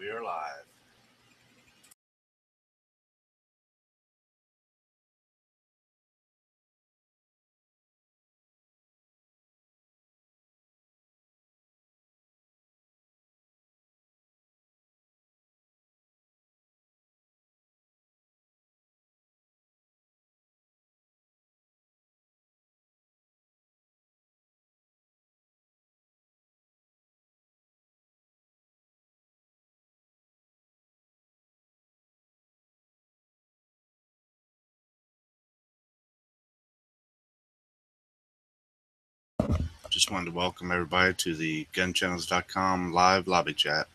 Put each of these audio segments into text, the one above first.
We are live. Just wanted to welcome everybody to the gunchannels.com live lobby chat.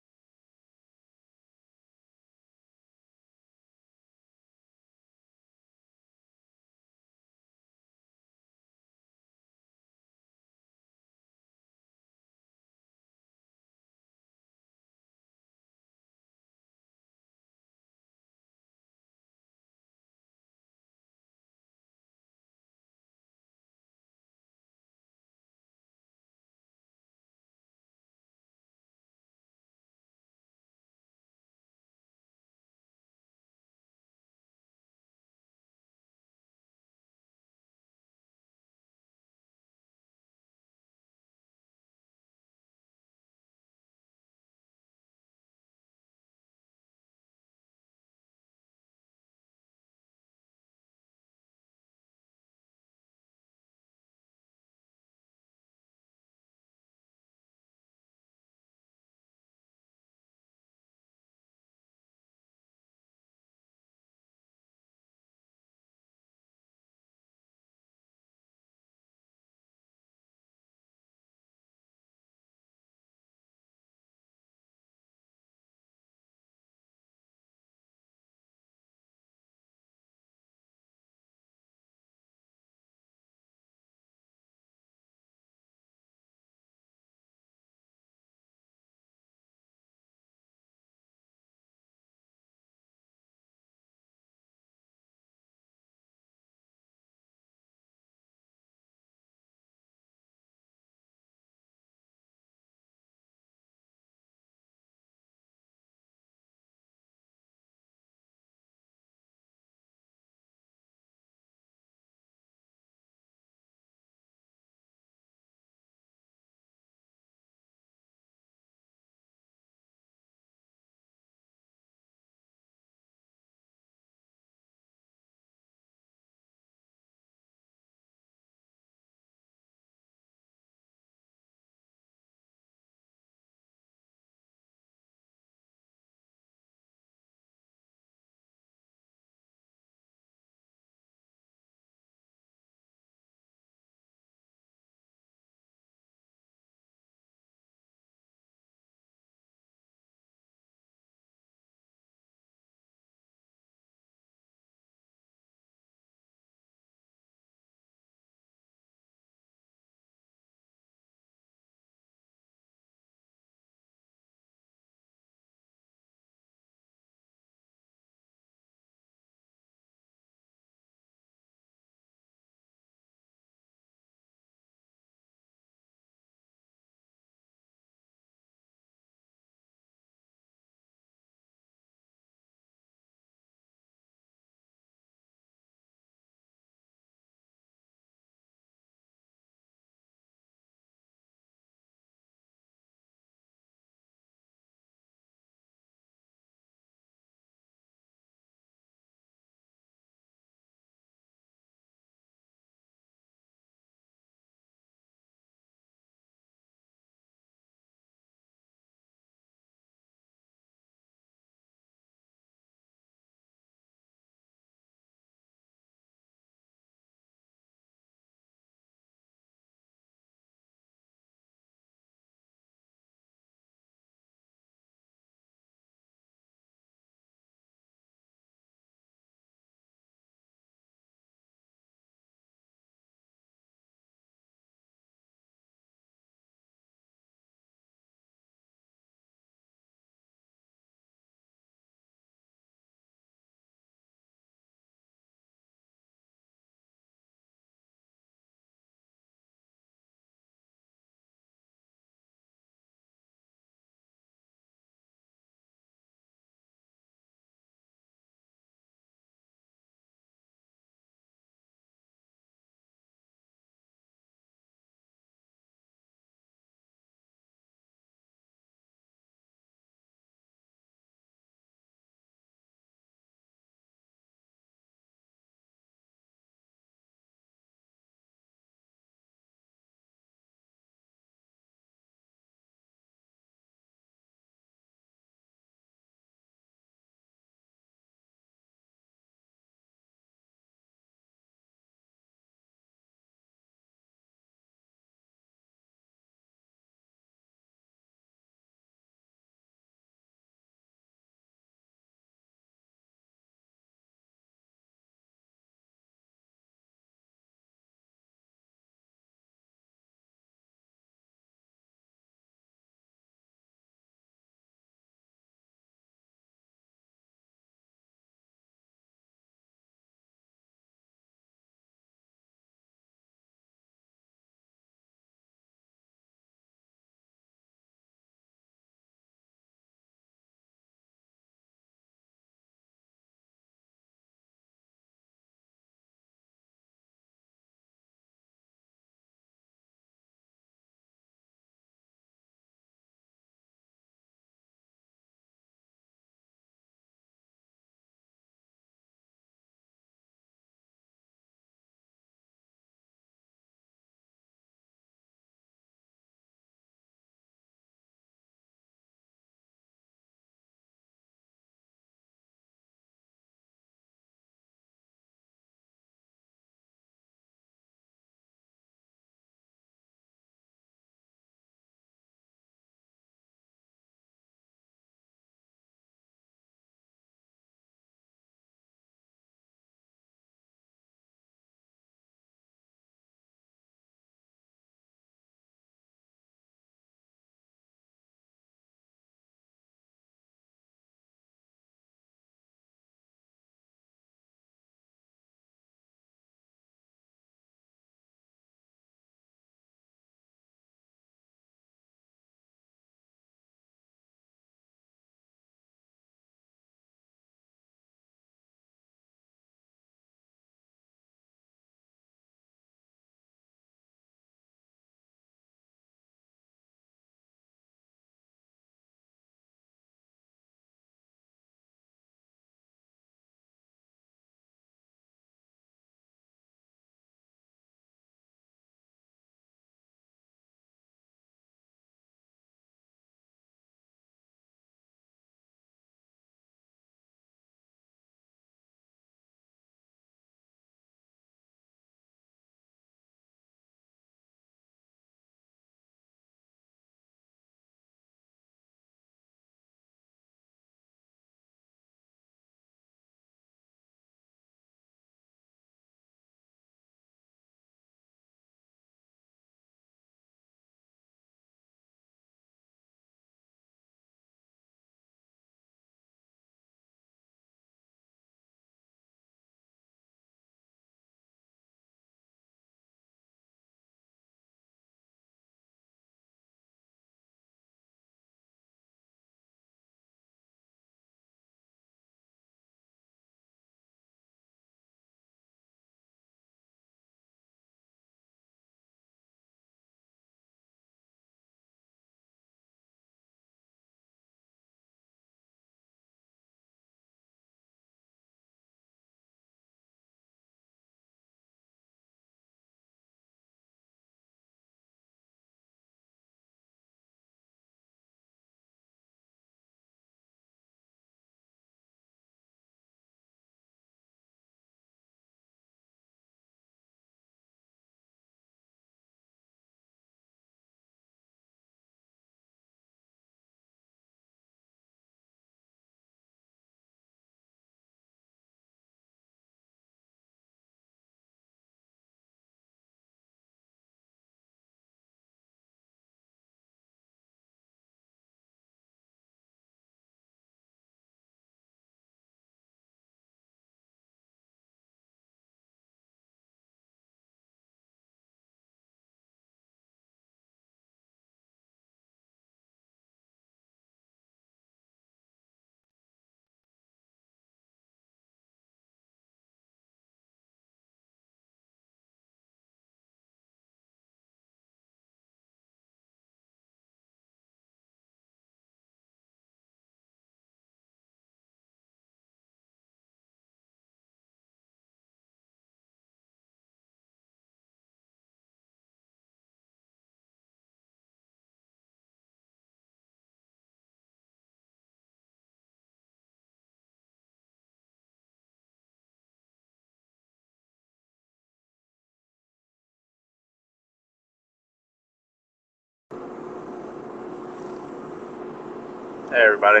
Hey everybody,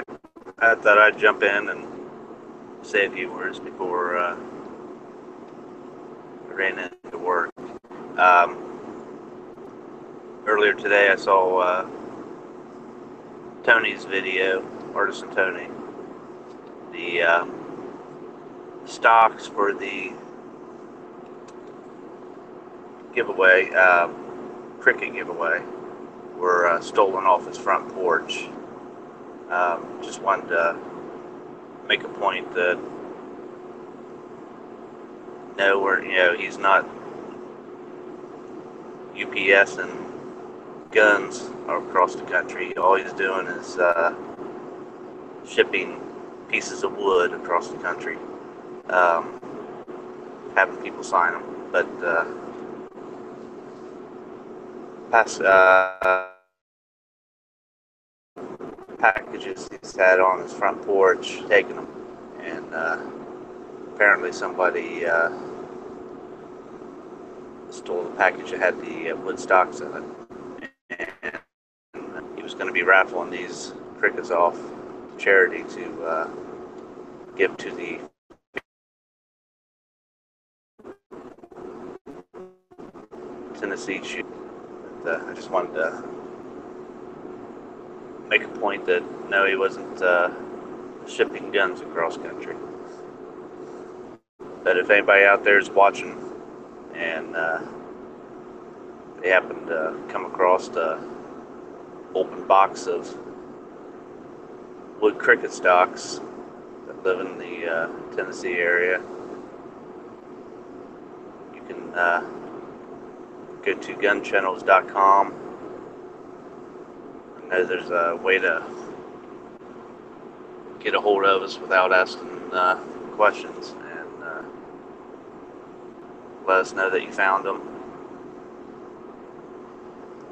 I thought I'd jump in and say a few words before I ran into work. Um, Earlier today I saw Tony's video, Artisan Tony. The stocks for the giveaway, cricket giveaway, were stolen off his front porch. Just wanted to make a point that he's not UPS and guns across the country. All he's doing is shipping pieces of wood across the country, having people sign them. But packages he's had on his front porch, taking them, and apparently somebody stole the package that had the wood stocks in it, and he was going to be raffling these crickets off charity to give to the Tennessee shoot. I just wanted to make a point that no, he wasn't shipping guns across country. But if anybody out there is watching and they happen to come across the open box of wood cricket stocks that live in the Tennessee area, you can go to gunchannels.com. I know there's a way to get a hold of us without asking questions, and let us know that you found them.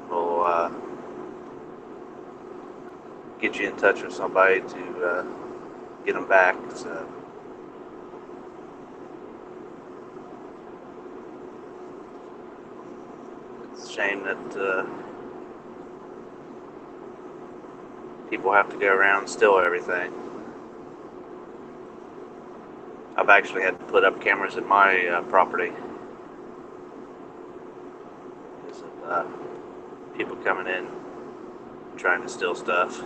We'll get you in touch with somebody to get them back. So it's a shame that people have to go around and steal everything. I've actually had to put up cameras at my property because of people coming in trying to steal stuff.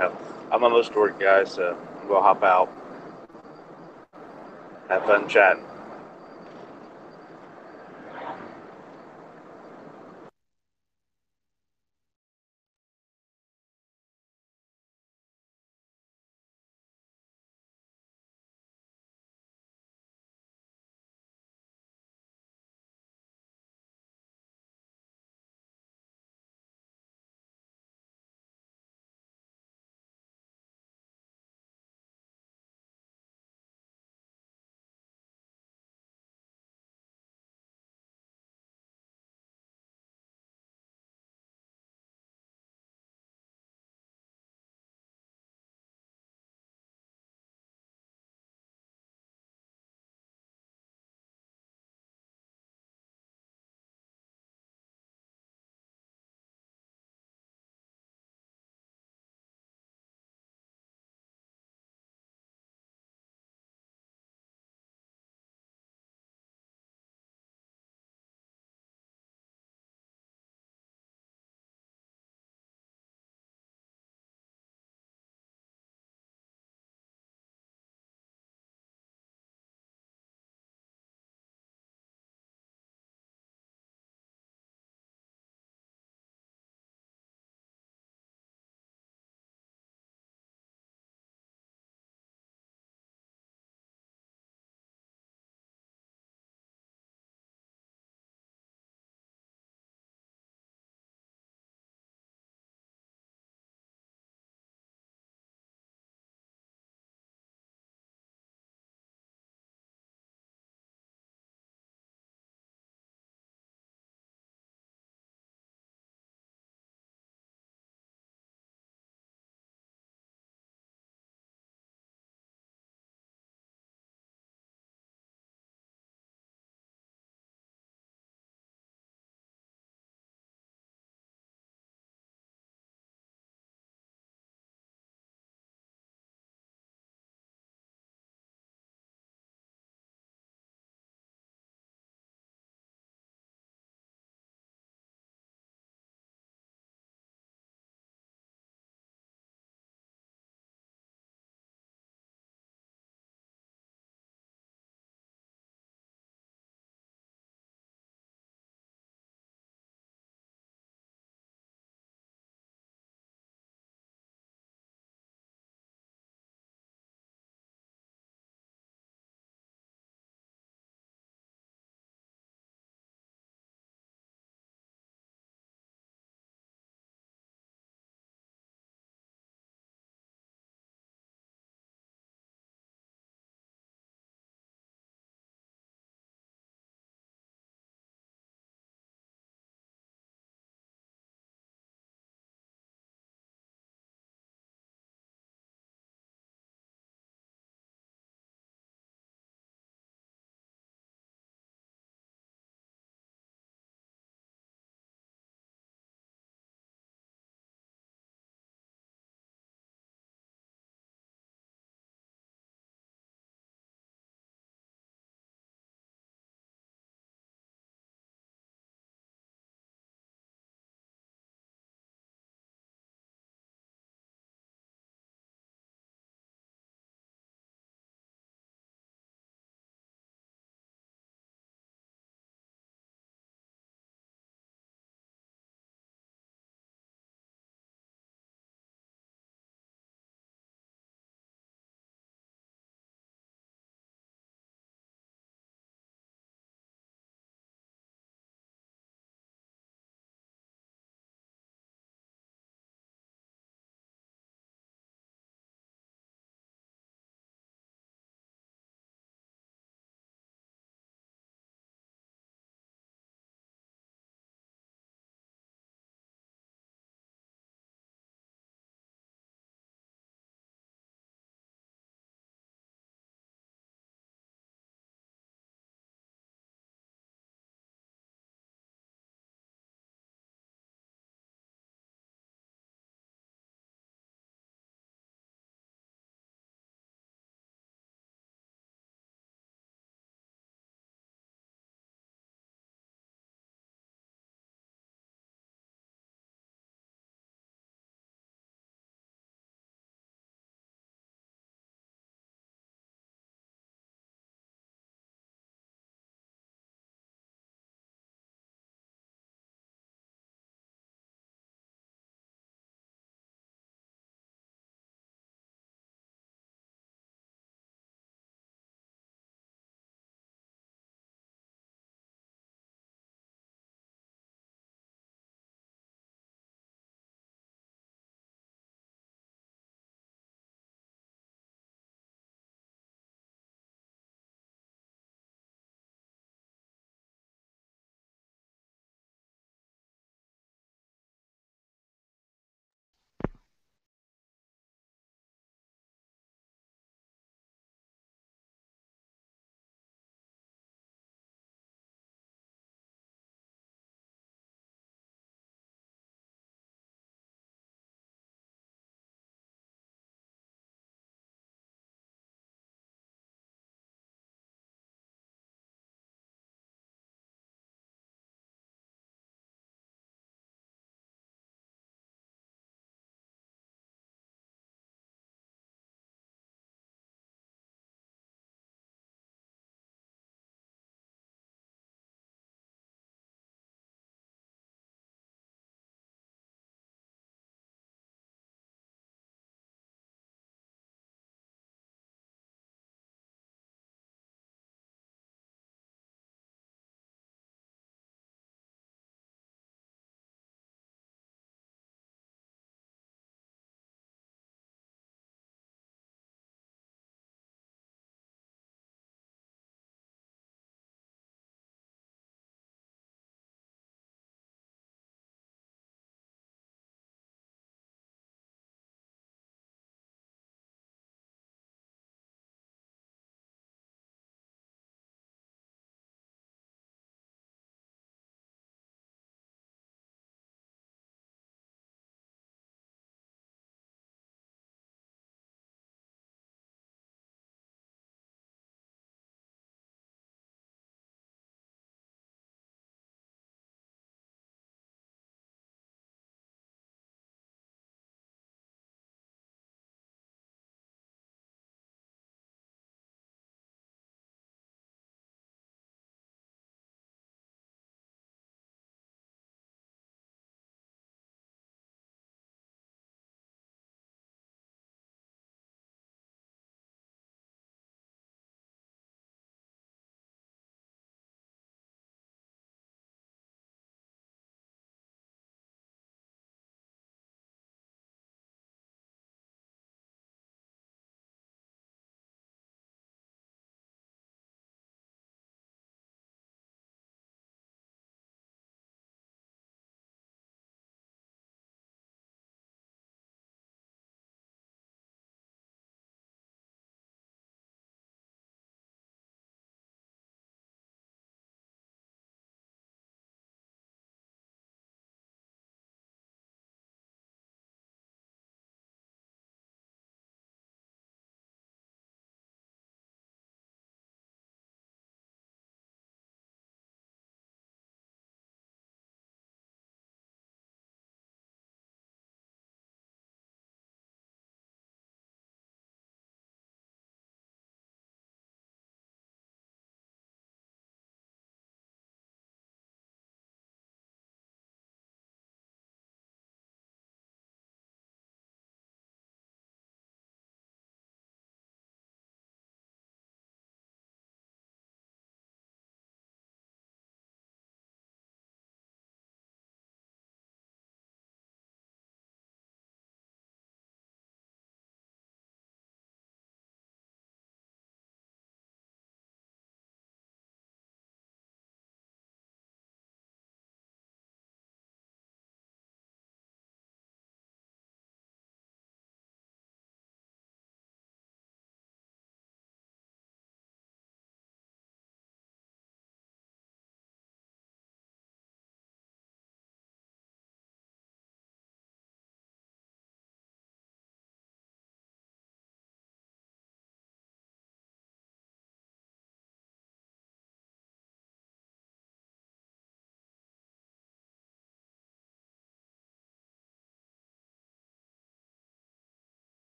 I'm almost to work, guys, so we'll hop out. Have fun chatting.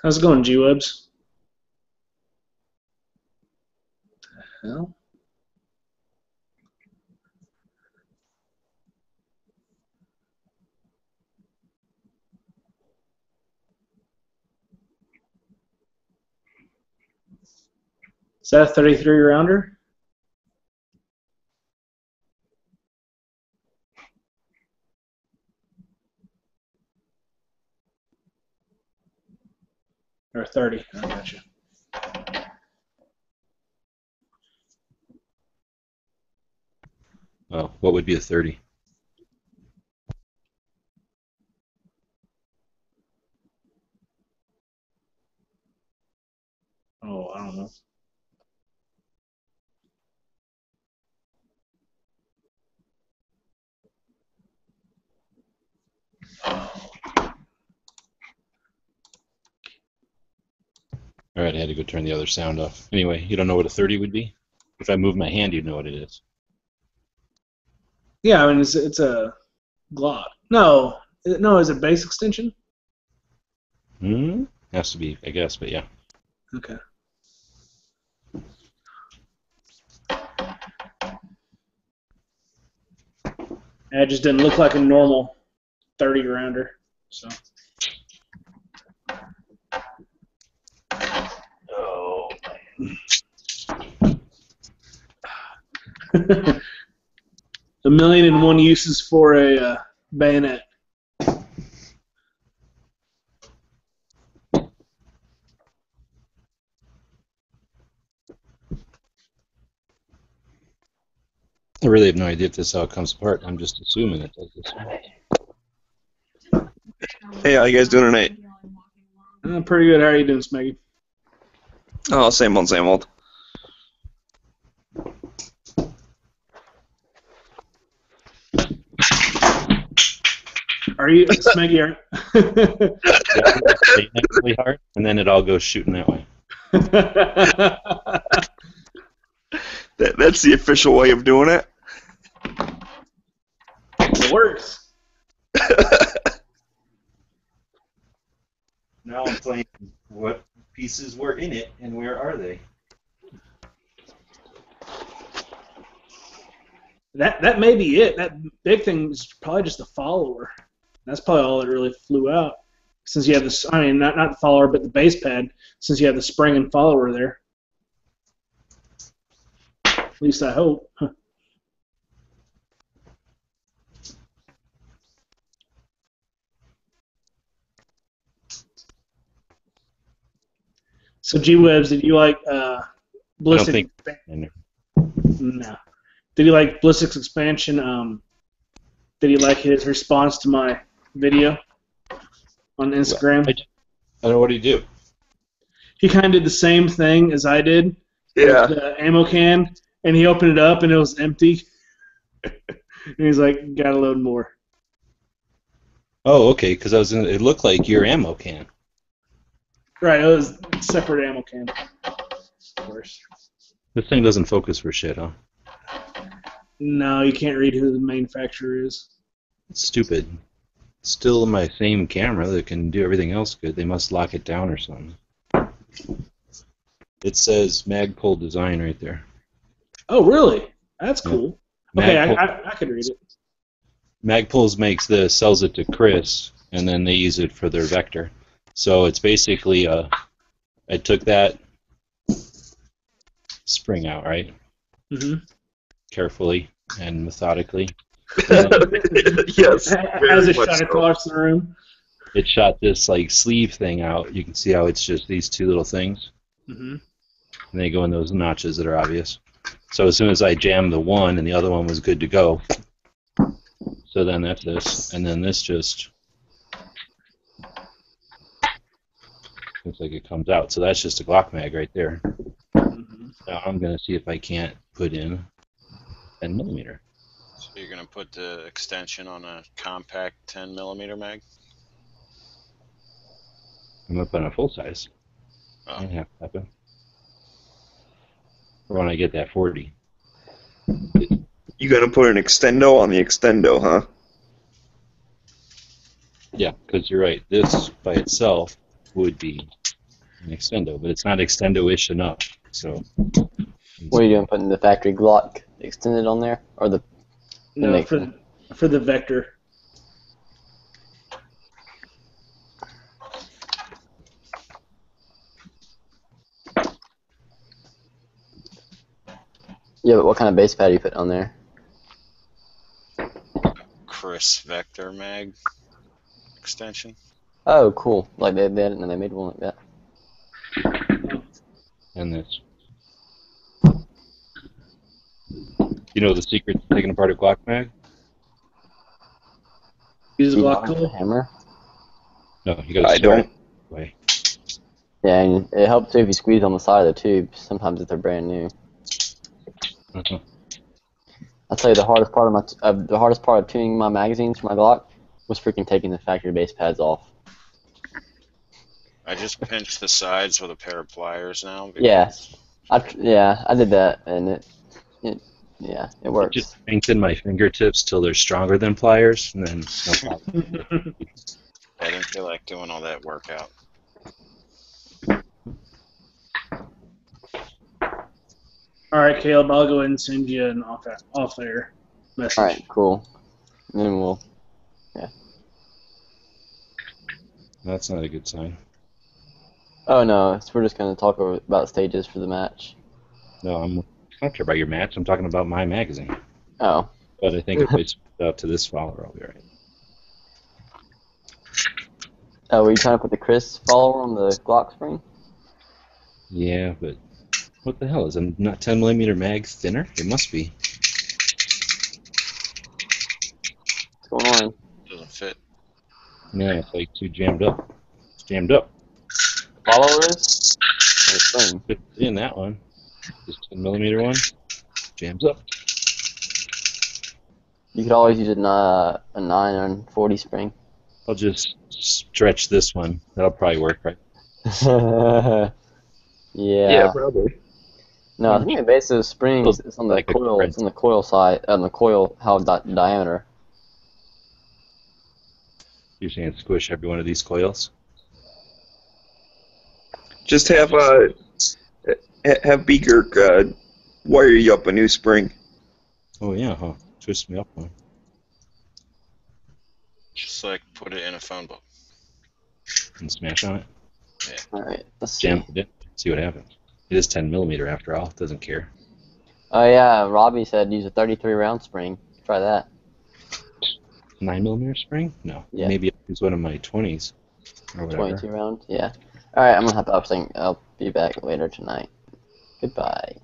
How's it going, G-Webs? Hell? Is that a 33 rounder? Or 30? I got you. Well, what would be a 30? Oh, I don't know. All right, I had to go turn the other sound off. Anyway, you don't know what a 30 would be? If I move my hand, you'd know what it is. Yeah, I mean, it's a Glock. No, is it base extension? Has to be, I guess, but yeah. Okay. It just didn't look like a normal 30 rounder. So. Oh, A million and one uses for a bayonet. I really have no idea if this is how it comes apart. I'm just assuming it does this way. Hey, how you guys doing tonight? Pretty good. How are you doing, Smeggy? Oh, same old, same old. Are you, Smeggy? Really hard, and then it all goes shooting that way. That's the official way of doing it. It works. Now I'm playing what pieces were in it and where are they? That may be it. That big thing is probably just a follower. That's probably all that really flew out. Since you have this, I mean, not the follower, but the base pad. Since you have the spring and follower there. At least I hope. So G-Webs, did you like Ballistic? No. Did he like Ballistic's expansion? Did he like his response to my video on Instagram? I don't know what did he do. He kind of did the same thing as I did. Yeah. With the ammo can, and he opened it up and it was empty. And he's like, "Gotta load more." Oh, okay, because it looked like your ammo can. Right, it was a separate ammo can. Of course. This thing doesn't focus for shit, huh? No, you can't read who the manufacturer is. It's stupid. It's still my same camera that can do everything else good. They must lock it down or something. It says Magpul Design right there. Oh, really? That's cool. Yeah. Okay, Magpul, I could read it. Magpul's makes this, sells it to Chris, and then they use it for their vector. So it's basically I took that spring out, right? Mm-hmm. Carefully and methodically. Yes. As it shot across the room. It shot this like sleeve thing out. You can see how it's just these two little things. Mm-hmm. And they go in those notches that are obvious. So as soon as I jammed the one and the other one was good to go, so then that's this, and then this just looks like it comes out. So that's just a Glock mag right there. Mm-hmm. Now I'm gonna see if I can't put in 10mm. So you're going to put the extension on a compact 10mm mag? I'm up on a full size. Oh. That have to happen. Or when I get that 40. You gonna put an extendo on the extendo, huh? Yeah, because you're right. This by itself would be an extendo, but it's not extendo-ish enough. So. What are you doing? Putting the factory Glock extended on there, or the? No, for the Vector. Yeah, but what kind of base pad are you putting on there? Chris Vector Mag extension. Oh, cool. Like they didn't know they made one like that. And this. You know the secret to taking apart a Glock mag? Use a You Glock don't have tool. a hammer. No, you gotta I start don't. it way. Yeah, and it helps too if you squeeze on the side of the tube. Sometimes if they're brand new. Uh-huh. I'll tell you the hardest part of tuning my magazines for my Glock was freaking taking the factory base pads off. I just pinched the sides with a pair of pliers now. Yeah, I did that, and it works. Just strengthen my fingertips till they're stronger than pliers, and then no problem. I didn't feel like doing all that workout. All right, Caleb, I'll go ahead and send you an off-air message. All right, cool. And then we'll. That's not a good sign. Oh no, so we're just gonna talk about stages for the match. No, I don't care about your match. I'm talking about my magazine. Oh. But I think if I switch out to this follower, I'll be alright. Oh, were you trying to put the Chris follower on the Glock spring? Yeah, but what the hell? Is a not 10mm mag thinner? It must be. What's going on? Doesn't fit. Yeah, it's like too jammed up. It's jammed up. Follower is? Or the spring? Fit in that one. This 10mm one jams up. You could always use a 9 and 40 spring. I'll just stretch this one. That'll probably work, right? Yeah. Probably. No, I think the base of the spring is on the Like a coil. thread. It's on the coil side, on the coil diameter. You're saying squish every one of these coils? Just have Beaker wire you up a new spring. Oh yeah, huh? Twist me up one. Just like put it in a phone book. And smash on it. All right, let's see. Jam it in. See what happens. It is 10mm after all. Doesn't care. Oh yeah, Robbie said use a 33 round spring. Try that. 9mm spring? No. Yeah. Maybe I'll use one of my 20s or whatever. 22 round. Yeah. All right, I'm gonna hop off. Thing. I'll be back later tonight. Goodbye.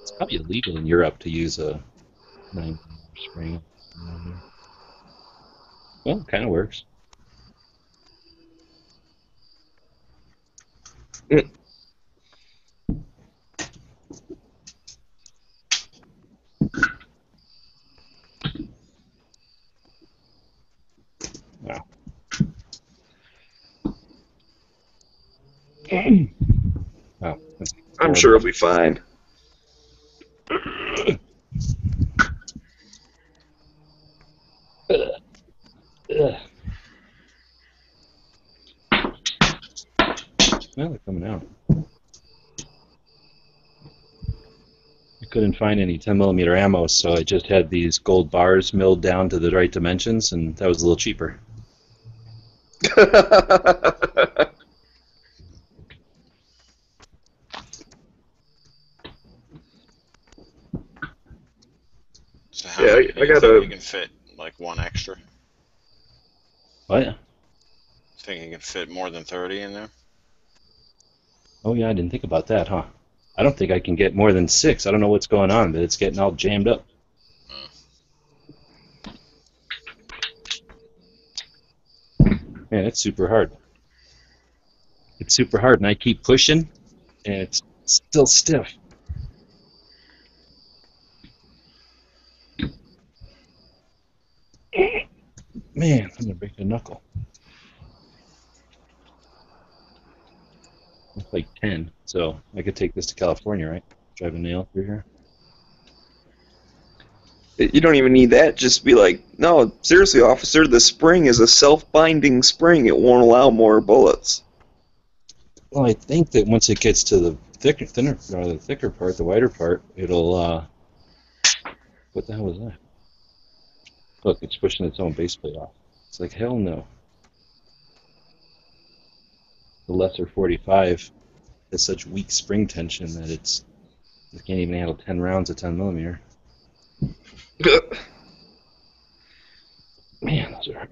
It's probably illegal in Europe to use a 9mm spring. Well, it kind of works. Wow. Wow. That's I'm sure it'll be fine. Ugh. Well, they're coming out. I couldn't find any 10mm ammo, so I just had these gold bars milled down to the right dimensions, and that was a little cheaper. So how Yeah, many I do you got think a- you can fit? Like one extra? What? Think you can fit more than 30 in there? Oh yeah, I didn't think about that, huh? I don't think I can get more than 6. I don't know what's going on, but it's getting all jammed up. Man, it's super hard. It's super hard, and I keep pushing, and it's still stiff. Man, I'm gonna break the knuckle. It's like 10, so I could take this to California, right? Drive a nail through here. You don't even need that. Just be like, no, seriously, officer, the spring is a self-binding spring. It won't allow more bullets. Well, I think that once it gets to the thicker part, the wider part, it'll. What the hell was that? Look, it's pushing its own base plate off. It's like, hell no. The lesser 45 has such weak spring tension that it can't even handle 10 rounds of 10 millimeter. Man, those are hard.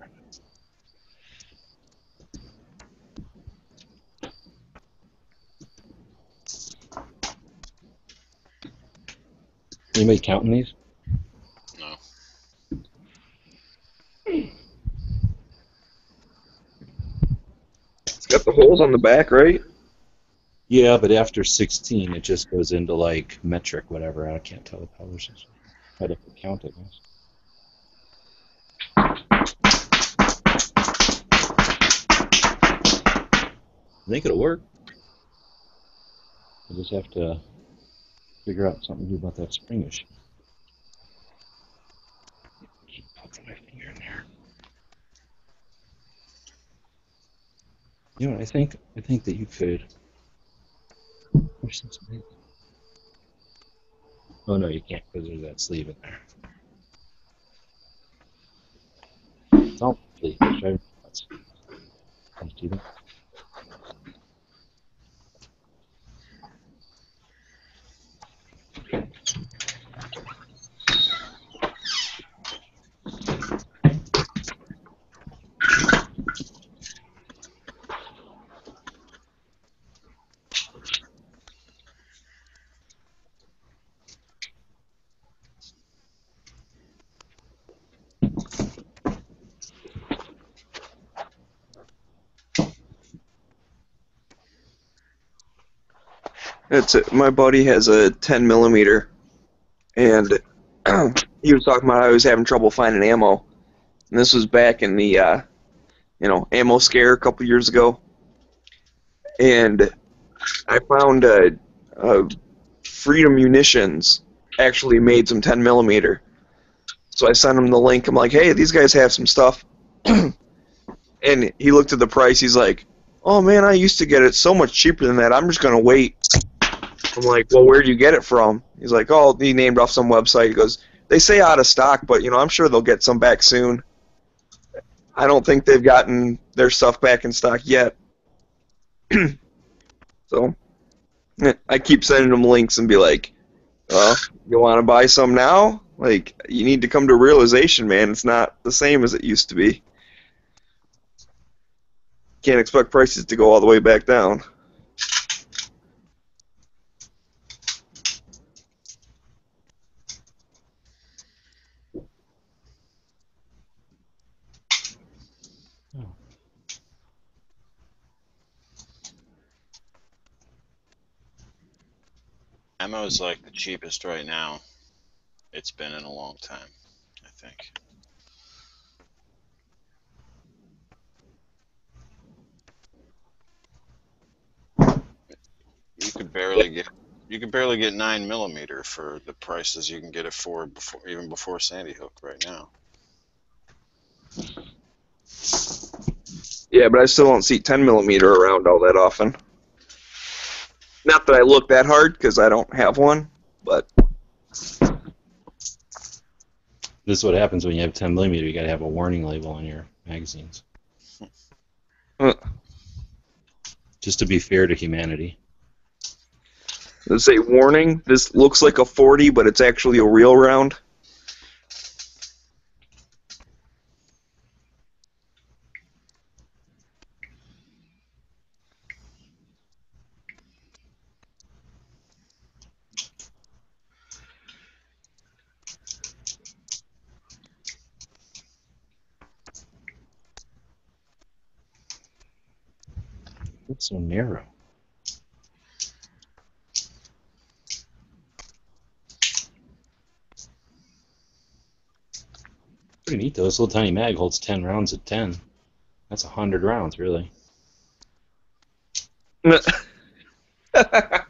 Anybody counting these? No. It's got the holes on the back, right? Yeah, but after 16, it just goes into like metric, whatever. I can't tell the powers. I'd have to count it. I think it'll work. I just have to figure out something to do about that spring issue. Keep poking my finger in there. You know, I think that you could. Oh no, you can't because there's that sleeve in there. Don't please try. Let's do that. That's it. My buddy has a 10 millimeter, and he was talking about how he was having trouble finding ammo. And this was back in the, ammo scare a couple years ago. And I found Freedom Munitions actually made some 10 millimeter. So I sent him the link. I'm like, hey, these guys have some stuff. And he looked at the price. He's like, oh man, I used to get it so much cheaper than that. I'm just gonna wait. I'm like, well, where do you get it from? He's like, oh, he named off some website. He goes, they say out of stock, but I'm sure they'll get some back soon. I don't think they've gotten their stuff back in stock yet. So I keep sending them links and be like, you want to buy some now? Like, you need to come to a realization, man. It's not the same as it used to be. Can't expect prices to go all the way back down. Ammo is like the cheapest right now. It's been in a long time, I think. You could barely get 9 millimeter for the prices you can get it for even before Sandy Hook right now. Yeah, but I still don't see 10 millimeter around all that often. Not that I look that hard, because I don't have one, but... This is what happens when you have 10 millimeter. You got to have a warning label on your magazines. Just to be fair to humanity. Let's say, warning, this looks like a 40, but it's actually a real round. It's so narrow. Pretty neat though. This little tiny mag holds 10 rounds at 10. That's 100 rounds, really. I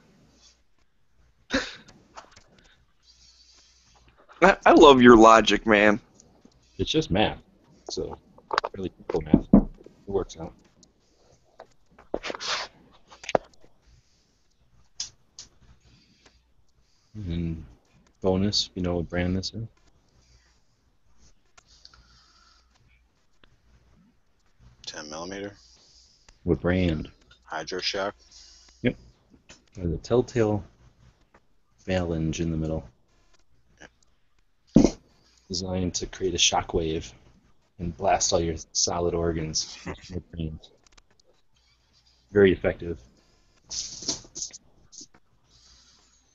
love your logic, man. It's just math. So, really simple math. It works out. And bonus, you know what brand this is? 10 millimeter. What brand? Hydroshock. Yep. There's a telltale phalange in the middle. Designed to create a shockwave and blast all your solid organs. Very effective.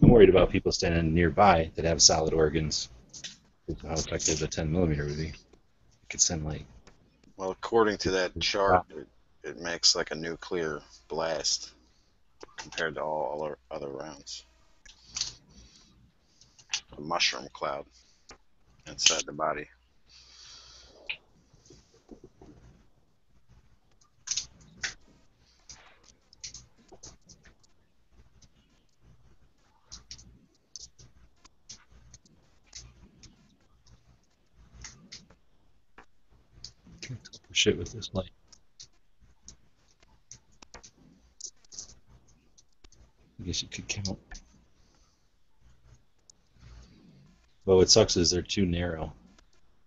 I'm worried about people standing nearby that have solid organs. How effective a 10 millimeter would be. It could send like. Well, according to that chart, it makes like a nuclear blast compared to all other rounds. A mushroom cloud inside the body. Shit with this light. I guess you could count. But what sucks is they're too narrow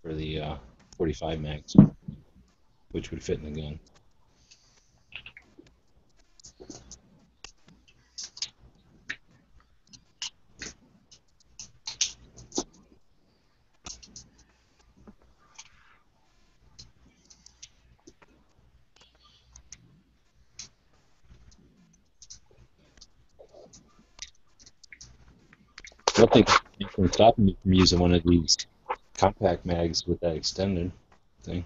for the 45 mags, which would fit in the gun. I don't think anything's stopping me from using one of these compact mags with that extended thing.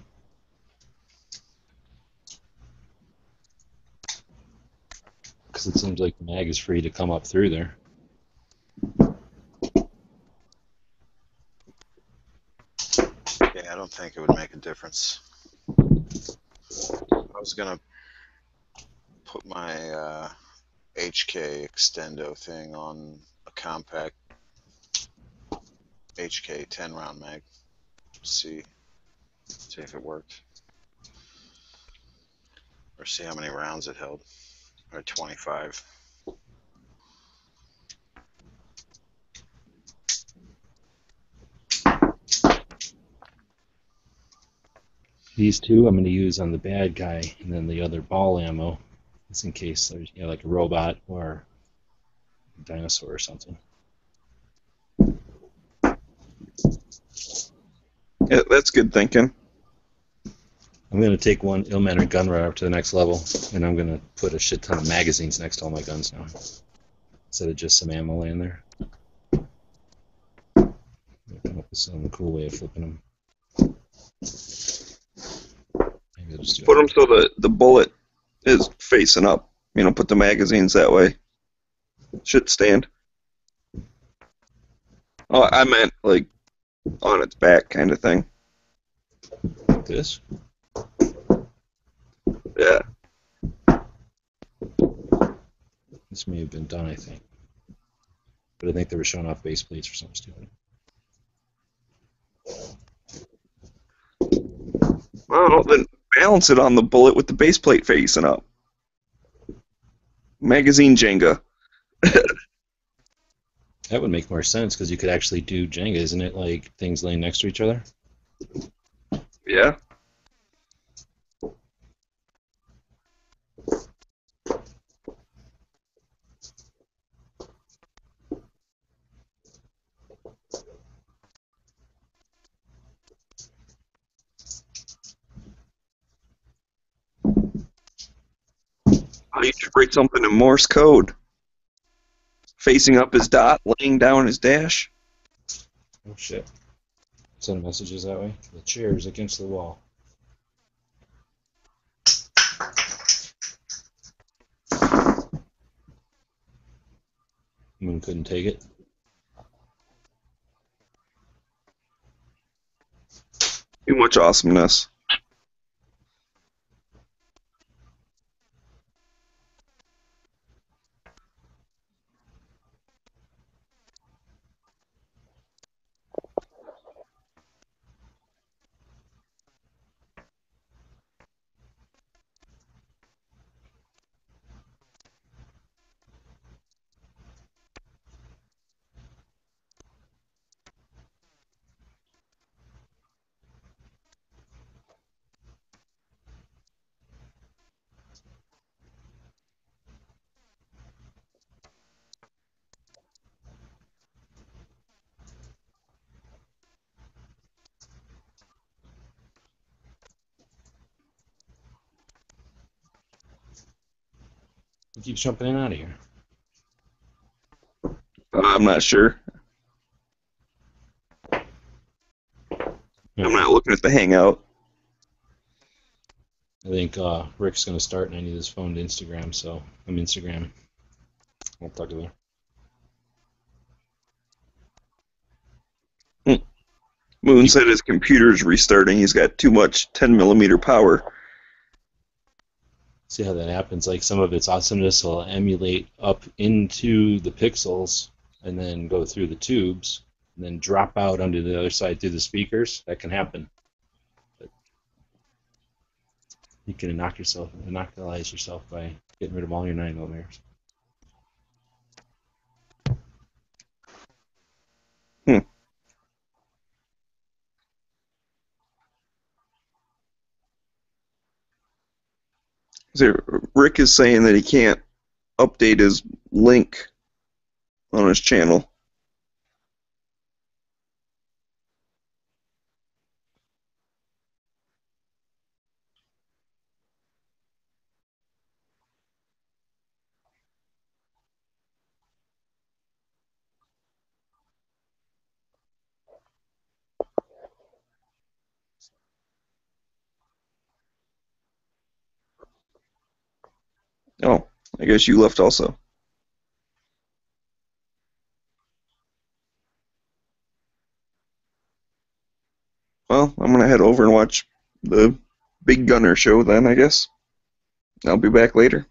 Because it seems like the mag is free to come up through there. Yeah, I don't think it would make a difference. I was gonna put my HK extendo thing on a compact HK 10 round mag. See if it worked. Or see how many rounds it held. Or 25. These two I'm going to use on the bad guy, and then the other ball ammo, just in case there's like a robot or a dinosaur or something. Yeah, that's good thinking. I'm going to take one ill-mannered gun runner up to the next level, and I'm going to put a shit ton of magazines next to all my guns now, instead of just some ammo laying there. I'll come up with some cool way of flipping them. Maybe I'll just Put them so the bullet is facing up. Put the magazines that way. Should stand. Oh, I meant like on its back kind of thing. like this. Yeah. This may have been done, I think. But I think they were showing off base plates for something stupid. Well, then balance it on the bullet with the base plate facing up. Magazine Jenga. That would make more sense because you could actually do Jenga, isn't it? Like things laying next to each other. Yeah. Oh, you should write something in Morse code. Facing up his dot, laying down his dash. Oh shit. Send messages that way. The chair's against the wall. Moon couldn't take it. Too much awesomeness. He keeps jumping in and out of here. I'm not sure. I'm not looking at the Hangout. I think Rick's going to start, and I need his phone to Instagram, so I'm Instagram. I'll talk to her. Moon said his computer's restarting. He's got too much 10mm power. See how that happens. Like some of its awesomeness will emulate up into the pixels and then go through the tubes and then drop out onto the other side through the speakers. That can happen. But you can inoculate yourself by getting rid of all your 9mm. So Rick is saying that he can't update his link on his channel. Oh, I guess you left also. Well, I'm going to head over and watch the Big Gunner show then, I guess. I'll be back later.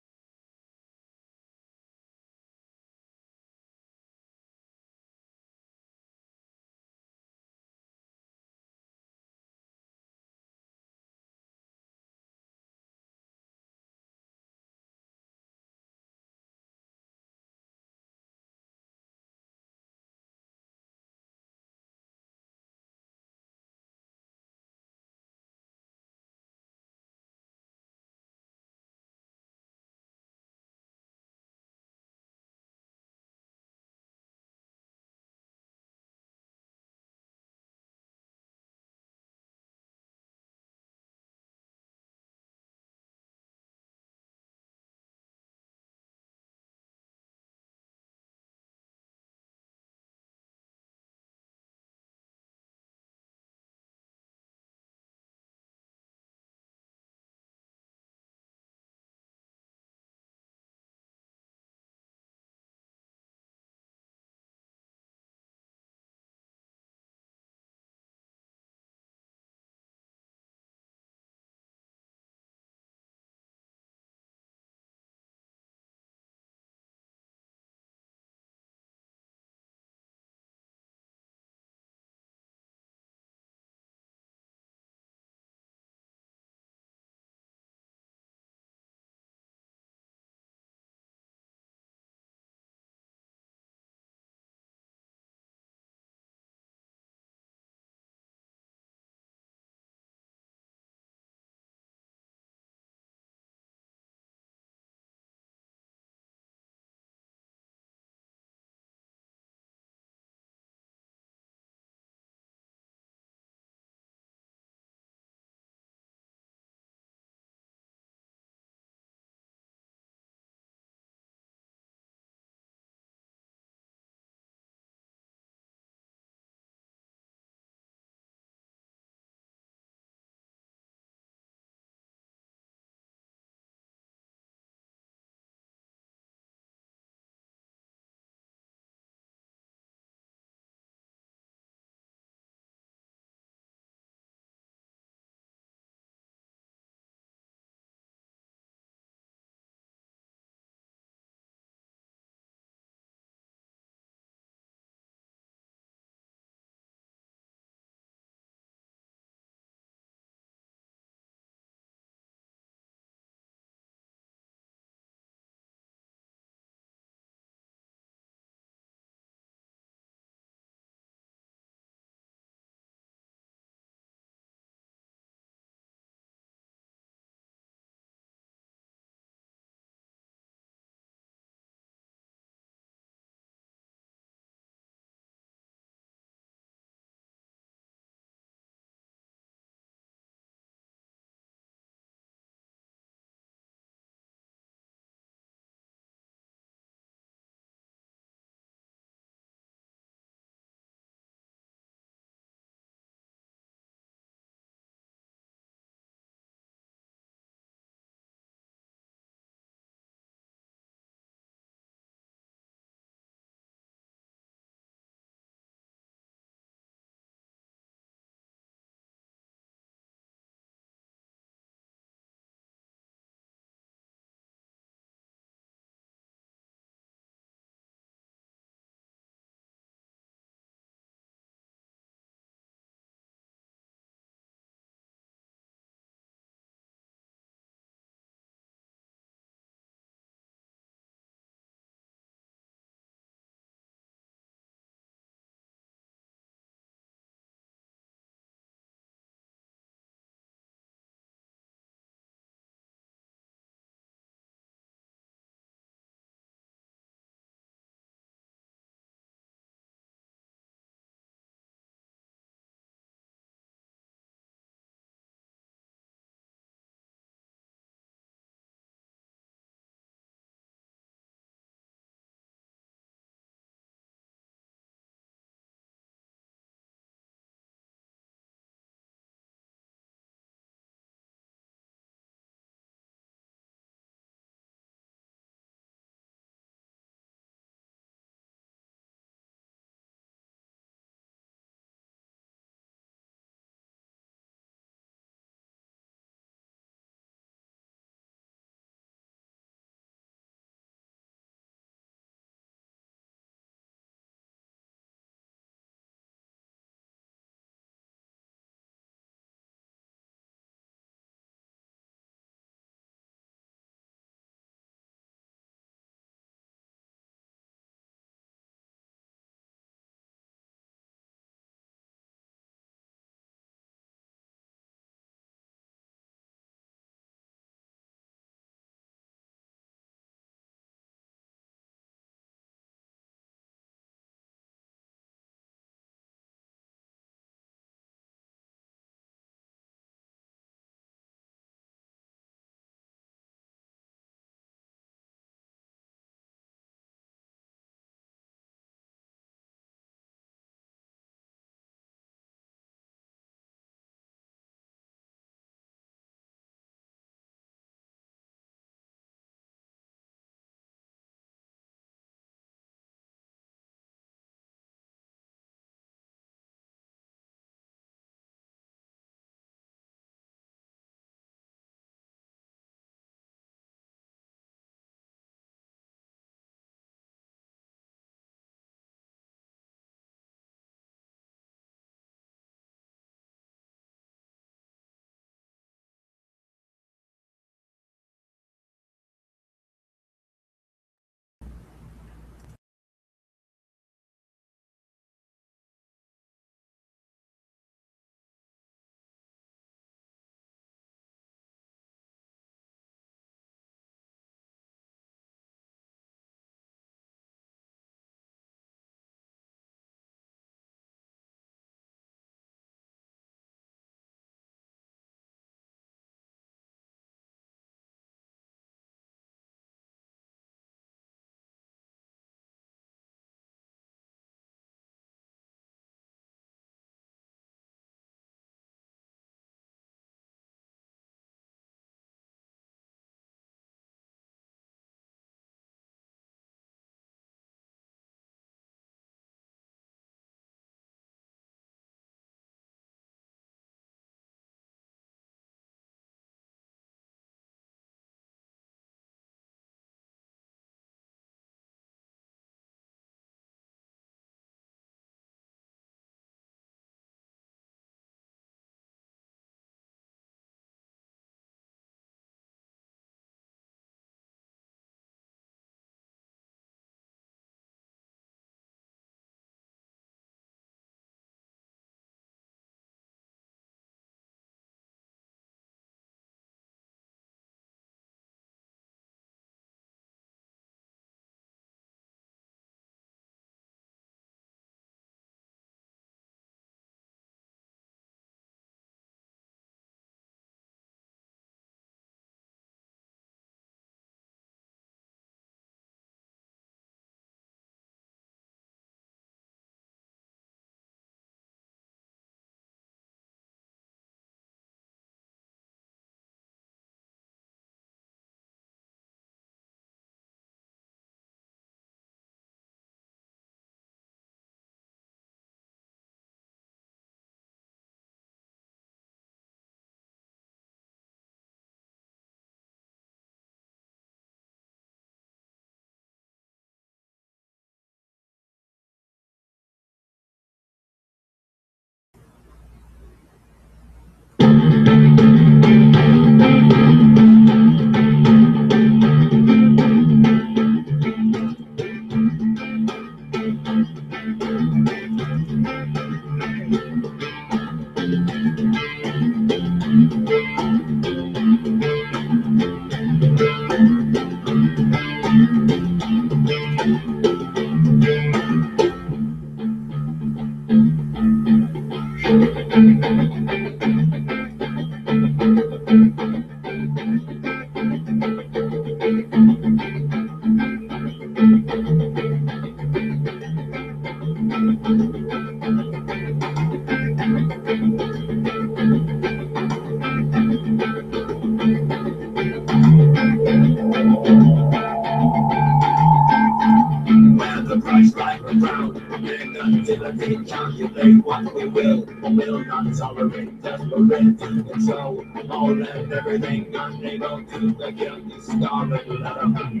the price right around. And until I can calculate what we will not tolerate desperate. And so all and everything unable to again the scarlet letter.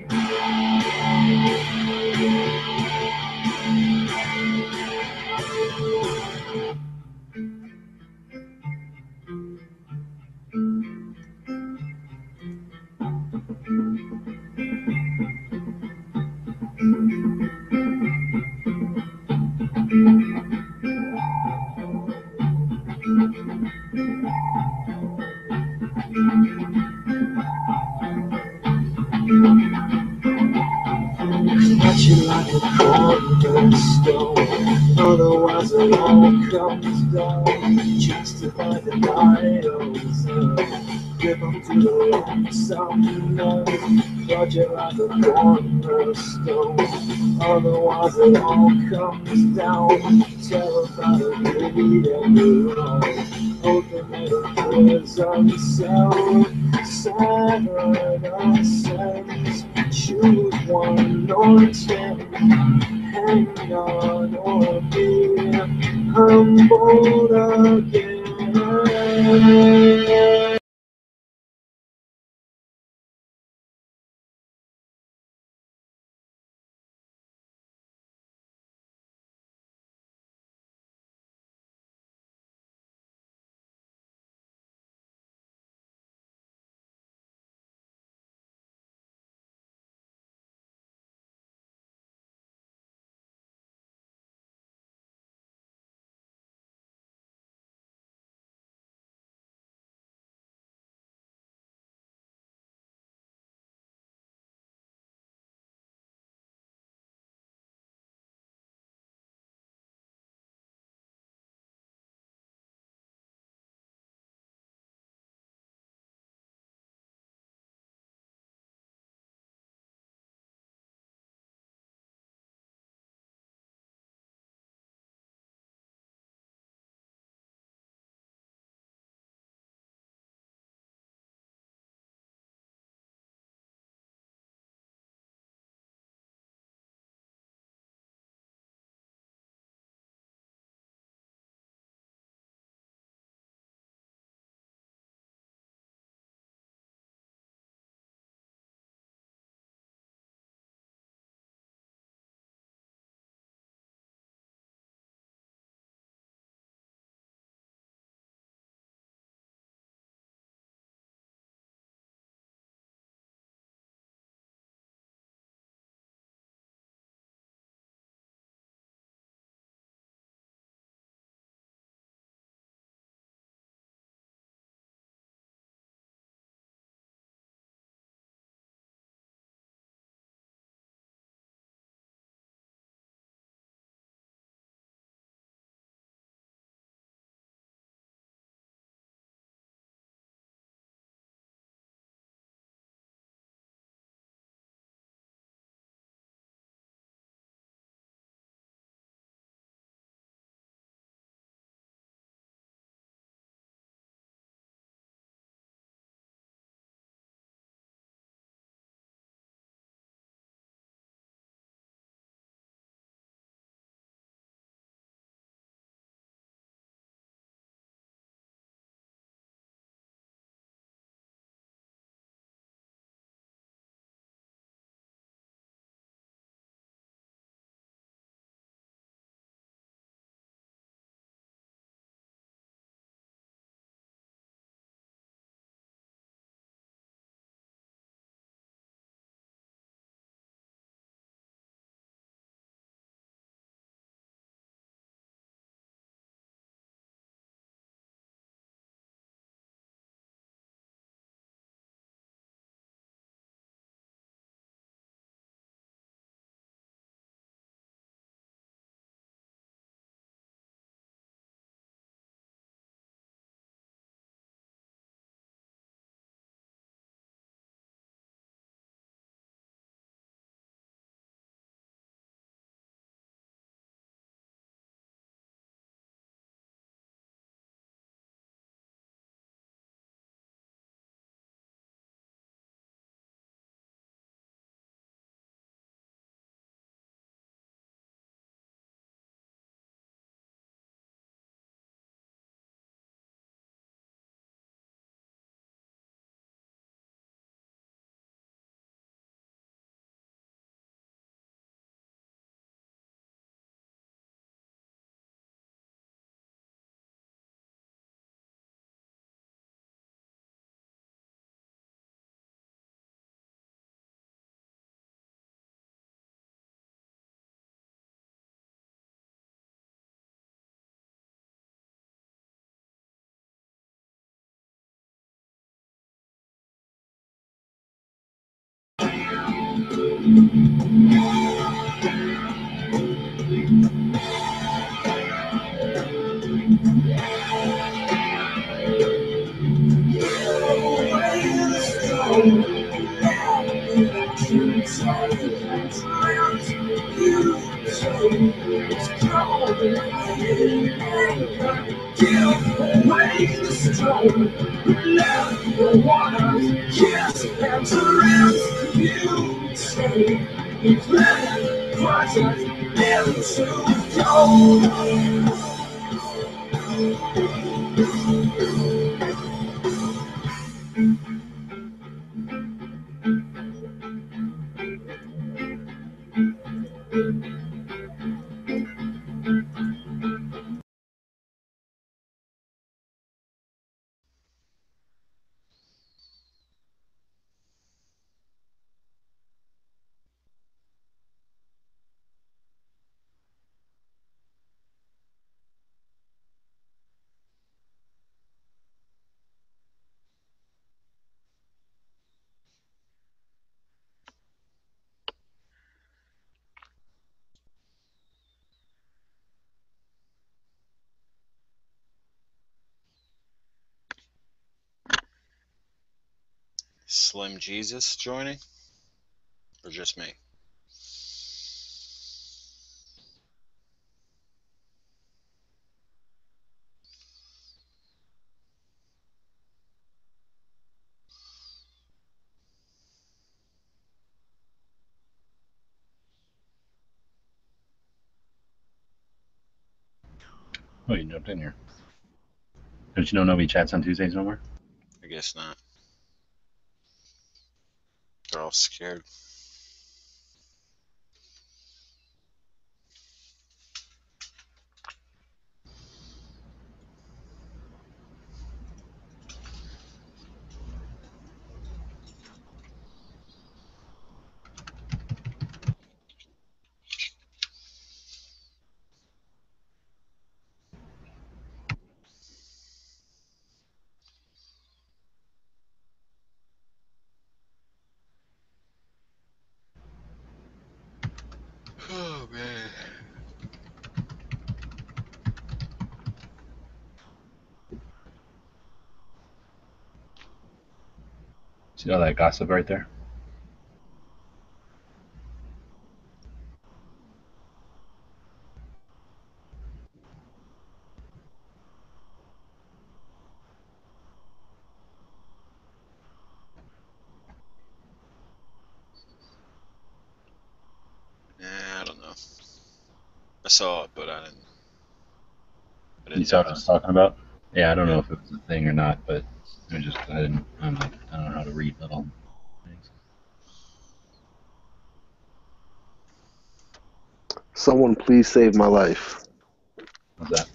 Watch it like a cornerstone, otherwise it all comes down. Justify the titles, give them to the lump sum. Watch it like a cornerstone, otherwise it all comes down. Terrified of greed and the wrong, ultimate prison cell, severed sense. Choose one or ten, hang on or be humbled again. It's cold. Give away the storm. Let the waters kiss and surround you. Stay. It's letting process into gold. Slim Jesus joining? Or just me? Oh, you jumped in here. Don't you know nobody chats on Tuesdays no more? I guess not. They're all scared. Oh, man. See all that gossip right there? I don't know. I saw it, but I didn't. You saw what I was talking about? Yeah, I don't Yeah. know if it was a thing or not, but it was just I don't know how to read little things. Someone please save my life. What's that?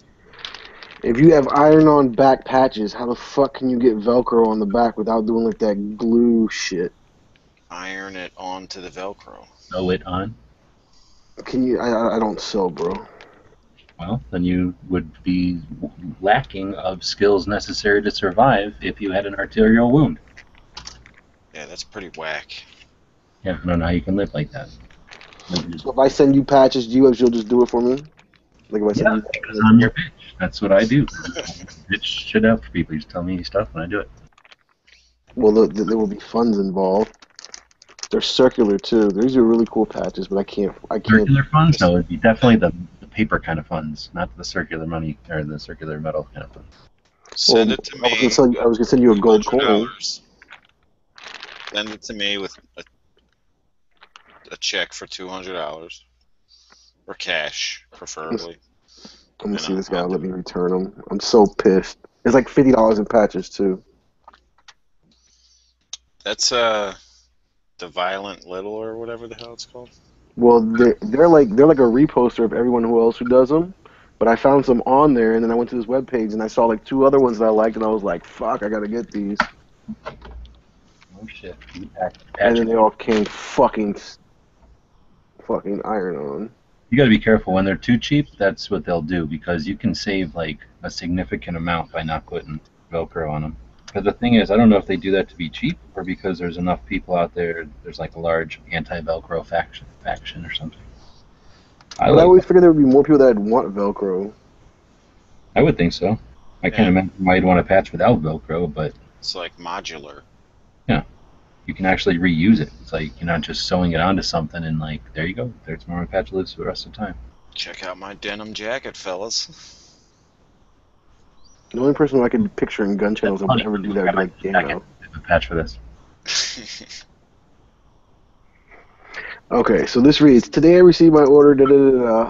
If you have iron-on back patches, how the fuck can you get Velcro on the back without doing like that glue shit? Iron it onto the Velcro. Sew it on? Can you? I don't sew, bro. Well, then you would be lacking of skills necessary to survive if you had an arterial wound. Yeah, that's pretty whack. Yeah, I don't know how you can live like that. So if I send you patches, you'll just do it for me? Like if I send Yeah, you because I'm your bitch. That's what I do. Bitch shit out for people. You just tell me stuff and I do it. Well, there will be funds involved. They're circular too. These are really cool patches, but I can't. Circular funds? No, it'd be definitely the paper kind of funds, not the circular money or the circular metal kind of funds. Send it to me. I was gonna send you a gold coin. $200. Send it to me with a check for $200 or cash, preferably. Let me see this guy. Let me return them. I'm so pissed. It's like $50 in patches too. That's the Violent Little or whatever the hell it's called. Well, they're like a reposter of everyone else who does them. But I found some on there, and then I went to this webpage and I saw like 2 other ones that I liked, and I was like, "Fuck, I gotta get these." Oh shit! And then they all came fucking iron on. You got to be careful when they're too cheap. That's what they'll do because you can save like a significant amount by not putting Velcro on them. But the thing is, I don't know if they do that to be cheap or because there's enough people out there. There's like a large anti-Velcro faction or something. I always figured there would be more people that want Velcro. I would think so. I can't imagine why you'd want a patch without Velcro, but it's like modular. Yeah. you can actually reuse it. It's like you're not just sewing it onto something and like, there you go. There's more of my patch lives for the rest of the time. Check out my denim jacket, fellas. The only person who I can picture in gun channels that would ever do that would be like Dano. I have a patch for this. Okay, so this reads, today I received my order,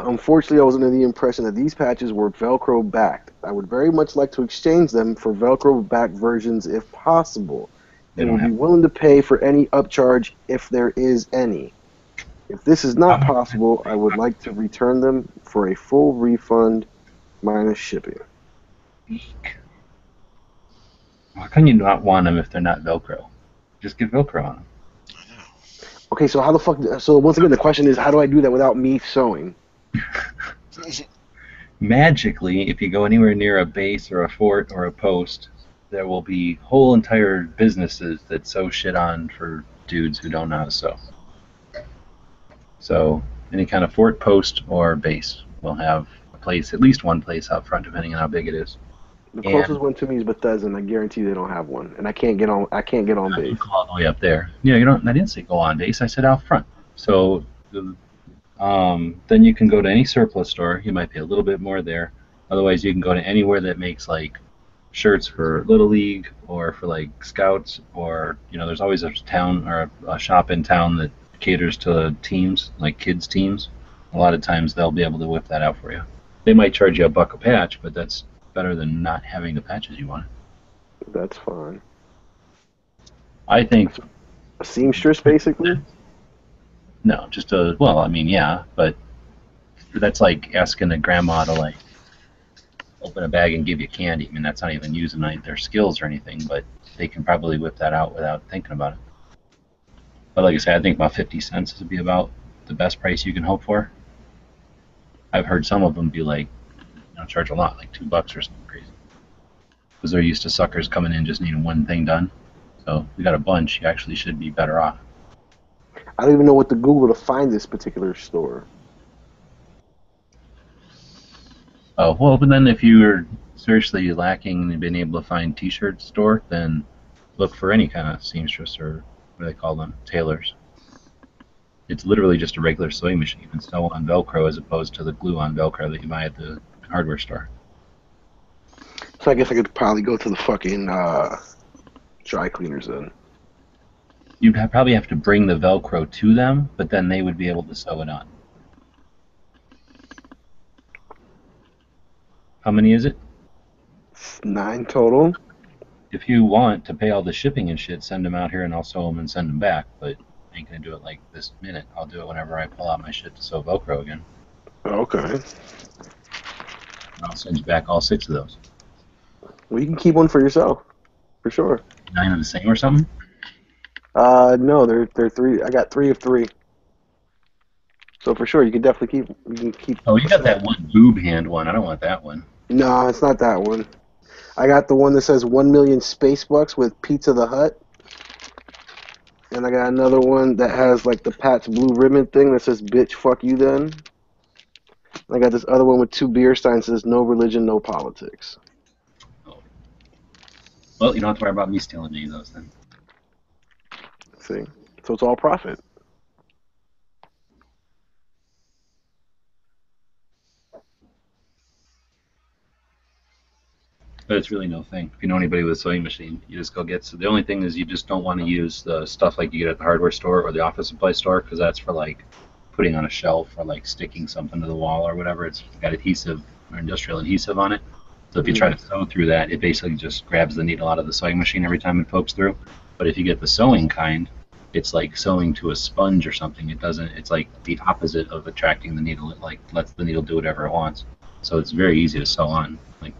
Unfortunately, I was under the impression that these patches were Velcro backed. I would very much like to exchange them for Velcro backed versions if possible. And would be willing to pay for any upcharge if there is any. If this is not possible, I would like to return them for a full refund minus shipping. How can you not want them if they're not Velcro? Just get Velcro on them. Okay, so how the fuck... So once again, the question is, how do I do that without me sewing? Magically, if you go anywhere near a base or a fort or a post, there will be whole entire businesses that sew shit on for dudes who don't know how to sew. So any kind of fort, post, or base will have a place, at least one place out front, depending on how big it is. The closest one to me is Bethesda, and I guarantee they don't have one. And I can't get on. I can't get on base. All the way up there. Yeah, you don't. I didn't say go on base. I said out front. So, then you can go to any surplus store. You might pay a little bit more there. Otherwise, you can go to anywhere that makes like shirts for Little League or for like Scouts, or there's always a town or a shop in town that caters to teams, like kids teams. A lot of times they'll be able to whip that out for you. They might charge you $1 a patch, but that's better than not having the patches you want. That's fine. I think a seamstress, basically. No, just a yeah, but that's like asking a grandma to like open a bag and give you candy. I mean, that's not even using their skills or anything, but they can probably whip that out without thinking about it. But like I said, I think about 50 cents would be about the best price you can hope for. I've heard some of them be like, charge a lot, like $2 or something crazy. Because they're used to suckers coming in just needing one thing done. So if you got a bunch, you actually should be better off. I don't even know what to Google to find this particular store. Oh, well, but then if you're seriously lacking and being able to find t-shirt store, then look for any kind of seamstress or what do they call them? Tailors. It's literally just a regular sewing machine. You can sew on Velcro as opposed to the glue on Velcro that you buy at the hardware store. So I guess I could probably go to the fucking dry cleaners then. You'd probably have to bring the Velcro to them, but then they would be able to sew it on. How many is it? 9 total. If you want to pay all the shipping and shit, send them out here and I'll sew them and send them back, but I ain't gonna do it like this minute. I'll do it whenever I pull out my shit to sew Velcro again. Okay. I'll send you back all 6 of those. Well, you can keep one for yourself, for sure. 9 of the same or something? No, they're 3. I got 3 of 3. So for sure, you can definitely keep. You can keep. Oh, you got that one boob hand one. I don't want that one. No, it's not that one. I got the one that says 1 million space bucks with Pizza the Hut. And I got another one that has like the Pat's blue ribbon thing that says "Bitch, fuck you then." I got this other one with 2 beer steins that says "No religion, no politics." Oh. Well, you don't have to worry about me stealing any of those then. See, so it's all profit. But it's really no thing. If you know anybody with a sewing machine, you just go get. So the only thing is you just don't want to use the stuff like you get at the hardware store or the office supply store, because that's for like putting on a shelf or like sticking something to the wall or whatever. It's got adhesive or industrial adhesive on it. So if you try to sew through that, it basically just grabs the needle out of the sewing machine every time it pokes through. But if you get the sewing kind, it's like sewing to a sponge or something. It doesn't. It's like the opposite of attracting the needle. It like lets the needle do whatever it wants. So it's very easy to sew on. Like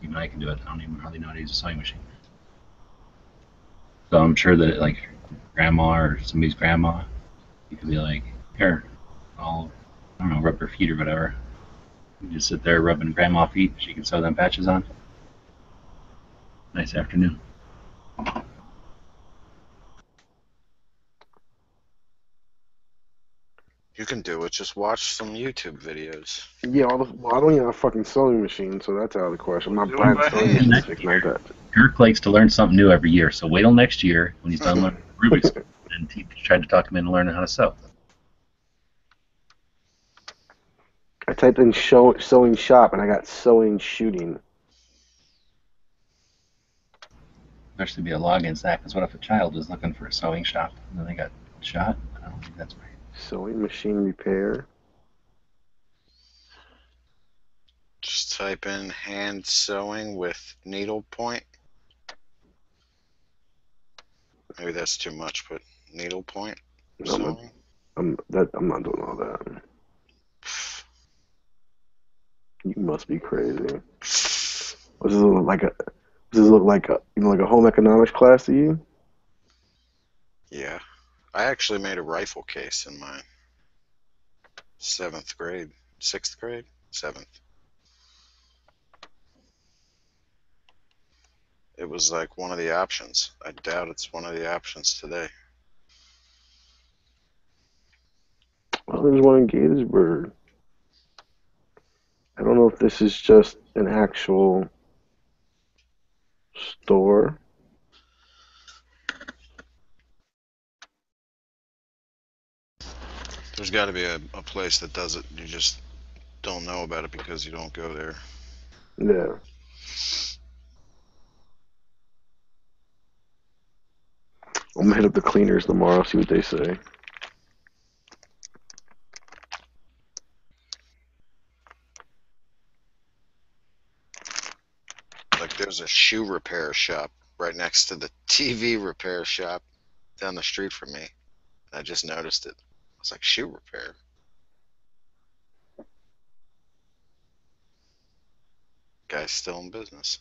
even I can do it. I don't even hardly know how to use a sewing machine. So I'm sure that like grandma or somebody's grandma, you could be like, here, I'll, I don't know, rub her feet or whatever. You just sit there rubbing grandma feet. She can sew them patches on. Nice afternoon. You can do it. Just watch some YouTube videos. Yeah, well, I don't even have a fucking sewing machine, so that's out of the question. I'm not buying sewing machines like that. Kirk likes to learn something new every year, so wait till next year when he's done learning Rubik's Cube, and he tried to talk him into learning how to sew. I typed in sewing shop and I got sewing shooting. There should be a log against that, because what if a child is looking for a sewing shop and then they got shot? I don't think that's right. Sewing machine repair. Just type in hand sewing with needle point. Maybe that's too much, but needle point sewing. I'm not doing all that. You must be crazy. Does this look like a home economics class to you? Yeah. I actually made a rifle case in my 6th grade. 7th. It was like one of the options. I doubt it's one of the options today. Well, there's one in Gaithersburg. I don't know if this is just an actual store. There's got to be a place that does it. You just don't know about it because you don't go there. Yeah. I'm gonna hit up the cleaners tomorrow, see what they say. Like there's a shoe repair shop right next to the TV repair shop down the street from me. I just noticed it. I was like, shoe repair? Guy's still in business.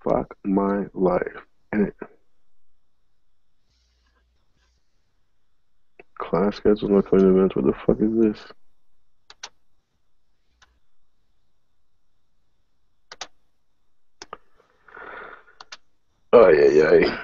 Fuck my life. And class schedule, not coming events. What the fuck is this? Oh yeah.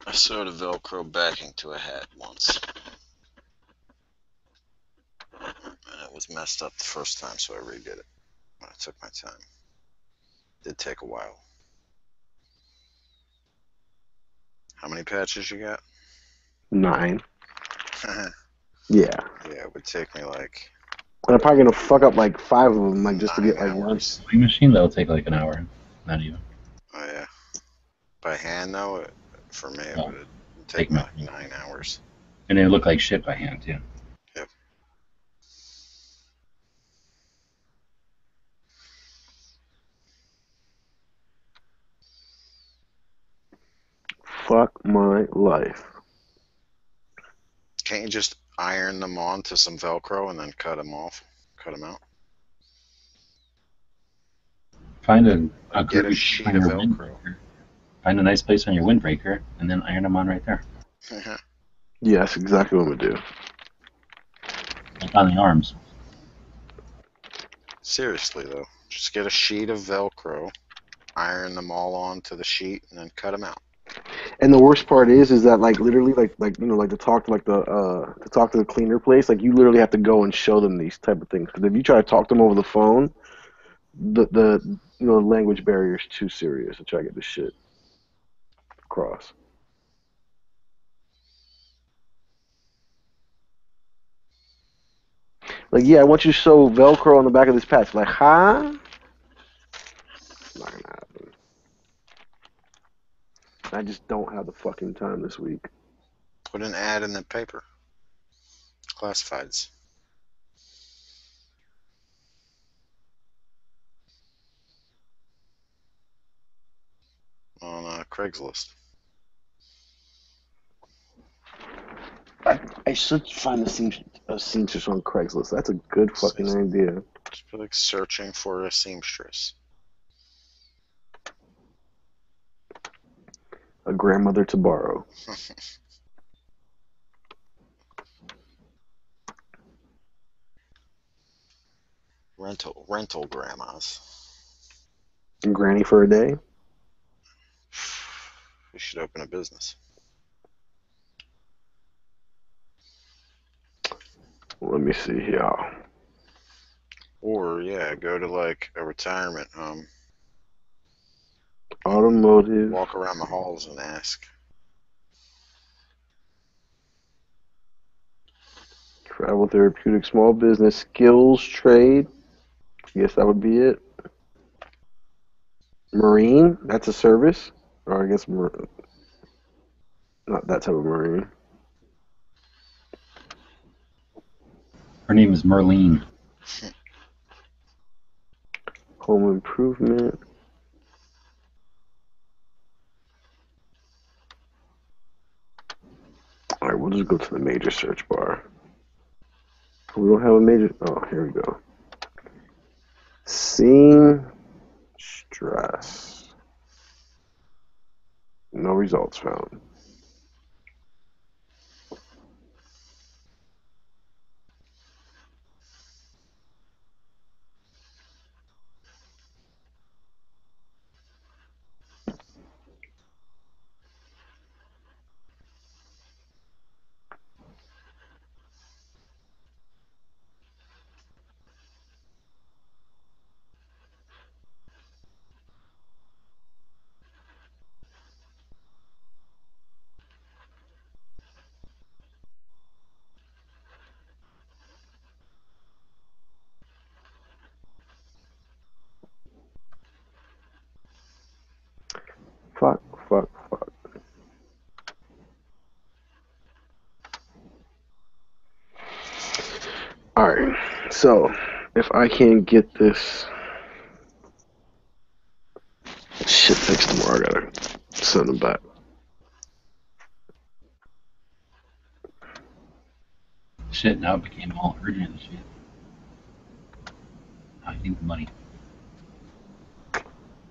I sewed a Velcro backing to a hat once. And it was messed up the first time, so I redid it. I took my time. It did take a while. How many patches you got? 9. Yeah. Yeah, It would take me like... And I'm probably gonna fuck up like 5 of them, like just to get like one. Sewing machine, that'll take like an hour. Not even. Oh yeah. By hand though, for me it would take me like 9 hours. And they look like shit by hand too. Yep. Fuck my life. Can't you just iron them onto some Velcro and then cut them off? Cut them out? Find a Get a groove sheet on of your Velcro. windbreaker. Find a nice place on your windbreaker, and then iron them on right there. Yeah, that's exactly what I'm gonna do. Like on the arms. Seriously though, just get a sheet of Velcro, iron them all onto the sheet, and then cut them out. And the worst part is that like literally like you know like to talk to the cleaner place, like you literally have to go and show them these type of things. Because if you try to talk to them over the phone, the language barrier is too serious to try to get this shit across. Like, yeah, I want you to sew Velcro on the back of this patch. Like, huh? Not gonna happen. I just don't have the fucking time this week. Put an ad in the paper. Classifieds. On Craigslist. I should find a seamstress on Craigslist. That's a good fucking idea. Just be like searching for a seamstress. A grandmother to borrow. rental grandmas. And granny for a day. We should open a business. Let me see here. Or yeah, go to like a retirement home. Automotive. Walk around the halls and ask. Travel therapeutic, small business, skills, trade. Yes, that would be it. Marine, that's a service. Or I guess not that type of marine. Her name is Merlene. Home improvement. All right, we'll just go to the major search bar. We don't have a major. Oh, here we go. Seamstress. No results found. Fuck. Alright, so if I can't get this shit fixed tomorrow, I gotta send them back. Shit, now it became all urgent and shit. I need the money.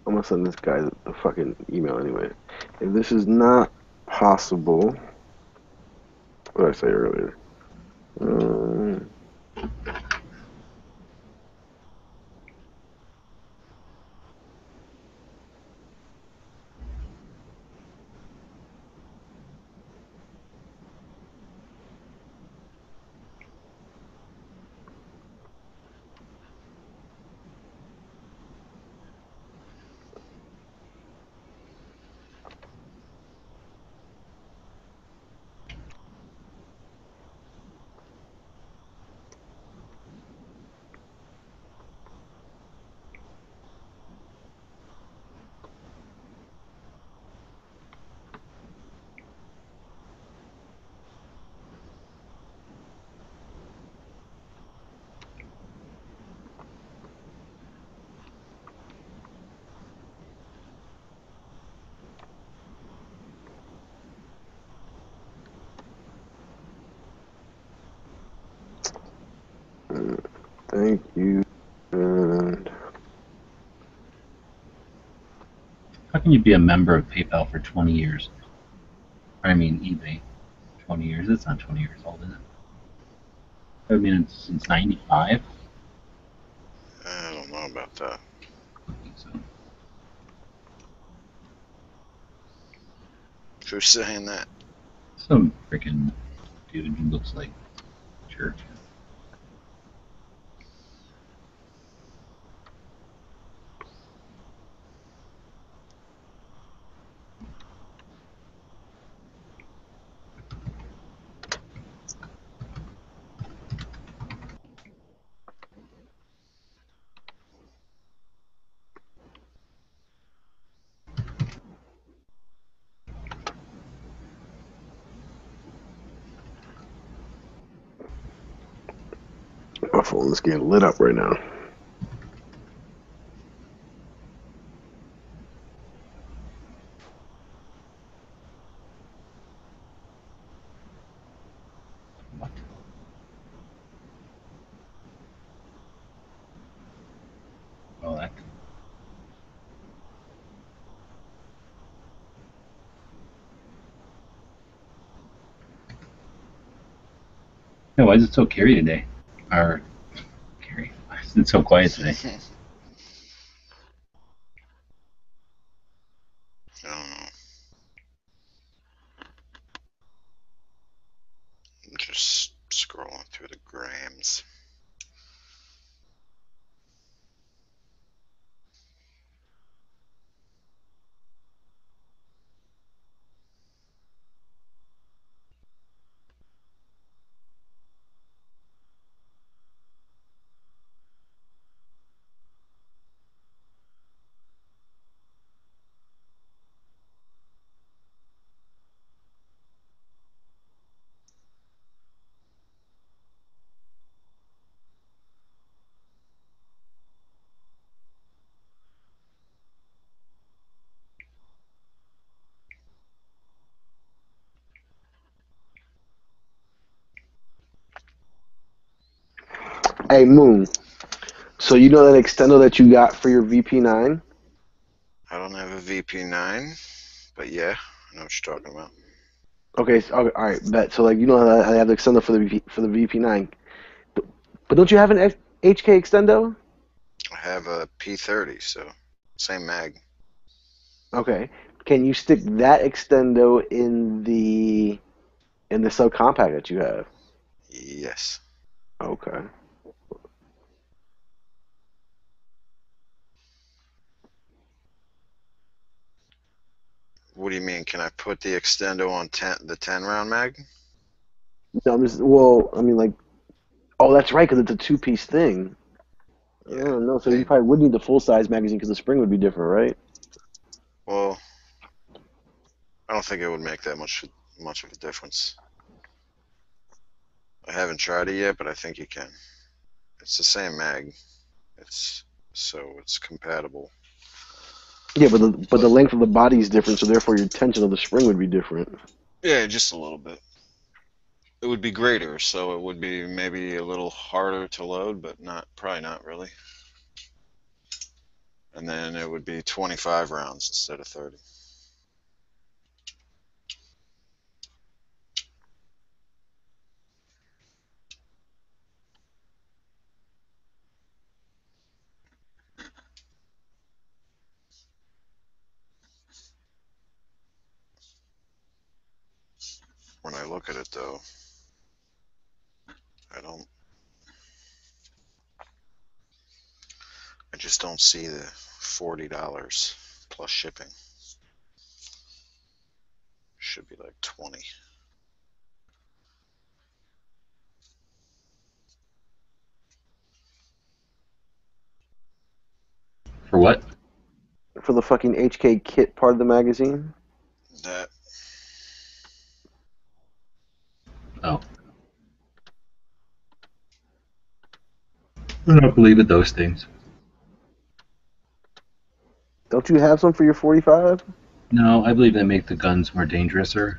I'm gonna send this guy the fucking email anyway. If this is not possible, what did I say earlier? Thank you. And How can you be a member of PayPal for 20 years? I mean, eBay. 20 years? It's not 20 years old, is it? I mean, it's since 95? I don't know about that. I think so. Who's saying that? Some freaking dude who looks like a church. My phone is getting lit up right now. Oh, that. Yeah, why is it so Carrie today? Or Carrie? Why is it so quiet today? I don't know. I'm just scrolling through the grams. Hey, Moon. So you know that extendo that you got for your VP9? I don't have a VP9, but yeah, I know what you're talking about. Okay, so, all right, bet. So like you know how I have the extendo for the VP9, but don't you have an HK extendo? I have a P30, so same mag. Okay, can you stick that extendo in the subcompact that you have? Yes. Okay. What do you mean? Can I put the extendo on the 10 round mag? No, well, I mean like, oh, that's right, because it's a two-piece thing. Yeah. Oh no, so you probably would need the full-size magazine because the spring would be different, right? Well, I don't think it would make that much of a difference. I haven't tried it yet, but I think you can. It's the same mag. It's compatible. Yeah, but the length of the body is different, so therefore your tension of the spring would be different. Yeah, just a little bit. It would be greater, so it would be maybe a little harder to load, but probably not really. And then it would be 25 rounds instead of 30. When I look at it, though, I just don't see the $40 plus shipping. Should be like 20. For what? For the fucking HK kit part of the magazine? That. Oh. I don't believe in those things. Don't you have some for your 45? No, I believe they make the guns more dangerous. For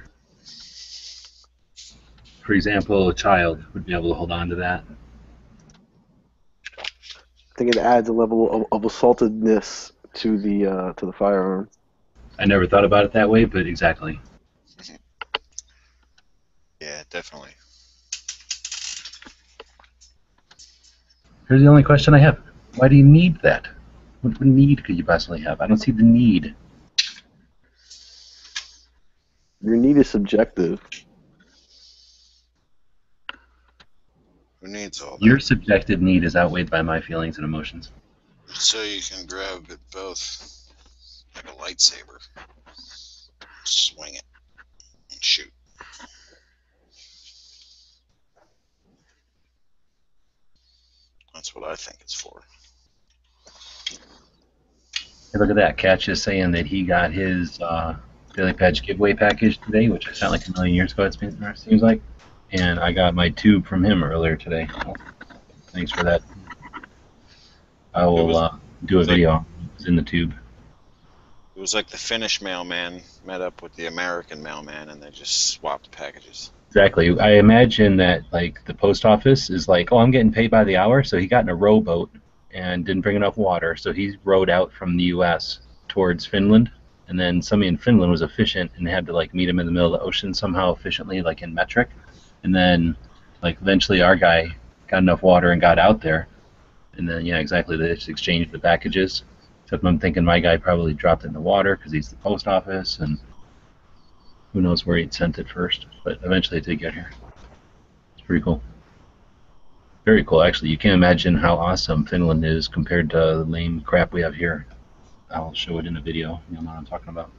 example, a child would be able to hold on to that. I think it adds a level of assaultedness to the firearm. I never thought about it that way, but exactly. Yeah, definitely. Here's the only question I have. Why do you need that? What need could you possibly have? I don't see the need. Your need is subjective. Who needs all that? Your subjective need is outweighed by my feelings and emotions. So you can grab it both like a lightsaber. Swing it and shoot. That's what I think it's for. Hey, look at that. Catch is saying that he got his Daily Patch giveaway package today, which I sent like a million years ago, it seems like. And I got my tube from him earlier today. Thanks for that. I will do a video. It's in the tube. It was like the Finnish mailman met up with the American mailman, and they just swapped packages. Exactly. I imagine that like the post office is like, oh, I'm getting paid by the hour, so he got in a rowboat and didn't bring enough water, so he rowed out from the U.S. towards Finland, and then somebody in Finland was efficient and had to like meet him in the middle of the ocean somehow efficiently, like in metric, and then like eventually our guy got enough water and got out there, and then yeah, exactly, they just exchanged the packages. Except I'm thinking my guy probably dropped it in the water because he's the post office, and who knows where he'd sent it first, but eventually it did get here. It's pretty cool. Very cool, actually. You can't imagine how awesome Finland is compared to the lame crap we have here. I'll show it in a video. You know what I'm talking about.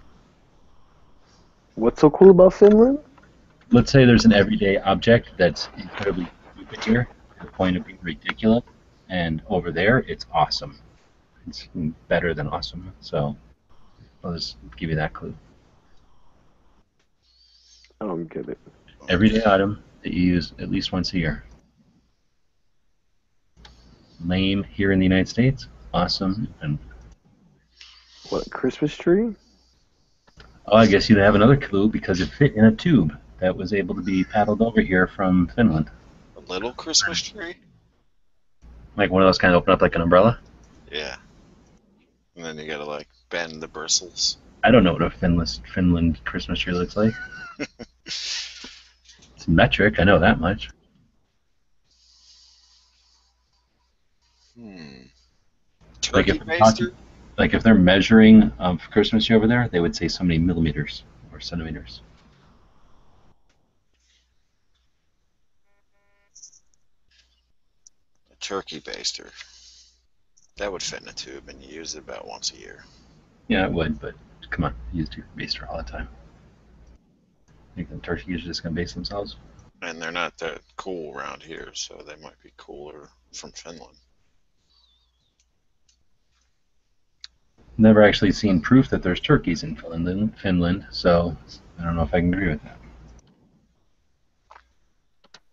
What's so cool about Finland? Let's say there's an everyday object that's incredibly stupid here, to the point of being ridiculous, and over there, it's awesome. It's better than awesome. So I'll just give you that clue. I don't get it. Everyday item that you use at least once a year. Lame here in the United States. Awesome. And what, Christmas tree? oh, I guess you'd have another clue because it fit in a tube that was able to be paddled over here from Finland. A little Christmas tree? Like one of those kind of open up like an umbrella? Yeah. And then you gotta like bend the bristles. I don't know what a Finland Christmas tree looks like. It's metric, I know that much. Turkey like baster? Like if they're measuring for Christmas tree over there, they would say so many millimeters or centimeters. A turkey baster. That would fit in a tube, and you use it about once a year. Yeah, it would, but come on, you use turkey baster all the time. Think the turkeys are just gonna base themselves? And they're not that cool around here, so they might be cooler from Finland. Never actually seen proof that there's turkeys in Finland, so I don't know if I can agree with that.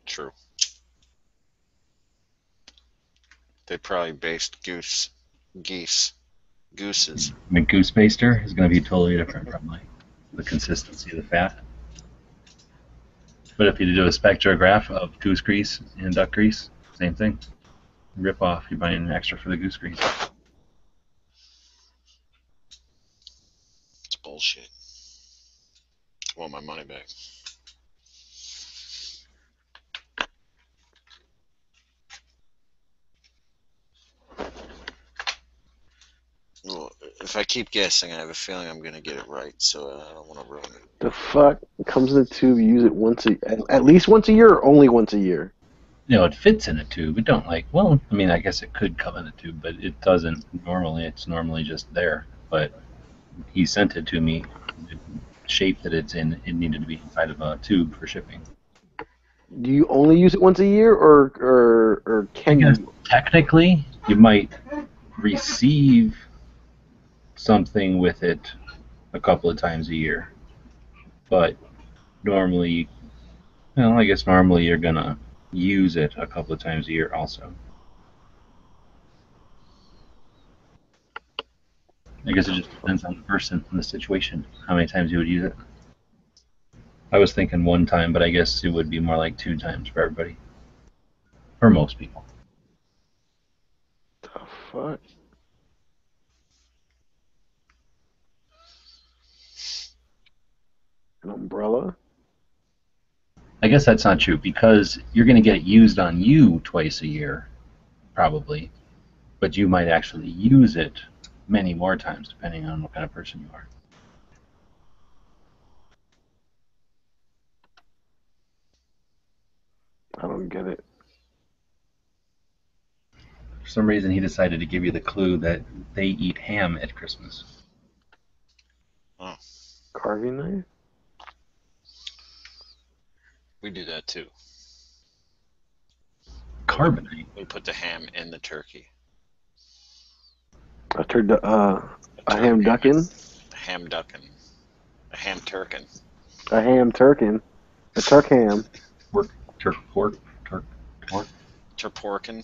True. They probably based gooses. I mean, goose baster is going to be totally different, probably. The consistency of the fat. But if you do a spectrograph of goose grease and duck grease, same thing. Rip off, you're buying an extra for the goose grease. It's bullshit. I want my money back. Well, if I keep guessing, I have a feeling I'm going to get it right, so I don't want to ruin it. The fuck? It comes in a tube, you use it at least once a year or only once a year? You know, it fits in a tube. It don't like, well, I mean, I guess it could come in a tube, but it doesn't normally. It's normally just there. But he sent it to me. The shape that it's in, it needed to be inside of a tube for shipping. Do you only use it once a year, or can you? Technically, you might receive something with it a couple of times a year, but normally, well, I guess normally you're gonna use it a couple of times a year also. I guess it just depends on the person and the situation, how many times you would use it. I was thinking one time, but I guess it would be more like 2 times for everybody. For most people. The fuck? An umbrella? I guess that's not true, because you're going to get it used on you twice a year, probably. But you might actually use it many more times, depending on what kind of person you are. I don't get it. For some reason, he decided to give you the clue that they eat ham at Christmas. Oh. Carving knife? We do that too. Carbonite? We put the ham in the turkey. A ham duckin? A ham duckin. A ham turkin. A ham turkin. A turk ham. Turk pork. Turporkin.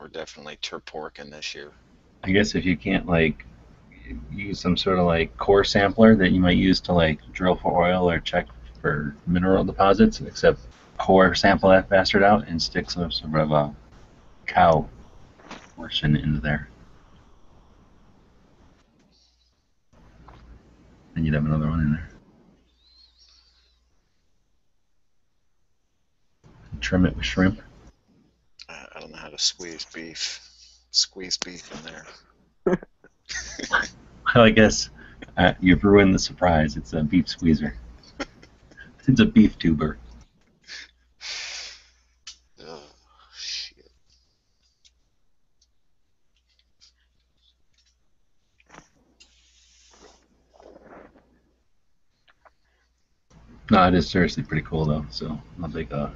We're definitely turporking this year. I guess if you can't like use some sort of like core sampler that you might use to like drill for oil or check for mineral deposits, except core sample that bastard out and stick some sort of a cow portion into there. And you'd have another one in there. Trim it with shrimp. I don't know how to squeeze beef in there. Well, I guess you've ruined the surprise. It's a beef squeezer. It's a beef tuber. Oh, shit. No, it is seriously pretty cool though. So I'll make a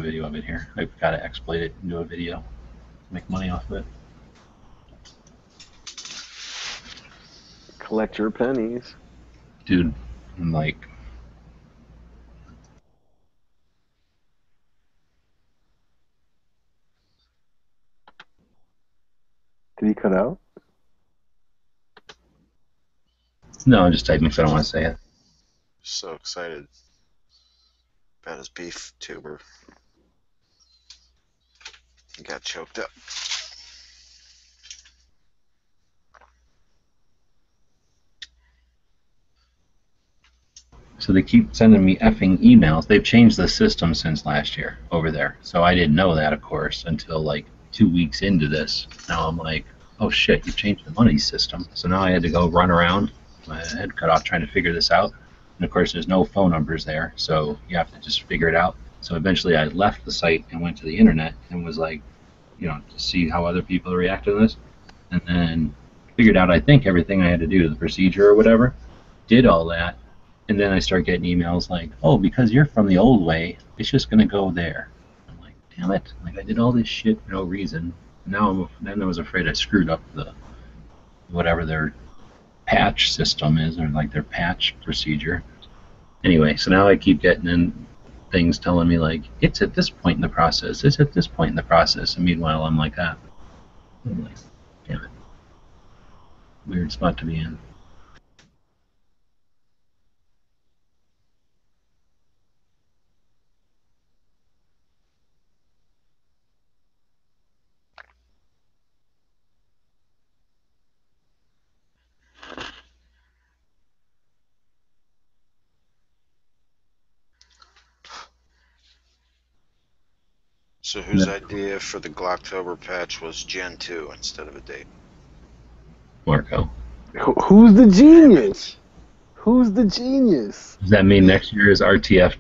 video of it here. I've got to exploit it into a video, make money off of it. Collect your pennies. Dude, I'm like, Did he cut out? no, I'm just typing because I don't want to say it. So excited about his beef tuber. He got choked up. So they keep sending me effing emails. They've changed the system since last year over there. So I didn't know that, of course, until like 2 weeks into this. Now I'm like, oh shit, you changed the money system. So now I had to go run around, my head cut off trying to figure this out. And of course, there's no phone numbers there, so you have to just figure it out. So eventually I left the site and went to the internet and was like, to see how other people react to this. And then figured out, I think, everything I had to do, the procedure or whatever, did all that. And then I start getting emails like, oh, because you're from the old way, it's just going to go there. I'm like, damn it. Like, I did all this shit for no reason. Then I was afraid I screwed up whatever their patch system is, or like their patch procedure. Anyway, so now I keep getting in things telling me like, it's at this point in the process, it's at this point in the process, and meanwhile I'm like, I'm like, damn it. Weird spot to be in. So whose idea for the Glocktober patch was Gen 2 instead of a date? Marco. Who's the genius? Who's the genius? Does that mean next year is RTF,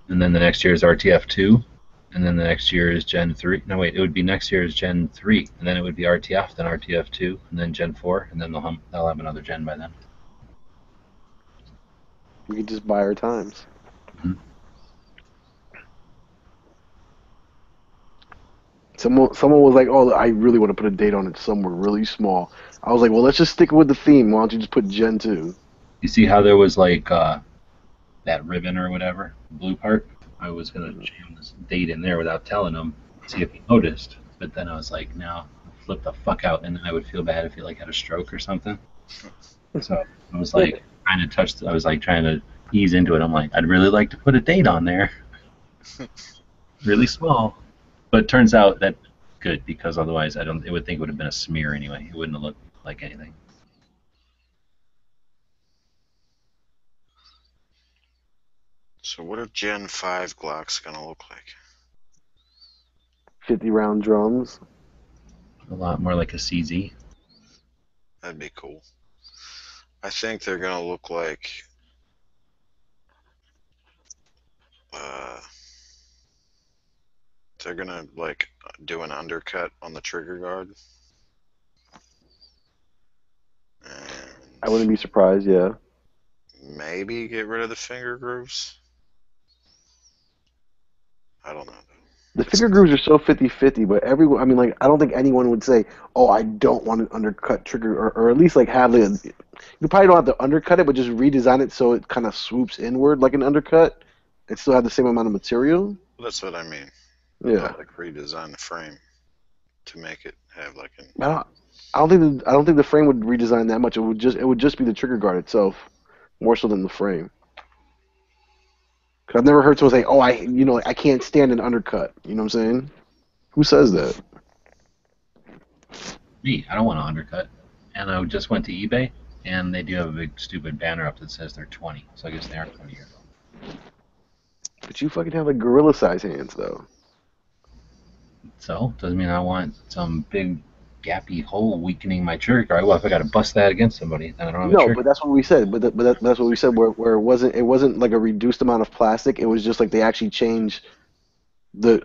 and then the next year is RTF 2, and then the next year is Gen 3? No, wait, it would be next year is Gen 3, and then it would be RTF, then RTF 2, and then Gen 4, and then they'll have another gen by then. We could just buy our times. Mm-hmm. Someone was like, oh, I really want to put a date on it somewhere really small. I was like, well, let's just stick with the theme. Why don't you just put Gen 2? You see how there was like that ribbon or whatever, blue part? I was going to jam this date in there without telling him, see if he noticed. But then I was like, no, flip the fuck out, and then I would feel bad if he like had a stroke or something. So I was like trying to ease into it. I'm like, I'd really like to put a date on there. Really small. But it turns out that good, because otherwise it would think it would have been a smear anyway. It wouldn't have looked like anything. So what are Gen 5 Glocks going to look like? 50-round drums. A lot more like a CZ. That'd be cool. I think they're going to look like... they're going to like do an undercut on the trigger guard. And I wouldn't be surprised, yeah. maybe get rid of the finger grooves. I don't know. The finger grooves are so 50-50, but I don't think anyone would say, oh, I don't want an undercut trigger, or at least like have you probably don't have to undercut it, but just redesign it so it kind of swoops inward like an undercut and still have the same amount of material. That's what I mean. Yeah. Not like redesign the frame. to make it have like an. I don't think the frame would redesign that much. It would just be the trigger guard itself, more so than the frame. Cause I've never heard someone say, "Oh, I can't stand an undercut." You know what I'm saying? Who says that? Me, I don't want to undercut. And I just went to eBay, and they do have a big stupid banner up that says they're 20. So I guess they are 20 years old. But you fucking have like gorilla size hands, though. So doesn't mean I want some big gappy hole weakening my trigger guard. Well, if I got to bust that against somebody, then I don't have a trigger. No, but that's what we said. That's what we said. Where it wasn't like a reduced amount of plastic. It was just like they actually changed the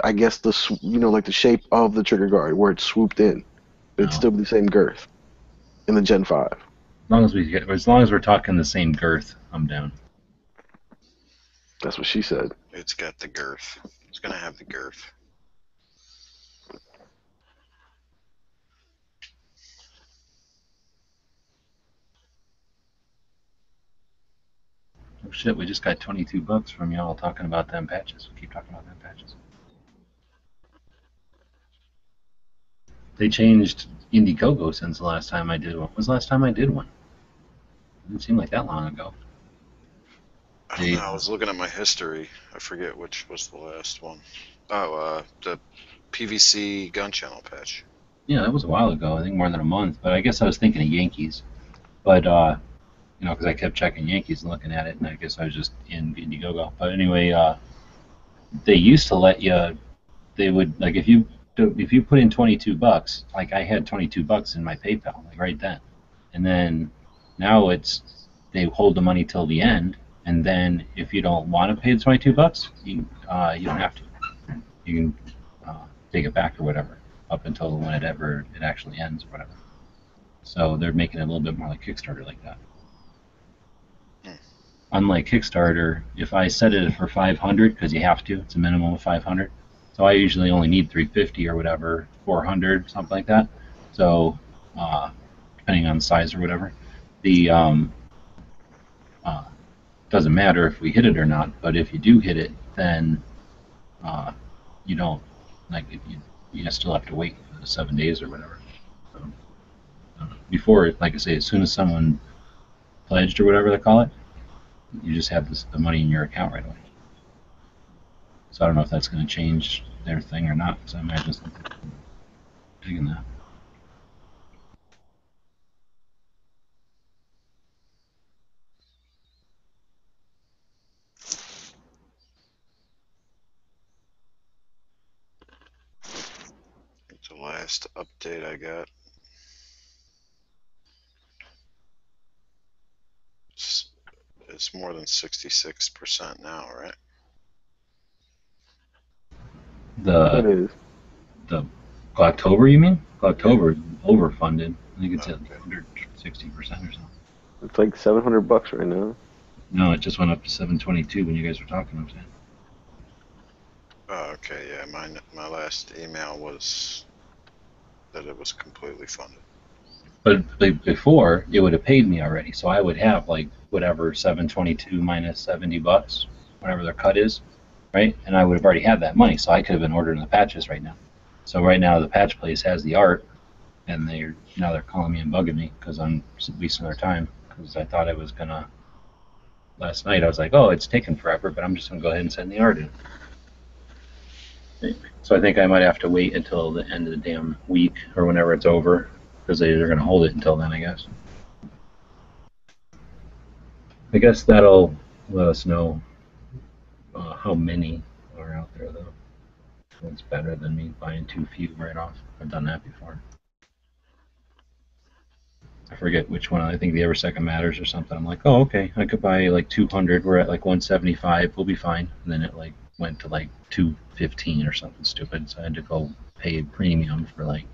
shape of the trigger guard where it swooped in. But it's still the same girth in the Gen 5. As long as we're talking the same girth, I'm down. That's what she said. It's got the girth. It's gonna have the girth. Oh shit, we just got $22 from y'all talking about them patches. Keep talking about them patches. They changed Indiegogo since the last time I did one. When was the last time I did one? It didn't seem like that long ago. I don't know, I was looking at my history. I forget which was the last one. Oh, the PVC gun channel patch. Yeah, that was a while ago. I think more than a month. But I guess I was thinking of Yankees. But, because I kept checking Yankees and looking at it, and I guess I was just in Indiegogo. But anyway, they used to let you. They would, like, if you put in $22, like I had $22 in my PayPal, like right then, and then now they hold the money till the end, and then if you don't want to pay the $22, you don't have to. You can take it back or whatever up until whenever it actually ends or whatever. So they're making it a little bit more like Kickstarter like that. Unlike Kickstarter, if I set it for 500 because you have to, it's a minimum of 500. So I usually only need 350 or whatever, 400, something like that. So depending on size or whatever, the doesn't matter if we hit it or not. But if you do hit it, then you don't if you still have to wait for the 7 days or whatever. So, before, like I say, as soon as someone pledged or whatever they call it, you just have the money in your account right away. So I don't know if that's going to change their thing or not, because I imagine something big in that. It's the last update I got. It's more than 66% now, right? The Glocktober, you mean? Glocktober is overfunded. I think it's at 160% or something. It's like $700 right now. No, it just went up to 722 when you guys were talking. I'm saying. Oh, okay, yeah. My last email was that it was completely funded. But before, it would have paid me already, so I would have like whatever 722 minus $70, whatever their cut is, right? And I would have already had that money, so I could have been ordering the patches right now. So right now, the patch place has the art, and they're calling me and bugging me because I'm wasting their time. Because I thought I was gonna. Last night I was like, oh, it's taking forever, but I'm just gonna go ahead and send the art in. So I think I might have to wait until the end of the damn week or whenever it's over, because they're going to hold it until then, I guess. I guess that'll let us know how many are out there, though. It's better than me buying too few right off. I've done that before. I forget which one. I think the Every Second Matters or something. I'm like, oh, okay, I could buy like 200. We're at like 175. We'll be fine. And then it like went to like 215 or something stupid. So I had to go pay premium for like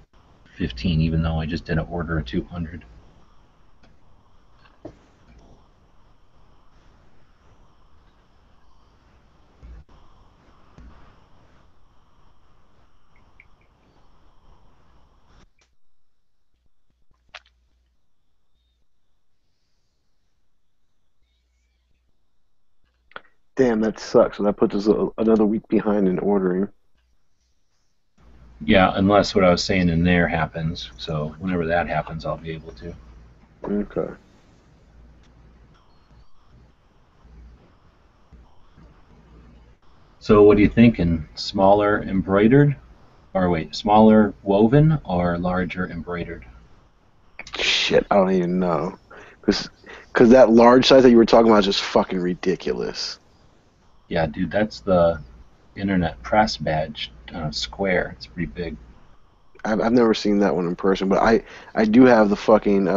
15, even though I just didn't order a 200. Damn, that sucks. So that puts us another week behind in ordering. Yeah, unless what I was saying in there happens. So whenever that happens, I'll be able to. Okay. So what are you thinking? Smaller embroidered? Or wait, smaller woven or larger embroidered? Shit, I don't even know. Because that large size that you were talking about is just fucking ridiculous. Yeah, dude, that's the Internet Press badge square. It's pretty big. I've never seen that one in person, but I do have the fucking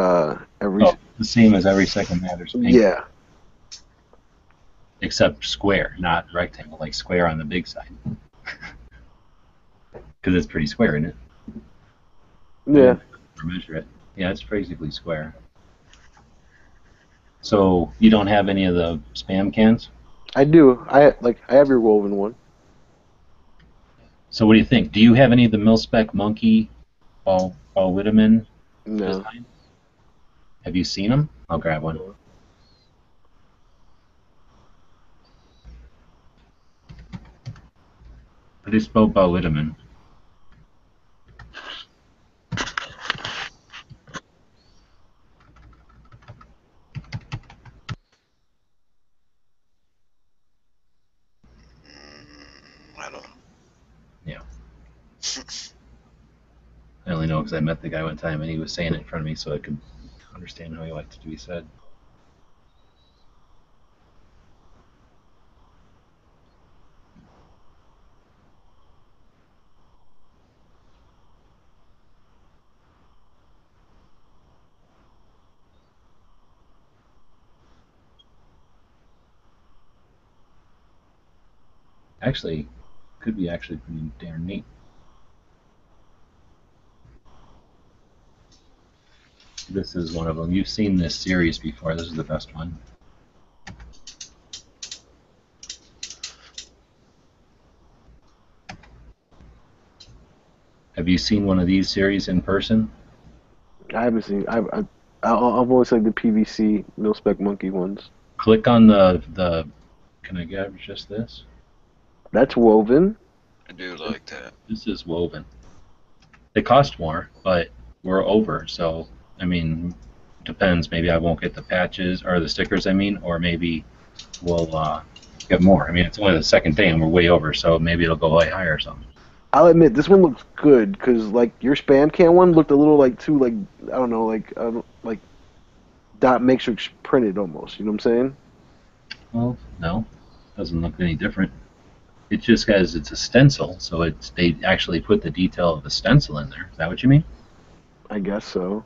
every. Oh, the same as Every Second Matters pink. Yeah. Except square, not rectangle, like square on the big side. Because it's pretty square, isn't it? Yeah. Measure it. Yeah, it's basically square. So you don't have any of the Spam cans? I do. I have your woven one. So what do you think? Do you have any of the Mil-Spec Monkey Paul Whitteman No. designs? Have you seen them? I'll grab one. How do you spell Paul Whitteman? I don't know. Yeah. I only know because I met the guy one time and he was saying it in front of me so I could understand how he liked it to be said. Actually, could be actually pretty damn neat. This is one of them. You've seen this series before. This is the best one. Have you seen one of these series in person? I haven't seen. I've always liked the PVC Mil-Spec Monkey ones. Click on the. Can I get just this? That's woven. I do like that. This is woven. They cost more, but we're over. So I mean, depends. Maybe I won't get the patches or the stickers. I mean, or maybe we'll get more. I mean, it's only the second day and we're way over. So maybe it'll go way higher or something. I'll admit this one looks good because like your Spam can one looked a little like too like I don't know like dot matrix printed almost. You know what I'm saying? Well, no, doesn't look any different. It just has it's a stencil, so it's they actually put the detail of the stencil in there. Is that what you mean? I guess so.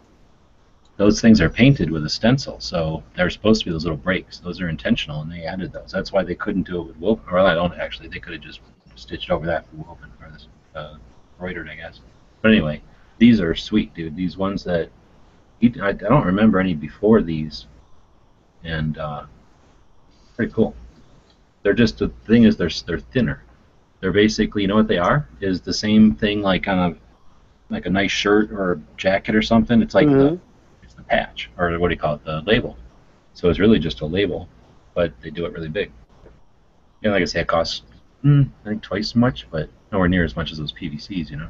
Those things are painted with a stencil, so they're supposed to be those little breaks. Those are intentional, and they added those. That's why they couldn't do it with woven. Or I don't actually. They could have just stitched over that for woven or this embroidered, I guess. But anyway, these are sweet, dude. These ones that I don't remember any before these, and pretty cool. They're just the thing is they're thinner. They're basically, you know what they are? Is the same thing like kind of like a nice shirt or a jacket or something. It's like it's the patch or what do you call it? The label. So it's really just a label, but they do it really big. You know, like I say, it costs I think twice as much, but nowhere near as much as those PVCs. You know.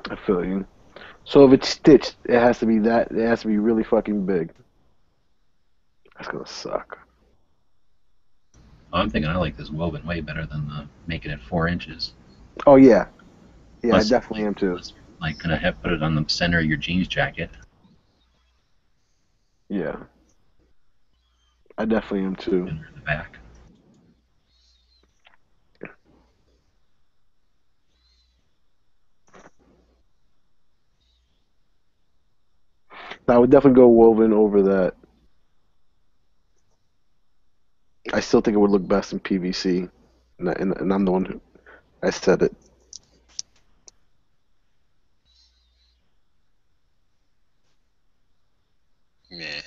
I feel you. So if it's stitched, it has to be that. It has to be really fucking big. That's gonna suck. I'm thinking I like this woven way better than the making it 4 inches. Oh yeah, yeah, Plus, I definitely am too. Like, gonna have put it on the center of your jeans jacket. Yeah, I definitely am too. In the back. I would definitely go woven over that. I still think it would look best in PVC, and I'm the one who I said it. Yeah.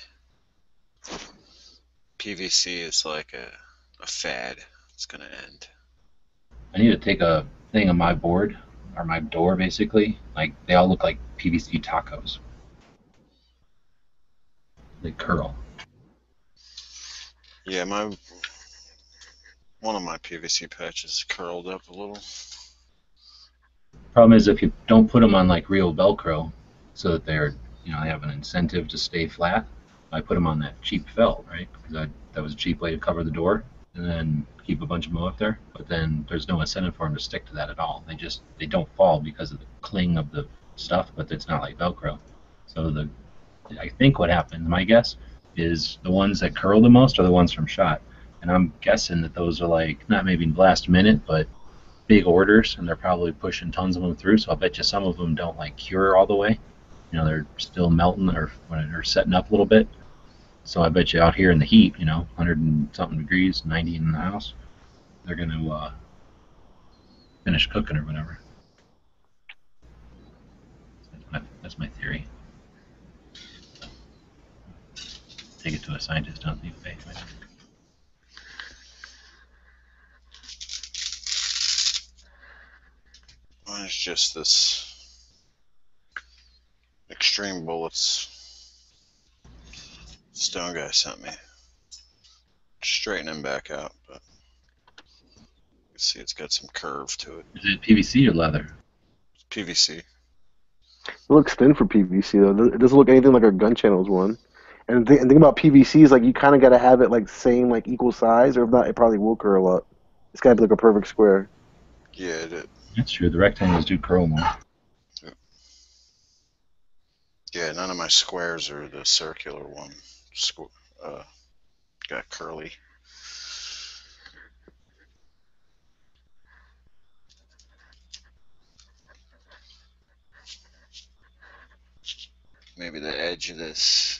PVC is like a fad. It's gonna end. I need to take a thing on my board, or my door basically. Like, they all look like PVC tacos. They curl. Yeah, One of my PVC patches curled up a little. Problem is, if you don't put them on like real Velcro, so that they're, they have an incentive to stay flat, I put them on that cheap felt, right? Because that was a cheap way to cover the door, and then keep a bunch of them up there. But then there's no incentive for them to stick to that at all. They don't fall because of the cling of the stuff, but it's not like Velcro. So I think what happened, my guess, is the ones that curl the most are the ones from Shot, and I'm guessing that those are like not maybe last minute, but big orders, and they're probably pushing tons of them through. So I bet you some of them don't like cure all the way. They're still melting or setting up a little bit. So I bet you out here in the heat, 100 and something degrees, 90 in the house, they're going to finish cooking or whatever. That's my theory. Take it to a scientist, don't leave it. It's just this Extreme Bullets Stone guy sent me. Straighten him back out, but you can see it's got some curve to it. Is it PVC or leather? It's PVC. It looks thin for PVC though. It doesn't look anything like our Gun Channels one. And the thing about PVC is like you kind of got to have it like same like equal size, or if not, it probably will curl up. It's got to be like a perfect square. Yeah, it is. That's true. The rectangles do curl more. Yeah, none of my squares are the circular one. Got curly. Maybe the edge of this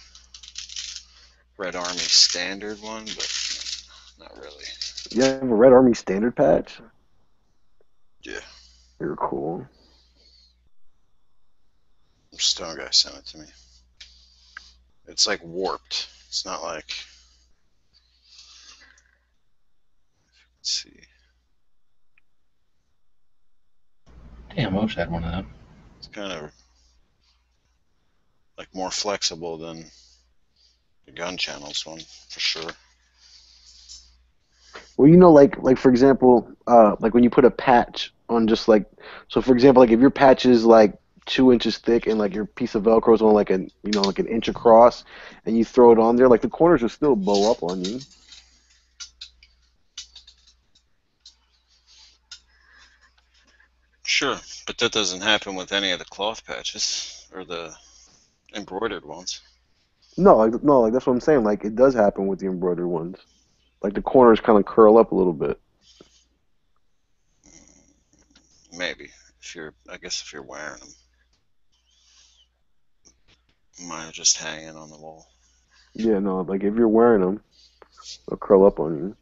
Red Army standard one, but not really. You have a Red Army standard patch? Yeah. You're cool. Stone guy sent it to me. It's like warped. It's not like. Let's see. Damn, I wish I had one of them. It's kind of like more flexible than the Gun Channels one, for sure. Well, like for example, like when you put a patch on just like, so for example, like if your patch is like 2 inches thick and like your piece of Velcro is only like like an inch across, and you throw it on there, like the corners will still bow up on you. Sure, but that doesn't happen with any of the cloth patches or the embroidered ones. No, like that's what I'm saying. Like it does happen with the embroidered ones. Like the corners kind of curl up a little bit. Maybe I guess if you're wearing them. Mine are just hanging on the wall. Yeah, no, like if you're wearing them, they'll curl up on you.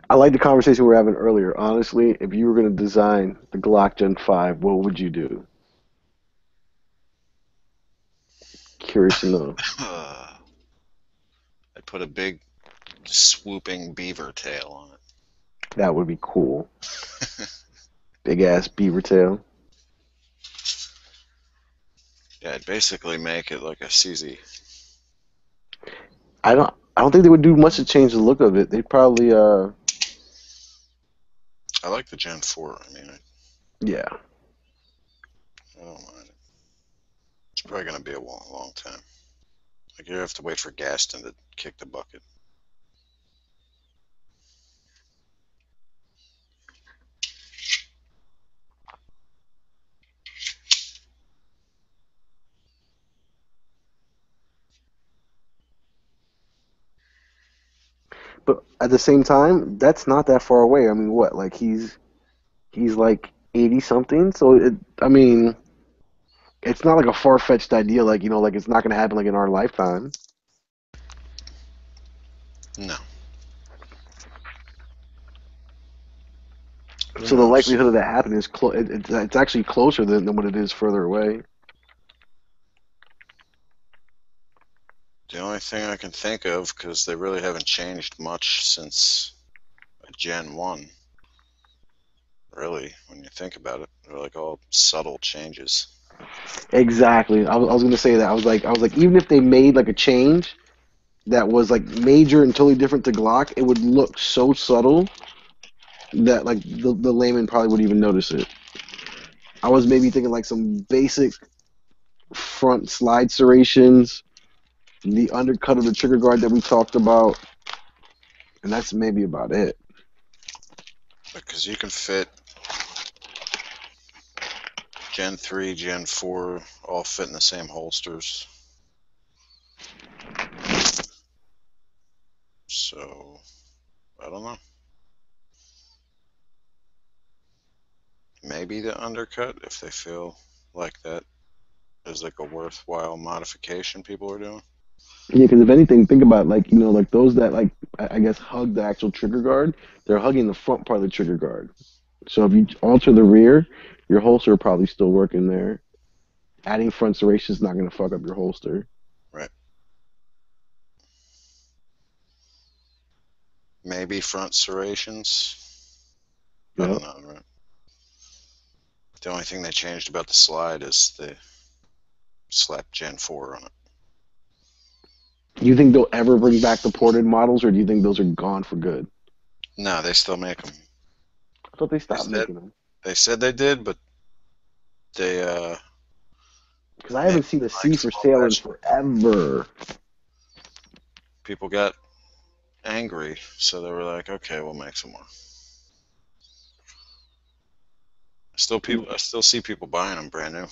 I like the conversation we were having earlier. Honestly, if you were going to design the Glock Gen 5, what would you do? Curious to know. I'd put a big swooping beaver tail on it. That would be cool. Big ass beaver tail. Yeah, I'd basically make it like a CZ. I don't think they would do much to change the look of it. They'd probably I like the Gen 4. I mean, yeah. I don't mind it. It's probably gonna be a long time. Like you have to wait for Gaston to kick the bucket. But at the same time, that's not that far away. I mean, what? Like he's like 80 something. So I mean, it's not like a far fetched idea. Like like it's not gonna happen like in our lifetime. No. So the likelihood of that happening is it's actually closer than what it is further away. The only thing I can think of, because they really haven't changed much since Gen 1, really, when you think about it. They're like all subtle changes. Exactly. I was gonna say that. I was like, even if they made like a change that was like major and totally different to Glock, it would look so subtle that like the layman probably wouldn't even notice it. I was maybe thinking like some basic front slide serrations, the undercut of the trigger guard that we talked about, and that's maybe about it. Because you can fit Gen 3, Gen 4, all fit in the same holsters. So, I don't know. Maybe the undercut, if they feel like that is like a worthwhile modification people are doing. Yeah, because if anything, think about like like those that like I guess hug the actual trigger guard, they're hugging the front part of the trigger guard. So if you alter the rear, your holster will probably still work in there. Adding front serration is not going to fuck up your holster. Right. Maybe front serrations. I Yep. don't know, right? The only thing they changed about the slide is they slapped Gen 4 on it. Do you think they'll ever bring back the ported models, or do you think those are gone for good? No, they still make them. I thought they stopped making them. They said they did, but they because I haven't seen a C for sale in forever. People got angry, so they were like, "Okay, we'll make some more." I still see people buying them brand new.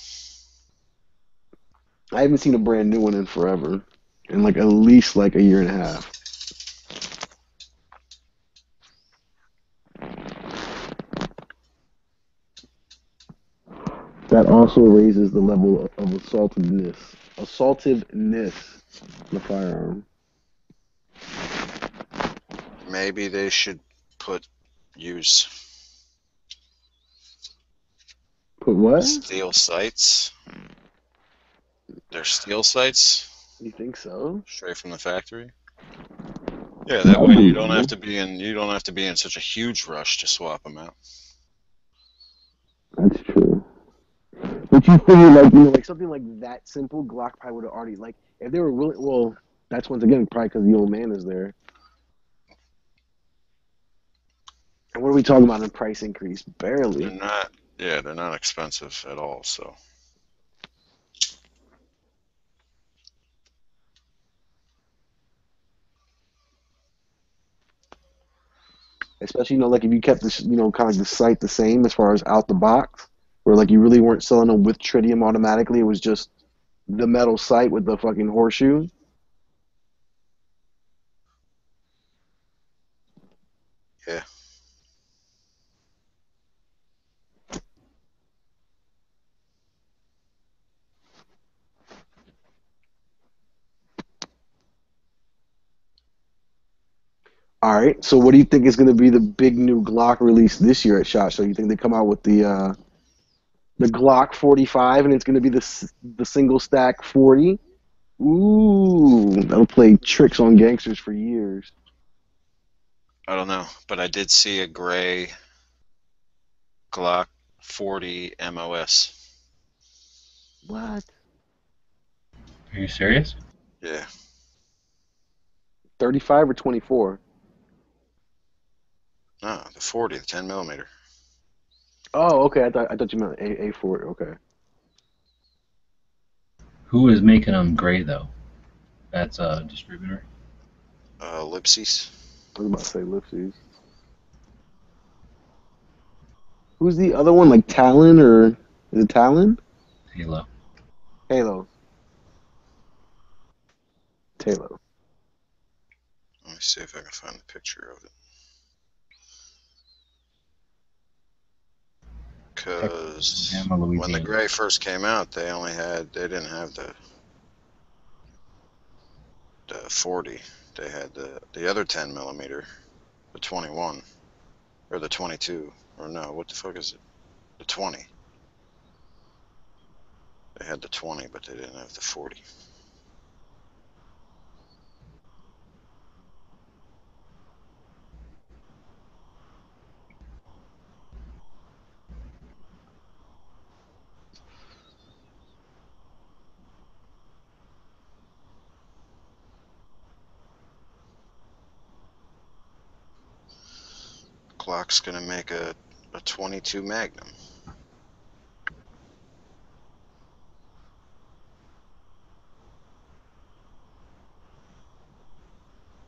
I haven't seen a brand new one in forever, in like at least like a year and a half. That also raises the level of assaultiveness in the firearm. Maybe they should use what? Steel sights. They're steel sights. You think so? Straight from the factory. Yeah, that way you don't have to be in such a huge rush to swap them out. That's true. But you figure like something like that simple, Glock probably would have already like if they were willing. Well, that's once again probably because the old man is there. And what are we talking about in price increase? Barely. They're not expensive at all. So. Especially like if you kept this kind of like the sight the same as far as out the box, where like you really weren't selling them with tritium automatically. It was just the metal sight with the fucking horseshoe. Yeah. All right. So what do you think is going to be the big new Glock release this year at SHOT Show? You think they come out with the Glock 45 and it's going to be the single stack 40? Ooh, that'll play tricks on gangsters for years. I don't know, but I did see a gray Glock 40 MOS. What? Are you serious? Yeah. 35 or 24? No, the 40, the 10 millimeter. Oh, okay. I thought you meant A40. Okay. Who is making them gray though? That's a distributor. Lipsies. I was about to say Lipsies. Who's the other one? Like Talon or is it Talon? Halo. Halo. Halo. Let me see if I can find the picture of it. Because when the gray first came out, they didn't have the 40. They had the other 10 millimeter, the 21, or the 22, or no, what the fuck is it? The 20. They had the 20, but they didn't have the 40. Glock's gonna make a 22 Magnum.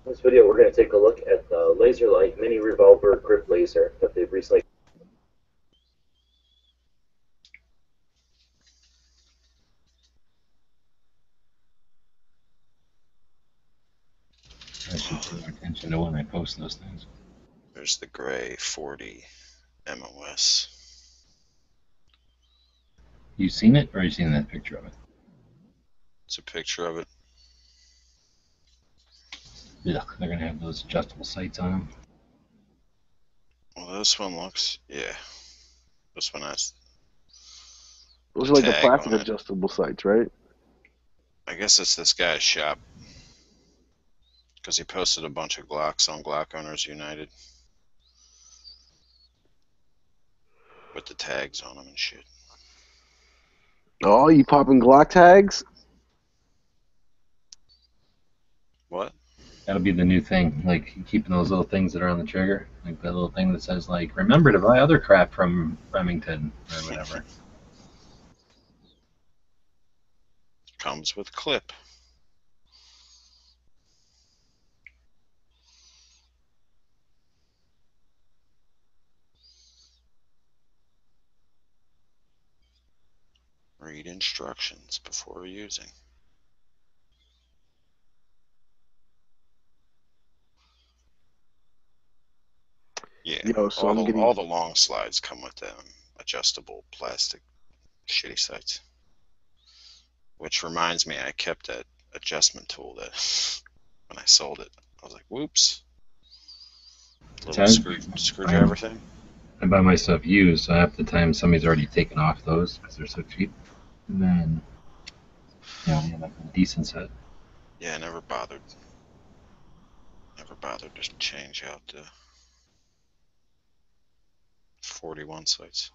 In this video, we're going to take a look at the Laserlight Mini Revolver Grip Laser that they've recently. I should pay more attention to when I post those things. There's the gray 40 MOS. You seen it, or you seen that picture of it? It's a picture of it. Yeah, they're gonna have those adjustable sights on them. Well, this one looks, yeah. This one has. Those are like the tag plastic on it. adjustable sights, right? I guess it's this guy's shop. Because he posted a bunch of Glocks on Glock Owners United. With the tags on them and shit. Oh, you popping Glock tags? What? That'll be the new thing, like keeping those little things that are on the trigger, like that little thing that says, like, remember to buy other crap from Remington or whatever. Comes with clip. Read instructions before using. Yeah, Yo, so all the long slides come with them adjustable plastic shitty sights. Which reminds me, I kept that adjustment tool that when I sold it, I was like, whoops. Little screwdriver thing. I buy my stuff used, so half the time somebody's already taken off those because they're so cheap. And then, you know, you have like a decent set. Yeah, I never bothered. Never bothered to change out the 41 sights.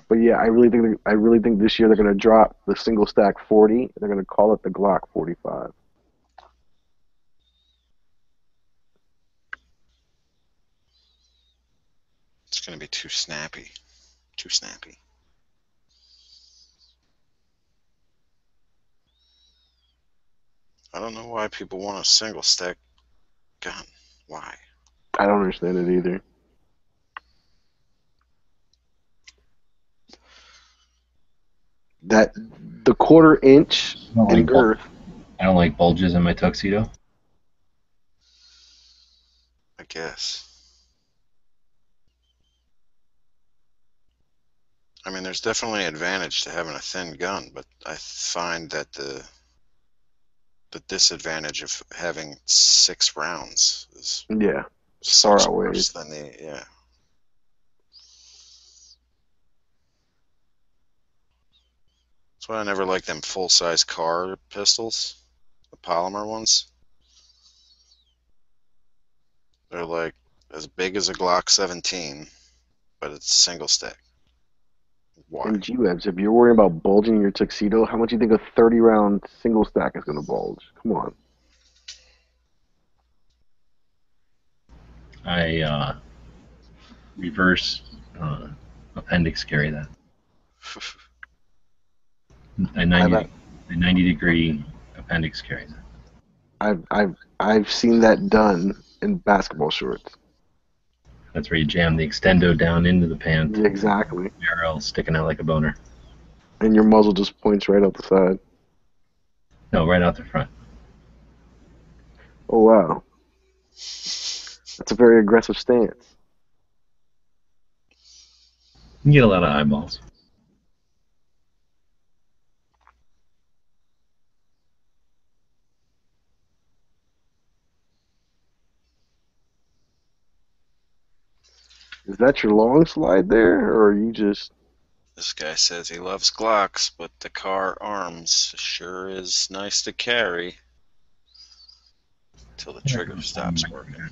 But yeah, I really think this year they're gonna drop the single stack 40. They're gonna call it the Glock 45. It's gonna be too snappy. Too snappy. I don't know why people want a single stack gun. Why? I don't understand it either. That the 1/4 inch in girth. I don't like bulges in my tuxedo. I guess. I mean, there's definitely an advantage to having a thin gun, but I find that the disadvantage of having 6 rounds is far worse outweighs than the That's why I never liked them full-size car pistols, the polymer ones. They're like as big as a Glock 17, but it's single stack. Why? And G-Webs, if you're worrying about bulging your tuxedo, how much do you think a 30-round single stack is going to bulge? Come on. I reverse appendix carry that. A 90-degree appendix carry that. I've seen that done in basketball shorts. That's where you jam the extendo down into the pant. Exactly. Barrel sticking out like a boner. And your muzzle just points right out the side. No, right out the front. Oh, wow. That's a very aggressive stance. You get a lot of eyeballs. Is that your long slide there, or are you just... This guy says he loves Glocks, but the car arms sure is nice to carry until the trigger stops working.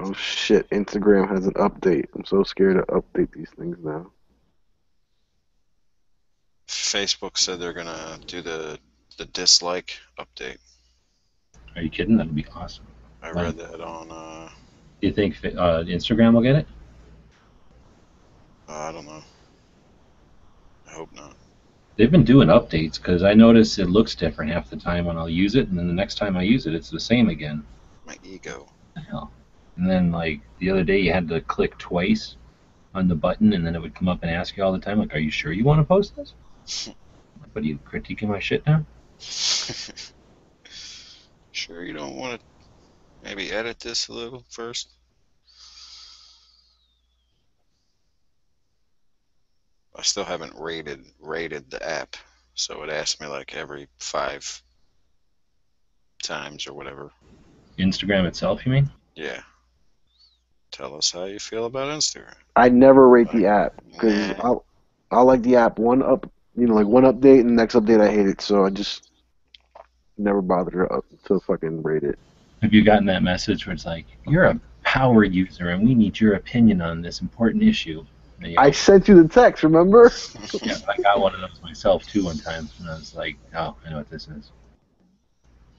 Oh shit! Instagram has an update. I'm so scared to update these things now. Facebook said they're gonna do the dislike update. Are you kidding? That'd be awesome. I read that on. Do you think Instagram will get it? I don't know. I hope not. They've been doing updates because I notice it looks different half the time when I'll use it, and then the next time I use it, it's the same again. My ego. What the hell? And then like the other day, you had to click twice on the button, and then it would come up and ask you all the time, like, "Are you sure you want to post this?" Like, what are you critiquing my shit now? Sure, you don't want to maybe edit this a little first? I still haven't rated the app, so it asks me like every 5 times or whatever. Instagram itself, you mean? Yeah. Tell us how you feel about Instagram. I never rate the app because I like the app one update, and the next update I hate it, so I just never bothered to fucking rate it. Have you gotten that message where it's like, "You're a power user, and we need your opinion on this important issue"? I sent you the text, remember? Yeah, I got one of those myself too one time, and I was like, "Oh, I know what this is."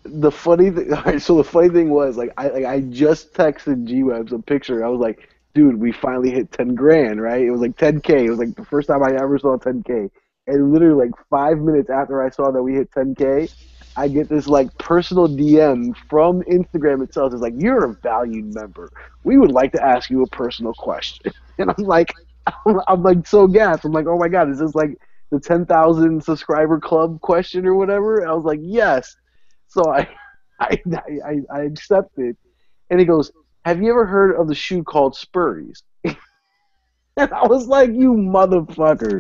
The funny thing, all right, so the funny thing was, I just texted G-Webs a picture. I was like, dude, we finally hit 10 grand, right? It was like 10K. It was like the first time I ever saw 10K. And literally like 5 minutes after I saw that we hit 10K, I get this like personal DM from Instagram itself. It's like, you're a valued member. We would like to ask you a personal question. And I'm like so gassed. I'm like, oh my God, is this like the 10,000 subscriber club question or whatever? And I was like, yes. So I accepted, and he goes, "Have you ever heard of the shoe called Spurries?" And I was like, "You motherfucker!"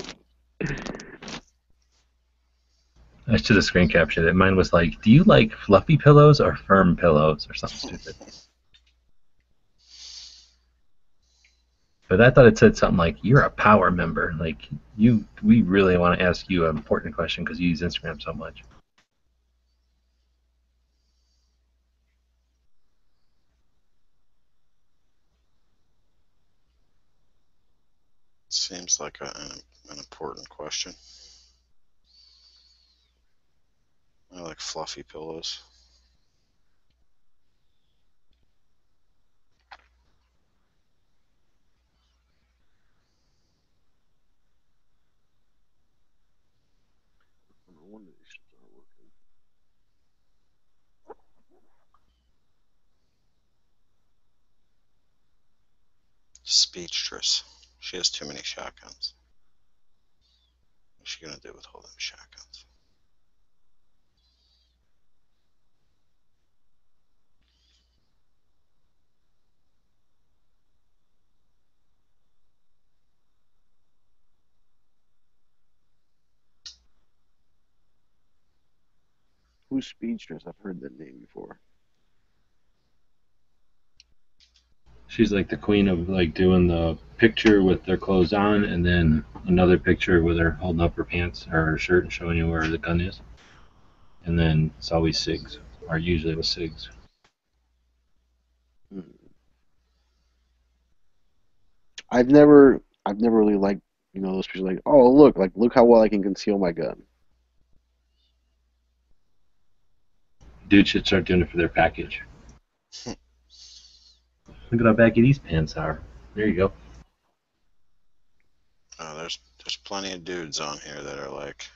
I should have screen captured it. Mine was like, "Do you like fluffy pillows or firm pillows?" or something stupid. But I thought it said something like, "You're a power member. Like we really want to ask you an important question because you use Instagram so much." Seems like an important question. I like fluffy pillows. Speechless. She has too many shotguns. What's she gonna do with all them shotguns? Who's Speedstress? I've heard that name before. She's like the queen of like doing the picture with their clothes on, and then another picture with her holding up her pants or her shirt and showing you where the gun is. And then it's always SIGs, or usually with SIGs. I've never really liked, those people like, oh look how well I can conceal my gun. Dude should start doing it for their package. Look at how baggy these pants are. There you go. Oh, there's plenty of dudes on here that are like,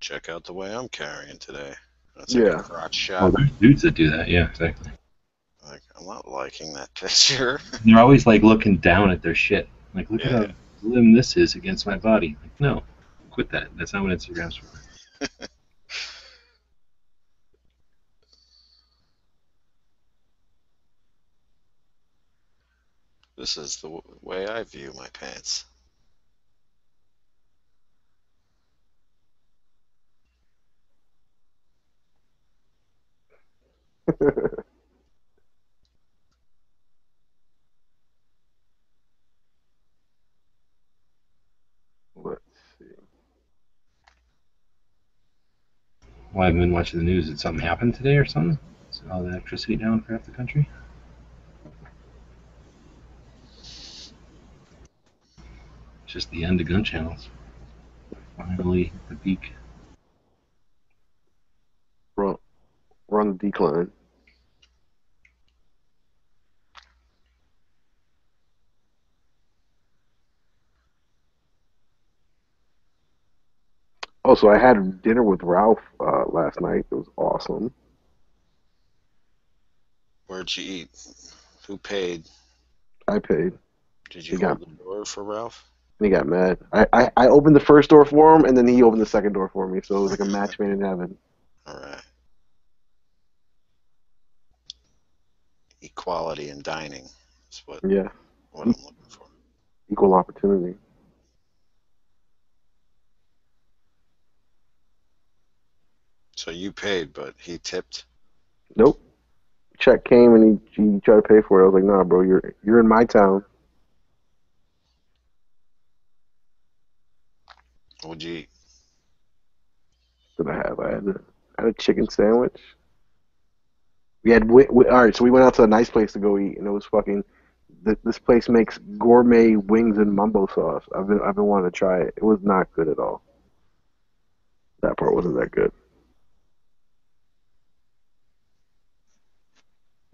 check out the way I'm carrying today. That's like a crotch shot. Oh, there's dudes that do that. Yeah, exactly. Like, I'm not liking that picture. They're always like looking down at their shit. Like, look at how slim this is against my body. Like, no, quit that. That's not what Instagram's for. This is the way I view my pants. Let's see. Well, I've been watching the news. Did something happen today or something? Is all the electricity down for half the country? Just the end of gun channels. Finally, the peak. We're on the decline. Oh, so I had dinner with Ralph last night. It was awesome. Where'd you eat? Who paid? I paid. Did you He hold got- the door for Ralph? And he got mad. I opened the first door for him, and then he opened the second door for me. So it was like a match made in heaven. All right. Equality in dining is what Yeah, I'm looking for. equal opportunity. So you paid, but he tipped? Nope. Check came and he tried to pay for it. I was like, nah, bro, you're in my town. What'd you eat? What did I have? I had a chicken sandwich. We had all right, so we went out to a nice place to go eat, and it was fucking. This place makes gourmet wings and mumbo sauce. I've been wanting to try it. It was not good at all. That part wasn't that good.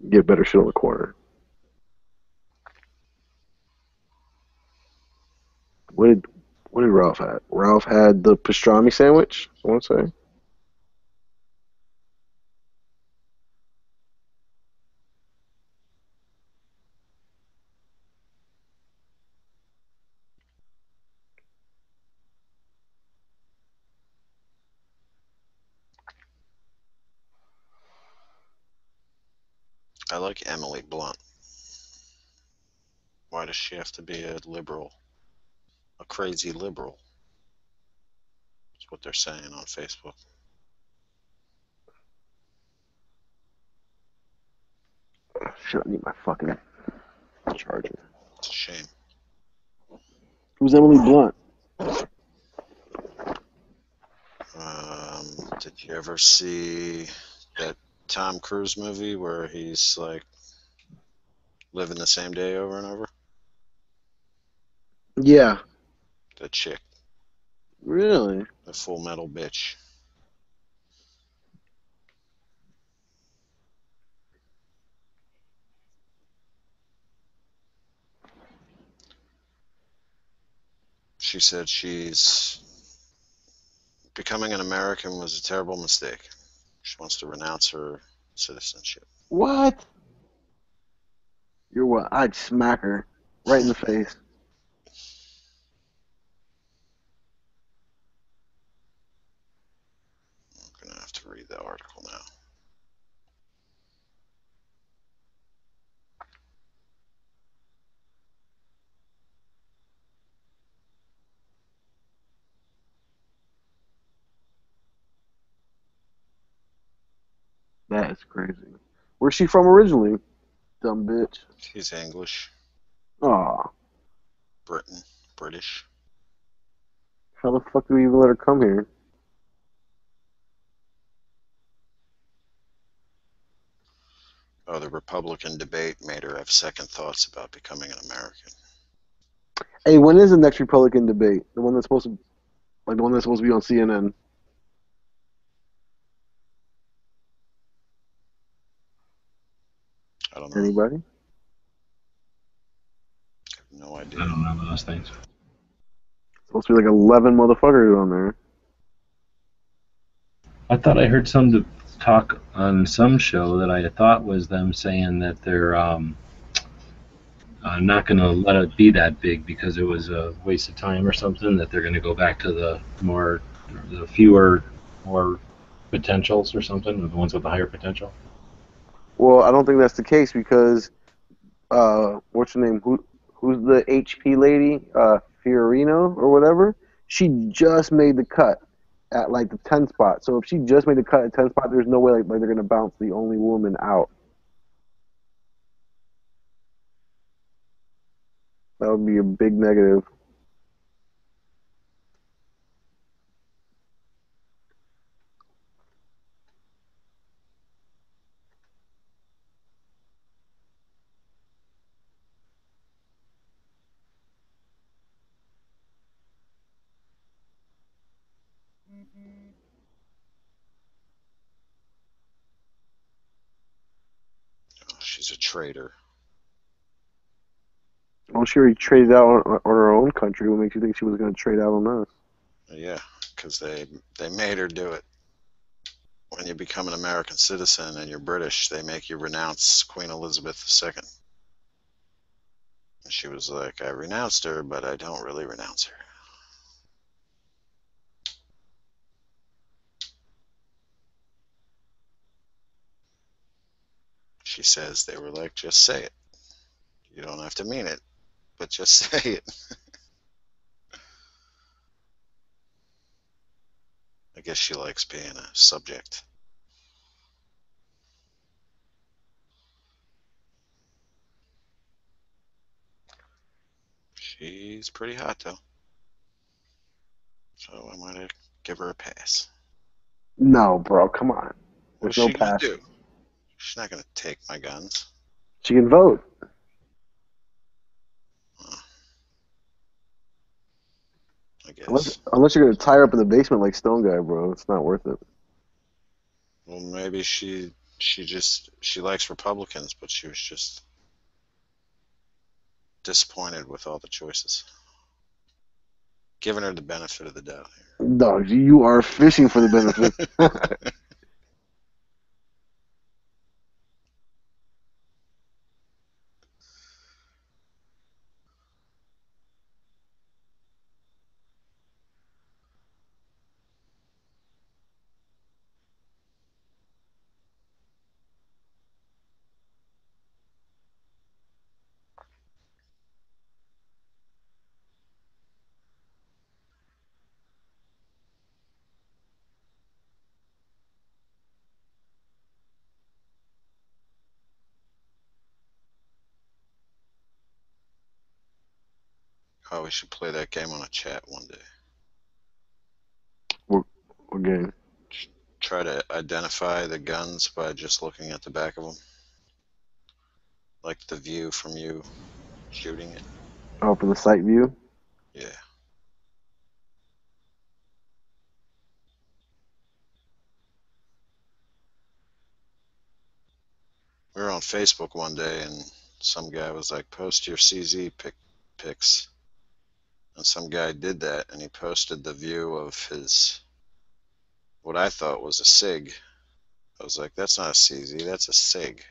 Get better shit on the corner. What did Ralph have? Ralph had the pastrami sandwich, I want to say. I like Emily Blunt. Why does she have to be a liberal? A crazy liberal? That's what they're saying on Facebook. Shit, I need my fucking charger. It's a shame. Who's Emily Blunt? Did you ever see that Tom Cruise movie where he's like living the same day over and over? Yeah. The chick. Really? The Full Metal bitch. She said she's becoming an American was a terrible mistake. She wants to renounce her citizenship. What? You're what? I'd smack her right in the face. I'm gonna have to read the article now. That is crazy. Where's she from originally? Dumb bitch. She's English. Aw. British. How the fuck do we even let her come here? Oh, the Republican debate made her have second thoughts about becoming an American. Hey, when is the next Republican debate? The one that's supposed to, the one that's supposed to be on CNN. I don't know. Anybody? I have no idea. I don't know those things. Supposed to be like 11 motherfuckers on there. I thought I heard some talk on some show that I thought was them saying that they're not going to let it be that big because it was a waste of time or something, that they're going to go back to the fewer, more potentials or something, the ones with the higher potential. Well, I don't think that's the case because, what's her name? Who's the HP lady? Fiorino or whatever? She just made the cut at like the 10 spot. So if she just made the cut at 10 spot, there's no way like they're going to bounce the only woman out. That would be a big negative. traitor. Well, she already traded out on her own country. What makes you think she was going to trade out on us? Yeah, because they made her do it. When you become an American citizen and you're British, they make you renounce Queen Elizabeth II. And she was like, I renounced her, but I don't really renounce her. She says they were like, just say it. You don't have to mean it, but just say it. I guess she likes being a subject. She's pretty hot, though. So I might give her a pass. No, bro, come on. What's There's no she going pass. to do? She's not going to take my guns. She can vote. I guess. Unless you're going to tie her up in the basement like Stone Guy, bro. It's not worth it. Well, maybe she likes Republicans, but she was just disappointed with all the choices. Giving her the benefit of the doubt here. No, you are fishing for the benefit. Oh, we should play that game on a chat one day. What game? Try to identify the guns by just looking at the back of them. Like the view from you shooting it. Oh, for the sight view? Yeah. We were on Facebook one day and some guy was like, post your CZ pics. And some guy did that and he posted the view of his, what I thought was a SIG. I was like, that's not a CZ, that's a SIG.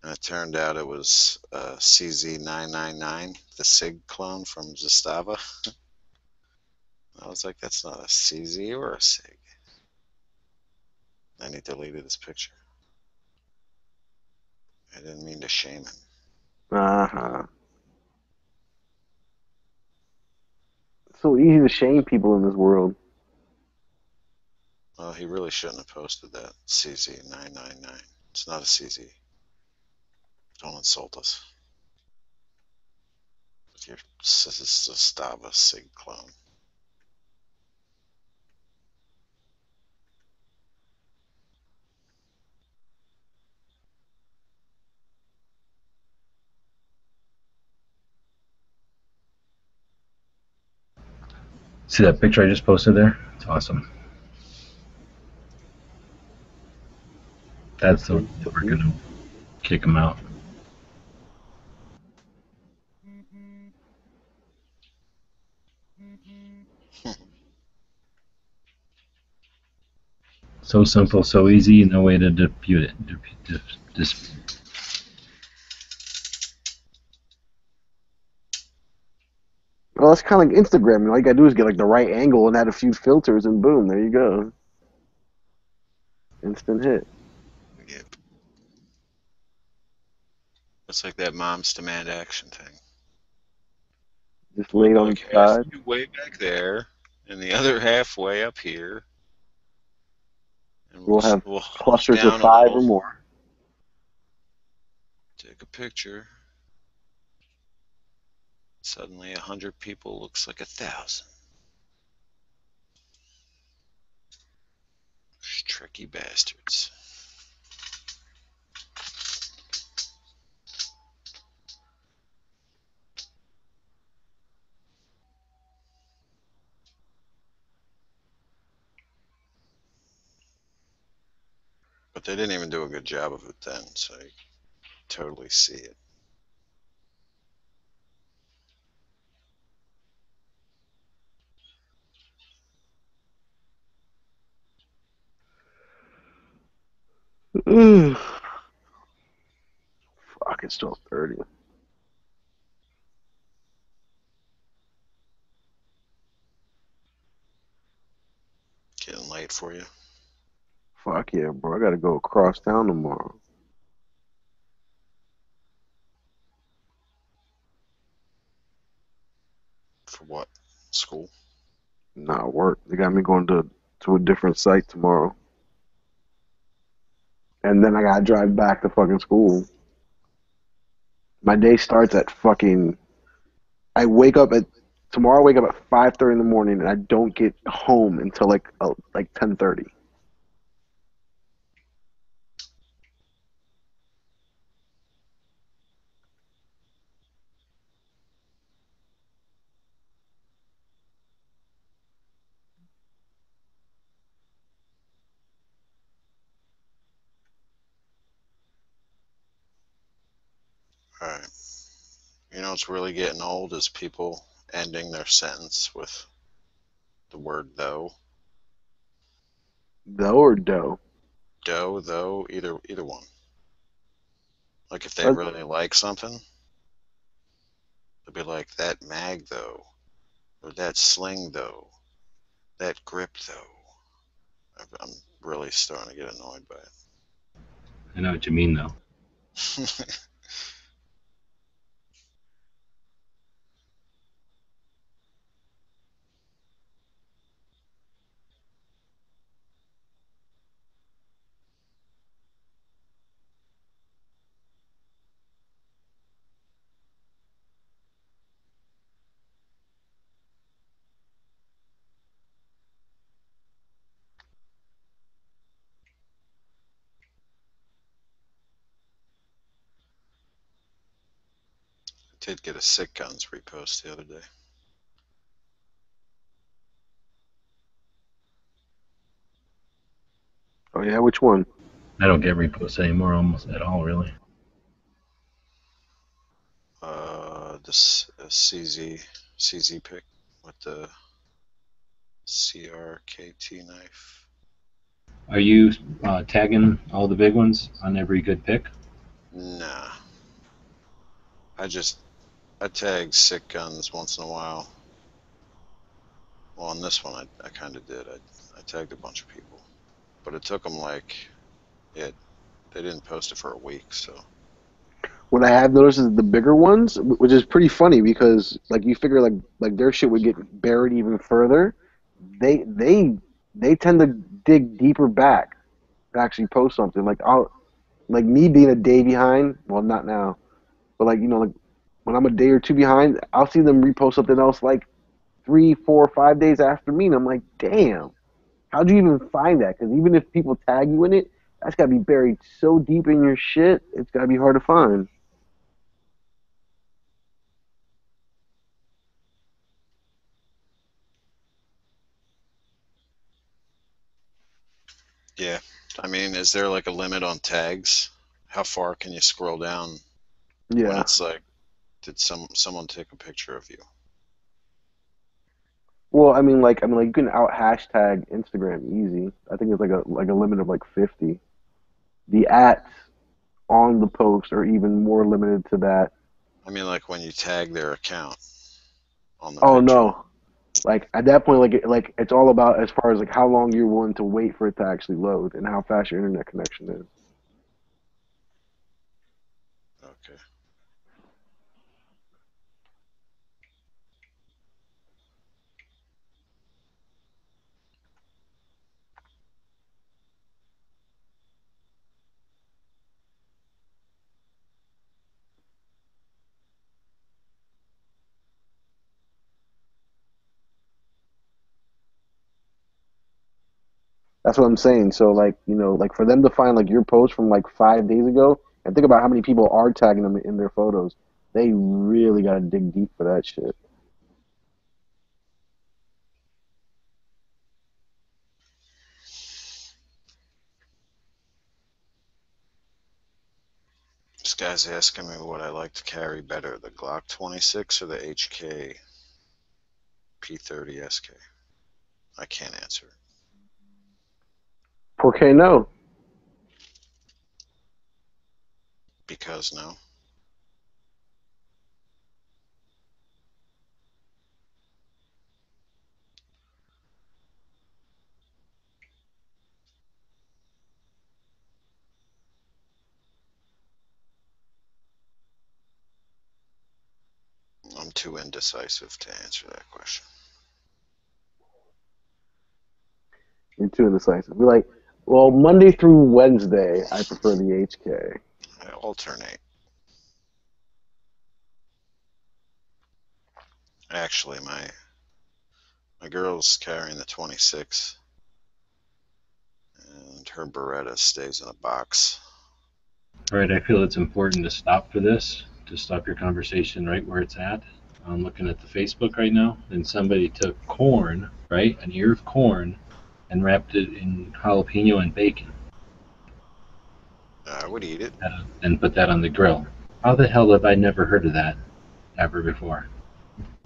And it turned out it was CZ999, the SIG clone from Zastava. I was like, that's not a CZ or a SIG. And he deleted his picture. I didn't mean to shame him. Uh-huh. It's so easy to shame people in this world. Well, he really shouldn't have posted that CZ999. It's not a CZ. Don't insult us. With your Zastava SIG clone. See that picture I just posted there? It's awesome. That's the we're gonna kick him out. So simple, so easy, no way to dispute it. Well, that's kind of like Instagram. All you gotta do is get like the right angle and add a few filters, and boom, there you go. Instant hit. Yep. It's like that Moms Demand Action thing. Just lay it on the side. Way back there, and the other half way up here. And We'll have clusters of 5 or more. Take a picture. Suddenly 100 people looks like 1,000. Tricky bastards. But they didn't even do a good job of it then, so totally see it. Fuck, it's 12:30. Getting late for you. Fuck yeah, bro. I gotta go across town tomorrow. For what? School? Nah, work. They got me going to a different site tomorrow. And then I gotta drive back to fucking school. My day starts at fucking. I wake up at tomorrow. I wake up at 5:30 in the morning, and I don't get home until like 10:30. Alright. You know what's really getting old is people ending their sentence with the word though. Though or dough? Dough, though, either one. Like if they really like something, they'll be like, that mag though, or that sling though, that grip though. I'm really starting to get annoyed by it. I know what you mean, though. I did get a Sick Guns repost the other day. Oh yeah, which one? I don't get reposts anymore almost at all, really. This CZ pick with the CRKT knife. Are you tagging all the big ones on every good pick? Nah. I tag Sick Guns once in a while. Well, on this one, I kind of did. I tagged a bunch of people. But it took them they didn't post it for a week, so. What I have noticed is the bigger ones, which is pretty funny because like you figure like their shit would get buried even further. They tend to dig deeper back to actually post something. Like me being a day behind. Well, not now, but like like when I'm a day or two behind, I'll see them repost something else like 3, 4, 5 days after me, and I'm like, damn, how'd you even find that? Because even if people tag you in it, that's gotta be buried so deep in your shit. It's gotta be hard to find. Yeah. I mean, is there like a limit on tags? How far can you scroll down when Yeah. it's like, did someone take a picture of you? Well, I mean, like you can out hashtag Instagram easy. I think it's like a limit of like 50. The ats on the post are even more limited to that. I mean, like when you tag their account on the Oh picture. no, like at that point, like it's all about as far as like how long you're willing to wait for it to actually load and how fast your internet connection is. Okay. That's what I'm saying. So like like for them to find like your post from like 5 days ago and think about how many people are tagging them in their photos, they really gotta dig deep for that shit. Just guy's asking me what I like to carry better, the Glock 26 or the HK P30 SK. I can't answer. ¿Por qué no? Because no. I'm too indecisive to answer that question. You're too indecisive. We're like, well, Monday through Wednesday, I prefer the HK. I alternate. Actually, my girl's carrying the 26, and her Beretta stays in a box. All right, I feel it's important to stop for this, to stop your conversation right where it's at. I'm looking at the Facebook right now, and somebody took corn, right, an ear of corn, and wrapped it in jalapeno and bacon. I would eat it. And put that on the grill. How the hell have I never heard of that ever before?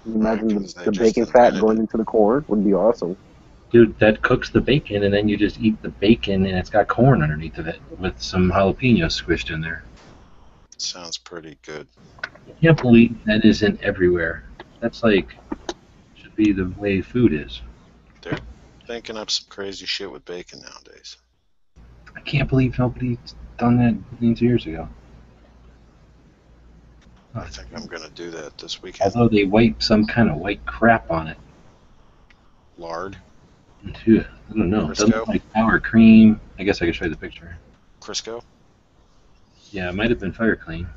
Can you imagine the bacon fat going into the corn? Would be awesome. Dude, that cooks the bacon, and then you just eat the bacon, and it's got corn underneath of it with some jalapenos squished in there. Sounds pretty good. I can't believe that isn't everywhere. That's like, should be the way food is. They're thinking up some crazy shit with bacon nowadays. I can't believe nobody's done that millions of years ago. I think I'm going to do that this weekend. Although they wipe some kind of white crap on it. Lard? Dude, I don't know. It doesn't Crisco? look like sour cream. I guess I could show you the picture. Crisco? Yeah, it might have been Fire Clean.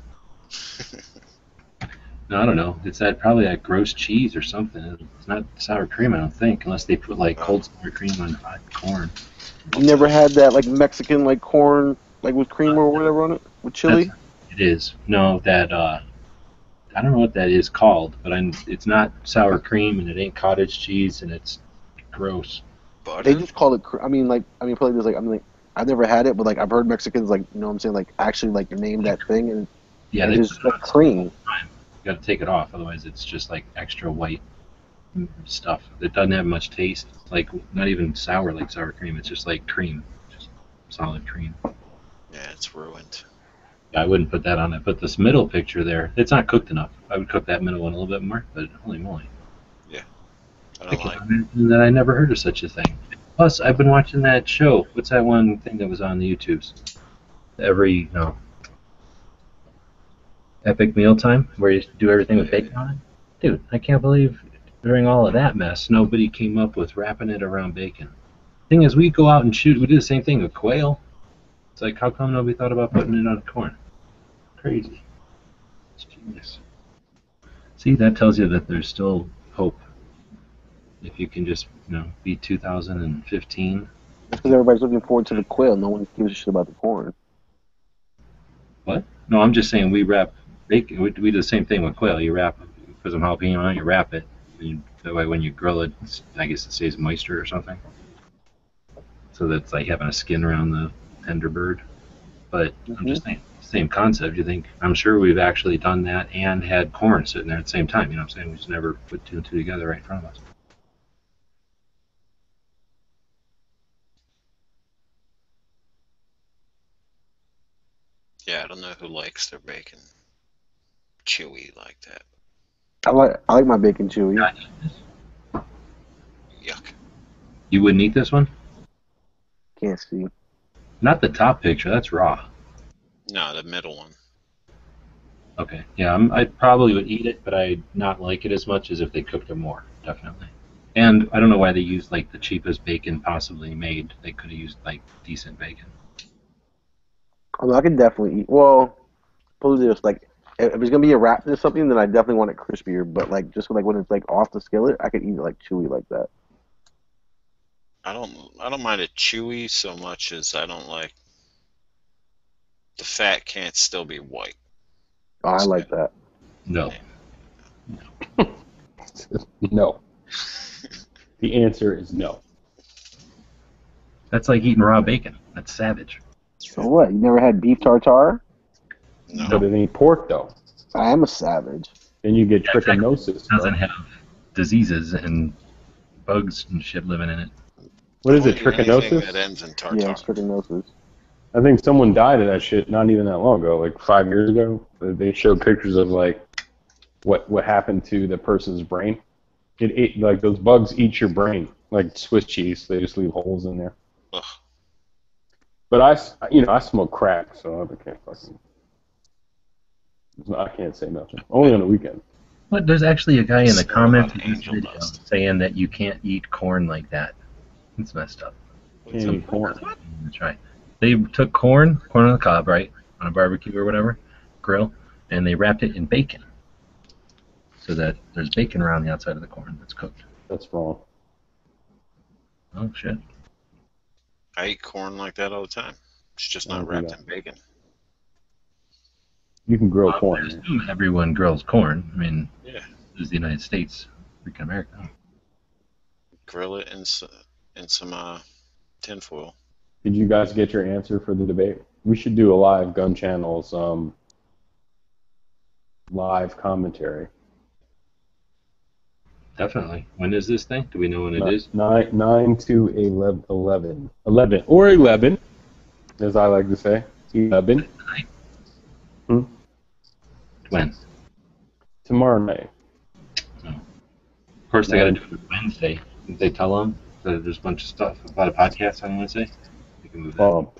No, I don't know. It's probably that gross cheese or something. It's not sour cream, I don't think, unless they put like cold sour cream on hot corn. You never had that like Mexican like corn like with cream or whatever on it with chili? It is. No, that I don't know what that is called, but it's not sour cream and it ain't cottage cheese and it's gross. They just call it. Probably just like I've never had it, but like I've heard Mexicans like what I'm saying like actually like name that thing and yeah, it's just like cream. You got to take it off, otherwise it's just like extra white stuff. It doesn't have much taste. Like not even sour like sour cream. It's just like cream, just solid cream. Yeah, it's ruined. I wouldn't put that on it. But this middle picture there, it's not cooked enough. I would cook that middle one a little bit more, but holy moly. Yeah. I can't imagine that I never heard of such a thing. Plus, I've been watching that show. What's that one thing that was on the YouTubes? Epic Mealtime, where you do everything with bacon on it? Dude, I can't believe during all of that mess, nobody came up with wrapping it around bacon. Thing is, we go out and shoot. We do the same thing with quail. It's like, how come nobody thought about putting it on corn? Crazy. It's genius. See, that tells you that there's still hope. If you can just, be 2015. That's because everybody's looking forward to the quail. No one gives a shit about the corn. What? No, I'm just saying we wrap bacon. We do the same thing with quail. You wrap, put some jalapeno on it, you wrap it. That way when you grill it, I guess it stays moisture or something. So that's like having a skin around the tender bird. But I'm just saying, same concept. You think, I'm sure we've actually done that and had corn sitting there at the same time. You know what I'm saying? We just never put two and two together right in front of us. Yeah, I don't know who likes their bacon chewy like that. I like my bacon chewy. Yuck. You wouldn't eat this one? Can't see. Not the top picture. That's raw. No, the middle one. Okay. Yeah, I probably would eat it, but I'd not like it as much as if they cooked it more. Definitely. And I don't know why they used like the cheapest bacon possibly made. They could have used like decent bacon. I can definitely eat. Well, put this like if it's gonna be a wrap or something, then I definitely want it crispier. But like just like when it's like off the skillet, I could eat it like chewy like that. I don't mind it chewy so much as I don't like the fat can't still be white. Oh, I like that. No. No. The answer is no. That's like eating raw bacon. That's savage. So what? You never had beef tartare? No. But it ain't pork though. I am a savage. Then you get trichinosis. It doesn't have diseases and bugs and shit living in it. What is it, Avoid anything trichinosis? that ends in tartar. Yeah, trichinosis. I think someone died of that shit not even that long ago, like 5 years ago. They showed pictures of like what happened to the person's brain. It ate, like, those bugs eat your brain like Swiss cheese. They just leave holes in there. Ugh. But I smoke crack, so I can't fucking. I can't say nothing. Only on the weekend. But there's actually a guy in the Smell comments like in this angel video dust. saying that you can't eat corn like that. It's messed up. Can't eat corn. That's right. They took corn on the cob, right, on a barbecue or whatever, grill, and they wrapped it in bacon, so that there's bacon around the outside of the corn that's cooked. That's wrong. Oh shit. I eat corn like that all the time. It's just I not don't do wrapped that. in bacon. You can grill I corn. assume everyone grills corn. I mean, Yeah. this is the United States, freaking America. Grill it in some tinfoil. Did you guys get your answer for the debate? We should do a live Gun Channels live commentary. Definitely. When is this thing? Do we know when it is? 9 to 11. 11. Or 11, as I like to say. 11. When? Tomorrow night. Of course, they got to do it Wednesday. Did they tell them that there's a bunch of stuff about a podcast on Wednesday? They can move that. Oh,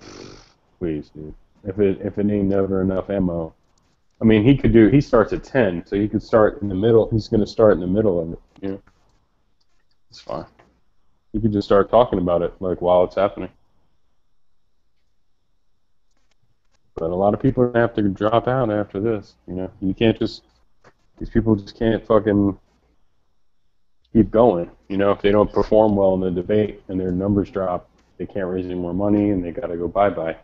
please, dude. If it ain't never enough ammo. I mean, he starts at 10, so he could start in the middle. He's going to start in the middle of it, you know. It's fine. You could just start talking about it, like, while it's happening. But a lot of people are going to have to drop out after this, you know. You can't just, these people just can't fucking keep going. You know, if they don't perform well in the debate and their numbers drop, they can't raise any more money and they got to go bye-bye.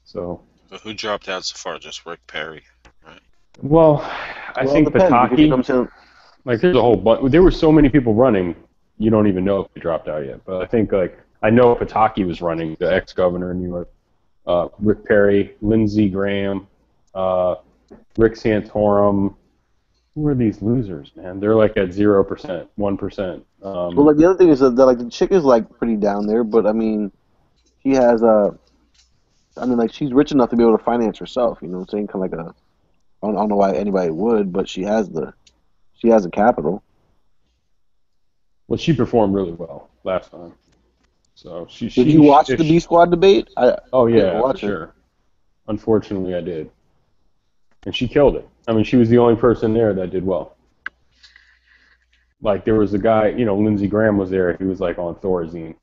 So Who dropped out so far? Just Rick Perry, right? well, I think Pataki, like, there's a whole bunch. There were so many people running, you don't even know if they dropped out yet. But I think, like, I know Pataki was running, the ex-governor in New York. Rick Perry, Lindsey Graham, Rick Santorum. Who are these losers, man? They're like at 0%, 1%. Well, like, the other thing is that like the chick is like pretty down there, but I mean, she has like, she's rich enough to be able to finance herself. You know what I'm saying? Kind of like I don't know why anybody would, but she has the capital. Well, she performed really well last time. So Did you watch the B Squad debate? Oh yeah, for sure. Unfortunately, I did, and she killed it. I mean, she was the only person there that did well. Like, there was a guy, you know, Lindsey Graham was there. He was like on Thorazine.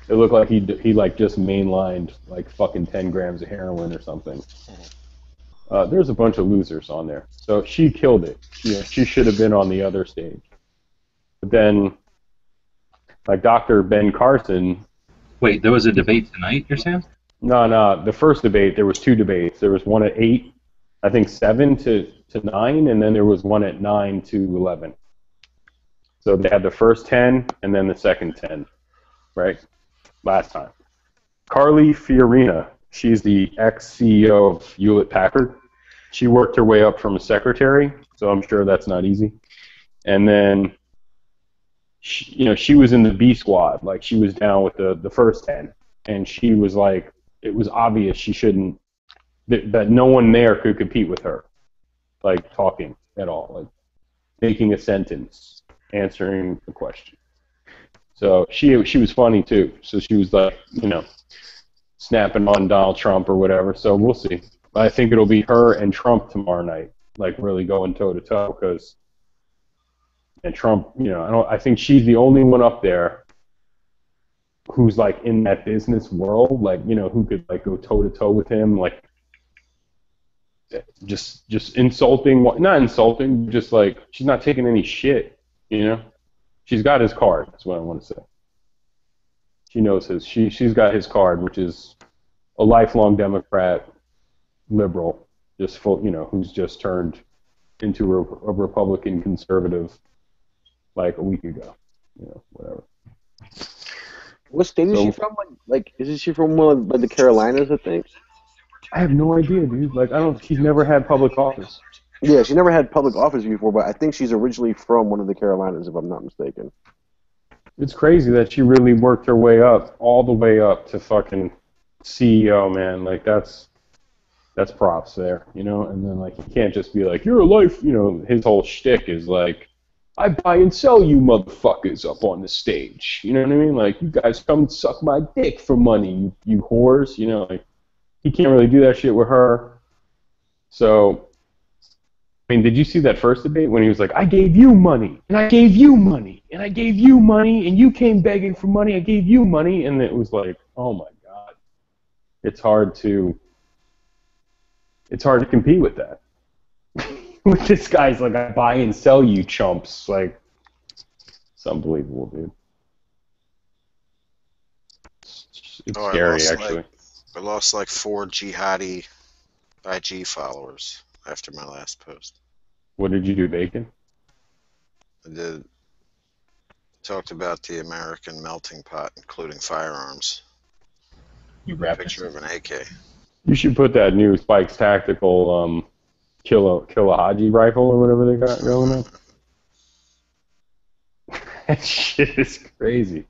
It looked like he like just mainlined like fucking 10 grams of heroin or something. There's a bunch of losers on there. So she killed it. She should have been on the other stage. But then, like, Dr. Ben Carson. Wait, there was a debate tonight, you're saying? No. The first debate, there was two debates. There was one at 8, I think 7 to 9, and then there was one at 9 to 11. So they had the first 10 and then the second 10, right? Last time. Carly Fiorina, she's the ex-CEO of Hewlett-Packard. She worked her way up from a secretary, so I'm sure that's not easy. And then, she was in the B Squad. Like, she was down with the first 10. And she was like, it was obvious she shouldn't, that no one there could compete with her. Like, talking at all. Like, making a sentence, answering the question. So she was funny too. So she was like, snapping on Donald Trump or whatever. So we'll see. But I think it'll be her and Trump tomorrow night, like, really going toe to toe, because Trump, I think she's the only one up there who's like in that business world, like, who could like go toe to toe with him, like, just insulting, not insulting, just like, she's not taking any shit, She's got his card, that's what I want to say. She knows she's got his card, which is a lifelong Democrat, liberal, just full, who's just turned into a Republican conservative like a week ago, whatever. What state is she from? Like, isn't she from one of the Carolinas, I think? I have no idea, dude. Like, she's never had public office. Yeah, she never had public office before, but I think she's originally from one of the Carolinas, if I'm not mistaken. It's crazy that she really worked her way up, all the way up to fucking CEO, man. Like, that's props there, you know? And then, like, you can't just be like, you're a life, you know, his whole shtick is like, I buy and sell you motherfuckers up on the stage. You know what I mean? Like, you guys come and suck my dick for money, you whores. You know, like, he can't really do that shit with her. So, I mean, did you see that first debate when he was like, I gave you money, and I gave you money, and I gave you money, and you came begging for money, I gave you money, and it was like, oh my God. It's hard to compete with that. With this guy's like, I buy and sell you chumps. Like, it's unbelievable, dude. It's scary, actually. I lost like 4 jihadi IG followers after my last post. What did you do, Bacon? I talked about the American melting pot, including firearms. You wrapped a picture of an AK. You should put that new Spikes Tactical Killahaji rifle or whatever they got going on. That shit is crazy.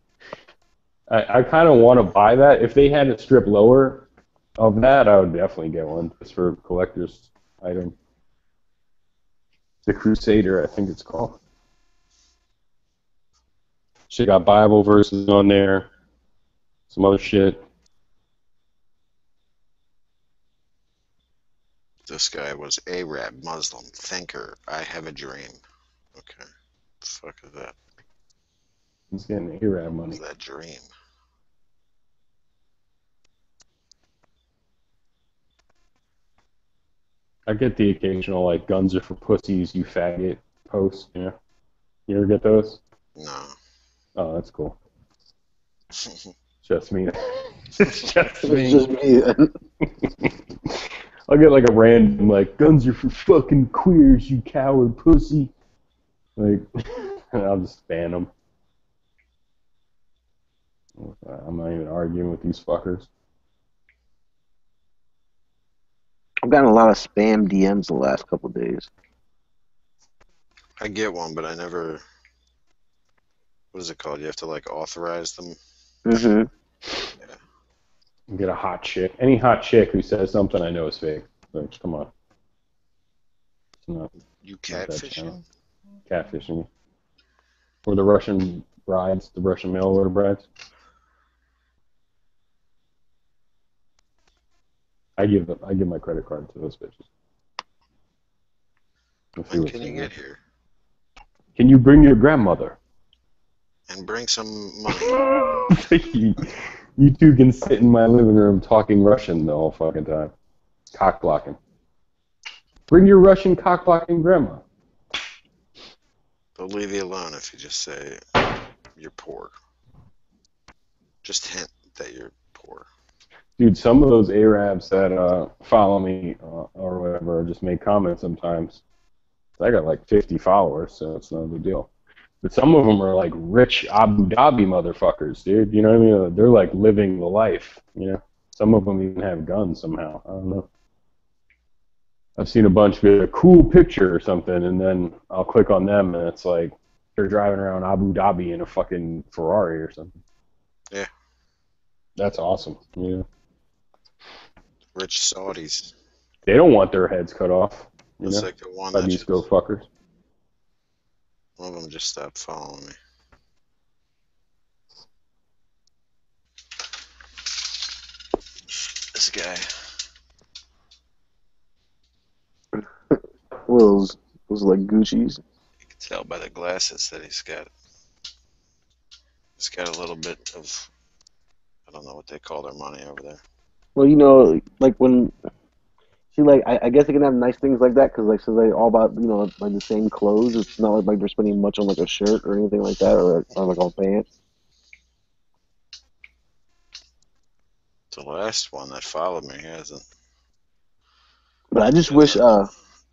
I kind of want to buy that. If they had a strip lower of that, I would definitely get one just for a collector's item. The Crusader, I think it's called. She got Bible verses on there, some other shit. This guy was Arab, Muslim, thinker. I have a dream. Okay. The fuck is that? He's getting Arab money. What's that dream? I get the occasional, like, guns are for pussies, you faggot post, you know? You ever get those? No. Oh, that's cool. Just me. It's just me. It's just me. I'll get like a random, like, guns are for fucking queers, you coward pussy. Like, and I'll just ban them. I'm not even arguing with these fuckers. I've gotten a lot of spam DMs the last couple of days. I get one, but I never... What is it called? You have to, like, authorize them? Mm-hmm. Yeah. Get a hot chick. Any hot chick who says something I know is fake. Like, come on. It's not, you catfishing? Catfishing. Or the Russian brides, the Russian mail order brides. I give my credit card to those bitches. When can you get here? Can you bring your grandmother? And bring some money. You two can sit in my living room talking Russian the whole fucking time. Cock blocking. Bring your Russian cock blocking grandma. They'll leave you alone if you just say you're poor. Just hint that you're poor. Dude, some of those Arabs that follow me or whatever just make comments sometimes. I got like 50 followers, so it's no big deal. But some of them are like rich Abu Dhabi motherfuckers, dude. You know what I mean? They're like living the life, you know? Some of them even have guns somehow. I don't know. I've seen a bunch with a cool picture or something, and then I'll click on them, and it's like they're driving around Abu Dhabi in a fucking Ferrari or something. Yeah. That's awesome, you know? Rich Saudis. They don't want their heads cut off. You It's know? like the one By that these go fuckers. One of them just stopped following me. This guy. Well, those like Gucci's. You can tell by the glasses that he's got a little bit of, I don't know what they call their money over there. Well, you know, like when see, like I guess they can have nice things like that because, like, so they all about, you know, like the same clothes. It's not like they're spending much on like a shirt or anything like that, or like on pants. The last one that followed me hasn't. But I just wish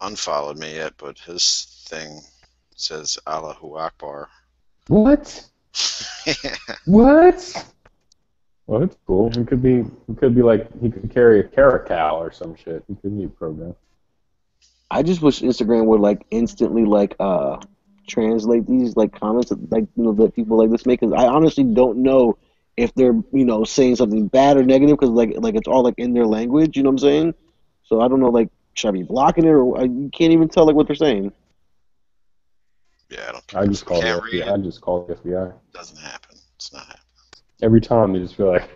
unfollowed me yet, but his thing says Allahu Akbar. What? What? Well, it's cool. He could be like he could carry a Caracal or some shit. He could be a program. I just wish Instagram would like instantly like translate these like comments that, like that people like this make. Because I honestly don't know if they're saying something bad or negative because like it's all like in their language. You know what I'm saying? So I don't know, like, should I be blocking it or you can't even tell like what they're saying. Yeah, I don't. I just call the Can't read FBI. I it. just call the FBI. Doesn't happen. It's not happening. Every time they just feel like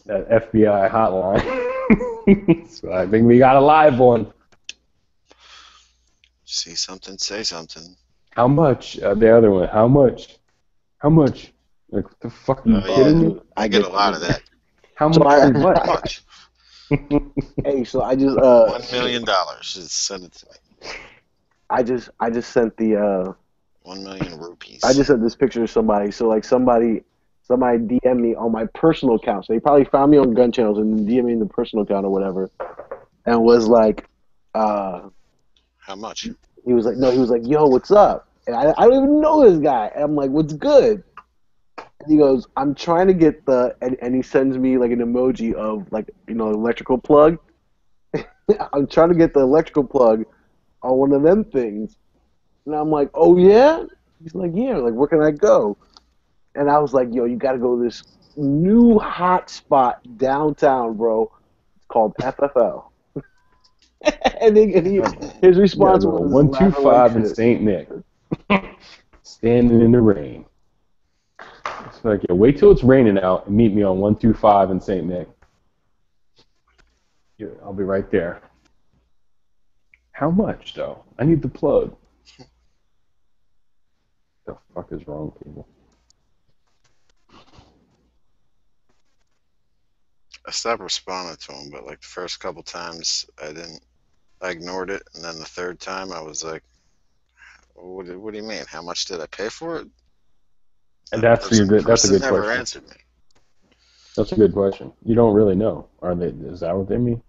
that FBI hotline. So I think we got a live one. See something, say something. How much? The other one. How much? How much? Like, what the fuck are you kidding me? I get a lot of that. How So much? I- for what? How much? Hey, so I just $1 million. Just send it to me. I just sent the 1 million rupees. I just sent this picture to somebody. So like somebody DM'd me on my personal account. So they probably found me on Gun Channels and then DM'd me in the personal account or whatever, and was like, How much? he was like, yo, what's up? And I don't even know this guy. And I'm like, what's good? And he goes, I'm trying to get and he sends me like an emoji of like electrical plug. I'm trying to get the electrical plug on one of them things. And I'm like, oh yeah? He's like, yeah. Like, where can I go? And I was like, yo, you got to go to this new hot spot downtown, bro. It's called FFL. and his response was 125 in shit. St. Nick, standing in the rain. It's like, yeah, wait till it's raining out and meet me on 125 in St. Nick. Yeah, I'll be right there. How much though? I need the plug. The fuck is wrong with people? I stopped responding to him, but like the first couple times I ignored it, and then the third time I was like, what do you mean? How much did I pay for it? And that's a good Never question. answered me. That's a good question. You don't really know. Is that what they mean?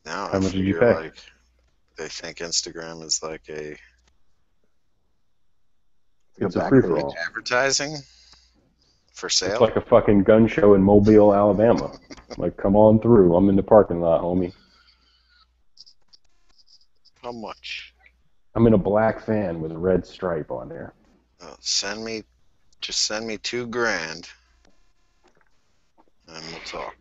Now How I much did you figure pay? like they think Instagram is like a It's a free for all. advertising for sale. It's like a fucking gun show in Mobile, Alabama. Like, come on through. I'm in the parking lot, homie. How much? I'm in a black van with a red stripe on there. Send me $2,000, and we'll talk.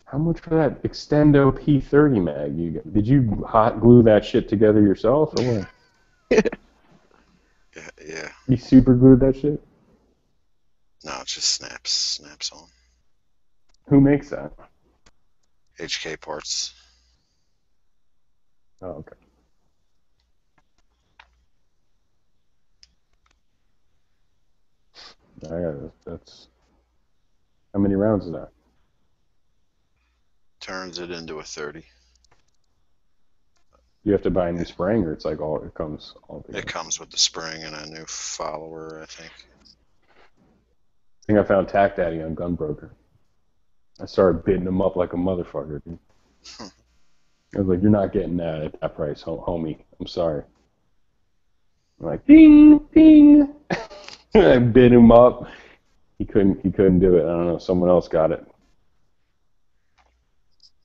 How much for that Extendo P30 mag? Did you hot glue that shit together yourself or what? Yeah. You super glued that shit? No, it just snaps on. Who makes that? HK Parts. Oh, okay. That's how many rounds is that? Turns it into a 30. You have to buy a new spring, or it's like it comes all together? It comes with the spring and a new follower, I think. I think I found Tac Daddy on Gunbroker. I started bidding him up like a motherfucker, dude. I was like, you're not getting that at that price, homie. I'm sorry. I'm like, ding, ding. I bid him up. He couldn't do it. I don't know. Someone else got it.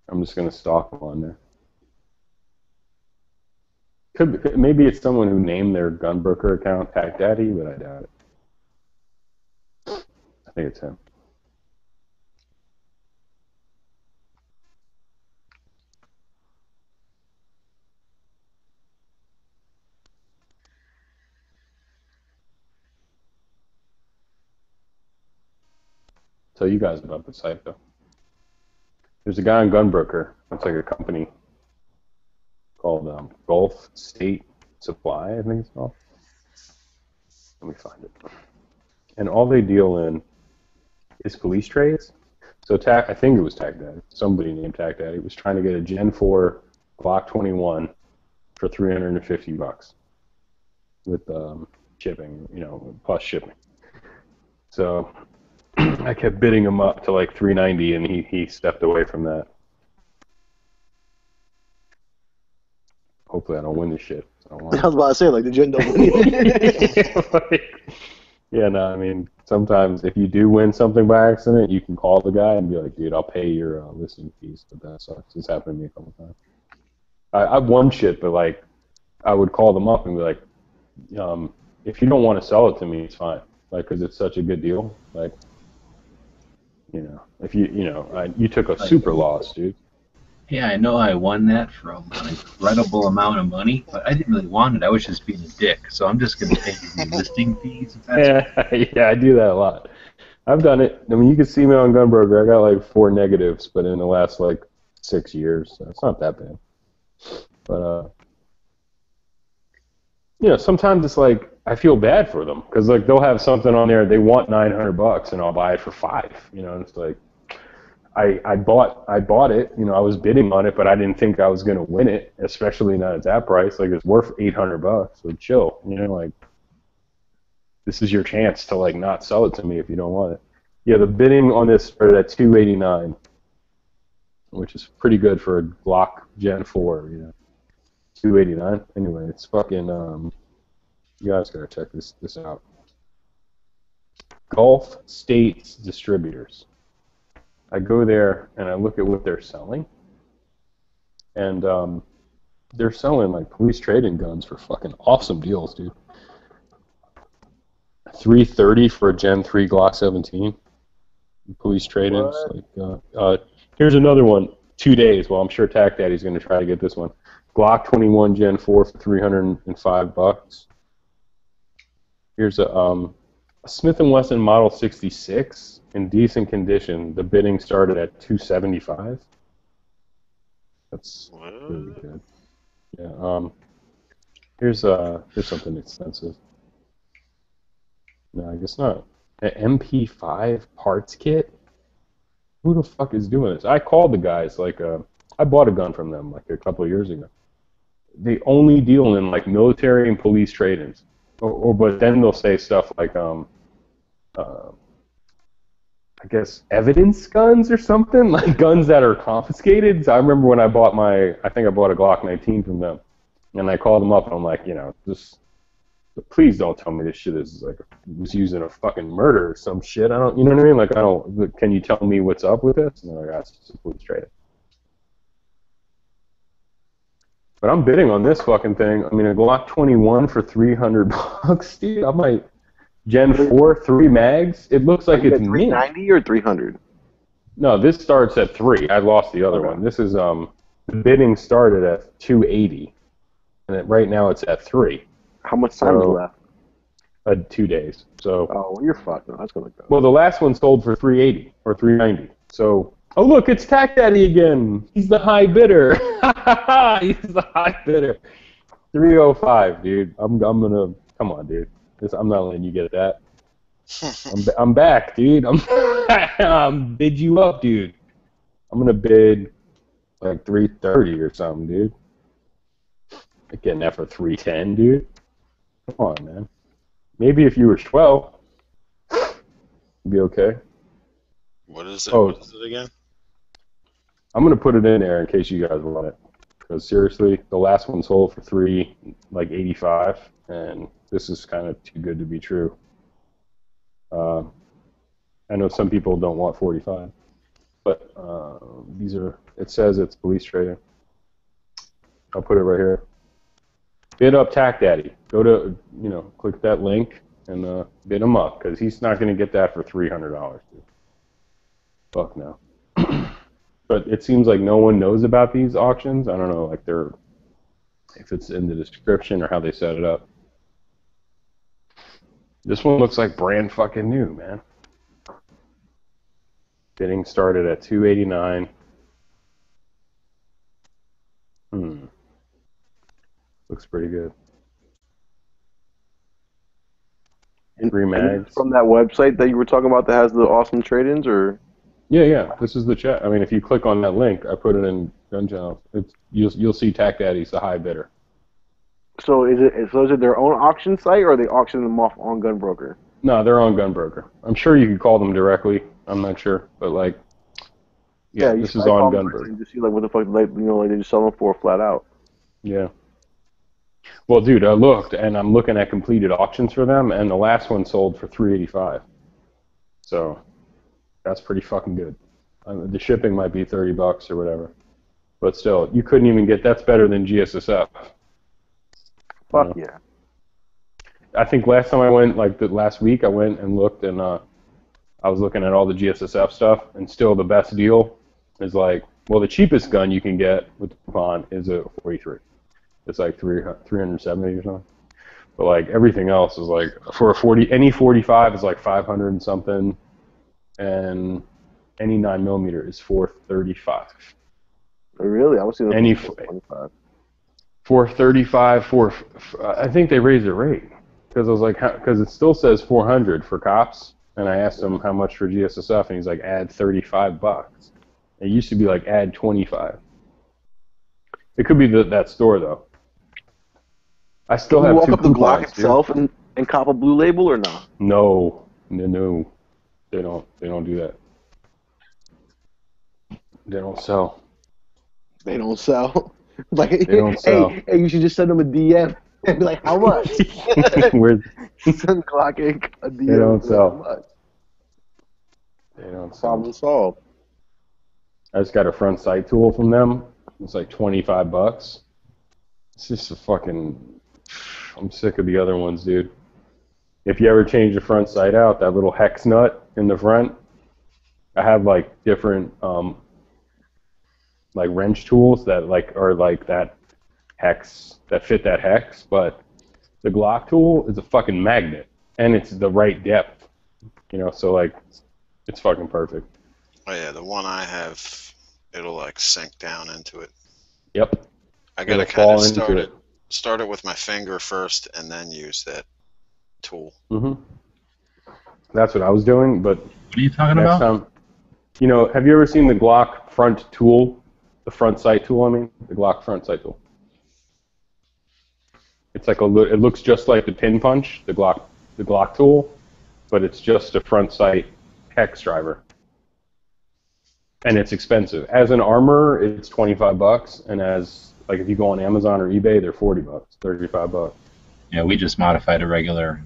I'm just gonna stalk him on there. Maybe it's someone who named their Gunbroker account Tac Daddy, but I doubt it. I think it's him. Tell you guys about the site though. There's a guy on Gunbroker. It's like a company called Gulf State Supply, I think it's called. Let me find it. And all they deal in is police trades. So I think it was Tac Daddy. Somebody named Tac Daddy was trying to get a Gen 4 Glock 21 for $350 with shipping, plus shipping. So I kept bidding him up to like $390, and he stepped away from that. Hopefully I don't win this shit. I was about to say, like, did you end up winning? Yeah, no, I mean, sometimes if you do win something by accident, you can call the guy and be like, dude, I'll pay your listing fees, but that sucks. It's happened to me a couple times. I've won shit, but, like, I would call them up and be like, if you don't want to sell it to me, it's fine. Like, because it's such a good deal. Like, you know, if you took a super loss, dude. Yeah, I know I won that from an incredible amount of money, but I didn't really want it. I was just being a dick, so I'm just going to pay you the listing fees. If that's Yeah, I do that a lot. I've done it. I mean, you can see me on Gunbroker. I got like 4 negatives, but in the last like 6 years, so it's not that bad. But you know, sometimes it's like I feel bad for them because like they'll have something on there they want $900 and I'll buy it for $5. You know, and it's like I bought it. You know, I was bidding on it, but I didn't think I was gonna win it, especially not at that price. Like it's worth $800. So chill. You know, like this is your chance to like not sell it to me if you don't want it. Yeah, the bidding on this started at $289, which is pretty good for a Glock Gen 4. You know. $289. Anyway, it's fucking. You guys gotta check this out. Gulf States Distributors. I go there and I look at what they're selling, and they're selling like police trade-in guns for fucking awesome deals, dude. $330 for a Gen 3 Glock 17. Police trade-ins. Like, here's another one. 2 days. Well, I'm sure Tac Daddy's gonna try to get this one. Glock 21 Gen 4 for $305. Here's a Smith & Wesson Model 66 in decent condition. The bidding started at $275. That's really good. Yeah. Here's something expensive. No, I guess not. An MP5 parts kit. Who the fuck is doing this? I called the guys. Like, I bought a gun from them like a couple of years ago. They only deal in like military and police trade-ins, but then they'll say stuff like I guess evidence guns or something, like guns that are confiscated. So I remember when I bought I think I bought a Glock 19 from them, and I called them up and I'm like, you know, just please don't tell me this shit is like was used in a fucking murder or some shit. I don't, you know what I mean? Like I don't. Can you tell me what's up with this? And they're like, that's just a police trade-in. But I'm bidding on this fucking thing. I mean, a Glock 21 for $300, dude. I might Gen 4 3 mags. It looks like it's mint. 390 or 300? No, this starts at 3. I lost the other one. This is the bidding started at 280, and right now it's at 3. How much time is left? 2 days. So. Oh, well, you're fucked. No, that's gonna go. Well, the last one sold for 380 or 390. So. Oh look, it's Tac Daddy again. He's the high bidder. He's the high bidder. 305, dude. I'm gonna come on, dude. I'm not letting you get that. I'm back, dude. I'm bid you up, dude. I'm gonna bid like 330 or something, dude. I'm getting that for 310, dude. Come on, man. Maybe if you were 12, it'd be okay. What is it? Oh. What is it again? I'm gonna put it in there in case you guys want it. Because seriously, the last one sold for $385, and this is kind of too good to be true. I know some people don't want 45, but these are. It says it's police trading. I'll put it right here. Bid up Tac Daddy. Go to click that link and bid him up because he's not gonna get that for $300, dude. Fuck no. But it seems like no one knows about these auctions. I don't know, like if it's in the description or how they set it up. This one looks like brand fucking new, man. Bidding started at $289. Looks pretty good. And 3 mags. From that website that you were talking about that has the awesome trade-ins, or? Yeah. This is the chat. I mean, if you click on that link, I put it in Gun Channel. You'll see Tac Daddy's the high bidder. So is it their own auction site, or are they auctioning them off on Gunbroker? No, they're on Gunbroker. I'm sure you could call them directly. I'm not sure, but like, yeah, this is on Gunbroker. You just see like what the fuck, like they just sell them for flat out. Yeah. Well, dude, I looked, and I'm looking at completed auctions for them, and the last one sold for $385. So that's pretty fucking good. The shipping might be $30 or whatever, but still, you couldn't even get. That's better than GSSF. Fuck yeah. I think last time I went, like the last week, I went and looked, and I was looking at all the GSSF stuff, and still the best deal is like, well, the cheapest gun you can get with the coupon is a 43. It's like 370 or something. But like everything else is like for a 40, any 45 is like 500 and something, and any 9mm is 435. Really? I was seeing any 25. 435. I think they raised the rate because I was like, because it still says 400 for cops, and I asked him how much for GSSF, and he's like, add $35. It used to be like add 25. It could be that store though. I still have walk two up the Glock coupons, itself and cop a blue label or not? No, they don't do that. They don't sell. They don't sell. Like, They don't sell. Hey, you should just send them a DM and be like, how much? Where's Send Glock Inc. a DM. They don't sell. How much? They don't sell. Problem solved. I just got a front sight tool from them. It's like $25. It's just a fucking. I'm sick of the other ones, dude. If you ever change the front sight out, that little hex nut in the front, I have like different like wrench tools that like are like that hex that fit that hex, but the Glock tool is a fucking magnet and it's the right depth, you know. So like, it's fucking perfect. Oh yeah, the one I have, it'll like sink down into it. Yep. I gotta kind of start it with my finger first, and then use that tool. Mhm. That's what I was doing, but what are you talking about? Time, you know, have you ever seen the Glock front tool, the front sight tool? I mean, the Glock front sight tool. It's like it looks just like the pin punch, the Glock tool, but it's just a front sight hex driver. And it's expensive. As an armor, it's $25, and as like if you go on Amazon or eBay, they're $40, $35. Yeah, we just modified a regular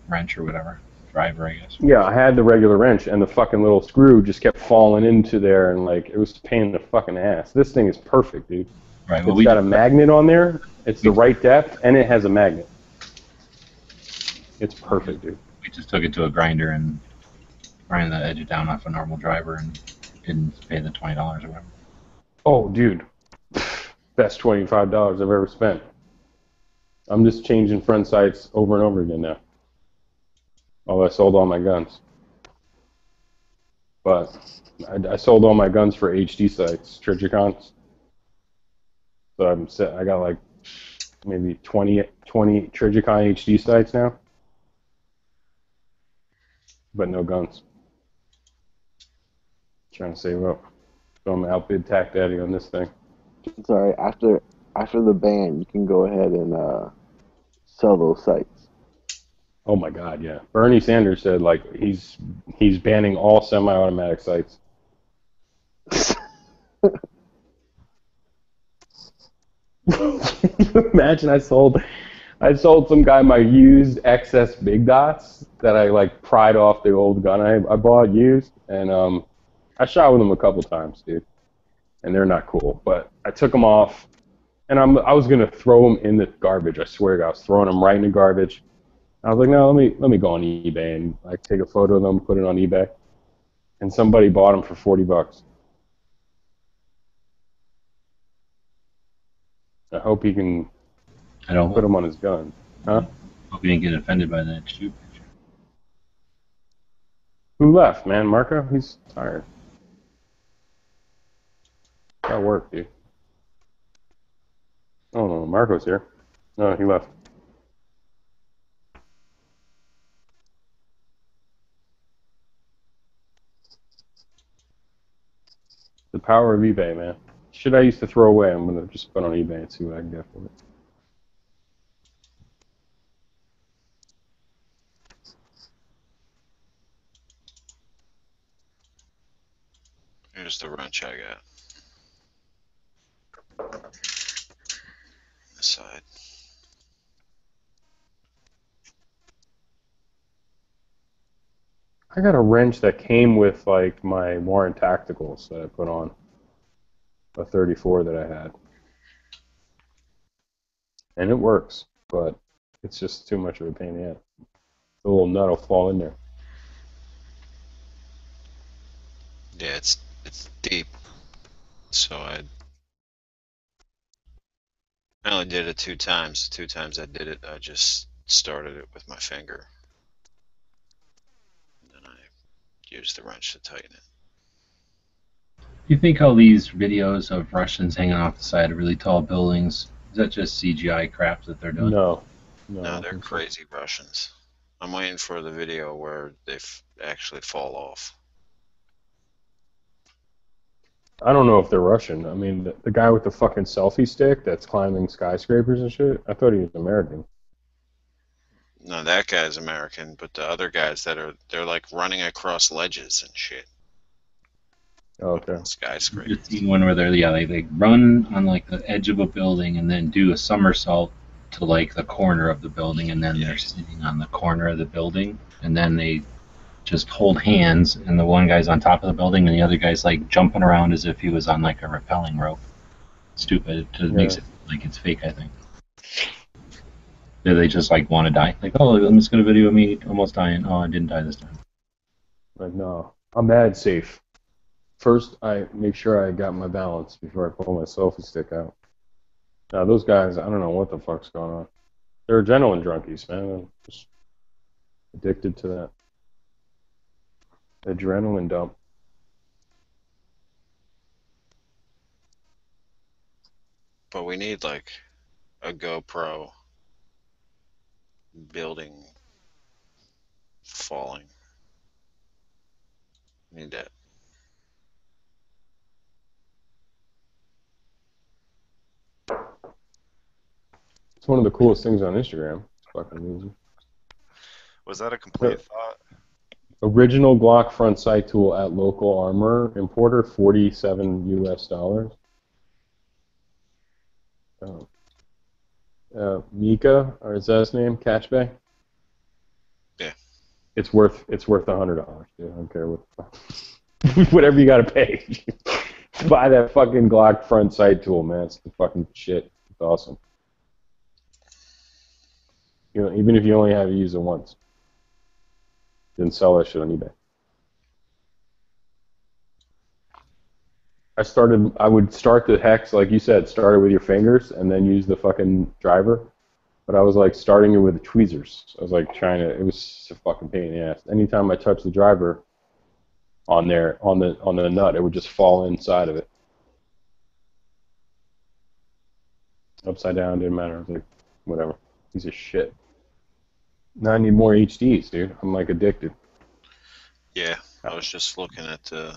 wrench or whatever, driver, I guess. Yeah, I had the regular wrench, and the fucking little screw just kept falling into there, and like it was a pain in the fucking ass. This thing is perfect, dude. Right. Well, it's got a magnet on there. It's the right depth, and it has a magnet. It's perfect, dude. We just took it to a grinder and grinded the edge down off a normal driver and didn't pay the $20 or whatever. Oh, dude. Best $25 I've ever spent. I'm just changing front sights over and over again now. Oh, I sold all my guns. But I sold all my guns for HD sights, Trijicons. So I got like maybe 20 Trijicon HD sights now. But no guns. Trying to save up. So I'm outbid Tac Daddy on this thing. Sorry, after the ban, you can go ahead and sell those sites. Oh my God, yeah. Bernie Sanders said like he's banning all semi-automatic sights. Imagine I sold some guy my used XS Big Dots that I like pried off the old gun I bought used, and I shot with them a couple times, dude. And they're not cool, but I took them off, and I was gonna throw them in the garbage. I swear to God, I was throwing them right in the garbage. I was like, no, let me go on eBay and like take a photo of them, put it on eBay, and somebody bought them for $40. I hope he can put them on his gun, huh? Hope you didn't get offended by that shoot picture. Who left, man? Marco? He's tired. Got work, dude. Oh no, Marco's here. No, he left. The power of eBay, man. Shit I used to throw away, I'm gonna just put on eBay and see what I can get for it. Here's the wrench I got. This side. I got a wrench that came with like my Warren Tacticals that I put on a 34 that I had, and it works, but it's just too much of a pain in the ass. The little nut will fall in there. Yeah, it's deep. So I only did it 2 times. The 2 times I did it, I just started it with my finger. And then I used the wrench to tighten it. Do you think all these videos of Russians hanging off the side of really tall buildings, is that just CGI crap that they're doing? No, No, they're crazy Russians. I'm waiting for the video where they actually fall off. I don't know if they're Russian. I mean, the guy with the fucking selfie stick that's climbing skyscrapers and shit, I thought he was American. No, that guy's American, but the other guys they're like running across ledges and shit. Oh, okay. Skyscrapers. Just seen one where they run on like the edge of a building and then do a somersault to like the corner of the building, and then they're sitting on the corner of the building, and then they just hold hands, and the one guy's on top of the building and the other guy's like jumping around as if he was on like a rappelling rope. Stupid. It makes it like it's fake, I think. Do they just like want to die? Like, oh, I'm just gonna video me almost dying. Oh, I didn't die this time. Like, no, I'm mad safe. First, I make sure I got my balance before I pull my selfie stick out. Now, those guys, I don't know what the fuck's going on. They're adrenaline junkies, man. I'm just addicted to that. Adrenaline dump. But we need like a GoPro building falling. Need that. It's one of the coolest things on Instagram. It's fucking amazing. Was that a complete thought? Original Glock front sight tool at local armor importer, $47 US. Mika, or is that his name? Catchbay? Yeah. It's worth $100, dude. I don't care what whatever you gotta pay. Buy that fucking Glock front sight tool, man. It's the fucking shit. It's awesome. You know, even if you only have to use it once. Then sell that shit on eBay. I would start the hex, like you said, start it with your fingers and then use the fucking driver. But I was like starting it with the tweezers. I was like it was a fucking pain in the ass. Anytime I touched the driver on there, on the nut, it would just fall inside of it. Upside down, didn't matter. I was like, whatever. Piece of shit. Now I need more HDs, dude. I'm like addicted. Yeah, I was just looking at the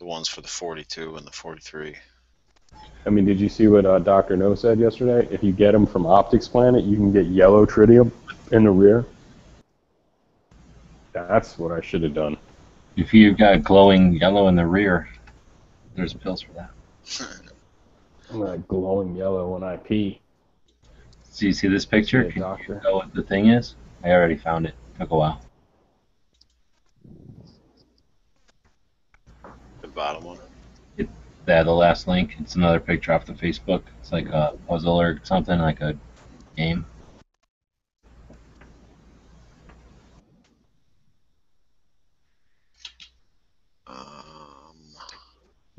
ones for the 42 and the 43. I mean, did you see what Dr. No said yesterday? If you get them from Optics Planet, you can get yellow tritium in the rear. That's what I should have done. If you've got glowing yellow in the rear, there's pills for that. I'm like glowing yellow when I pee. So you see this picture? Yeah, Can doctor. you know what the thing is? I already found it. Took a while. The bottom one. The last link. It's another picture off the Facebook. It's like a puzzle or something, like a game.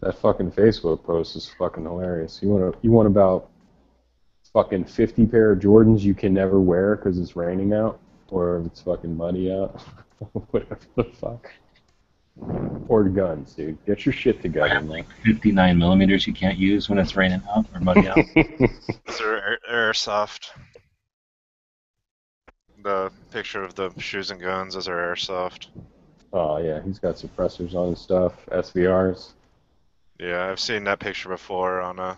That fucking Facebook post is fucking hilarious. You want about fucking 50 pair of Jordans you can never wear because it's raining out, or if it's fucking muddy out, whatever the fuck. Or guns, dude. Get your shit together, man. 59 millimeters you can't use when it's raining out or muddy out. Those are airsoft. The picture of the shoes and guns, those are airsoft. Oh yeah, he's got suppressors on his stuff, SVRs. Yeah, I've seen that picture before on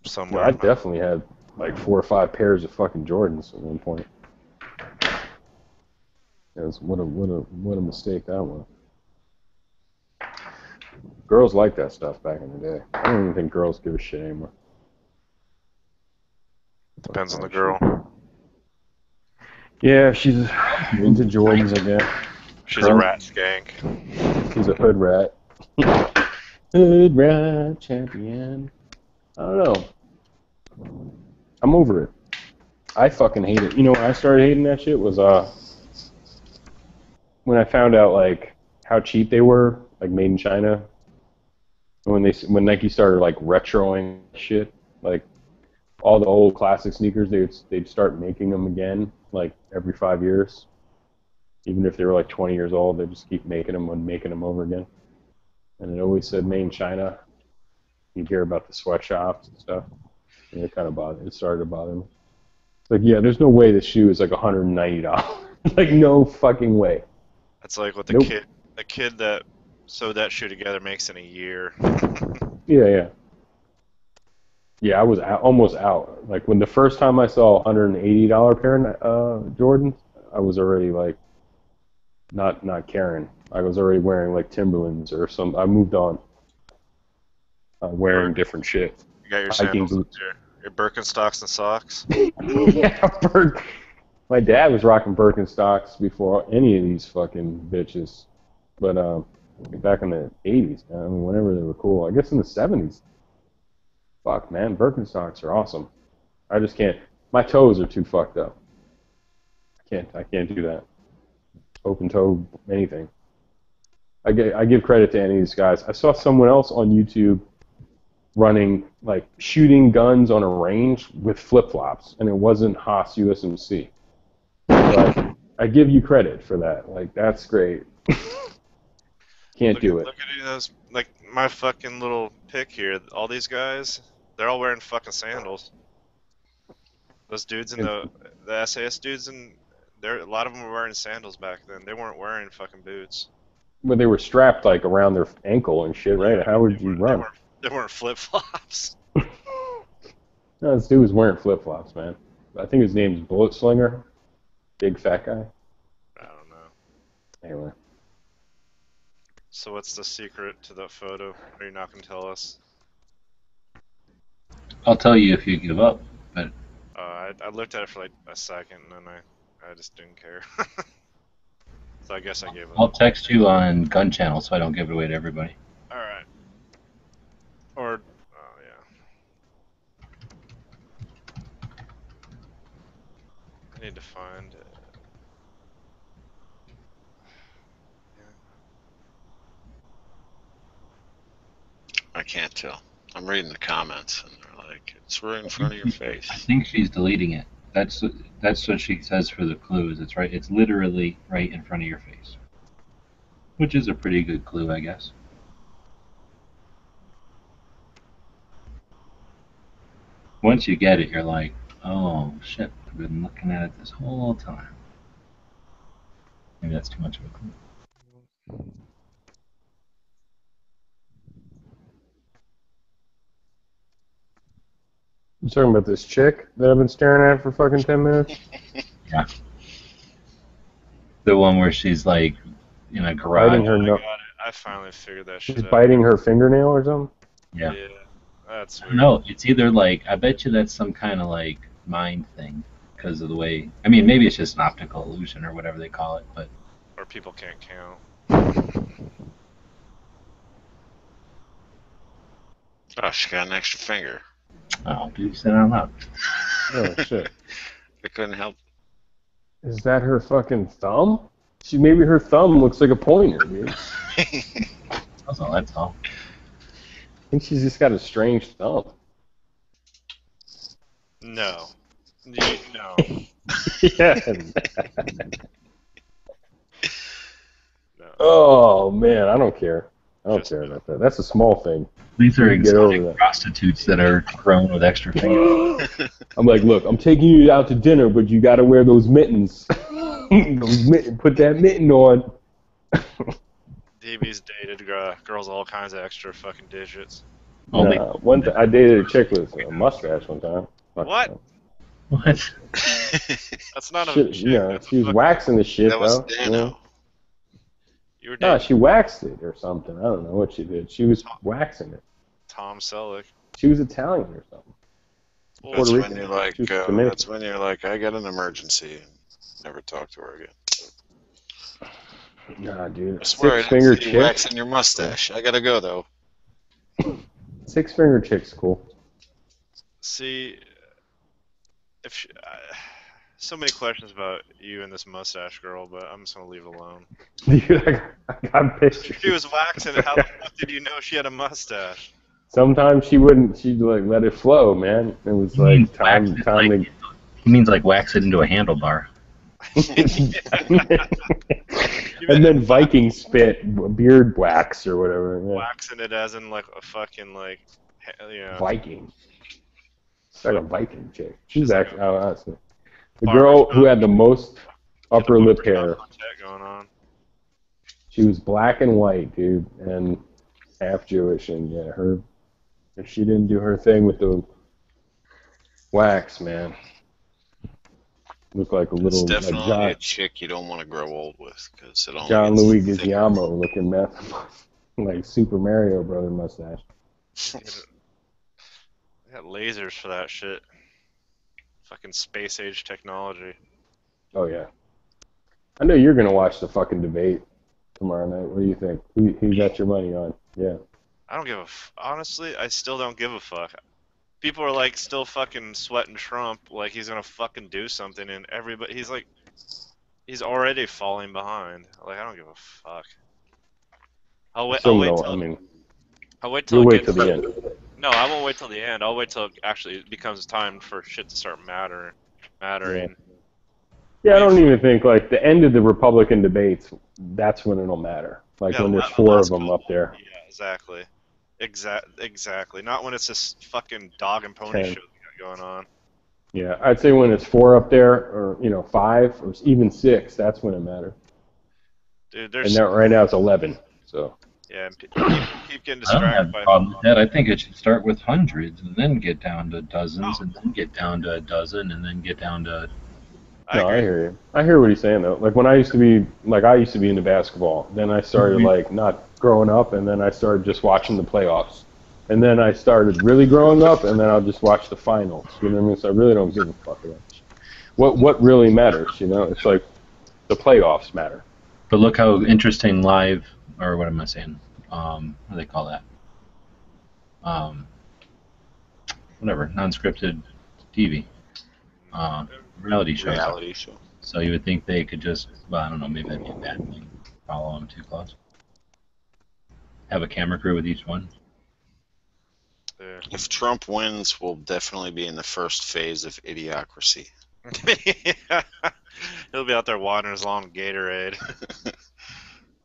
somewhere. Yeah, I definitely had like 4 or 5 pairs of fucking Jordans at one point. What a mistake that was. Girls like that stuff back in the day. I don't even think girls give a shit anymore. Depends on the girl. Yeah, she's into Jordans, I guess. She's a rat skank. She's a hood rat. Hood rat champion. I don't know. I'm over it. I fucking hate it. You know when I started hating that shit was when I found out like how cheap they were, like made in China. When Nike started like retroing shit, like all the old classic sneakers, they'd start making them again, like every 5 years. Even if they were like 20 years old, they'd just keep making them and making them over again. And it always said made in China. You'd hear about the sweatshops and stuff. And it kind of bothered. It started to bother me. It's like, yeah, there's no way this shoe is like $190. Like, no fucking way. That's like what the kid that sewed that shoe together makes in a year. Yeah. Yeah, I was almost out. Like when the first time I saw a $180 pair of Jordans, I was already like not caring. I was already wearing like Timberlands or some. I moved on. Wearing different shit. You got your Hiking sandals, boots. your Birkenstocks and socks. Yeah, my dad was rocking Birkenstocks before any of these fucking bitches. But back in the 80s, I mean, whenever they were cool. I guess in the 70s. Fuck, man, Birkenstocks are awesome. I just can't. My toes are too fucked up. I can't do that. Open toe, anything. I give credit to any of these guys. I saw someone else on YouTube running, like, shooting guns on a range with flip-flops, and it wasn't Haas USMC. But I give you credit for that. Like, that's great. Can't do it. Look at those, like, my fucking little pick here. All these guys, they're all wearing fucking sandals. Those dudes in the SAS dudes, and a lot of them were wearing sandals back then. They weren't wearing fucking boots. But they were strapped, like, around their ankle and shit, right? How would you run? They weren't flip-flops. No, this dude was wearing flip-flops, man. I think his name's Bullet Slinger. Big fat guy. I don't know. Anyway. So what's the secret to that photo? Are you not going to tell us? I'll tell you if you give up, but... I looked at it for like a second, and then I just didn't care. So I guess I gave up. I'll text you on Gun Channel so I don't give it away to everybody. Alright. Or, oh yeah. I need to find it. I can't tell. I'm reading the comments, and they're like, it's right in front of your face. I think she's deleting it. That's what she says for the clues. It's right. It's literally right in front of your face, which is a pretty good clue, I guess. Once you get it, you're like, oh shit, I've been looking at it this whole time. Maybe that's too much of a clue. You talking about this chick that I've been staring at for fucking 10 minutes? Yeah. The one where she's like in a garage. Biting her I finally figured that shit She's out. biting her fingernail or something? Yeah. Yeah, that's weird. No, it's either like, I bet you that's some kind of like mind thing because of the way. I mean, maybe it's just an optical illusion or whatever they call it, but. Or people can't count. Oh, she got an extra finger. Oh, dude, you said it out loud. Oh, shit. I couldn't help. Is that her fucking thumb? Maybe her thumb looks like a pointer, dude. That's all. I think she's just got a strange thumb. No. No. Yeah. No. Oh, man, I don't care. I don't care about that. That's a small thing. These are Get over exotic that. prostitutes that are grown with extra fingers. I'm like, look, I'm taking you out to dinner, but you got to wear those mittens. Put that mitten on. DB's dated girls with all kinds of extra fucking digits. I dated a chick with a mustache one time. What? What? That's not a Shit, chick. you know, That's she was waxing the shit, That was though. Dano. You know? You were No, dating she waxed it or something. I don't know what she did. She was waxing it. Tom Selleck. She was Italian or something. That's Puerto when Rican. you're like, She was Dominican. I got an emergency. Never talk to her again. Nah, dude. I swear I Six finger didn't see you chick. waxing your mustache. I gotta go though. 6 finger chick's cool. See, if she, so many questions about you and this mustache girl, but I'm just gonna leave it alone. Dude, I got pictures. She was waxing it. How the fuck did you know she had a mustache? Sometimes she wouldn't. She'd like let it flow, man. It was like time to. He means like wax it into a handlebar. And then Viking spit, beard wax or whatever. Yeah. Waxing it as in like a fucking like, Viking. It's like a Viking chick. She's actually, honestly, the girl who had the most upper lip hair. Going on. She was black and white, dude, and half Jewish, and yeah, if she didn't do her thing with the wax, man. Looked like a It's little definitely like a chick you don't want to grow old with because it only John gets Louis thicker. Guizziamo looking meth, like Super Mario Brother mustache. They got lasers for that shit. Fucking space age technology. Oh yeah. I know you're gonna watch the fucking debate tomorrow night. What do you think? Who got your money on? Yeah. I don't give a honestly, I still don't give a fuck. People are like still fucking sweating Trump like he's gonna fucking do something, and everybody he's already falling behind. Like I don't give a fuck. I'll wait till you'll wait till the end. No, I won't wait till the end. I'll wait till actually it becomes time for shit to start mattering. Yeah, I don't even think like the end of the Republican debates. That's when it'll matter. Like when there's 4 of them up there. Yeah, exactly. Exactly. Not when it's this fucking dog and pony show going on. Yeah, I'd say when it's 4 up there, or 5, or even 6. That's when it matters. Dude, there's. And right now it's 11. So. Yeah, people keep getting I don't have distracted a by. problem with that. I think it should start with hundreds and then get down to dozens and then get down to a dozen and then get down to. No, I hear you. I hear what he's saying though. Like when I used to be into basketball. Then I started like not growing up, and then I started just watching the playoffs. And then I started really growing up, and then I'll just watch the finals. You know what I mean? So I really don't give a fuck about it. What really matters, It's like the playoffs matter. But look how interesting live, or what am I saying? What do they call that? Whatever, non-scripted TV. Reality show. So you would think they could just, well, I don't know, maybe that'd be a bad thing. Follow them too close. Have a camera crew with each one. If Trump wins, we'll definitely be in the first phase of idiocracy. He'll be out there watering his lawn with Gatorade.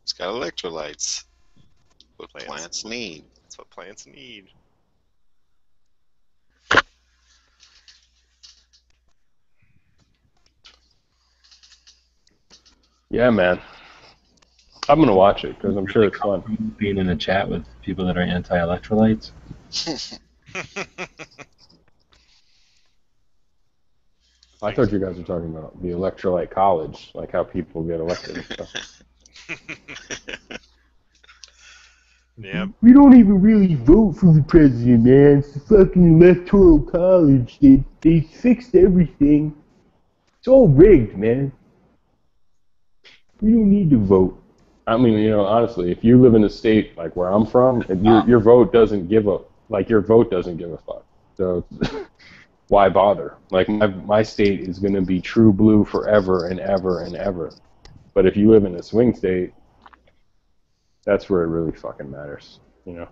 It's got electrolytes. What plants need. That's what plants need. Yeah, man. I'm gonna watch it because I'm sure it's fun. Being in a chat with people that are anti-electrolytes. I thought you guys were talking about the electrolyte college, like how people get elected and stuff. Yep. We don't even really vote for the president, man. It's the fucking electoral college. They fixed everything. It's all rigged, man. We don't need to vote. I mean, honestly, if you live in a state like where I'm from, your vote doesn't give a fuck. So why bother? Like my state is going to be true blue forever and ever and ever. But if you live in a swing state, that's where it really fucking matters.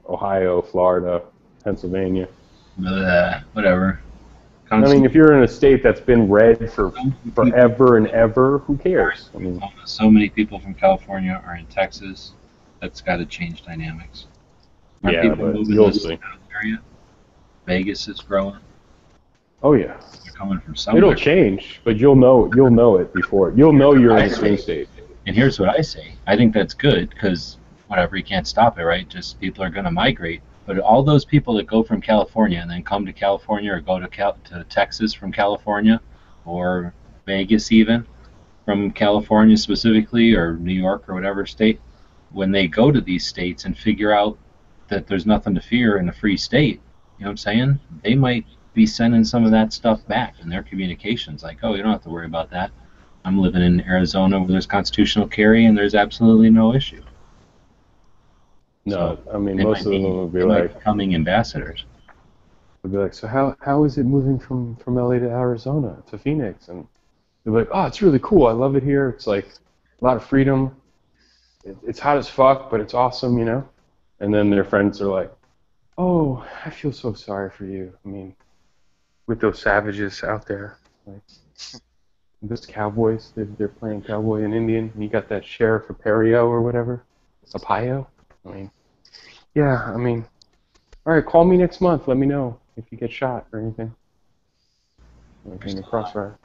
Ohio, Florida, Pennsylvania. Whatever. I mean, if you're in a state that's been red for forever and ever, who cares? I mean, so many people from California are in Texas. That's got to change dynamics. Aren't people but moving you'll to see. the area? Vegas is growing. Oh yeah. They're coming from somewhere. It'll change, but you'll know it before. You'll know you're in a swing state. And here's what I say. I think that's good because whatever, you can't stop it, right? Just people are going to migrate. But all those people that go from California and then come to California or go to Texas from California or Vegas even from California specifically or New York or whatever state, when they go to these states and figure out that there's nothing to fear in a free state, you know what I'm saying? They might be sending some of that stuff back in their communications like, oh, you don't have to worry about that. I'm living in Arizona where there's constitutional carry and there's absolutely no issue. No, So I mean, they most might of them be- will be they might like, be becoming ambassadors. they'll be like, so how is it moving from LA to Arizona to Phoenix? And they'll be like, oh, it's really cool. I love it here. It's like a lot of freedom. It's hot as fuck, but it's awesome, you know? And then their friends are like, oh, I feel so sorry for you. I mean, with those savages out there, like those cowboys, they're playing cowboy and Indian, and you got that Sheriff Appario or whatever, Appayo. I mean, yeah, I mean, all right, call me next month. Let me know if you get shot or anything. Like in the crossfire.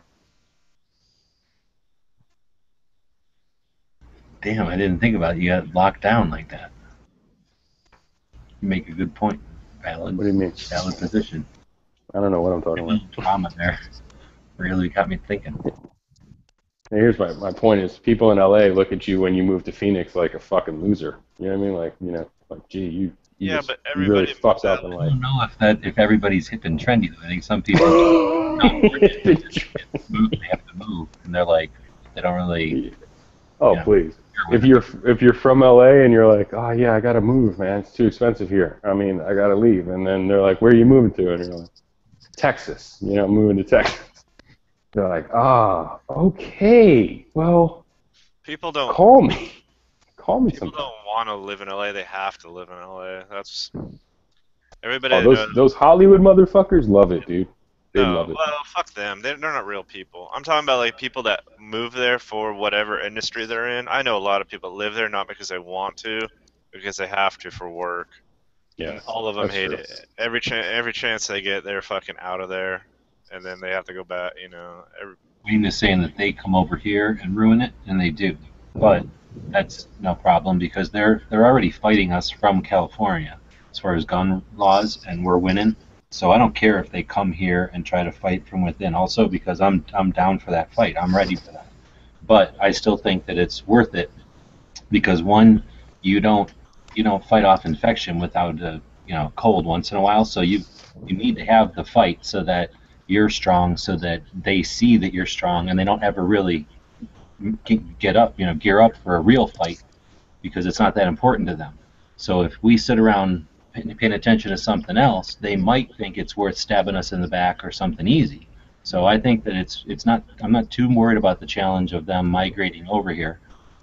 Damn, I didn't think about it. You got locked down like that. You make a good point. Valid. What do you mean? Valid position. I don't know what I'm talking about. Drama there. Really got me thinking. Here's my point is, people in LA look at you when you move to Phoenix like a fucking loser. You know what I mean? Like, you know, like, gee, you Yeah, just, but you really everybody fucked moves up in I life. don't know if everybody's hip and trendy though. I think some people don't move, they have to move, and they're like they don't really. Oh, Yeah. please. If you're from LA and you're like, oh yeah, I gotta move, man. It's too expensive here. I mean, I gotta leave. And then they're like, where are you moving to? And you're like, Texas. You know, moving to Texas. They're like, ah, okay. Well, People don't. call me. Call me People sometime. don't want to live in LA. They have to live in LA. That's everybody. Oh, knows. those Hollywood motherfuckers love it, dude. They No, love it. well, fuck them. They're not real people. I'm talking about like people that move there for whatever industry they're in. I know a lot of people live there not because they want to, because they have to for work. Yeah, All of them that's hate true. it. Every chance they get, they're fucking out of there, and then they have to go back. You know, Wayne is saying that they come over here and ruin it, and they do. But that's no problem because they're already fighting us from California as far as gun laws, and we're winning. So I don't care if they come here and try to fight from within. Also, because I'm down for that fight. I'm ready for that. But I still think that it's worth it because one, you don't fight off infection without a cold once in a while. So you need to have the fight so that you're strong, so that they see that you're strong, and they don't ever really gear up for a real fight because it's not that important to them. So if we sit around paying attention to something else, they might think it's worth stabbing us in the back or something easy. So I think that it's not. I'm not too worried about the challenge of them migrating over here,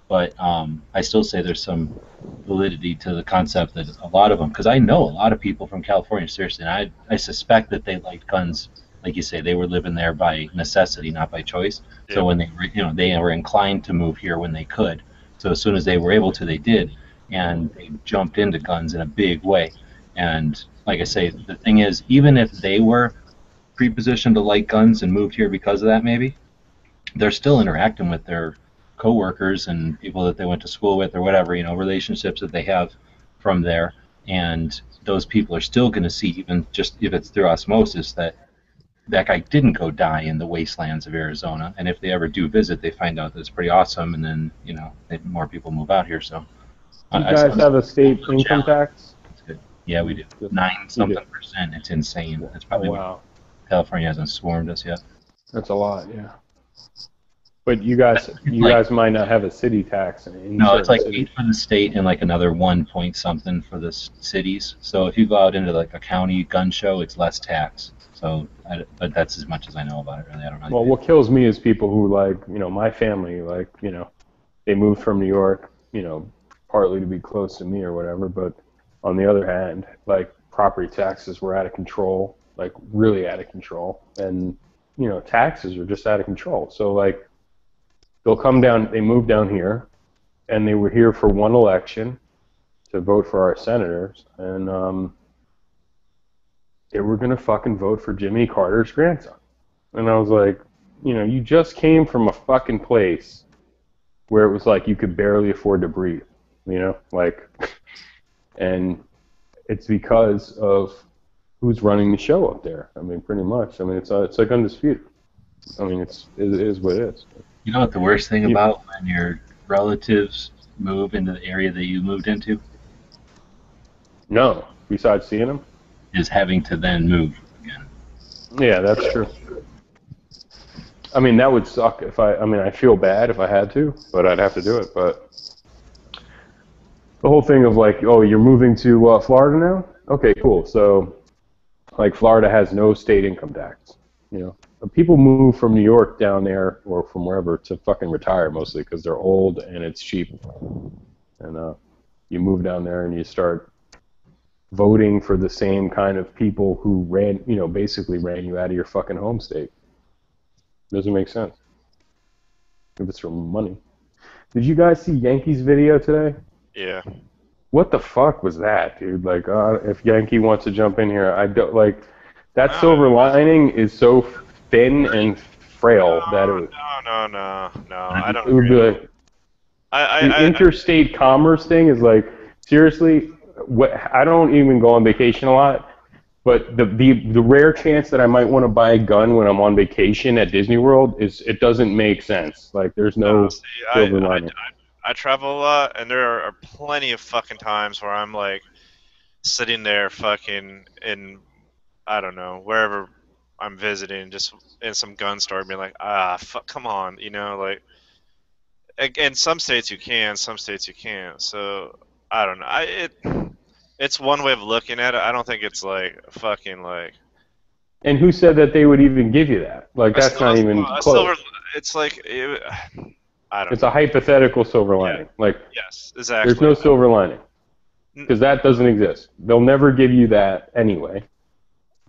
but I still say there's some validity to the concept that a lot of them, because I know a lot of people from California, seriously, and I suspect that they liked guns. Like you say, they were living there by necessity, not by choice. Yeah. So when they were inclined to move here when they could. So as soon as they were able to, they did, and they jumped into guns in a big way. And like I say, the thing is, even if they were prepositioned to like guns and moved here because of that, maybe they're still interacting with their coworkers and people that they went to school with or whatever, relationships that they have from there, and those people are still going to see, even just if it's through osmosis, that guy didn't go die in the wastelands of Arizona. And if they ever do visit, they find out that it's pretty awesome, and then more people move out here. So You guys have a state income tax? That's good. Yeah, we do. 9-something%. It's insane. That's probably wow. California hasn't swarmed us yet. That's a lot, yeah. But you guys might not have a city tax. No, it's like 8 for the state and like another 1 point something for the cities. So if you go out into like a county gun show, it's less tax. So, but that's as much as I know about it. Really, I don't know. Well, what kills me is people who my family, they moved from New York, partly to be close to me or whatever. But on the other hand, property taxes were out of control, really out of control, and taxes are just out of control. So they'll come down, they move down here, and they were here for one election to vote for our senators, and they were going to fucking vote for Jimmy Carter's grandson. And I was like, you just came from a fucking place where it was like you could barely afford to breathe, and it's because of who's running the show up there. I mean, pretty much. I mean, it's like undisputed. I mean, it is what it is. You know what the worst thing about when your relatives move into the area that you moved into? No, besides seeing them? Is having to then move again. Yeah, that's true. I mean, that would suck if I mean, I feel bad if I had to, but I'd have to do it. But the whole thing of like, oh, you're moving to Florida now? Okay, cool. So, like, Florida has no state income tax. You know, but people move from New York down there or from wherever to fucking retire mostly because they're old and it's cheap. And you move down there and you start voting for the same kind of people who ran, you know, basically ran you out of your fucking home state. Doesn't make sense. If it's for money. Did you guys see Yankees video today? Yeah. What the fuck was that, dude? Like, if Yankee wants to jump in here, I don't like. That silver lining is so thin and frail that it would. No. I don't. It would be like. The interstate commerce thing is like, seriously. I don't even go on vacation a lot, but the rare chance that I might want to buy a gun when I'm on vacation at Disney World is it doesn't make sense. Like, there's no silver lining. I travel a lot, and there are plenty of fucking times where I'm like sitting there fucking in, I don't know, wherever I'm visiting, just in some gun store, being like, fuck, come on, you know, like. In some states you can, some states you can't. So I don't know. It's one way of looking at it. I don't think it's like fucking like. And who said that they would even give you that? Like, that's not even close. It's like. I don't know. It's a hypothetical silver lining. Yeah. Like, yes, exactly. There's no silver lining because that doesn't exist. They'll never give you that anyway.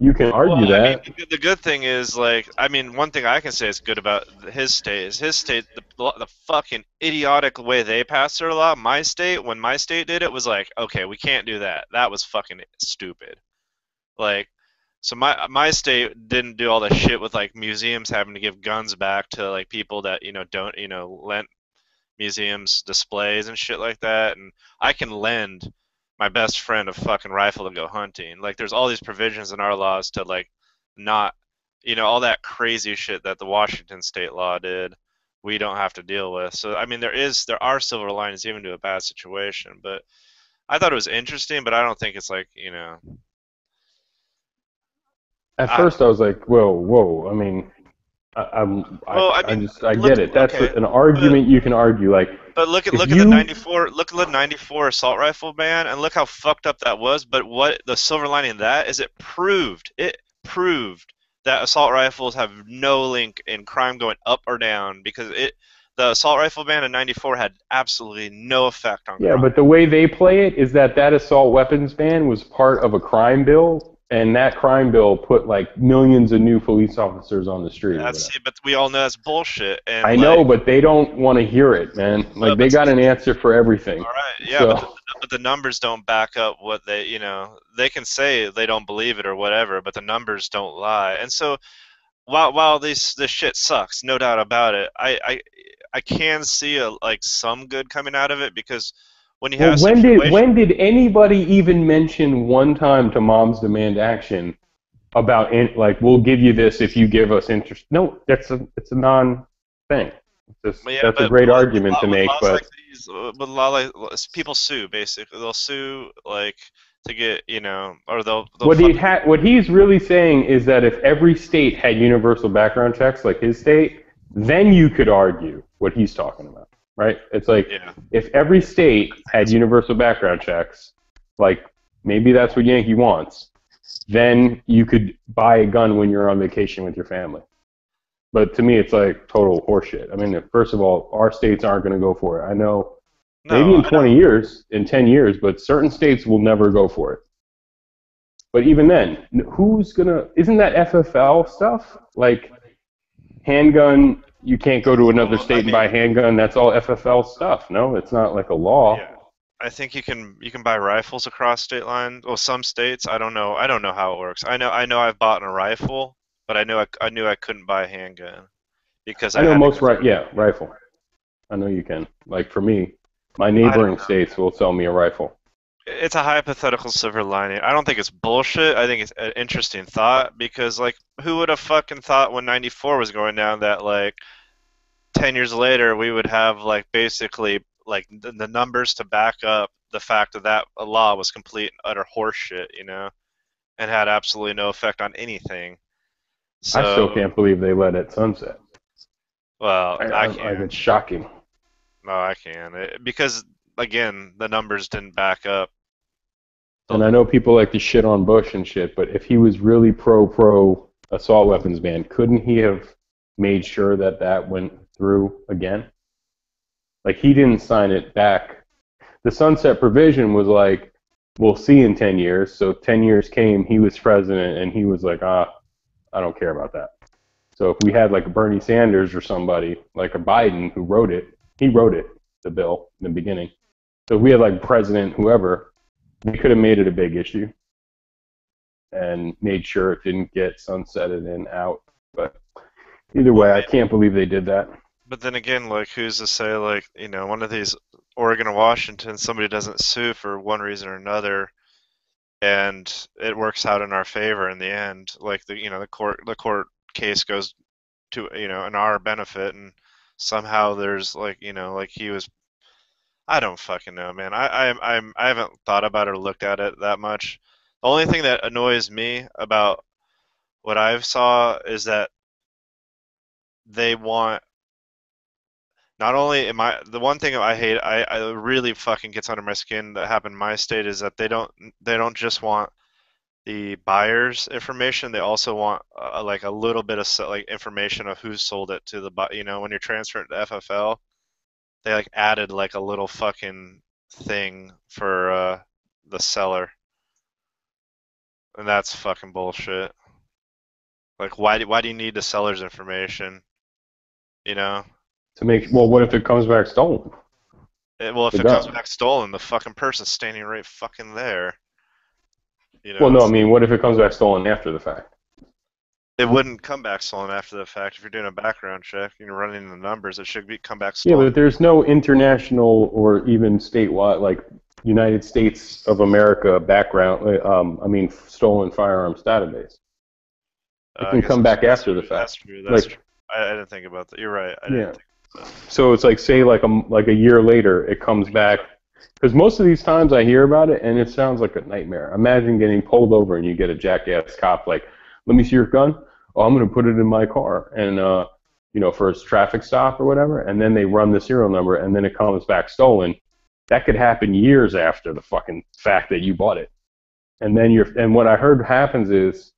You can argue that. I mean, the good thing is, like, I mean, one thing I can say is good about his state is the fucking idiotic way they passed their law. My state, when my state did it, was like, okay, we can't do that. That was fucking stupid. Like. So my state didn't do all the shit with like museums having to give guns back to like people that don't lend museums displays and shit like that, and I can lend my best friend a fucking rifle to go hunting. Like, there's all these provisions in our laws to like not all that crazy shit that the Washington state law did. We don't have to deal with. So I mean, there are silver linings even to a bad situation, but I thought it was interesting, but I don't think it's like At first, I was like, "Whoa!" I mean, I get it. That's an argument you can argue. Like, but look at the '94 assault rifle ban, and look how fucked up that was. But what the silver lining in that is, it proved that assault rifles have no link in crime going up or down, because the assault rifle ban in '94 had absolutely no effect on crime. Yeah, but the way they play it is that assault weapons ban was part of a crime bill. And that crime bill put like millions of new police officers on the street. But we all know that's bullshit. And I know, but they don't want to hear it, man. Like, they got an answer for everything. All right, yeah, but the numbers don't back up what they, they can say they don't believe it or whatever, but the numbers don't lie. And so, while this shit sucks, no doubt about it, I can see some good coming out of it, because. When did anybody even mention one time to Moms Demand Action about we'll give you this if you give us interest? No, it's a non-thing. That's a great argument to make, but people sue basically. They'll sue to get or they'll what he's really saying is that if every state had universal background checks like his state, then you could argue what he's talking about. Right? It's like, if every state had universal background checks, like maybe that's what Yankee wants, then you could buy a gun when you're on vacation with your family. But to me, it's like total horseshit. I mean, first of all, our states aren't going to go for it. I know maybe in 20 years, in 10 years, but certain states will never go for it. But even then, isn't that FFL stuff? Like, handgun... You can't go to another state and buy a handgun. That's all FFL stuff. No, it's not like a law. Yeah. I think you can buy rifles across state lines. Well, some states, I don't know how it works. I know I've bought a rifle, but I knew I couldn't buy a handgun because rifle. I know you can. Like, for me, my neighboring states will sell me a rifle. It's a hypothetical silver lining. I don't think it's bullshit. I think it's an interesting thought, because who would have fucking thought when '94 was going down that 10 years later we would have basically the numbers to back up the fact that a law was complete and utter horseshit, and had absolutely no effect on anything. So, I still can't believe they let it sunset. Well, I can't. It's shocking. No, I can. Because, again, the numbers didn't back up. And I know people like to shit on Bush and shit, but if he was really pro assault weapons ban, couldn't he have made sure that went through again? Like, he didn't sign it back. The sunset provision was like, we'll see in 10 years. So 10 years came, he was president, and he was like, I don't care about that. So if we had like a Bernie Sanders or somebody, like a Biden who wrote it, he wrote it, the bill, in the beginning. So if we had like President whoever, we could have made it a big issue and made sure it didn't get sunsetted and out. But either way, I can't believe they did that. But then again, like, who's to say, like, one of these, Oregon or Washington, somebody doesn't sue for one reason or another, and it works out in our favor in the end. Like, the court case goes to, in our benefit, and somehow there's, like, like he was. I don't fucking know, man. I haven't thought about it or looked at it that much. The only thing that annoys me about what I've saw is that they want. Not only the one thing I hate, I really fucking gets under my skin that happened in my state is that they don't just want the buyer's information. They also want like a little bit of like information of who sold it to the when you're transferring to FFL, they like added like a little fucking thing for the seller, and that's fucking bullshit. Like, why do you need the seller's information? To make, well, what if it comes back stolen? Well, if it comes back stolen, the fucking person's standing right fucking there. Well, no, I mean, what if it comes back stolen after the fact? It wouldn't come back stolen after the fact. If you're doing a background check and you're running the numbers, it should come back stolen. Yeah, but there's no international or even statewide, like United States of America background, stolen firearms database. It can come back after the fact. That's true. That's true. I didn't think about that. You're right. I didn't think about that. So it's like, say, like a year later, it comes back. Because most of these times I hear about it, and it sounds like a nightmare. Imagine getting pulled over and you get a jackass cop like, let me see your gun. Oh, I'm going to put it in my car. And, for a traffic stop or whatever. And then they run the serial number, and then it comes back stolen. That could happen years after the fucking fact that you bought it. And then and what I heard happens is,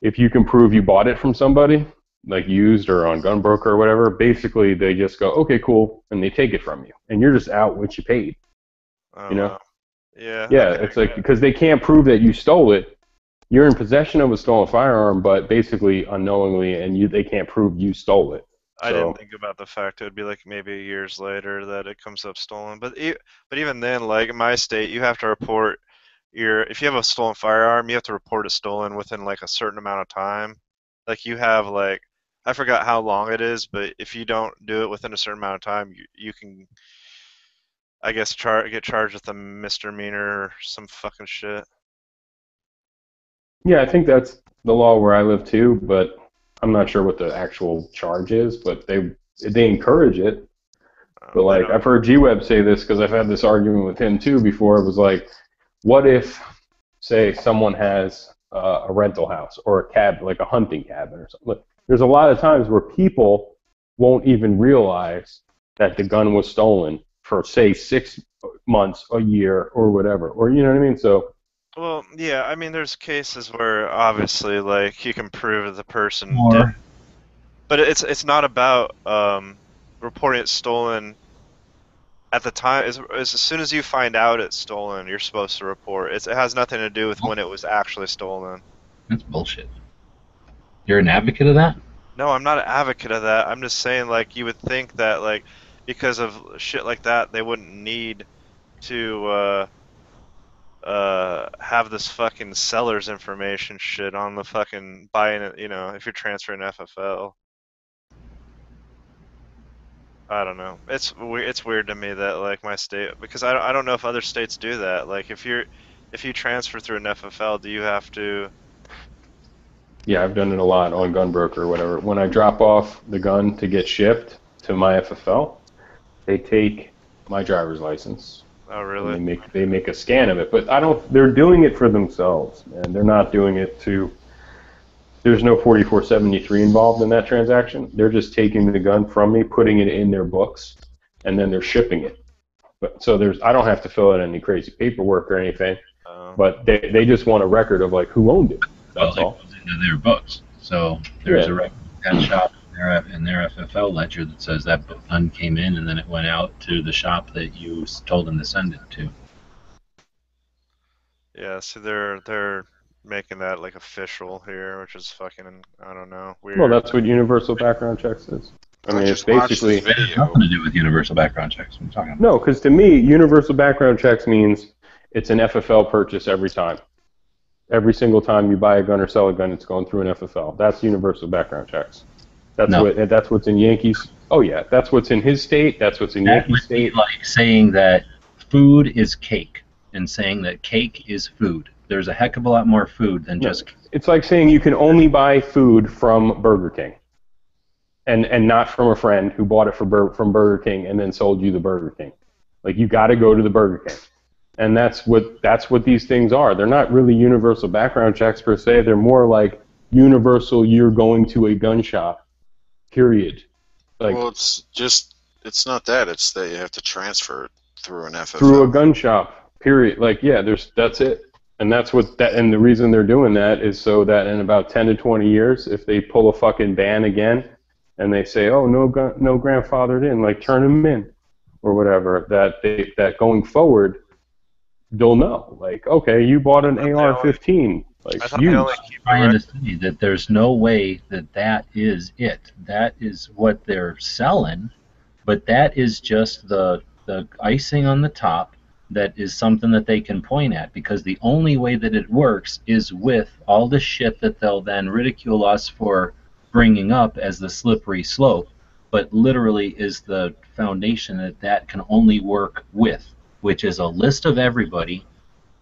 if you can prove you bought it from somebody, like used or on Gunbroker or whatever, basically they just go, okay, cool, and they take it from you, and you're just out what you paid. Yeah. Yeah, it's like, because they can't prove that you stole it. You're in possession of a stolen firearm, but basically unknowingly, and they can't prove you stole it. I didn't think about the fact it would be like maybe years later that it comes up stolen. But even then, like in my state, you have to report if you have a stolen firearm, you have to report it stolen within like a certain amount of time. Like you have like, I forgot how long it is, but if you don't do it within a certain amount of time, you can, I guess, get charged with a misdemeanor or some fucking shit. Yeah, I think that's the law where I live too, but I'm not sure what the actual charge is, but they encourage it. But like, I've heard G-Web say this because I've had this argument with him too before. It was like, what if, say, someone has a rental house or a cabin, like a hunting cabin or something. There's a lot of times where people won't even realize that the gun was stolen for, say, 6 months, a year, or whatever. Or, you know what I mean? So. Well, yeah, I mean, there's cases where obviously, like, you can prove the person did. But it's not about reporting it stolen at the time. As soon as you find out it's stolen, you're supposed to report. It has nothing to do with when it was actually stolen. That's bullshit. You're an advocate of that? No, I'm not an advocate of that. I'm just saying, like, you would think that, like, because of shit like that, they wouldn't need to have this fucking seller's information shit on the fucking buying it, if you're transferring FFL. I don't know. It's weird to me that, like, my state, because I don't know if other states do that. Like, if you transfer through an FFL, do you have to? Yeah, I've done it a lot on Gunbroker or whatever. When I drop off the gun to get shipped to my FFL, they take my driver's license. Oh, really? And they make a scan of it, but they're doing it for themselves, and they're not doing it to There's no 4473 involved in that transaction. They're just taking the gun from me, putting it in their books, and then they're shipping it. So I don't have to fill out any crazy paperwork or anything, but they just want a record of like who owned it. That's all. It goes into their books. So there's a record of that shop in their FFL ledger that says that gun came in and then it went out to the shop that you told them to send it to. Yeah, so they're making that like official here, which is fucking, I don't know, weird. Well, that's what universal background checks is. I mean, it's basically nothing to do with universal background checks. What are you talking about? No, because to me, universal background checks means it's an FFL purchase every time. Every single time you buy a gun or sell a gun, it's going through an FFL. That's universal background checks. That's what's in Yankees. Oh yeah, that's what's in his state. That's what's in Yankee state. Be like saying that food is cake and saying that cake is food. There's a heck of a lot more food than just. It's like saying you can only buy food from Burger King, and not from a friend who bought it from Burger King and then sold you the Burger King. Like you got to go to the Burger King, and that's what these things are. They're not really universal background checks per se. They're more like universal. You're going to a gun shop. Period. Like, well, it's not that. It's that you have to transfer it through an FFL. Through a gun shop. Period. Like, yeah, that's it. And that's and the reason they're doing that is so that in about 10 to 20 years, if they pull a fucking ban again, and they say, oh, no grandfathered in, like turn them in, or whatever, that going forward, they'll know. Like, okay, you bought an AR-15. Like, I'm trying to say that there's no way that is it. That is what they're selling, but that is just the icing on the top. That is something that they can point at, because the only way that it works is with all the shit that they'll then ridicule us for bringing up as the slippery slope, but literally is the foundation that can only work with, which is a list of everybody,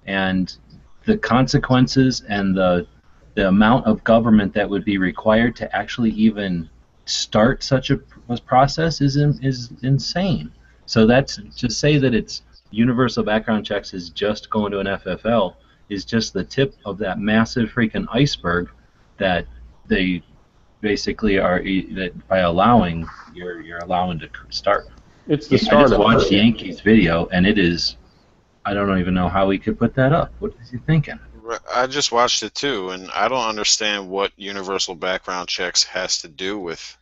and the consequences and the amount of government that would be required to actually even start such a process is insane. So that's to say that it's universal background checks is just going to an FFL is just the tip of that massive freaking iceberg that they basically are, that by allowing you're allowing to start. It's the start. I just watched Yankees video and it is, I don't even know how he could put that up. What is he thinking? I just watched it too, and I don't understand what universal background checks has to do with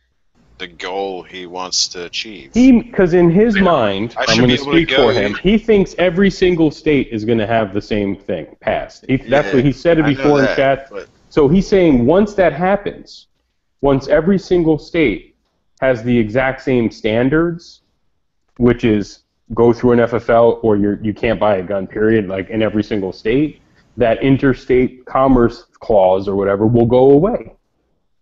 the goal he wants to achieve. Because in his mind, I'm going to speak for him, he thinks every single state is going to have the same thing passed. That's what he said it before in chat. So he's saying once that happens, once every single state has the exact same standards, which is go through an FFL or you can't buy a gun, period, like in every single state, that interstate commerce clause or whatever will go away.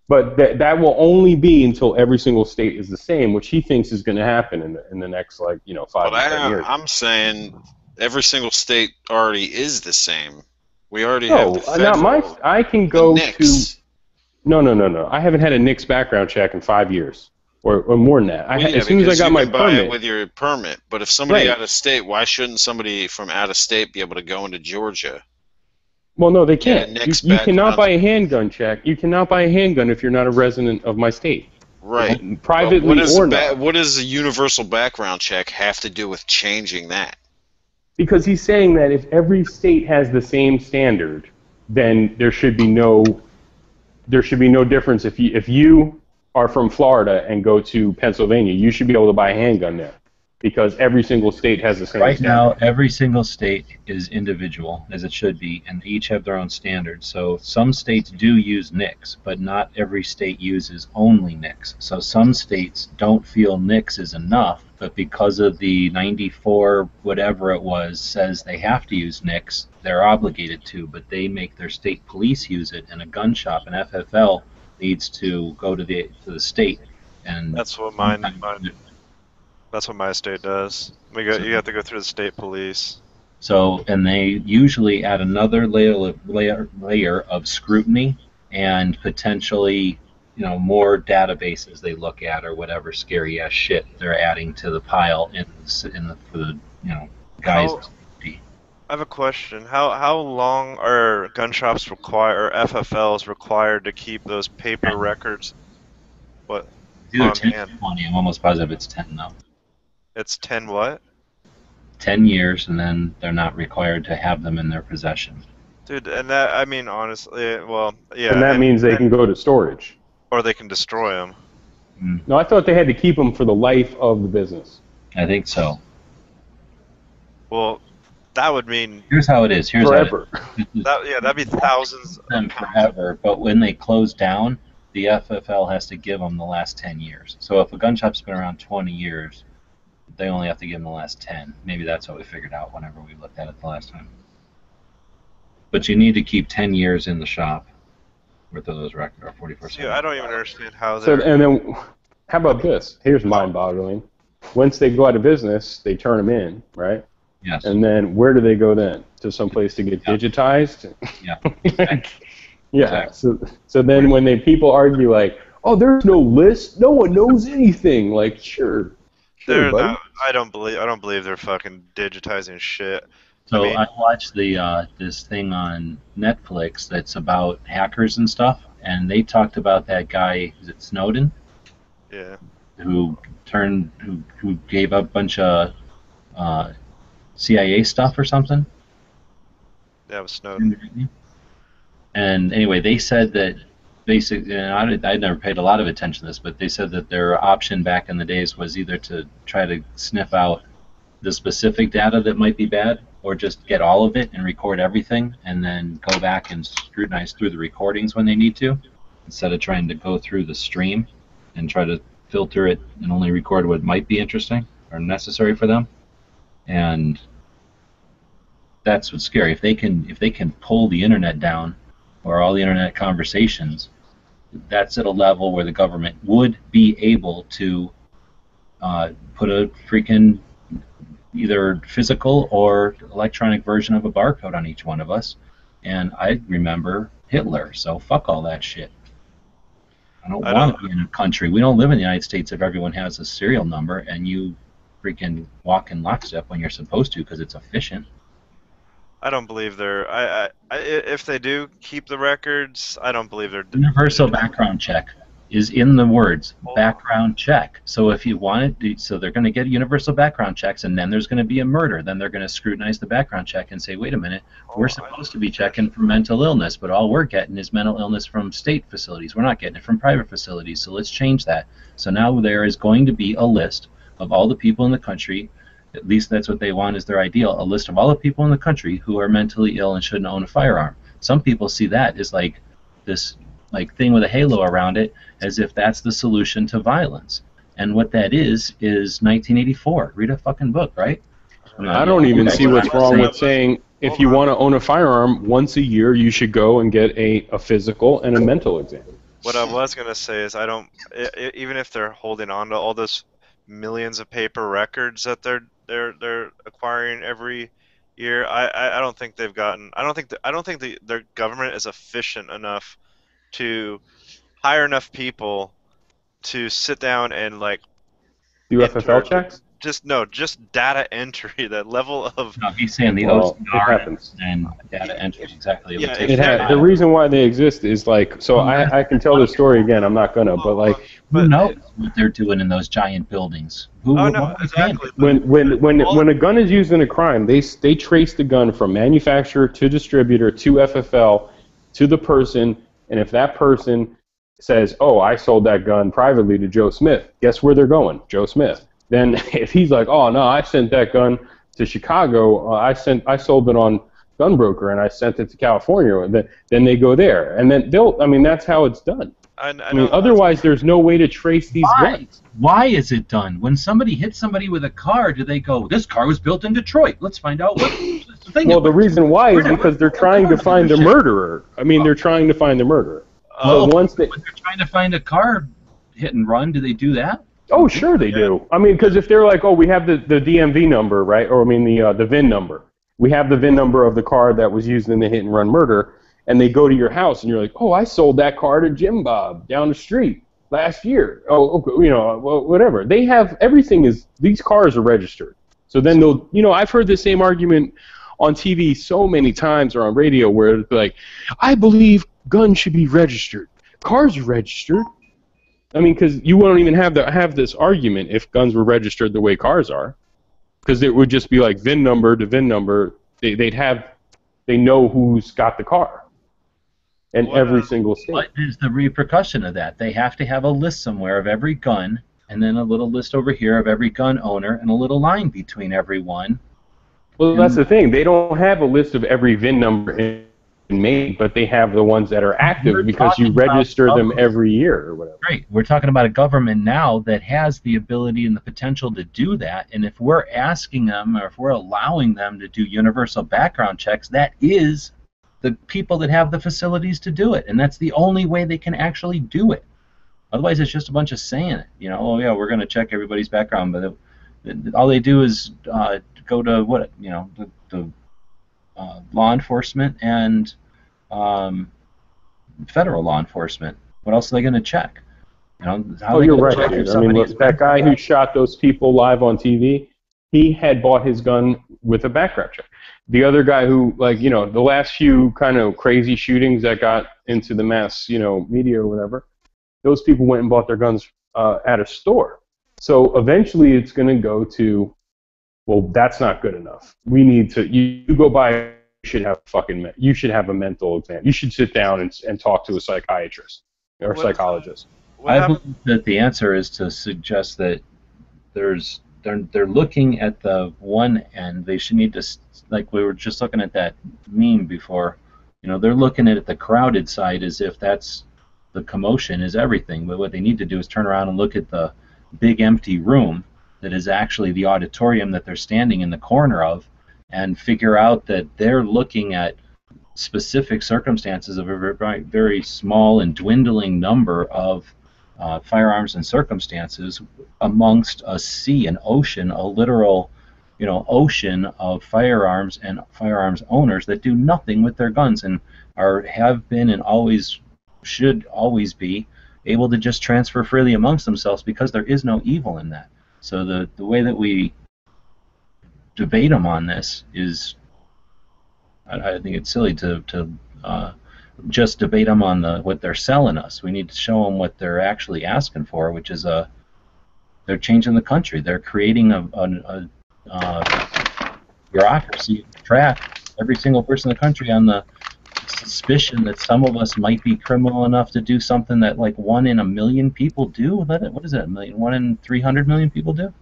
But that will only be until every single state is the same, which he thinks is going to happen in the next 5 to 10 years. I'm saying every single state already is the same. We already have the federal. I can go to. No. I haven't had a NICS background check in 5 years, or more than that. As soon as I got my permit. Buy it with your permit, but if somebody out of state, why shouldn't somebody from out of state be able to go into Georgia? Well, no, they can't. You cannot buy a handgun check. You cannot buy a handgun if you're not a resident of my state. Right. Privately or not. What does a universal background check have to do with changing that? Because he's saying that if every state has the same standard, then there should be no difference. If you are from Florida and go to Pennsylvania, you should be able to buy a handgun there. Because every single state has the same standard. Right now, standard. every single state is individual, as it should be, and they each have their own standards. So some states do use NICS, but not every state uses only NICS. So some states don't feel NICS is enough, but because of the 94 whatever it was says they have to use NICS, they're obligated to, but they make their state police use it, and a gun shop, an FFL, needs to go to the state. And that's what That's what my state does. You have to go through the state police. So, and they usually add another layer of scrutiny and potentially, more databases they look at or whatever scary ass shit they're adding to the pile for the guys. I have a question. How long are gun shops or FFLs required to keep those paper records? What? It's either on 10 hand? or 20. I'm almost positive it's 10 now. It's 10 what? 10 years, and then they're not required to have them in their possession. Dude, and that, I mean, honestly, well, yeah. And that means they can go to storage. Or they can destroy them. No, I thought they had to keep them for the life of the business. I think so. Well, that would mean... Here's how it is. Here's forever. That'd be thousands of them forever, but when they close down, the FFL has to give them the last 10 years. So if a gun shop's been around 20 years, they only have to give them the last 10. Maybe that's what we figured out whenever we looked at it the last time. But you need to keep 10 years in the shop worth of those records, or 44. See, I don't even understand how So, they're... and then, how about this? Here's mind-boggling. Once they go out of business, they turn them in, right? Yes. And then where do they go then? To some place to get digitized? Yeah. Yeah. Exactly. So then when people argue like, oh, there's no list, no one knows anything. Like, sure, They're buddy. not, I don't believe they're fucking digitizing shit. So I mean, I watched this thing on Netflix that's about hackers and stuff, and they talked about that guy, is it Snowden? Yeah. Who gave up a bunch of CIA stuff or something. Yeah, it was Snowden. And anyway, they said that basically, and I never paid a lot of attention to this, but they said that their option back in the days was either to try to sniff out the specific data that might be bad, or just get all of it and record everything, and then go back and scrutinize through the recordings when they need to, instead of trying to go through the stream and try to filter it and only record what might be interesting or necessary for them. And that's what's scary. If they can pull the internet down, or all the internet conversations, that's at a level where the government would be able to put a freaking either physical or electronic version of a barcode on each one of us. And I remember Hitler, so fuck all that shit. I don't want to be in a country. We don't live in the United States if everyone has a serial number and you freaking walk in lockstep when you're supposed to because it's efficient. I don't believe they're... if they do keep the records, I don't believe they're... Universal background check is in the words background check. So if you want it, so they're going to get universal background checks, and then there's going to be a murder. Then they're going to scrutinize the background check and say, wait a minute, we're supposed to be checking for mental illness, but all we're getting is mental illness from state facilities. We're not getting it from private facilities, so let's change that. So now there is going to be a list of all the people in the country, at least that's what they want is their ideal, a list of all the people in the country who are mentally ill and shouldn't own a firearm. Some people see that as like this thing with a halo around it, as if that's the solution to violence. And what that is 1984. Read a fucking book, right? I don't even see what's wrong with saying if you want to own a firearm, once a year you should go and get a physical and a mental exam. What I was going to say is even if they're holding on to all those millions of paper records that they're acquiring every year, I don't think they've gotten... I don't think their government is efficient enough to hire enough people to sit down and do FFL checks? Just data entry. That level of... No, he's saying the OCR and data entry, exactly. The reason why they exist is so I can tell the story again. I'm not gonna, but who knows what they're doing in those giant buildings? Exactly. When a gun is used in a crime, they trace the gun from manufacturer to distributor to FFL to the person. And if that person says, oh, I sold that gun privately to Joe Smith, guess where they're going? Joe Smith. Then if he's like, oh, no, I sent that gun to Chicago, I sold it on Gunbroker and I sent it to California, and then they go there. And then that's how it's done. I mean, otherwise there's no way to trace these guns. Why is it done? When somebody hits somebody with a car, do they go, this car was built in Detroit, let's find out what the thing Well, the reason why is because they're trying to find the murderer. I mean, they're trying to find the murderer. When they're trying to find a car hit and run, do they do that? Oh, sure they do. I mean, because if they're like, oh, we have the DMV number, right? Or I mean the VIN number. We have the VIN number of the car that was used in the hit and run murder, and they go to your house and you're like, oh, I sold that car to Jim Bob down the street last year. Oh, okay, well, whatever. They have everything these cars are registered. So then they'll, I've heard the same argument. on TV so many times or on radio where it's like, I believe guns should be registered. Cars are registered. I mean, because you won't even have this argument if guns were registered the way cars are, because it would just be like VIN number to VIN number. They know who's got the car. In every single state. What is the repercussion of that? They have to have a list somewhere of every gun, and then a little list over here of every gun owner, and a little line between every one. Well, that's the thing. They don't have a list of every VIN number in Maine, but they have the ones that are active because you register them every year or whatever. Right. We're talking about a government now that has the ability and the potential to do that, and if we're asking them or if we're allowing them to do universal background checks, that is the people that have the facilities to do it, and that's the only way they can actually do it. Otherwise, it's just a bunch of saying it. You know, oh yeah, we're going to check everybody's background, but all they do is go to what, you know, the law enforcement and federal law enforcement. What else are they going to check? You know, how you're right, dude. I mean, look, that guy who shot those people live on TV, he had bought his gun with a background check. The other guy who, like, you know, the last few kind of crazy shootings that got into the mass, you know, media or whatever, those people went and bought their guns at a store. So eventually it's going to go to, well, that's not good enough. We need to, you go buy, you should have a mental exam. You should sit down and talk to a psychiatrist or psychologist. I believe that the answer is to suggest that they're looking at the one end. They should need to, like we were just looking at that meme before, you know, they're looking at the crowded side as if that's the commotion is everything. But what they need to do is turn around and look at the big empty room that is actually the auditorium that they're standing in the corner of, and figure out that they're looking at specific circumstances of a very, very small and dwindling number of firearms and circumstances amongst a sea, an ocean, a literal, you know, ocean of firearms and firearms owners that do nothing with their guns and have been and always should always be able to just transfer freely amongst themselves, because there is no evil in that. So the way that we debate them on this is, I think it's silly to just debate them on what they're selling us. We need to show them what they're actually asking for, which is they're changing the country. They're creating a bureaucracy to track every single person in the country on the suspicion that some of us might be criminal enough to do something that like 1 in a million people do. What is that? 1 in 300 million people do?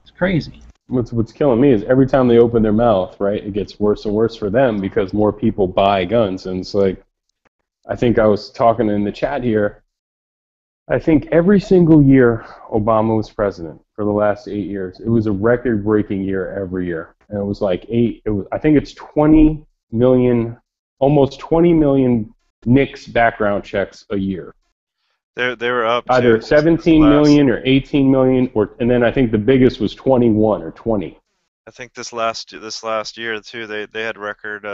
It's crazy. What's killing me is every time they open their mouth, right, it gets worse and worse for them because more people buy guns. And it's like, I think I was talking in the chat here, I think every single year Obama was president for the last 8 years, it was a record-breaking year every year. And it was like I think it's 20 million, almost 20 million NICS background checks a year. They were up either 17 million or 18 million, and then I think the biggest was 21 or 20. I think this last year too, they had record.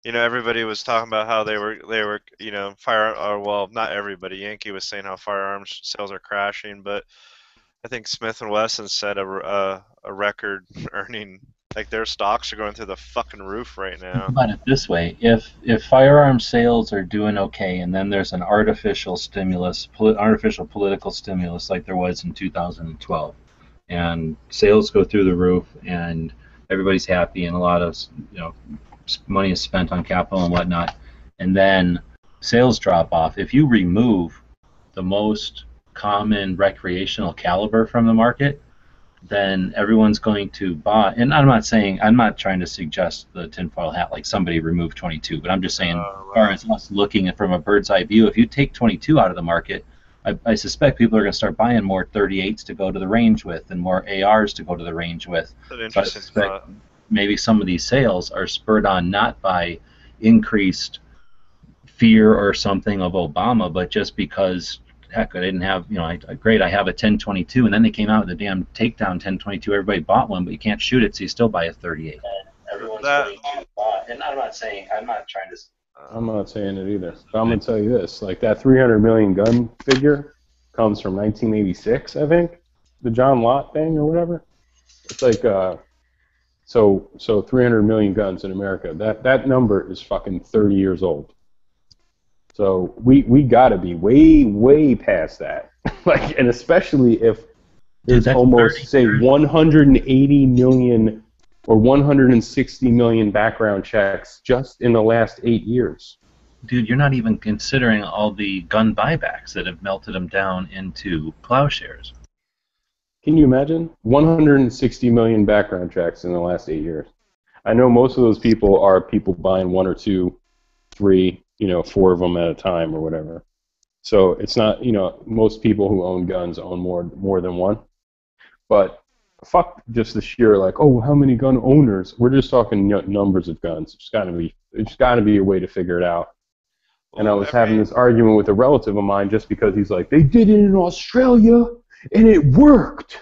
You know, everybody was talking about how they were you know, well, not everybody. Yankee was saying how firearms sales are crashing, but I think Smith and Wesson set a record earning. Like, their stocks are going through the fucking roof right now. Think about it this way: if firearm sales are doing okay, and then there's an artificial political stimulus like there was in 2012, and sales go through the roof, and everybody's happy, and a lot of, you know, money is spent on capital and whatnot, and then sales drop off. If you remove the most common recreational caliber from the market, then everyone's going to buy. And I'm not trying to suggest the tinfoil hat like somebody removed 22, but I'm just saying, as far as us looking at from a bird's eye view, if you take 22 out of the market, I suspect people are going to start buying more 38s to go to the range with and more ARs to go to the range with. That's an interesting thought. Maybe some of these sales are spurred on not by increased fear or something of Obama, but just because, heck, I didn't have, you know, I have a 10/22, and then they came out with a damn takedown 10/22. Everybody bought one, but you can't shoot it, so you still buy a 38. And everyone's going to buy. And I'm not saying it either. But I'm going to tell you this: like that 300 million gun figure comes from 1986, I think, the John Lott thing or whatever. It's like So 300 million guns in America. That number is fucking 30 years old. So we gotta be way past that. Like, and especially if there's almost say 180 million or 160 million background checks just in the last 8 years. Dude, you're not even considering all the gun buybacks that have melted them down into plowshares. Can you imagine? 160 million background checks in the last 8 years. I know most of those people are people buying 1 or 2, 3, 4 of them at a time or whatever. So it's not, most people who own guns own more than one. But fuck just the sheer like, oh, how many gun owners? We're just talking numbers of guns. It's got to be a way to figure it out. And I was having this argument with a relative of mine just because he's like, they did it in Australia and it worked.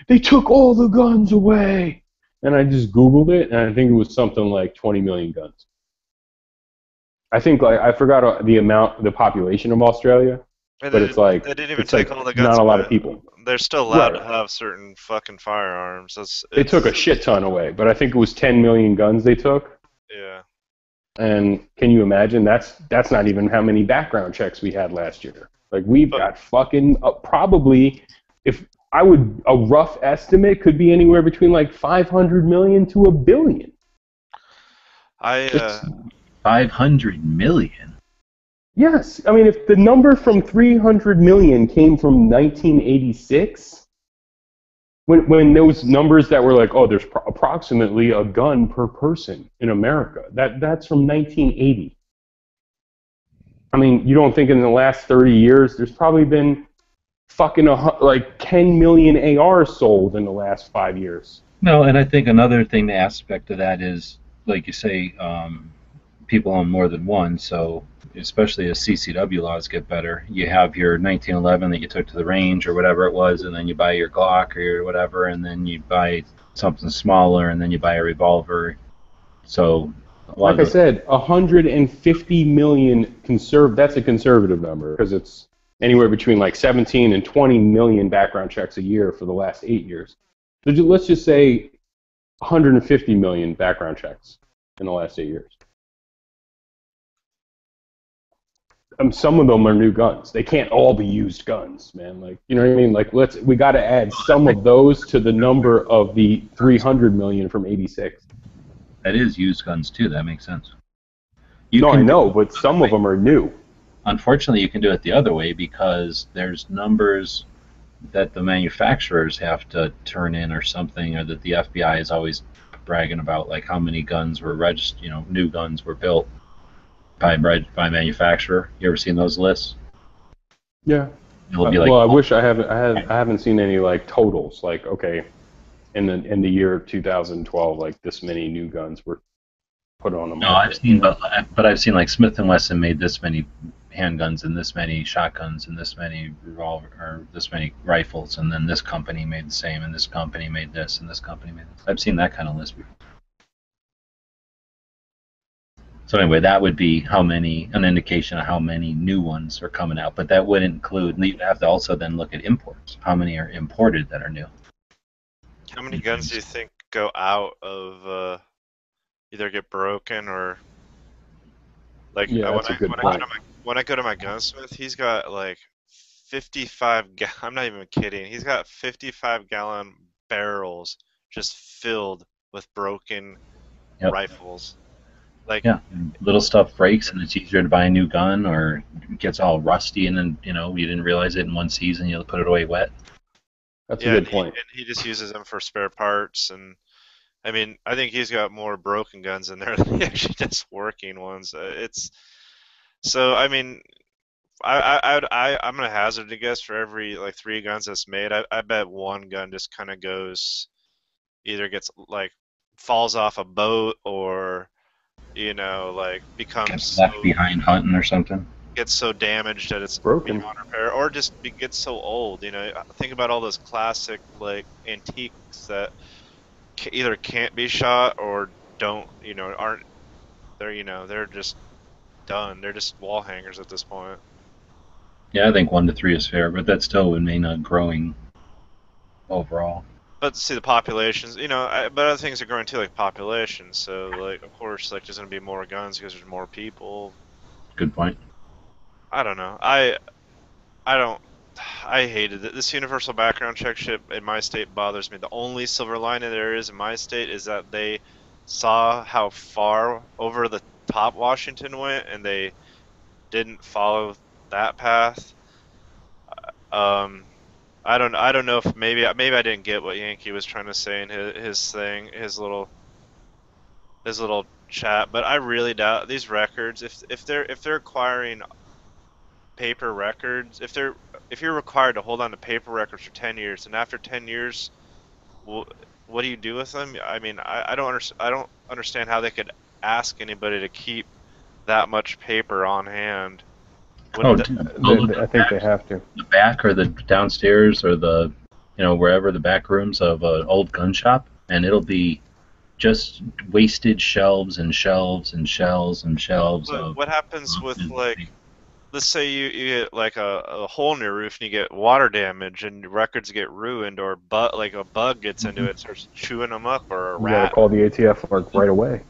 They took all the guns away. And I just Googled it, and I think it was something like 20 million guns. I think, like, I forgot the population of Australia, but it's like, they didn't even it's take like all the guns not a lot away. of people. They're still allowed to have certain fucking firearms. They took a shit ton away, but I think it was 10 million guns they took. Yeah. And can you imagine? That's not even how many background checks we had last year. Like, we've got fucking probably, a rough estimate could be anywhere between like 500 million to a billion. 500 million? Yes. I mean, if the number from 300 million came from 1986, when those numbers that were like, oh, there's approximately a gun per person in America, that's from 1980. I mean, you don't think in the last 30 years there's probably been fucking like 10 million ARs sold in the last 5 years? No, and I think another thing, the aspect of that is, like you say, people own more than one, so especially as CCW laws get better, you have your 1911 that you took to the range or whatever it was, and then you buy your Glock or your whatever, and then you buy something smaller, and then you buy a revolver. So, like I said, 150 million that's a conservative number, because it's anywhere between like 17 and 20 million background checks a year for the last 8 years. So let's just say 150 million background checks in the last 8 years. Some of them are new guns. They can't all be used guns, man. Like, you know what I mean? Like, we got to add some of those to the number of the 300 million from '86. That is used guns too. That makes sense. I know, but some of them are new. Unfortunately, you can do it the other way because there's numbers that the manufacturers have to turn in or something, or that the FBI is always bragging about, like how many guns were registered, new guns were built by manufacturer. You ever seen those lists? Yeah. It'll be like, well, I wish I haven't seen any like totals. Like, okay, in the year 2012, like this many new guns were put on them. No, I've seen, but I've seen like Smith & Wesson made this many handguns and this many shotguns and this many this many rifles, and then this company made the same, and this company made this, and this company made this. I've seen that kind of list before. So anyway, that would be an indication of how many new ones are coming out, but that would include, you have to also then look at imports. How many are imported that are new? How many guns do you think go out of either get broken or like? Yeah, that's a good point. When I go to my gunsmith, he's got like 55. I'm not even kidding. He's got 55-gallon barrels just filled with broken rifles. Like, yeah, little stuff breaks and it's easier to buy a new gun, or it gets all rusty and then you didn't realize it in one season, you put it away wet. That's a good point. And he just uses them for spare parts, and I mean, I think he's got more broken guns in there than he actually does working ones. So I mean, I'm gonna hazard to guess for every like 3 guns that's made, I bet one gun just kind of goes, either gets like falls off a boat or like becomes left behind hunting or something. Gets so damaged that it's broken, beyond repair, or just gets so old. Think about all those classic like antiques that either can't be shot or don't, aren't. They're just done. They're just wall hangers at this point. Yeah, I think 1 to 3 is fair, but that still would mean a growing overall. But see, the populations, but other things are growing too, like populations. So, like, of course, like, there's gonna be more guns because there's more people. Good point. I don't know. I hated it. This universal background check shit in my state bothers me. The only silver lining there is in my state is that they saw how far over the top Washington went, and they didn't follow that path. I don't know if maybe I didn't get what Yankee was trying to say in his thing, his little chat, but I really doubt these records, if they're acquiring paper records, if you're required to hold on to paper records for 10 years, and after 10 years, what do you do with them? I mean, I don't understand how they could ask anybody to keep that much paper on hand. I think they have to. The back or the downstairs or the, wherever the back rooms of an old gun shop, and it'll be just wasted shelves and shelves and shelves and shelves. What happens with, like, let's say you get like a hole in your roof and you get water damage and records get ruined, or like a bug gets into it and starts chewing them up, or a rat. You gotta call the ATF right away.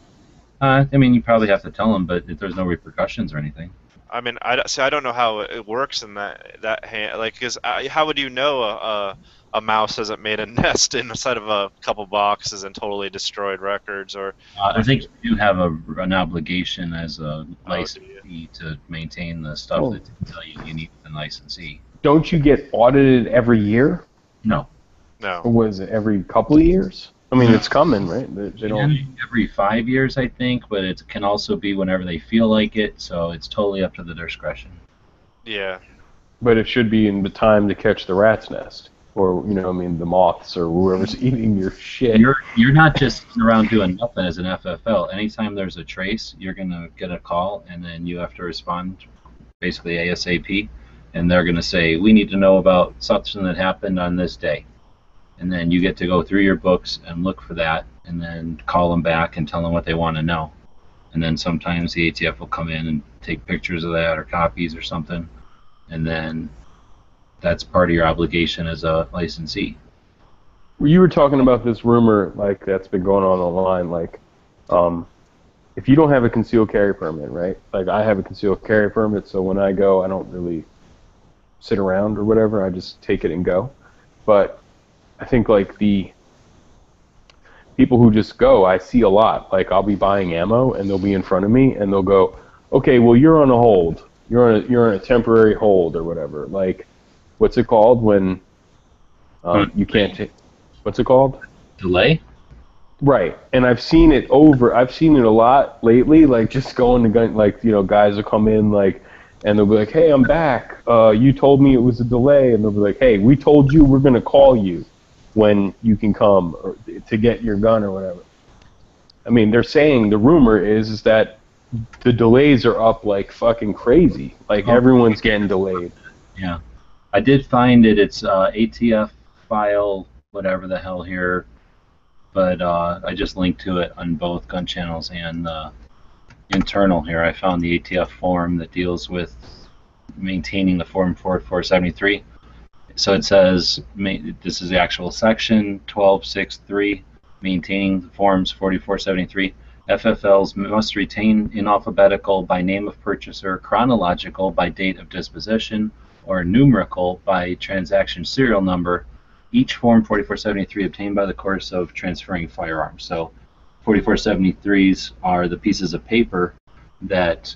I mean, you probably have to tell them, but there's no repercussions or anything. I mean, I don't know how it works in that hand. Like, because how would you know a mouse hasn't made a nest inside of a couple boxes and totally destroyed records? Or I think you do have an obligation as a licensee to maintain the stuff that they tell you need a licensee. Don't you get audited every year? No. No. Or was it every couple of years? I mean, it's coming, right? They don't. Every 5 years, I think, but it can also be whenever they feel like it, so it's totally up to their discretion. Yeah. But it should be in the time to catch the rat's nest, or the moths or whoever's eating your shit. You're not just sitting around doing nothing as an FFL. Anytime there's a trace, you're gonna get a call, and then you have to respond, basically ASAP, and they're gonna say, we need to know about something that happened on this day. And then you get to go through your books and look for that, and then call them back and tell them what they want to know. And then sometimes the ATF will come in and take pictures of that or copies or something, and then that's part of your obligation as a licensee. You were talking about this rumor, like, that's been going on online, like, if you don't have a concealed carry permit, right? Like, I have a concealed carry permit, so when I go, I don't really sit around or whatever. I just take it and go. But I think, like, the people who just go, I see a lot. Like, I'll be buying ammo, and they'll be in front of me, and they'll go, okay, well, you're on a hold. You're on a temporary hold or whatever. Like, what's it called when you can't take? What's it called? Delay. Right, and I've seen it a lot lately. Like, just going to gun, like, guys will come in, like, and they'll be like, hey, I'm back. You told me it was a delay, and they'll be like, hey, we told you we're gonna call you when you can come or to get your gun or whatever. I mean, they're saying, the rumor is that the delays are up like fucking crazy. Like, everyone's getting delayed. Yeah. I did find it. It's ATF file, whatever the hell here, but I just linked to it on both gun channels and internal here. I found the ATF form that deals with maintaining the form 4473. So it says, this is the actual section 12.6.3, maintaining the forms 4473. FFLs must retain in alphabetical by name of purchaser, chronological by date of disposition, or numerical by transaction serial number, each form 4473 obtained by the course of transferring firearms. So 4473s are the pieces of paper that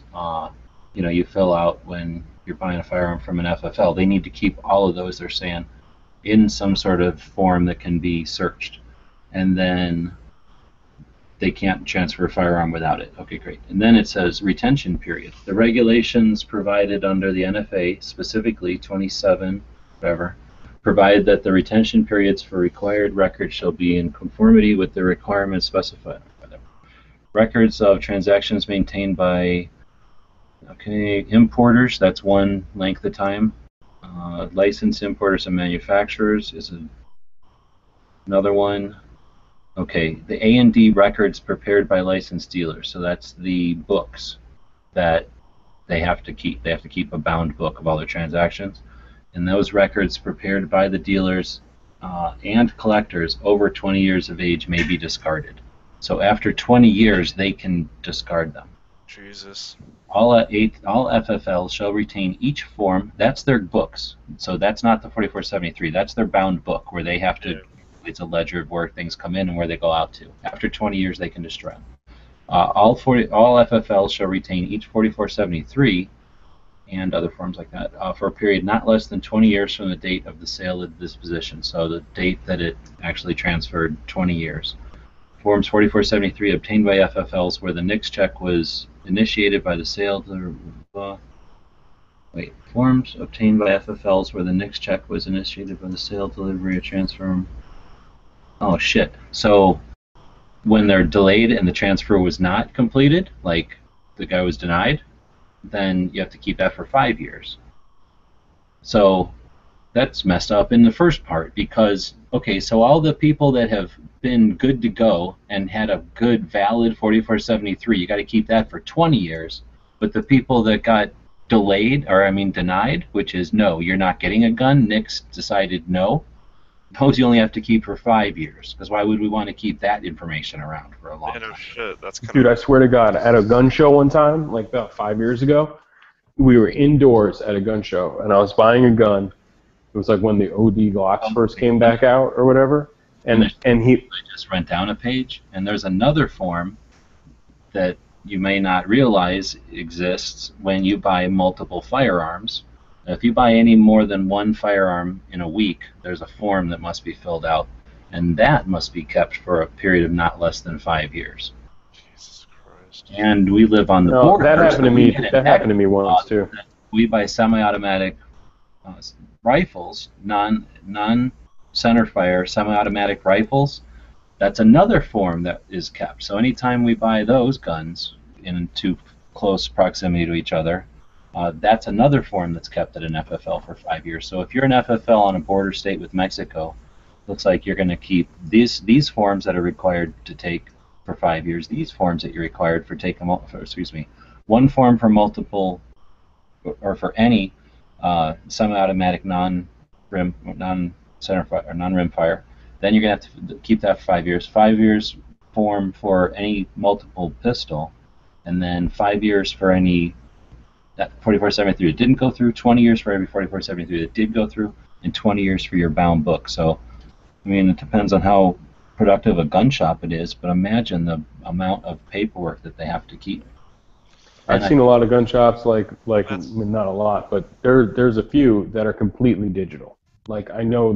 you fill out when you're buying a firearm from an FFL. They need to keep all of those, they're saying, in some sort of form that can be searched. And then they can't transfer a firearm without it. Okay, great. And then it says retention period. The regulations provided under the NFA, specifically 27, whatever, provide that the retention periods for required records shall be in conformity with the requirements specified. Records of transactions maintained by importers, that's one length of time. Licensed importers and manufacturers is another one. Okay, the A&D records prepared by licensed dealers. So that's the books that they have to keep. They have to keep a bound book of all their transactions. And those records prepared by the dealers and collectors over 20 years of age may be discarded. So after 20 years, they can discard them. Jesus. All FFLs shall retain each form. That's their books. So that's not the 4473. That's their bound book where they have to. It's a ledger of where things come in and where they go out to. After 20 years, they can destroy them. All FFLs shall retain each 4473 and other forms like that for a period not less than 20 years from the date of the sale of disposition. So the date that it actually transferred, 20 years. Forms 4473 obtained by FFLs where the NICS check was initiated by the sale to forms obtained by FFLs where the NICS check was initiated by the sale, delivery, or transfer. Oh shit. So when they're delayed and the transfer was not completed, like the guy was denied, then you have to keep that for 5 years. So that's messed up in the first part because, okay, so all the people that have been good to go and had a good, valid 4473, you got to keep that for 20 years. But the people that got delayed, or I mean denied, which is no, you're not getting a gun, NICS decided no, those you only have to keep for 5 years. Because why would we want to keep that information around for a long time? No shit, that's kind Dude, I swear to God, at a gun show one time, like about 5 years ago, we were indoors at a gun show, and I was buying a gun. It was like when the OD Glocks first came back out or whatever. And he I just went down a page, and there's another form that you may not realize exists when you buy multiple firearms. If you buy any more than one firearm in a week, there's a form that must be filled out, and that must be kept for a period of not less than 5 years. Jesus Christ. And we live on the border. That happened to me. That happened to me once too. We buy semi-automatic rifles, non-centerfire semi-automatic rifles. That's another form that is kept. So anytime we buy those guns in too close proximity to each other, that's another form that's kept at an FFL for 5 years. So if you're an FFL on a border state with Mexico, looks like you're going to keep these forms that are required to take for 5 years. These forms that you're required for one form for multiple or for any semi-automatic non-centerfire or non-rimfire. Then you're going to have to keep that for 5 years. 5 years form for any multiple pistol, and then 5 years for any that 4473 that didn't go through, 20 years for every 4473 that did go through, and 20 years for your bound book. So, I mean, it depends on how productive a gun shop it is, but imagine the amount of paperwork that they have to keep. I've seen a lot of gun shops, like not a lot, but there's a few that are completely digital. Like I know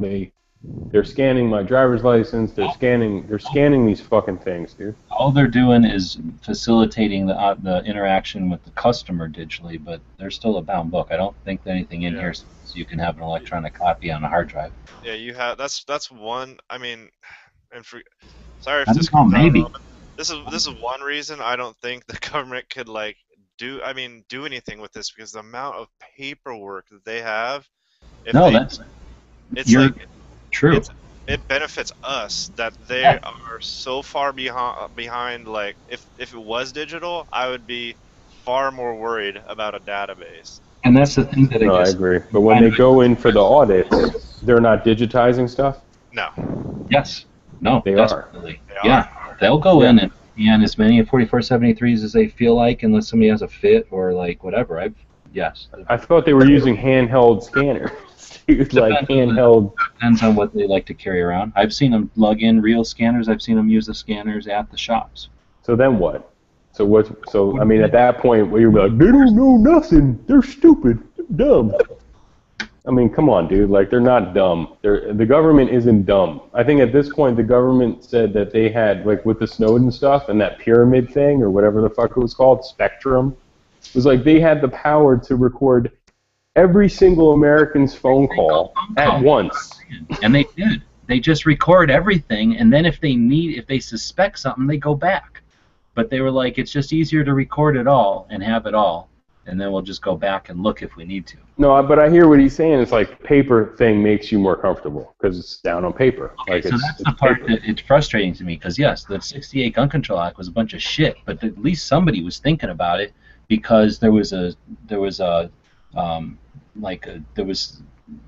they're scanning my driver's license. They're scanning these fucking things, dude. All they're doing is facilitating the interaction with the customer digitally, but there's still a bound book. I don't think that anything in here says you can have an electronic copy on a hard drive. Yeah, you have. That's one. I mean, and sorry if I this don't know, comes maybe. out wrong, this is one reason I don't think the government could do anything with this, because the amount of paperwork that they have. True. It benefits us that they are so far behind. Like, if it was digital, I would be far more worried about a database. And that's the thing that I agree. But when they go in for the audits, they're not digitizing stuff? No. Yes. No, they definitely. They'll go in and scan as many 4473s as they feel like, unless somebody has a fit or like whatever. I thought they were using handheld scanners. Like handheld. Depends on what they like to carry around. I've seen them plug in real scanners. I've seen them use the scanners at the shops. So then what? So I mean, at that point, where you're like, they don't know nothing. They're stupid. They're dumb. I mean, come on, dude. Like, they're not dumb. The government isn't dumb. I think at this point, the government said that they had, like, with the Snowden stuff and that pyramid thing or whatever the fuck it was called, Spectrum. It was like they had the power to record every single American's phone call at once. And they did. They just record everything, and then if they suspect something, they go back. But they were like, it's just easier to record it all and have it all, and then we'll just go back and look if we need to. No, but I hear what he's saying. It's like paper thing makes you more comfortable because it's down on paper. Okay, like so that's the part that it's frustrating to me, because yes, the 68 Gun Control Act was a bunch of shit, but at least somebody was thinking about it, because there was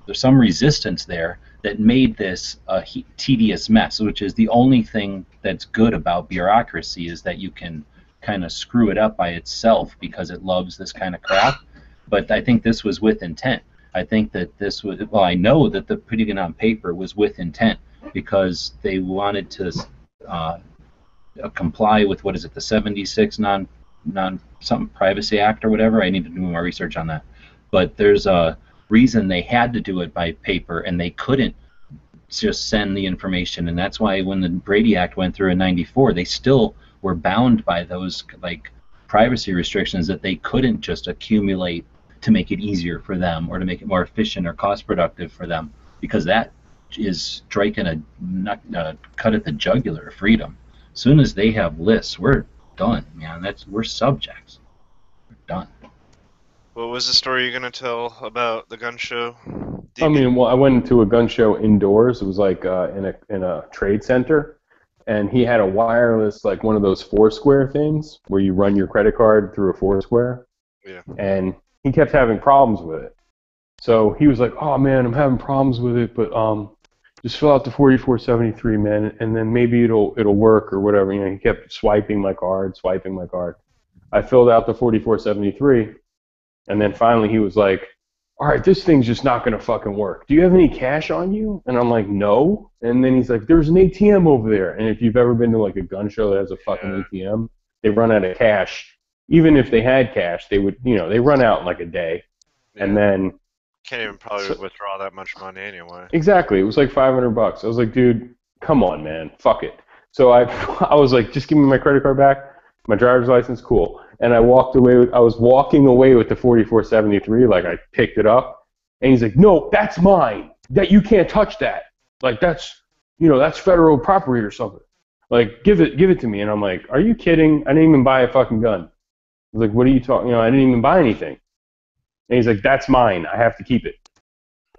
there's some resistance there that made this a tedious mess, which is the only thing that's good about bureaucracy, is that you can kind of screw it up by itself because it loves this kind of crap. But I think this was with intent. I think that this was, well, I know that the putting it on paper was with intent because they wanted to comply with, what is it, the 76 non something Privacy Act or whatever. I need to do more research on that. But there's a reason they had to do it by paper and they couldn't just send the information, and that's why when the Brady Act went through in '94, they still were bound by those like privacy restrictions that they couldn't just accumulate to make it easier for them or to make it more efficient or cost productive for them, because that is striking a cut at the jugular of freedom. As soon as they have lists, we're done, man. We're subjects. We're done. What was the story you're gonna tell about the gun show? I mean, well, I went into a gun show indoors. It was like in a trade center, and he had a wireless, like one of those Foursquare things where you run your credit card through a Foursquare. Yeah. And he kept having problems with it. So he was like, "Oh man, I'm having problems with it, but just fill out the 4473, man, and then maybe it'll work or whatever." You know, he kept swiping my card. I filled out the 4473, and then finally he was like, "All right, this thing's just not gonna fucking work. Do you have any cash on you?" And I'm like, "No." And then he's like, "There's an ATM over there." And if you've ever been to like a gun show that has a fucking ATM, they run out of cash. Even if they had cash, they would, you know, they run out in like a day, and then can't even probably withdraw that much money anyway. Exactly, it was like $500. I was like, "Dude, come on, man, fuck it." So I was like, "Just give me my credit card back, my driver's license, cool." And I walked away. I was walking away with the 4473, like I picked it up, and he's like, "No, that's mine. That you can't touch that. Like that's, you know, that's federal property or something. Like give it to me." And I'm like, "Are you kidding? I didn't even buy a fucking gun." I was like, "What are you talking? You know, I didn't even buy anything." And he's like, "That's mine. I have to keep it."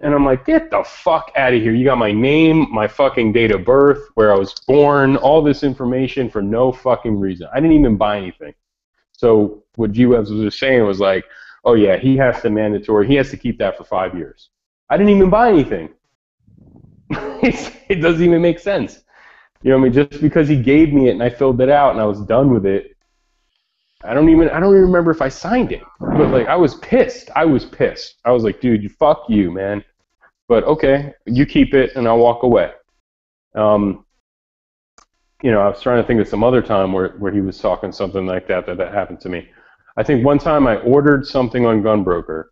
And I'm like, "Get the fuck out of here. You got my name, my fucking date of birth, where I was born, all this information for no fucking reason. I didn't even buy anything." So what G-Webs was just saying was like, "Oh yeah, he has to keep that for 5 years." I didn't even buy anything. It doesn't even make sense. You know what I mean? Just because he gave me it and I filled it out and I was done with it, I don't even remember if I signed it. But like I was pissed. I was like, "Dude, fuck you, man." But okay, you keep it and I'll walk away. You know, I was trying to think of some other time where he was talking something like that happened to me. I think one time I ordered something on Gunbroker,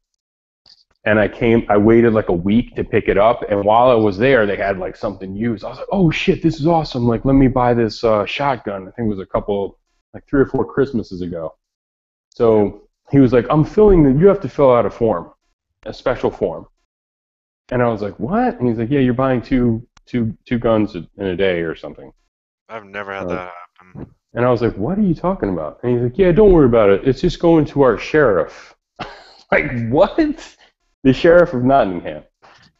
and I waited like a week to pick it up, and while I was there, they had like something used. I was like, "Oh shit, this is awesome! Like, let me buy this shotgun." I think it was like 3 or 4 Christmases ago. So he was like, "You have to fill out a form, a special form." And I was like, "What?" And he's like, "Yeah, you're buying two guns in a day or something." I've never had that happen. And I was like, "What are you talking about?" And he's like, "Yeah, don't worry about it. It's just going to our sheriff." Like, what? The sheriff of Nottingham.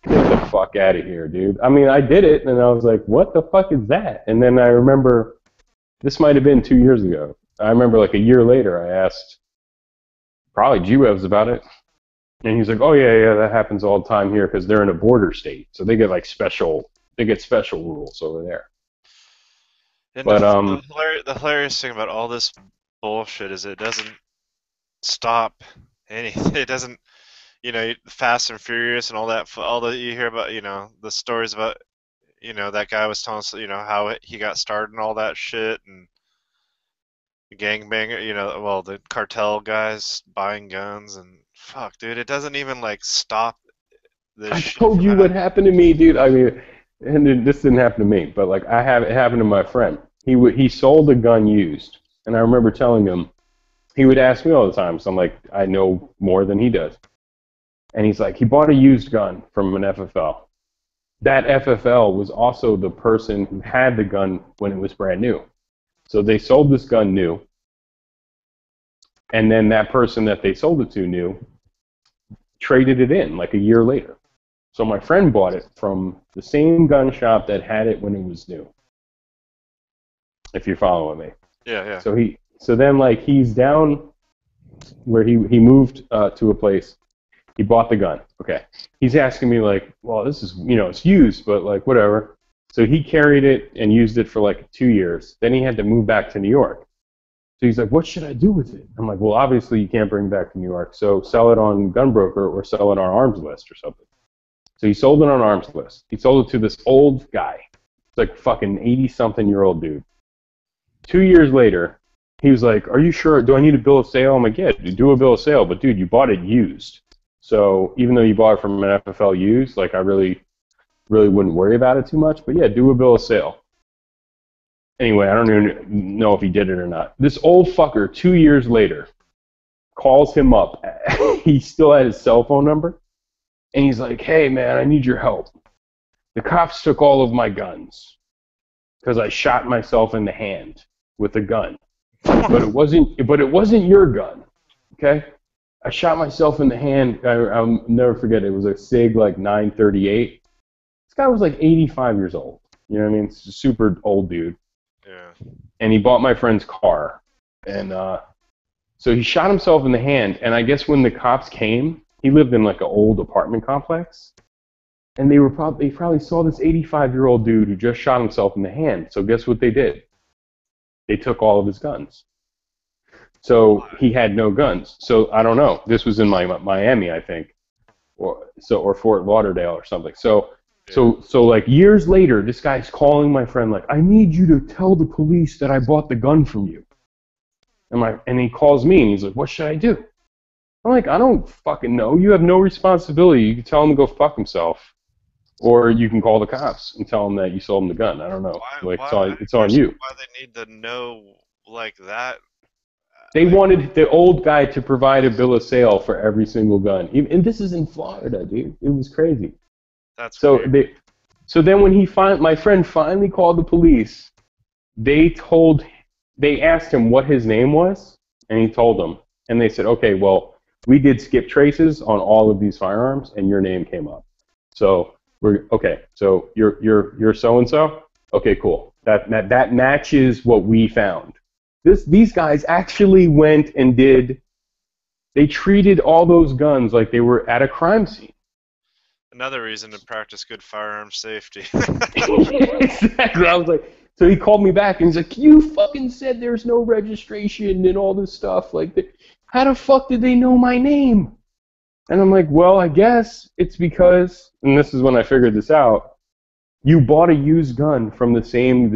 Get the fuck out of here, dude. I mean, I did it, and I was like, "What the fuck is that?" And then I remember, this might have been 2 years ago. I remember like a year later, I asked probably G-Webs about it. And he's like, "Oh, yeah, that happens all the time here because they're in a border state. So they get like special rules over there." And but the hilarious thing about all this bullshit is it doesn't stop anything. It doesn't, you know, Fast and Furious and all that. You hear about, you know, the stories about, you know, that guy was telling us, you know, how he got started and all that shit, and the gangbanger, you know, well, the cartel guys buying guns, and fuck, dude, it doesn't even like stop this. I told you what happened to me, dude. I mean, and this didn't happen to me, but like it happened to my friend. He sold a gun used, and I remember telling him, he would ask me all the time, so I'm like, I know more than he does. And he's like, he bought a used gun from an FFL. That FFL was also the person who had the gun when it was brand new. So they sold this gun new, and then that person that they sold it to new traded it in like a year later. So my friend bought it from the same gun shop that had it when it was new. If you're following me. Yeah. So then like he's down where he moved to a place. He bought the gun. Okay. He's asking me like, well, this is, it's used, but like whatever. So he carried it and used it for like 2 years. Then he had to move back to New York. So he's like, what should I do with it? I'm like, well, obviously you can't bring it back to New York, so sell it on Gunbroker or sell it on Arms List or something. So he sold it on Arms List. He sold it to this old guy. It's like fucking 80-something-year-old dude. 2 years later, he was like, are you sure? Do I need a bill of sale? I'm like, yeah, do a bill of sale. But, dude, you bought it used. So even though you bought it from an FFL used, like I really wouldn't worry about it too much. But, yeah, do a bill of sale. Anyway, I don't even know if he did it or not. This old fucker, 2 years later, calls him up. He still had his cell phone number. And he's like, hey, man, I need your help. The cops took all of my guns because I shot myself in the hand with a gun. But it wasn't your gun, okay? I shot myself in the hand. I'll never forget it. It was a SIG like 938. This guy was like 85 years old. You know what I mean? It's a super old dude. Yeah. And he bought my friend's car. And so he shot himself in the hand. And I guess when the cops came, he lived in like an old apartment complex. And they probably saw this 85-year-old dude who just shot himself in the hand. So guess what they did? They took all of his guns. So he had no guns. So I don't know. This was in Miami, I think, or Fort Lauderdale or something. So like years later, this guy's calling my friend like, I need you to tell the police that I bought the gun from you. And he calls me and he's like, what should I do? I'm like, I don't fucking know. You have no responsibility. You can tell him to go fuck himself. Or you can call the cops and tell them that you sold them the gun. I don't know. It's on you. Why they need to know like that? They wanted the old guy to provide a bill of sale for every single gun. And this is in Florida, dude. It was crazy. That's weird. So then when my friend finally called the police, they asked him what his name was, and he told them. And they said, okay, well, we did skip traces on all of these firearms, and your name came up. So so you're so and so. Okay, cool. That matches what we found. These guys actually went and they treated all those guns like they were at a crime scene. Another reason to practice good firearm safety. Exactly. I was like, so he called me back and he's like, you fucking said there's no registration and all this stuff. Like, how the fuck did they know my name? And I'm like, well, I guess it's because, and this is when I figured this out, you bought a used gun from the same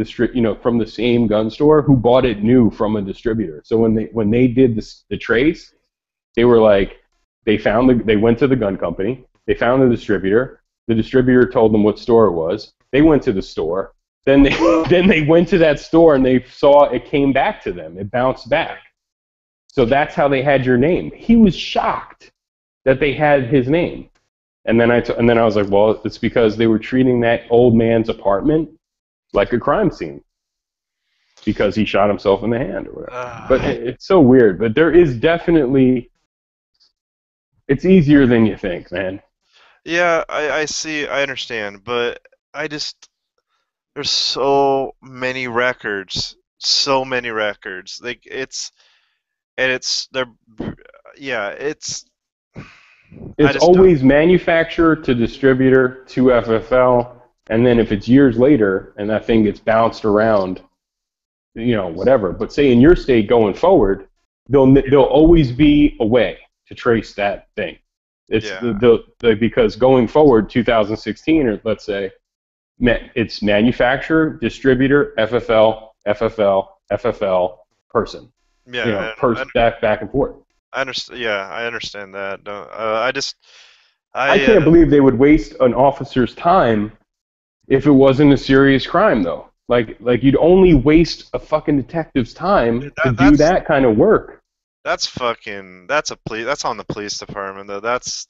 from the same gun store who bought it new from a distributor. So when they did the trace, they were like, they went to the gun company, they found the distributor told them what store it was, they went to the store, then they went to that store and they saw it came back to them, it bounced back. So that's how they had your name. He was shocked that they had his name. And then I was like, well, it's because they were treating that old man's apartment like a crime scene because he shot himself in the hand or whatever. But it's so weird. But there is definitely, it's easier than you think, man. Yeah, I see, I understand, but there's so many records. Like it's always manufacturer to distributor to FFL, and then if it's years later and that thing gets bounced around, whatever. But say in your state going forward, there'll always be a way to trace that thing. It's because going forward, 2016 or let's say, it's manufacturer, distributor, FFL, person. Yeah, back and forth. I understand. Yeah, I understand that. I can't believe they would waste an officer's time if it wasn't a serious crime, though. Like you'd only waste a fucking detective's time to do that kind of work. That's on the police department though. That's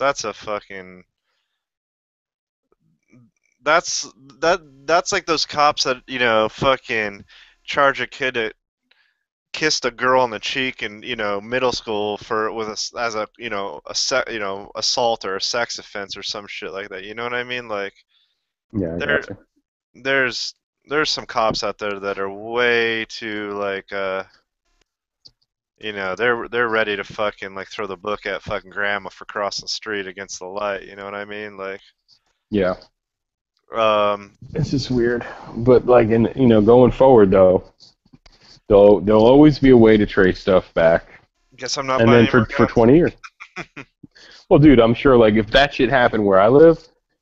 like those cops that fucking charge a kid that kissed a girl on the cheek in middle school as assault or a sex offense or some shit like that. You know what I mean? Like, yeah, there's some cops out there that are way too like You know, they're ready to fucking like throw the book at fucking grandma for crossing the street against the light. You know what I mean? Like, Yeah. um, It's just weird. But like, going forward though, there'll always be a way to trace stuff back. guess I'm not And buying then any more for guns. 20 years. Well, dude, I'm sure like if that shit happened where I live,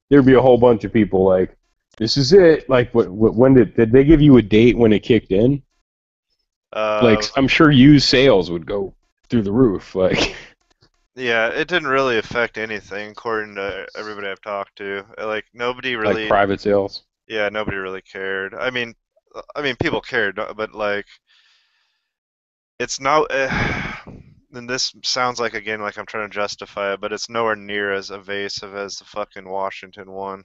there'd be a whole bunch of people like, this is it. Like, when did they give you a date when it kicked in? Like, I'm sure used sales would go through the roof. Like, Yeah, it didn't really affect anything, according to everybody I've talked to. Like, nobody really. like private sales. Yeah, nobody really cared. I mean, people cared, but like, it's not. And this sounds like again like I'm trying to justify it, but it's nowhere near as evasive as the fucking Washington one.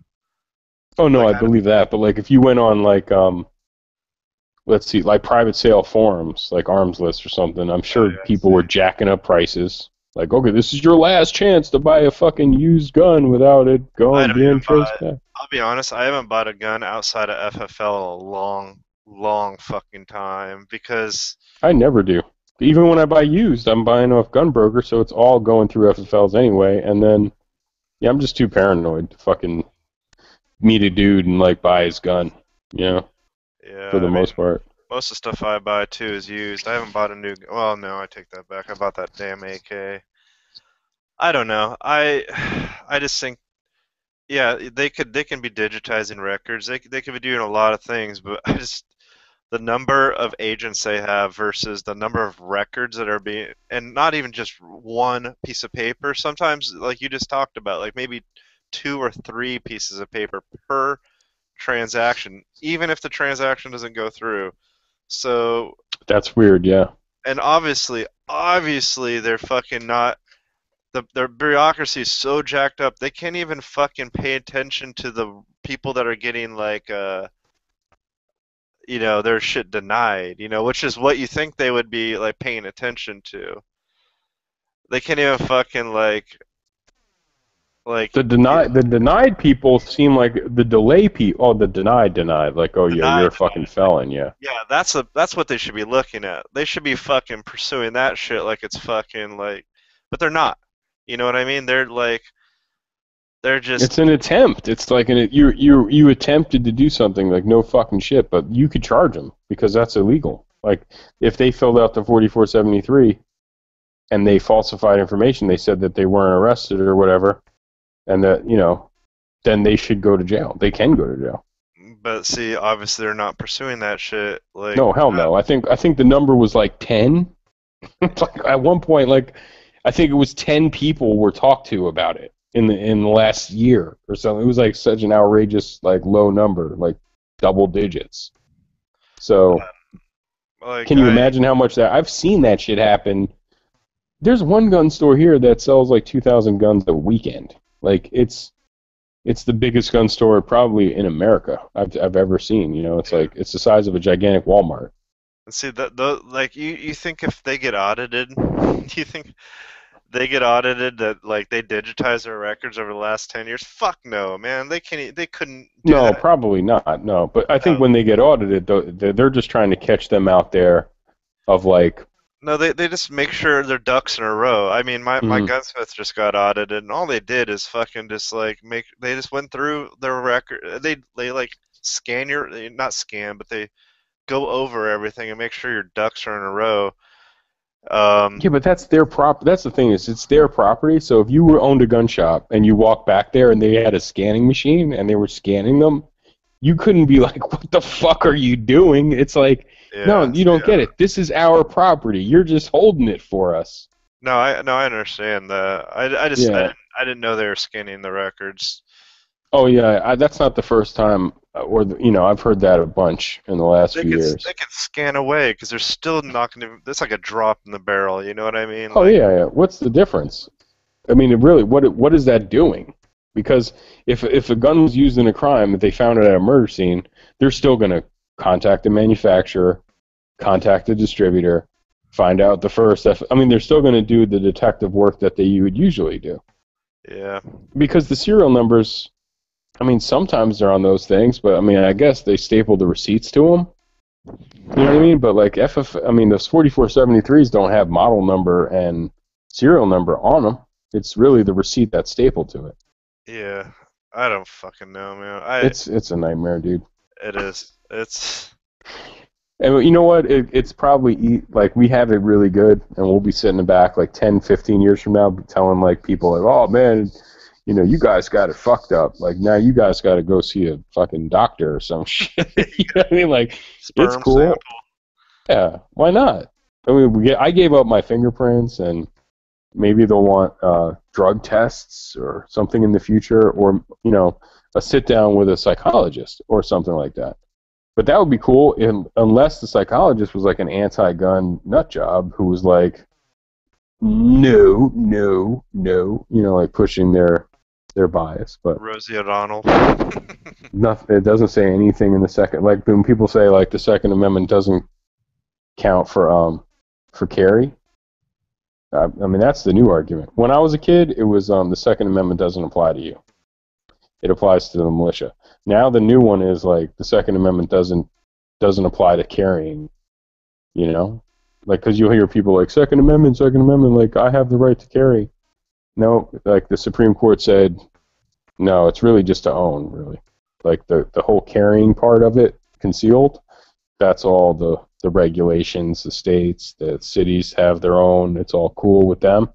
Oh no, I believe that. But like, if you went on like, let's see, like private sale forums, like Arms List or something, I'm sure people were jacking up prices. Like, okay, this is your last chance to buy a fucking used gun without it being traced back. I'll be honest, I haven't bought a gun outside of FFL in a long, long fucking time because I never do. Even when I buy used, I'm buying off Gunbroker, so it's all going through FFLs anyway. And then, yeah, I'm just too paranoid to fucking meet a dude and like buy his gun, yeah, for the most part. most of the stuff I buy too is used. I haven't bought a new. Well, no, I take that back. I bought that damn AK. I don't know. I just think, yeah, they can be digitizing records. They could be doing a lot of things, but the number of agents they have versus the number of records that are being, and not even just one piece of paper. Sometimes, like you just talked about, like maybe 2 or 3 pieces of paper per transaction, even if the transaction doesn't go through. So that's weird, yeah. And obviously they're fucking not. Their bureaucracy is so jacked up, they can't even fucking pay attention to the people that are getting like their shit denied, which is what you think they would be like paying attention to. They can't even fucking like the denied people seem like the delay people. Oh, the denied, like, oh yeah, you're a fucking felon, yeah. Yeah, that's what they should be looking at. They should be fucking pursuing that shit like it's fucking like, but they're not. You know what I mean? They're just. It's an attempt. It's like you attempted to do something, like no fucking shit, but you could charge them because that's illegal. Like if they filled out the 4473 and they falsified information, they said that they weren't arrested or whatever, and that then they should go to jail. They can go to jail. But see, obviously they're not pursuing that shit. Like no, hell no. I think the number was like 10. Like at one point, like. I think it was 10 people were talked to about it in the last year or something. It was like such an outrageous, like low number, like double digits. So, can you imagine how much that? I've seen that shit happen. There's one gun store here that sells like 2,000 guns a weekend. Like it's the biggest gun store probably in America I've ever seen. It's like it's the size of a gigantic Walmart. And see like you think if they get audited, you think they get audited that like they digitize their records over the last 10 years? Fuck no, man. They couldn't do No, that. probably not. No, but I think when they get audited, they're just trying to catch them out there of like. No, they just make sure their ducks in a row. I mean, my gunsmith just got audited, and all they did is fucking just like they just went through their record. They like not scan, but they go over everything and make sure your ducks are in a row. Yeah, but that's their That's the thing, is it's their property. So if you owned a gun shop and you walk back there and they had a scanning machine and they were scanning them, you couldn't be like, "What the fuck are you doing?" It's like, no, you don't get it. This is our property. You're just holding it for us. No, I understand that. I didn't know they were scanning the records. Oh yeah, that's not the first time, I've heard that a bunch in the last few years. They can scan away because they're still not going to. That's like a drop in the barrel. You know what I mean? Oh yeah. What's the difference? I mean, really, what is that doing? Because if a gun was used in a crime, if they found it at a murder scene, they're still going to contact the manufacturer, contact the distributor, find out the first. I mean, they're still going to do the detective work that you would usually do. Yeah. Because the serial numbers. I mean, sometimes they're on those things, but I mean, I guess they staple the receipts to them. You know what I mean? But like I mean, those 4473s don't have model number and serial number on them. It's really the receipt that's stapled to it. Yeah, I don't fucking know, man. It's a nightmare, dude. It is. It's. And you know what? It's probably like we have it really good, and we'll be sitting back like 10, 15 years from now, telling like people like, "Oh man, you know, you guys got it fucked up. Like now, you guys got to go see a fucking doctor or some shit." You know what I mean? Like it's cool. Sample. Yeah, why not? I mean, I gave up my fingerprints, and maybe they'll want drug tests or something in the future, or you know, a sit down with a psychologist or something like that. But that would be cool, unless the psychologist was like an anti-gun nut job who was like, no, you know, like pushing their bias. But Rosie O'Donnell. Nothing. It doesn't say anything in the second. Like when people say like the Second Amendment doesn't count for carry. I mean that's the new argument. When I was a kid, it was the Second Amendment doesn't apply to you. It applies to the militia. Now the new one is like the Second Amendment doesn't apply to carrying, you know, like because you'll hear people like Second Amendment, like I have the right to carry. No, like the Supreme Court said, no, it's really just to own, really. Like the whole carrying part of it, concealed, that's all the regulations, the states, the cities have their own. It's all cool with them.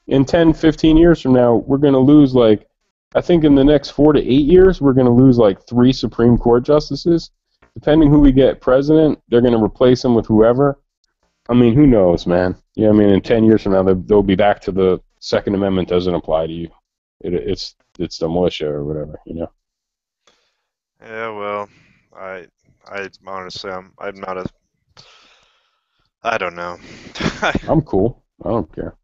In 10, 15 years from now, we're going to lose like. I think in the next 4 to 8 years, we're going to lose like 3 Supreme Court justices. Depending who we get president, they're going to replace them with whoever. I mean, who knows, man? Yeah, I mean, in 10 years from now, they'll be back to the Second Amendment doesn't apply to you. It's the militia or whatever, you know. Yeah, well, I honestly, I'm not a. I don't know. I'm cool. I don't care.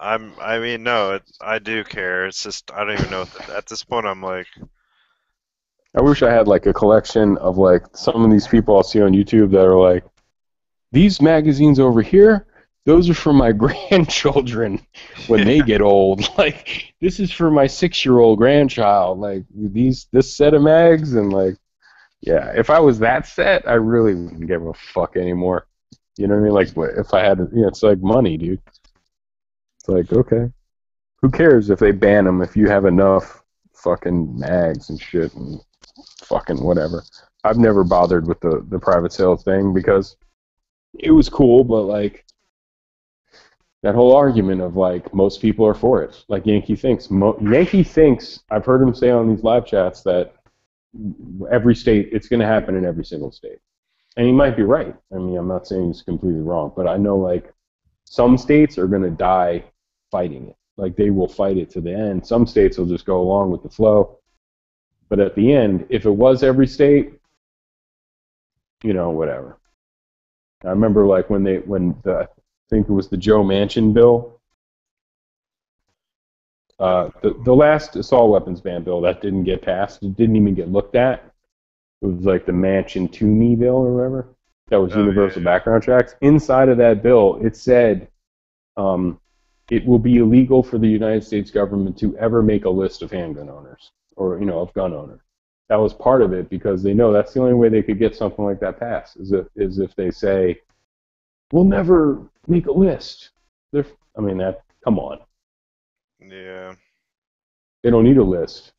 I mean, no, I do care. It's just I don't even know. At this point, I'm like. I wish I had like a collection of like some of these people I'll see on YouTube that are like, these magazines over here, those are for my grandchildren when they get old. Like this is for my 6-year-old grandchild. Like this set of mags and like, yeah. If I was that set, I really wouldn't give a fuck anymore. You know what I mean? Like if I had, it's like money, dude. It's like, okay, who cares if they ban them if you have enough fucking mags and shit and fucking whatever. I've never bothered with the private sales thing because it was cool, but like that whole argument of like most people are for it. Like Yankee thinks. Yankee thinks, I've heard him say on these live chats that every state, it's going to happen in every single state. And he might be right. I mean, I'm not saying he's completely wrong, but I know like some states are going to die fighting it. Like they will fight it to the end. Some states will just go along with the flow. But at the end, if it was every state, you know, whatever. I remember like I think it was the Joe Manchin bill. The last assault weapons ban bill that didn't get passed, it didn't even get looked at. It was like the Manchin-Toomey bill or whatever. That was universal background checks. Inside of that bill, it said it will be illegal for the United States government to ever make a list of handgun owners or, you know, of gun owners. That was part of it because they know that's the only way they could get something like that passed is if they say, we'll never make a list. Come on. Yeah. They don't need a list.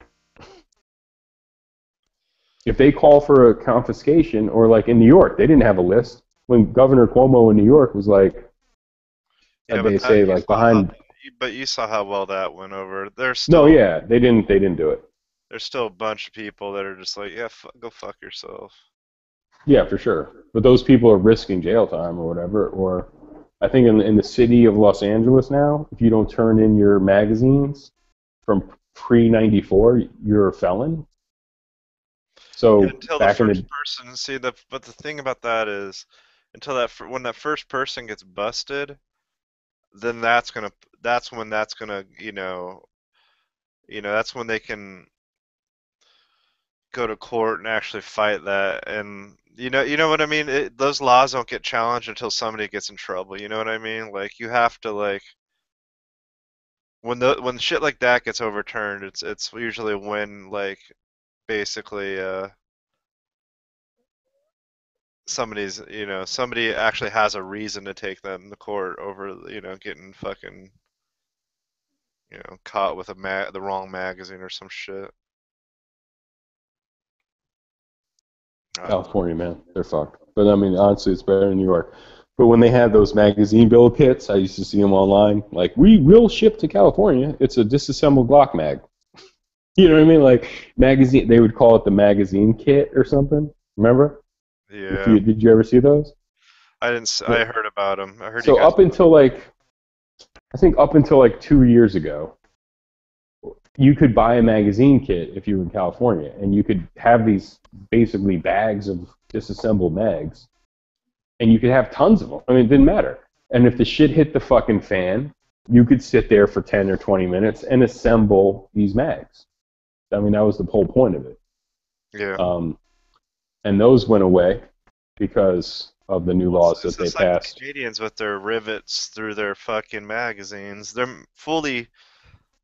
If they call for a confiscation, or like in New York, they didn't have a list. When Governor Cuomo in New York was like, they say like behind. But you saw how well that went over. There's still, no, yeah, they didn't do it. There's still a bunch of people that are just like, yeah, go fuck yourself. Yeah, for sure. But those people are risking jail time or whatever. Or I think in the city of Los Angeles now, if you don't turn in your magazines from pre-94, you're a felon. So until the first person, see, but the thing about that is, when that first person gets busted, then that's when that's when they can go to court and actually fight that, and you know what I mean. Those laws don't get challenged until somebody gets in trouble. You know what I mean? Like you have to like when shit like that gets overturned, it's usually when like basically somebody's, somebody actually has a reason to take them to court over, getting fucking, caught with the wrong magazine or some shit. California, man, they're fucked. But I mean, honestly, it's better in New York. But when they had those magazine build kits, I used to see them online. Like, we will ship to California. It's a disassembled Glock mag. You know what I mean? Like, magazine. They would call it the magazine kit or something. Remember? Yeah. Did you ever see those? I didn't. I heard about them. I heard. So up until I think up until like 2 years ago, you could buy a magazine kit if you were in California, and you could have these basically bags of disassembled mags, and you could have tons of them. I mean, it didn't matter. And if the shit hit the fucking fan, you could sit there for 10 or 20 minutes and assemble these mags. I mean, that was the whole point of it. Yeah. And those went away because of the new laws that they It's passed. like the Canadians with their rivets through their fucking magazines. They're fully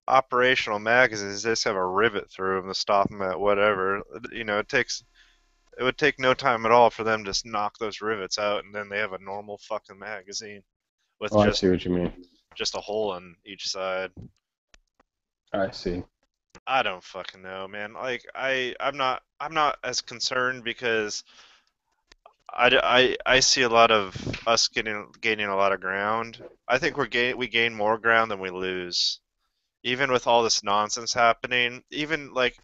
operational magazines. They just have a rivet through them to stop them at whatever. It would take no time at all for them to knock those rivets out, and then they have a normal fucking magazine with I see what you mean. just a hole on each side. I see. I don't fucking know, man. Like I'm not as concerned because I see a lot of us gaining a lot of ground. I think we gain more ground than we lose, even with all this nonsense happening. Even like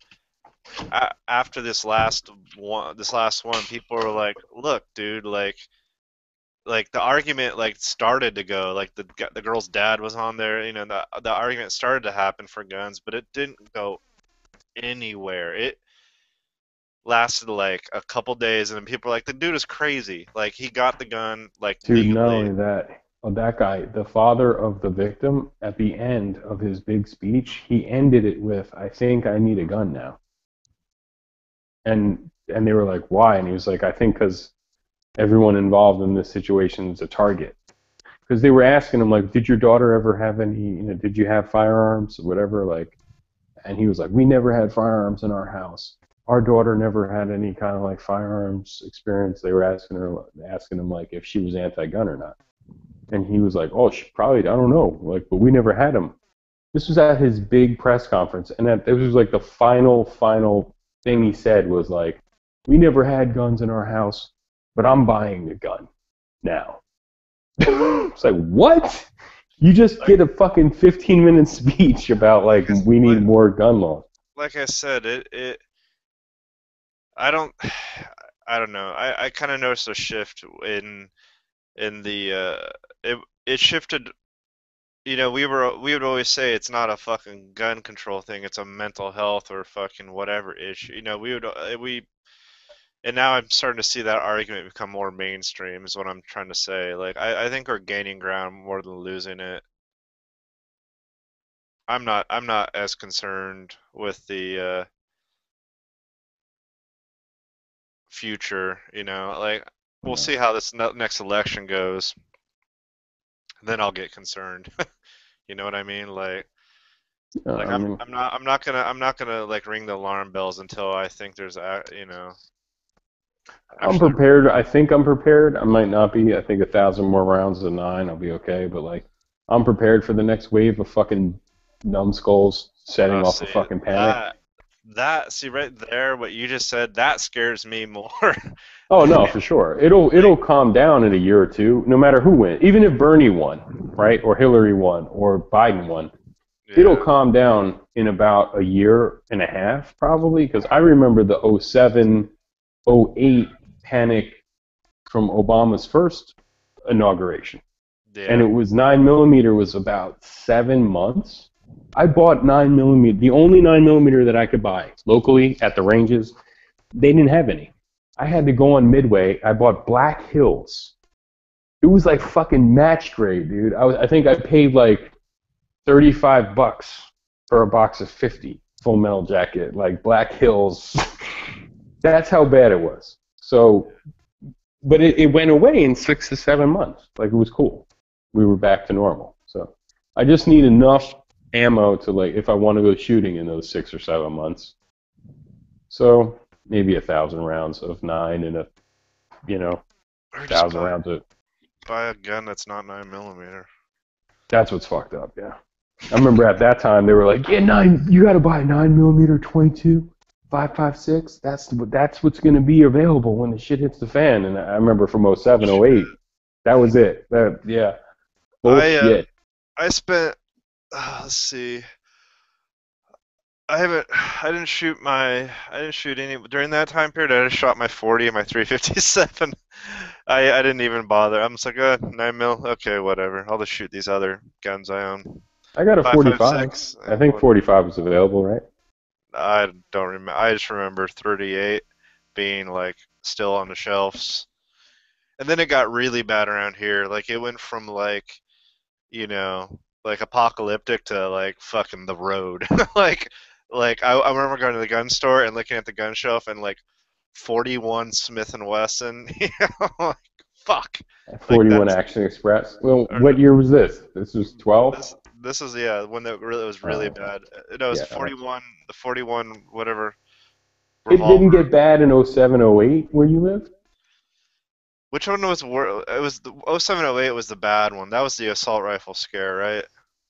after this last one, people were like, "Look, dude, like the argument started to go. Like the girl's dad was on there. The argument started to happen for guns, but it didn't go anywhere. It lasted like a couple days, and then people were like, "The dude is crazy. Like he got the gun Dude, legally." not only that, that guy, the father of the victim, at the end of his big speech, he ended it with, "I think I need a gun now." And they were like, "Why?" And he was like, "I think because everyone involved in this situation is a target." Because they were asking him, like, "Did your daughter ever have any, did you have firearms or whatever?" Like, and he was like, "We never had firearms in our house. Our daughter never had any kind of like firearms experience." They were asking him like if she was anti-gun or not. And he was like, "Oh, she probably, I don't know, like, but we never had them." This was at his big press conference, and this was like the final thing he said was like, "We never had guns in our house, but I'm buying a gun now." It's like, what? You just did a fucking 15-minute speech about like we need more gun laws. Like I said, I don't know. I kind of noticed a shift in the it shifted. We would always say it's not a fucking gun control thing. It's a mental health or fucking whatever issue. And now I'm starting to see that argument become more mainstream. Is what I'm trying to say. Like I think we're gaining ground more than losing it. I'm not as concerned with the future. Like we'll see how this next election goes. Then I'll get concerned. You know what I mean? I'm not gonna like ring the alarm bells until I think there's I'm prepared. I think I'm prepared. I might not be. I think 1,000 more rounds than 9, I'll be okay. But like, I'm prepared for the next wave of fucking numbskulls setting off a fucking panic. See right there, what you just said, that scares me more. Oh no, for sure. It'll calm down in a year or two, no matter who wins. Even if Bernie won, right, or Hillary won, or Biden won, it'll calm down in about a year and a half, probably. Because I remember the 2007, 2008 panic from Obama's first inauguration, and it was 9mm was about 7 months. I bought 9mm, the only 9mm that I could buy locally at the ranges. They didn't have any. I had to go on Midway. I bought Black Hills. It was like fucking match grade, dude. I think I paid like $35 for a box of 50 Full Metal Jacket, like Black Hills. That's how bad it was. So, but it went away in 6 to 7 months. Like, it was cool. We were back to normal. So I just need enough ammo to, like, if I want to go shooting in those 6 or 7 months. So maybe 1,000 rounds of 9 and you know, Or just 1,000 rounds of. buy a gun that's not 9mm. That's what's fucked up. Yeah. I remember at that time they were like, yeah, you got to buy a 9mm 22, 5.56. That's what's going to be available when the shit hits the fan. And I remember from 07, 08, that was it. Yeah. Bullshit. I spent. Let's see. I didn't shoot any during that time period. I just shot my 40 and my 357. I didn't even bother. I'm just like, 9mm. Okay, whatever. I'll just shoot these other guns I own. I got a 45. I think 45 was available, right? I don't remember. I just remember 38 being like still on the shelves, and then it got really bad around here. Like it went from like, you know, like apocalyptic to like fucking the road. like I remember going to the gun store and looking at the gun shelf and like 41 Smith and Wesson. You know, like fuck. 41 Action Express. Well, what year was this? This was 12. This is when that really was really bad. No, it was 41. The 41 whatever. Revolver. It didn't get bad in 07, 08 where you lived? Which one was worse? It was the 07, 08 was the bad one. That was the assault rifle scare, right?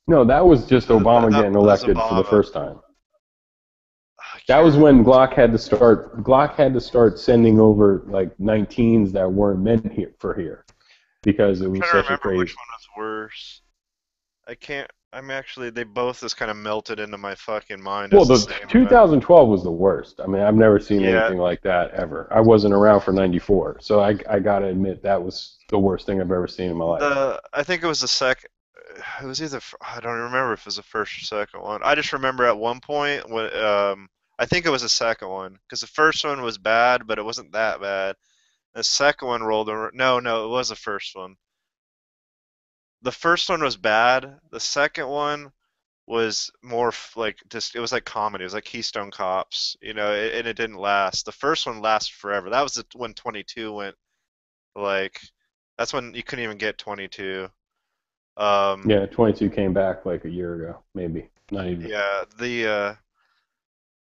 No, that was just Obama getting elected for the first time. That was when Glock had to start sending over like 19s that weren't meant for here because it was such a crazy. Which one was worse? They both just kind of melted into my fucking mind. Well, the 2012 was the worst. I mean, I've never seen anything like that ever. I wasn't around for 94, so I gotta admit that was the worst thing I've ever seen in my life. I think it was the second. It was either I don't remember if it was the first or second one. I just remember at one point when I think it was the second one because the first one was bad, but it wasn't that bad. The second one rolled over. No, it was the first one. The first one was bad. The second one was more like it was like comedy. It was like Keystone Cops, you know, and it didn't last. The first one lasted forever. That was when 22 went like. That's when you couldn't even get 22. Yeah, 22 came back like a year ago, maybe. Not even.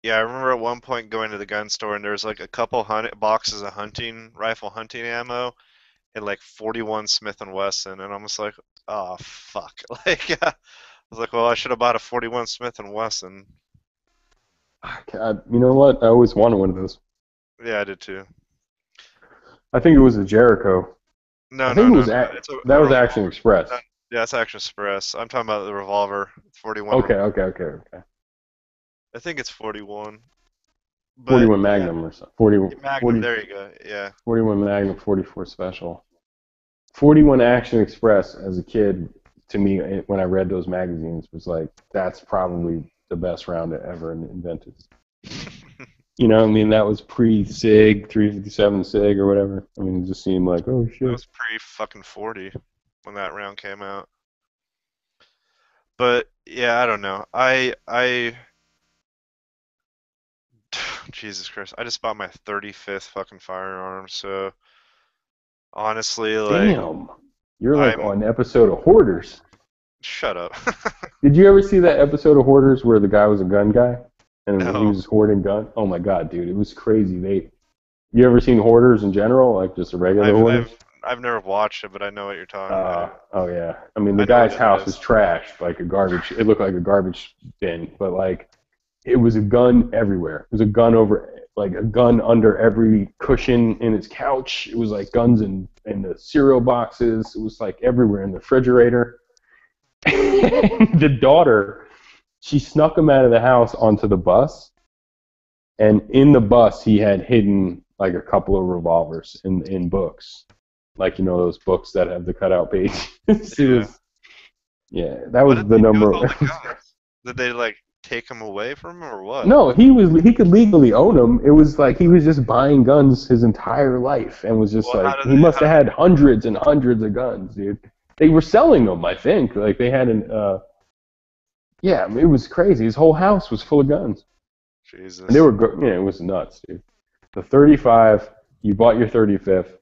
Yeah, I remember at one point going to the gun store and there was like a couple boxes of rifle hunting ammo, and like 41 Smith and Wesson, and I'm just like, oh fuck! Like, I was like, well, I should have bought a 41 Smith and Wesson. God, you know what? I always wanted one of those. Yeah, I did too. I think it was a Jericho. No, that was Action Express. Yeah, it's Action Express. I'm talking about the revolver, 41. Okay. I think it's 41. 41 Magnum or something. 40, Magnum, there you go, yeah. 41 Magnum, 44 Special. 41 Action Express, as a kid, to me, when I read those magazines, was like, that's probably the best round ever invented. You know, I mean, that was pre-SIG, 357 SIG or whatever. I mean, it just seemed like, oh shit. It was pre-fucking 40 when that round came out. But, yeah, I don't know. Jesus Christ, I just bought my 35th fucking firearm, so honestly, like... Damn! You're like on an episode of Hoarders. Shut up. Did you ever see that episode of Hoarders where the guy was a gun guy? And No. he was hoarding guns? Oh my god, dude, it was crazy. You ever seen Hoarders in general? Like just a regular Hoarders? I've never watched it, but I know what you're talking about. Oh yeah. I mean, the guy's house was trashed, like a garbage. It looked like a garbage bin, but like it was a gun everywhere. It was a gun under every cushion in his couch. It was like guns in the cereal boxes. It was like everywhere in the refrigerator. The daughter, she snuck him out of the house onto the bus, and in the bus he had hidden like a couple of revolvers in books, like, you know, those books that have the cutout pages. Yeah, that was the number. Did they like take him away from him or what? No, he could legally own them. It was like he was just buying guns his entire life and was just he must have had hundreds and hundreds of guns, dude. They were selling them, I think. Like they had yeah, I mean, it was crazy. His whole house was full of guns. Jesus. And they were, it was nuts, dude. The 35, you bought your 35th,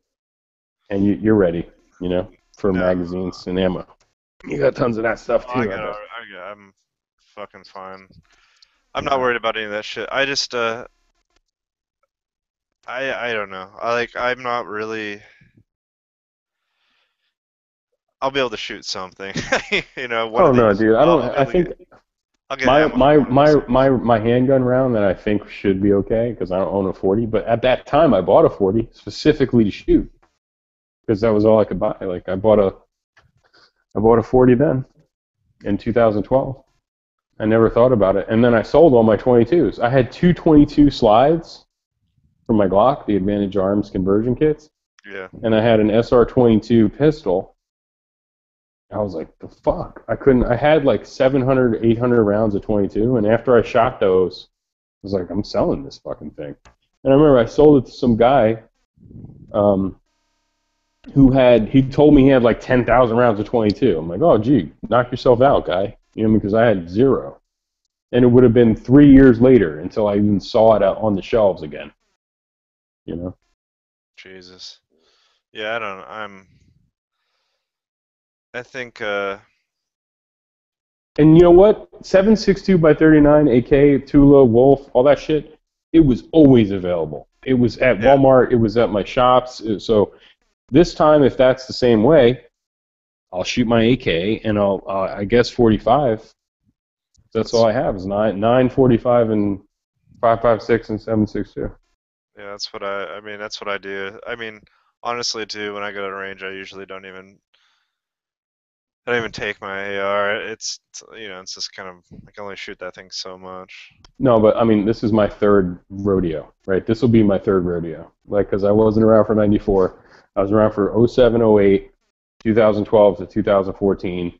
and you're ready, you know, for magazines and ammo. You got tons of that stuff too. I'm fucking fine. I'm not worried about any of that shit. I just I I don't know. I'm not really. I'll be able to shoot something. One Oh of no, these. dude. I think I'll get my ammo for one of these. my handgun round that I think should be okay because I don't own a 40. But at that time, I bought a 40 specifically to shoot because that was all I could buy. Like I bought a 40 then in 2012. I never thought about it, and then I sold all my 22s. I had two 22 slides from my Glock, the Advantage Arms conversion kits, Yeah. and I had an SR22 pistol. I was like, the fuck? I had like 700, 800 rounds of 22, and after I shot those, I was like, I'm selling this fucking thing. And I remember I sold it to some guy he told me he had like 10,000 rounds of 22. I'm like, oh, gee, knock yourself out, guy. Because I had 0. And it would have been 3 years later until I even saw it out on the shelves again. Jesus. Yeah, I don't know. I think And you know what? 7.62 by 39, AK, Tula, Wolf, all that shit, it was always available. It was at Walmart. It was at my shops. So this time, if that's the same way, I'll shoot my AK and I'll, I guess, 45. That's all I have is 9.45 and 5.56 and 7.62. Yeah, that's what that's what I do. Honestly, too, when I go to range, I usually don't even take my AR. It's just kind of, I can only shoot that thing so much. No, but this is my third rodeo, right? This will be my third rodeo. Because I wasn't around for 94. I was around for 07, 08, 2012 to 2014,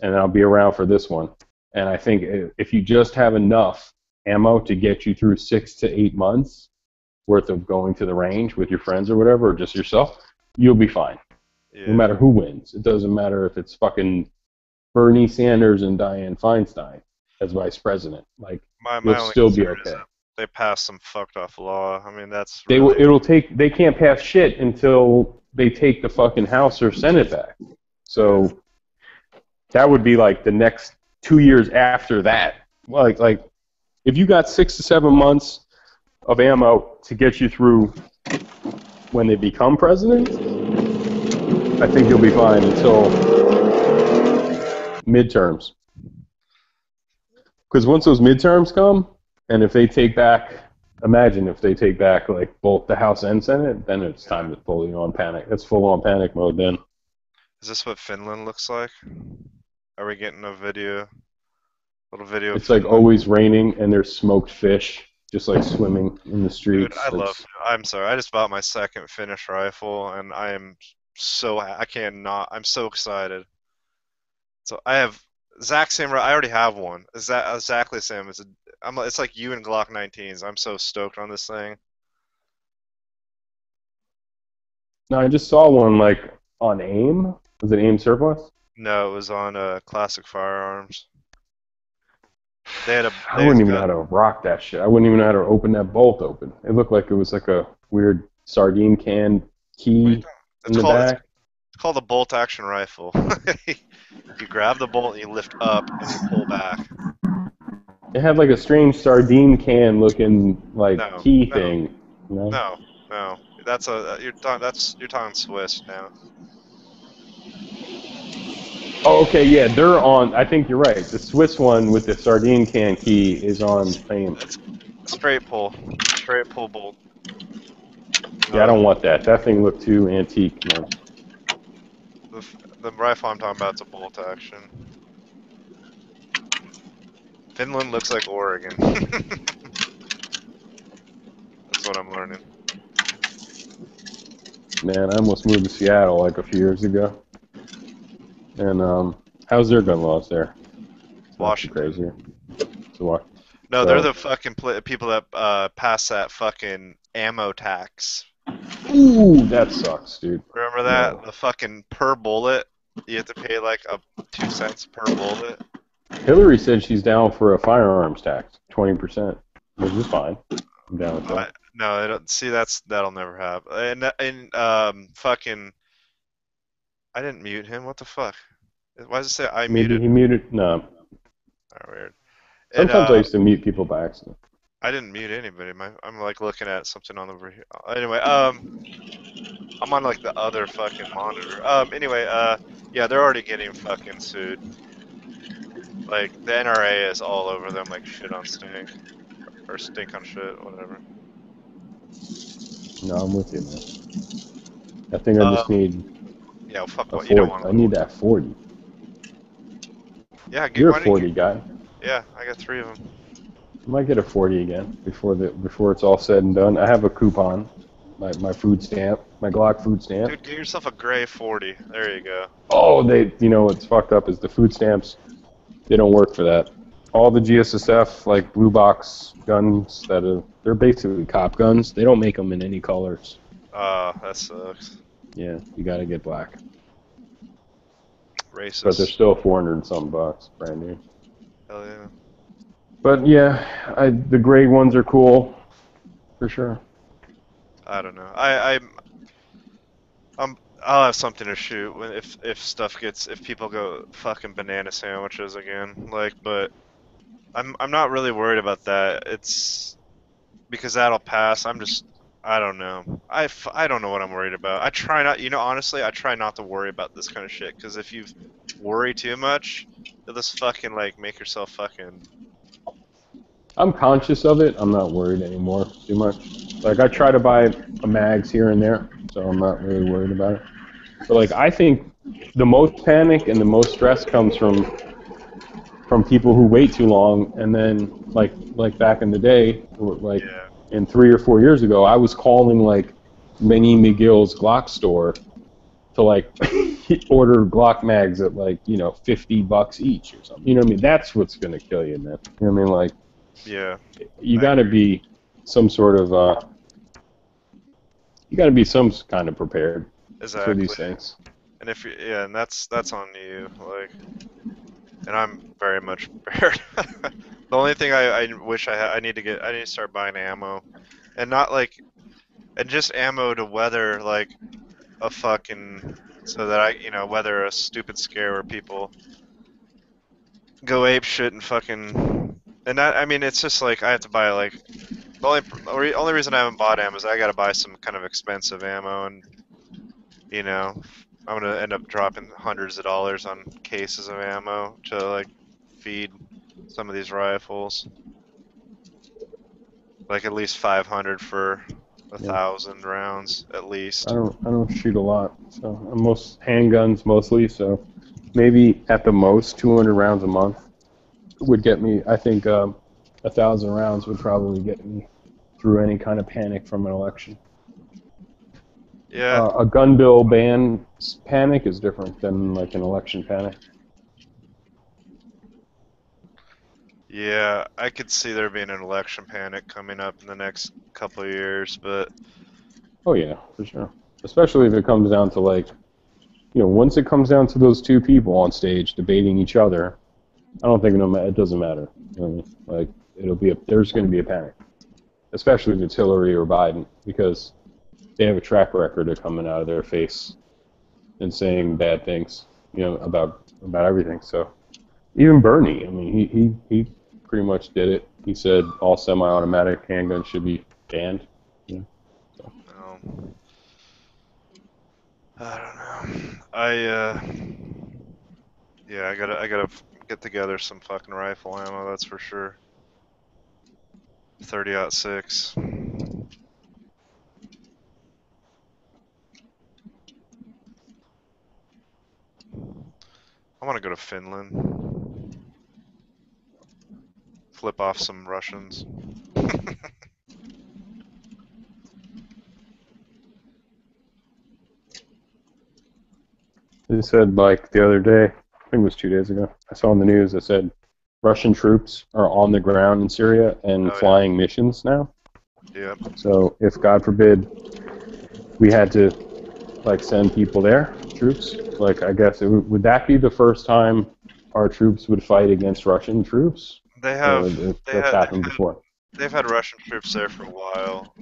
and I'll be around for this one. And I think if you just have enough ammo to get you through 6 to 8 months worth of going to the range with your friends or whatever, or just yourself, you'll be fine. Yeah. No matter who wins. It doesn't matter if it's fucking Bernie Sanders and Dianne Feinstein as vice president. You'll still be okay. They passed some fucked up law. That's they can't pass shit until they take the fucking House or Senate back. So that would be like the next 2 years after that. Like if you got 6 to 7 months of ammo to get you through when they become president, I think you'll be fine until midterms. Because once those midterms come, and if they take back, imagine if they take back like both the House and Senate, then it's time to fully on panic. It's full on panic mode then. Is this what Finland looks like? Are we getting a video? Little video. It's like always raining and there's smoked fish just like swimming in the streets. Dude, I'm sorry. I just bought my second Finnish rifle and I'm so excited. So I have exact same. I already have one. Is that exactly the same? It's like you and Glock 19s. I'm so stoked on this thing. No, I just saw one like on AIM. Was it AIM Surplus? No, it was on Classic Firearms. I wouldn't even know how to rock that shit. I wouldn't even know how to open that bolt open. It looked like it was like a weird sardine can key in the back. It's called a bolt action rifle. You grab the bolt and you lift up and you pull back. It had like a strange sardine can looking like key thing. You know? No. You're talking Swiss now. Oh, okay, yeah, they're on. I think you're right. The Swiss one with the sardine can key is on AIM. Straight pull bolt. Yeah, I don't want that. That thing looked too antique, man. The rifle I'm talking about is a bolt action. Finland looks like Oregon. That's what I'm learning. Man, I almost moved to Seattle like a few years ago. And how's their gun laws there? Washington. Crazier. No, they're the fucking people that pass that fucking ammo tax. Ooh, that sucks, dude. Remember that? No. The fucking per bullet, you have to pay like 2 cents per bullet. Hillary said she's down for a firearms tax, 20%, which is fine. I'm down with that. No, I don't see that'll never happen. And fucking, I didn't mute him. What the fuck? Why does it say I muted? He muted. No. Oh, weird. Sometimes I used to mute people by accident. I didn't mute anybody. I'm like looking at something on over here. Anyway, I'm on like the other fucking monitor. Anyway, yeah, they're already getting fucking sued. Like the NRA is all over them like shit on stink, or stink on shit, whatever. No, I'm with you, man. I think I just need Yeah, well, fuck a what you don't 40. want. I need that 40. Yeah, You're why a don't you 40 guy. Yeah, I got 3 of them. I might get a 40 again before it's all said and done. I have a coupon, my food stamp, my Glock food stamp. Dude, get yourself a gray 40. There you go. Oh, you know what's fucked up is the food stamps. They don't work for that. All the GSSF like blue box guns they're basically cop guns. They don't make them in any colors. That sucks. Yeah, you gotta get black. Racist. But they're still 400 and some bucks, brand new. Hell yeah. But yeah, the gray ones are cool, for sure. I don't know. I'll have something to shoot when if people go fucking banana sandwiches again. Like, but I'm not really worried about that. It's because that'll pass. I don't know. I don't know what I'm worried about. I try not, honestly, I try not to worry about this kind of shit, because if you worry too much, you'll just fucking, like, make yourself fucking... I'm conscious of it. I'm not worried anymore too much. Like, I try to buy a mags here and there, so I'm not really worried about it. But, like, I think the most panic and the most stress comes from people who wait too long, and then, like back in the day, like... Yeah. And 3 or 4 years ago, I was calling like Benny McGill's Glock store to like order Glock mags at like $50 each or something. You know what I mean? That's what's gonna kill you, man. You know what I mean? Like, yeah, you gotta be some sort of you gotta be some kind of prepared for these things. And and that's on you, like. And I'm very much prepared. The only thing I wish I need to start buying ammo, and not like, and just ammo to weather like a fucking, so that I weather a stupid scare where people go ape shit and fucking, and that, I mean, it's just like I have to buy like the only reason I haven't bought ammo is I got to buy some kind of expensive ammo, and I'm gonna end up dropping hundreds of dollars on cases of ammo to like feed some of these rifles. Like at least 500 for 1,000 rounds at least. I don't shoot a lot, so most handguns mostly. So maybe at the most 200 rounds a month would get me. I think 1,000 rounds would probably get me through any kind of panic from an election. Yeah. A gun bill ban panic is different than like an election panic. Yeah, I could see there being an election panic coming up in the next couple of years, but... Oh yeah, for sure. Especially if it comes down to like, once it comes down to those two people on stage debating each other, I don't think it doesn't matter. You know what I mean? Like, there's going to be a panic. Especially if it's Hillary or Biden, because they have a track record of coming out of their face and saying bad things, about everything. So even Bernie, I mean, he pretty much did it. He said all semi-automatic handguns should be banned. So. I don't know. I gotta get together some fucking rifle ammo. That's for sure. 30-06. I want to go to Finland. Flip off some Russians. They said, like, the other day, I think it was 2 days ago, I saw on the news that said Russian troops are on the ground in Syria and flying missions now. Yep. So if, God forbid, we had to, like, send people there, troops, like, I guess, would that be the first time our troops would fight against Russian troops? They have. That's happened before. They've had Russian troops there for a while.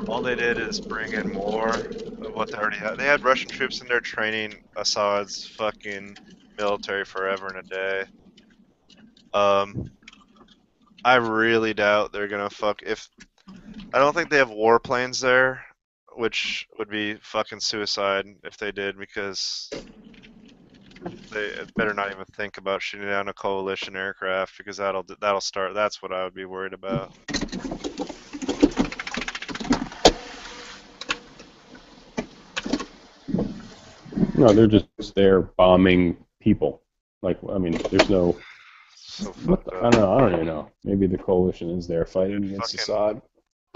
All they did is bring in more of what they already had. They had Russian troops in there training Assad's fucking military forever and a day. I really doubt they're gonna fuck if. I don't think they have warplanes there, which would be fucking suicide if they did, because they better not even think about shooting down a coalition aircraft, because that'll start. That's what I would be worried about. No, they're just there bombing people. Like, I mean, there's no. I don't even know. Maybe the coalition is there fighting against Assad.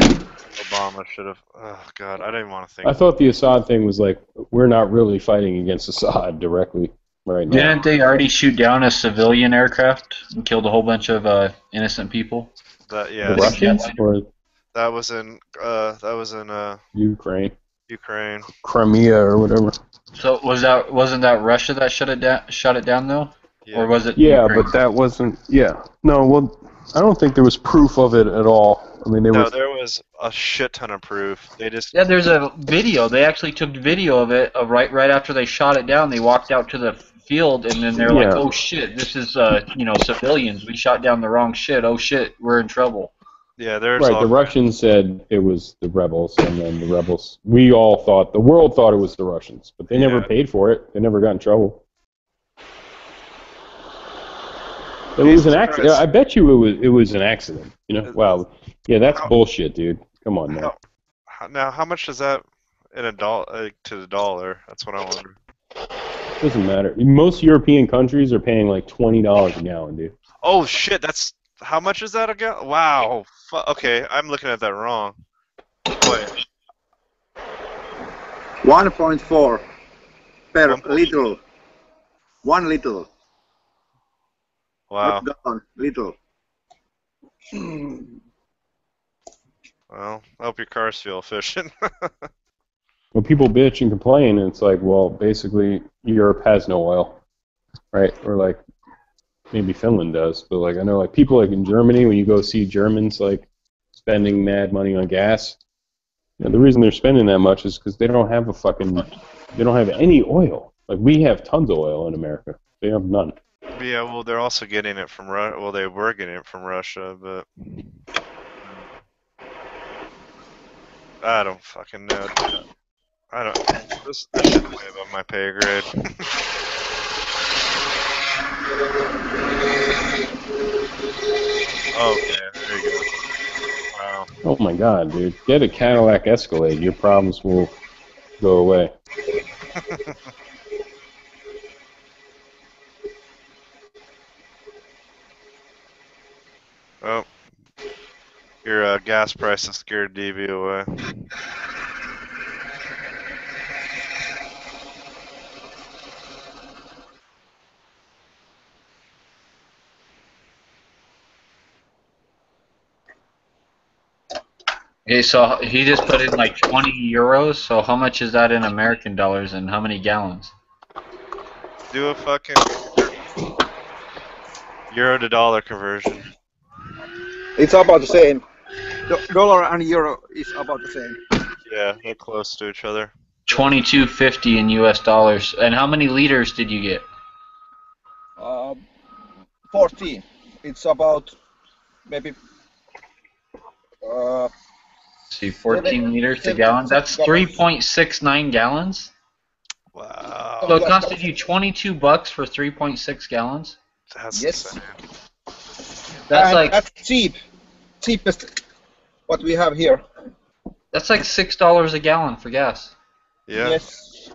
Obama should have. Oh God, I didn't want to think. I thought the Assad thing was like, we're not really fighting against Assad directly right now. Didn't they already shoot down a civilian aircraft and killed a whole bunch of innocent people? Yeah. The Russians or that was in Ukraine. Ukraine. Crimea or whatever. So wasn't that Russia that shut it down though? Yeah. Or was it? Yeah, Ukraine? but that wasn't. Yeah, no. Well, I don't think there was proof of it at all. I mean, there was a shit ton of proof. They just there's a video. They actually took video of it right after they shot it down. They walked out to the field and then they're like, "Oh shit, this is civilians. We shot down the wrong shit. Oh shit, we're in trouble." Yeah, there's right. The Russians said it was the rebels, and then the rebels. The world thought it was the Russians, but they never paid for it. They never got in trouble. It was an accident. I bet you it was an accident. Wow. Yeah, that's bullshit, dude. Come on now. Now, how much is that in to the dollar? That's what I wonder. Doesn't matter. Most European countries are paying like $20 a gallon, dude. Oh shit! That's how much is that a gallon? Wow. Okay, I'm looking at that wrong. Wait. 1.4 per liter. 1 liter. Wow. Not gallon, liter. Well, I hope your cars feel efficient. Well, people bitch and complain, and it's like, well, basically, Europe has no oil, right? Or like, maybe Finland does, but like, I know like people like in Germany, when you go see Germans like spending mad money on gas, the reason they're spending that much is because they don't have they don't have any oil. Like we have tons of oil in America. They have none. Yeah, well, they're also getting it from Russia. Well, they were getting it from Russia, but I don't fucking know. I don't. This shit's way above my pay grade. Okay, there you go. Wow. Oh my God, dude! Get a Cadillac Escalade. Your problems will go away. Oh, your gas prices scared DB away. Okay, so he just put in like 20 euros. So how much is that in American dollars, and how many gallons? Do a fucking euro to dollar conversion. It's about the same. Dollar and euro is about the same. Yeah, they're close to each other. 22.50 in US dollars. And how many liters did you get? 14. It's about maybe. See, 14 liters to gallon. That's 3.69 gallons. Wow. So it costed you $22 for 3.6 gallons. That's yes. That's like that's cheapest what we have here. That's like $6 a gallon for gas. Yeah. Yes.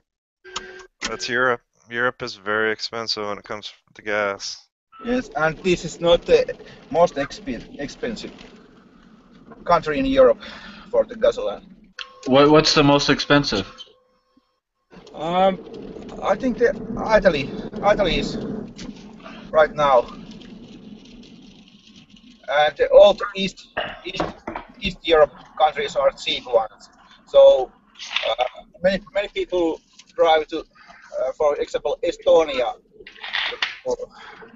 That's Europe. Europe is very expensive when it comes to gas. Yes, and this is not the most expensive country in Europe for the gasoline. What's the most expensive? I think the Italy is right now, and the old East Europe countries are cheap ones. So many people drive to, for example, Estonia to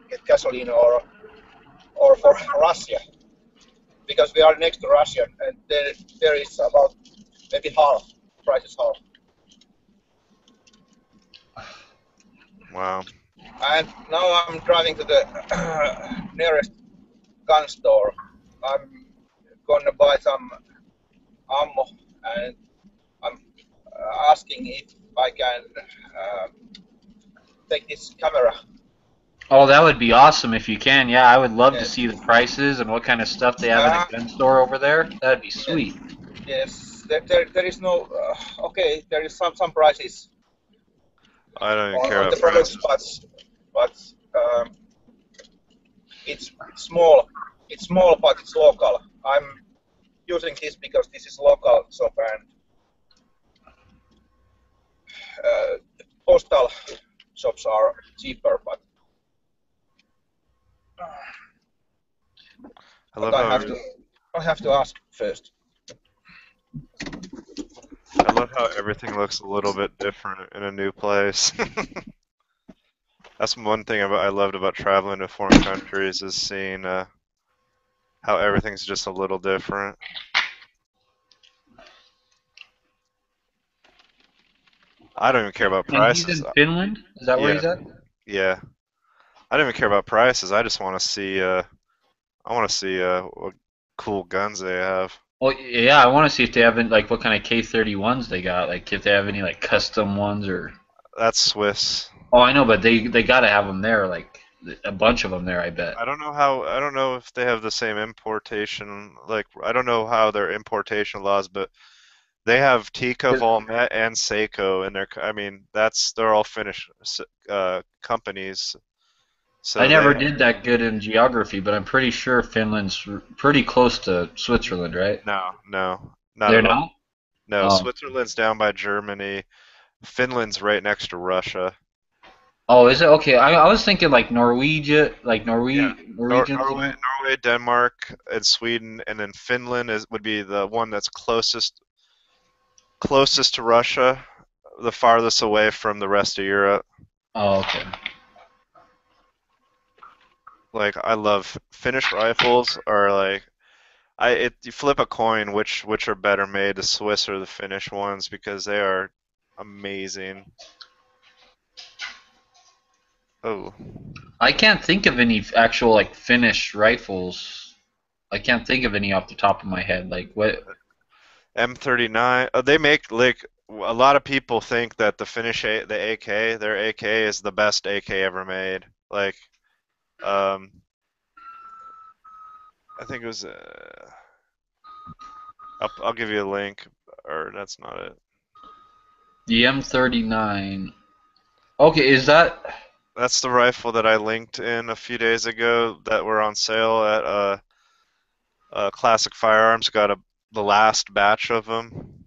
get gasoline, or for Russia, because we are next to Russia, and there is about maybe half price is half. Wow. And now I'm driving to the nearest gun store. I'm gonna buy some ammo, and I'm asking if I can take this camera. Oh, that would be awesome if you can. Yeah, I would love to see the prices and what kind of stuff they have in a gun store over there. That'd be sweet. Yes, there is no. Okay, there is some prices. I don't even on, care on about the products, prices. but it's small. It's small, but it's local. I'm using this because this is local shop, and postal shops are cheaper, but I have to ask first. I love how everything looks a little bit different in a new place. That's one thing I loved about traveling to foreign countries, is seeing how everything's just a little different. I don't even care about And prices. he's in Finland? Is that where he's at? Yeah. I don't even care about prices. I just want to see what cool guns they have. Well, yeah, I want to see if they have any, like what kind of K31s they got. Like if they have any like custom ones or. That's Swiss. Oh, I know, but they gotta have them there, like a bunch of them there. I bet. I don't know if they have the same importation. Like I don't know how their importation laws, but they have Tikka, Valmet, and Seiko in their. I mean, they're all Finnish companies. So I never did that good in geography, but I'm pretty sure Finland's pretty close to Switzerland, right? No, not They're at all. not? No, Oh. Switzerland's down by Germany. Finland's right next to Russia. Oh, is it? Okay, I was thinking like Norwegian, Norwegian. Norway, Denmark, and Sweden, and then Finland would be the one that's closest to Russia, the farthest away from the rest of Europe. Oh, okay. Like I love Finnish rifles. Are like you flip a coin which are better made, the Swiss or the Finnish ones, because they are amazing. Oh. I can't think of any actual like Finnish rifles. I can't think of any off the top of my head. Like what? M39. They make like a lot of people think that the Finnish the AK, their AK is the best AK ever made. Like, I think it was. I'll give you a link, or that's not it. The M39. Okay, is that? That's the rifle that I linked in a few days ago that were on sale at Classic Firearms. Got the last batch of them.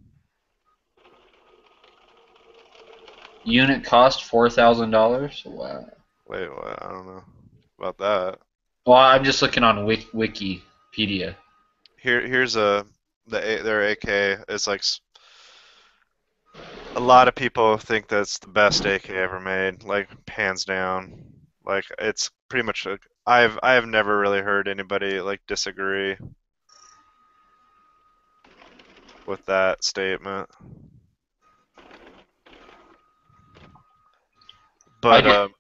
Unit cost $4,000. Wow. Wait, what? I don't know about that. Well, I'm just looking on Wikipedia. Here's their AK. It's like a lot of people think that's the best AK ever made, like hands down. Like it's pretty much. I have never really heard anybody like disagree with that statement. But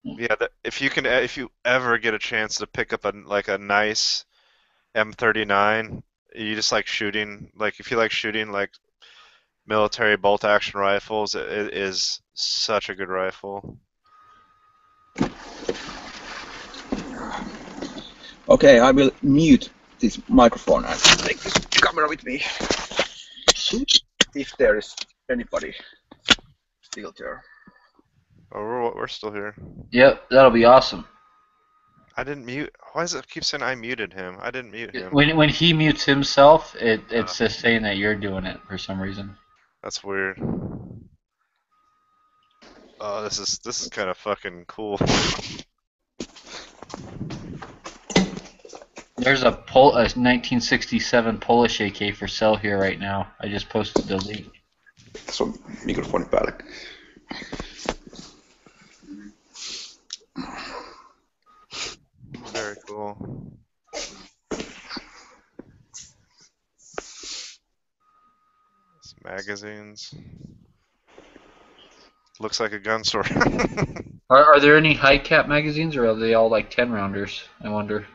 yeah, if you ever get a chance to pick up a nice M39, you just like shooting. Like if you like shooting like military bolt action rifles, it is such a good rifle. Okay, I will mute this microphone and take this camera with me. If there is anybody still there. Oh, we're still here. Yep, that'll be awesome. I didn't mute. Why does it keep saying I muted him? I didn't mute him. When he mutes himself, it's just saying that you're doing it for some reason. That's weird. Oh, this is kind of fucking cool. There's a 1967 Polish AK for sale here right now. I just posted the link. So, mikrofoni päälle. Very cool. Magazines. Looks like a gun store. Are there any high cap magazines, or are they all like 10 rounders? I wonder.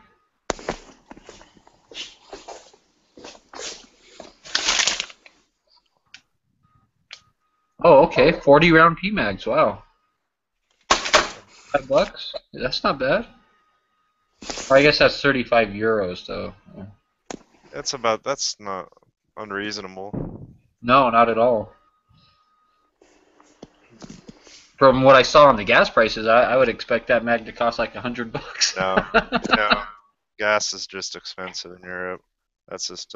Oh, okay. 40 round PMags. Wow. $5? That's not bad. Or I guess that's 35 euros though. That's not unreasonable. No, not at all. From what I saw on the gas prices, I would expect that mag to cost like $100. No, gas is just expensive in Europe. That's just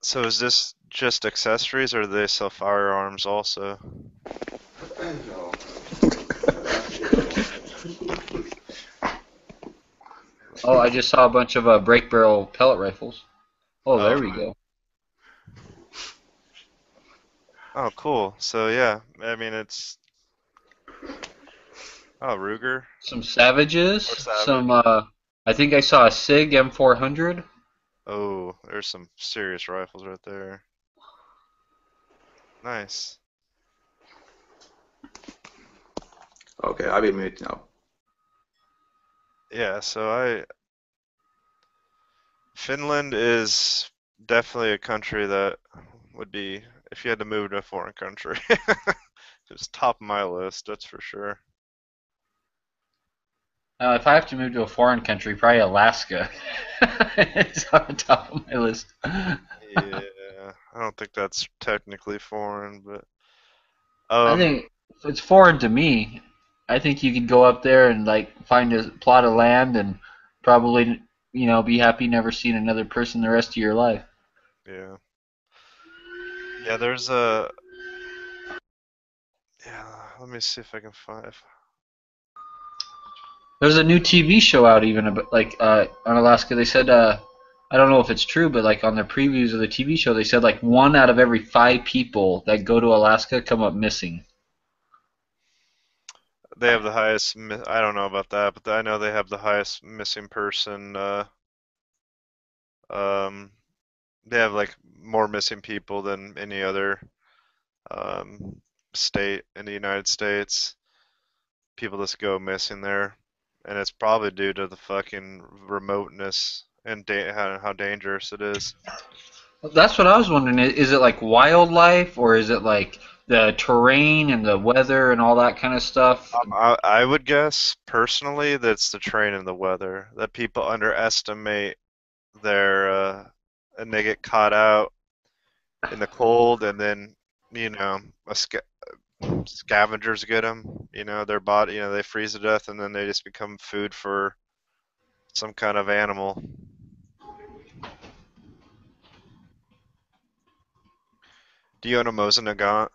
So is this just accessories, or do they sell firearms also? Oh, I just saw a bunch of break barrel pellet rifles. Oh, there we go. Oh, cool. So yeah, I mean it's. Oh, Ruger. Some Savages. Some. I think I saw a Sig M400. Oh, there's some serious rifles right there. Nice. Okay, I will mute now. Yeah, so Finland is definitely a country that would be, if you had to move to a foreign country, it's top of my list, that's for sure. If I have to move to a foreign country, probably Alaska. It's on the top of my list. Yeah, I don't think that's technically foreign, but I think it's foreign to me. I think you could go up there and like find a plot of land and probably, you know, be happy never seeing another person the rest of your life. yeah. Yeah, there's a. Yeah, let me see if I can find. There's a new TV show out even about, like on Alaska. They said I don't know if it's true, but like on their previews of the TV show, they said like 1 out of every 5 people that go to Alaska come up missing. They have the highest. I don't know about that, but I know they have the highest missing person. They have like more missing people than any other state in the United States. People just go missing there, and it's probably due to the fucking remoteness and how dangerous it is. That's what I was wondering. Is it like wildlife, or is it like the terrain and the weather and all that kind of stuff? I would guess personally that's the terrain and the weather, that people underestimate their and they get caught out in the cold, and then you know scavengers get them. You know, their body, you know, they freeze to death, and then they just become food for some kind of animal. Do you own a Mosin Nagant?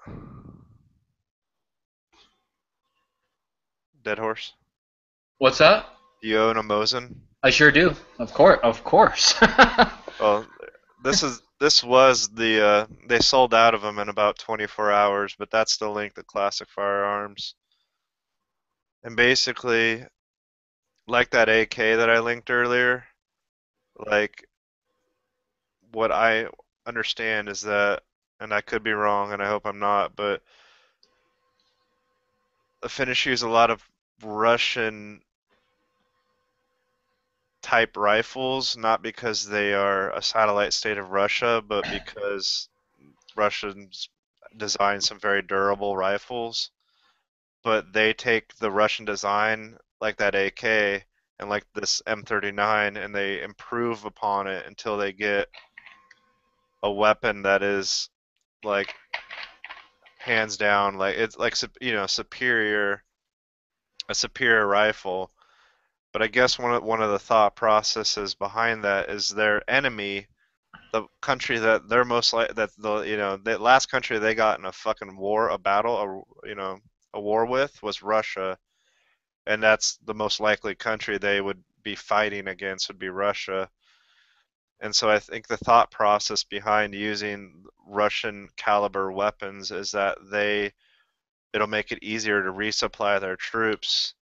Dead horse? What's that? Do you own a Mosin? I sure do. Of course. Well, this was the they sold out of them in about 24 hours, but that's the link to Classic Firearms. And basically, like that AK that I linked earlier, like what I understand is that, and I could be wrong, and I hope I'm not, but the Finnish use a lot of Russian type rifles, not because they are a satellite state of Russia, but because Russians design some very durable rifles. But they take the Russian design, like that AK and like this M39, and they improve upon it until they get a weapon that is like hands down, like it's like, you know, superior, a superior rifle. But I guess one of the thought processes behind that is their enemy, the country that they're most like, that the, you know, the last country they got in a fucking war, a battle, you know, a war with was Russia, and that's the most likely country they would be fighting against would be Russia. And so I think the thought process behind using Russian caliber weapons is that it'll make it easier to resupply their troops,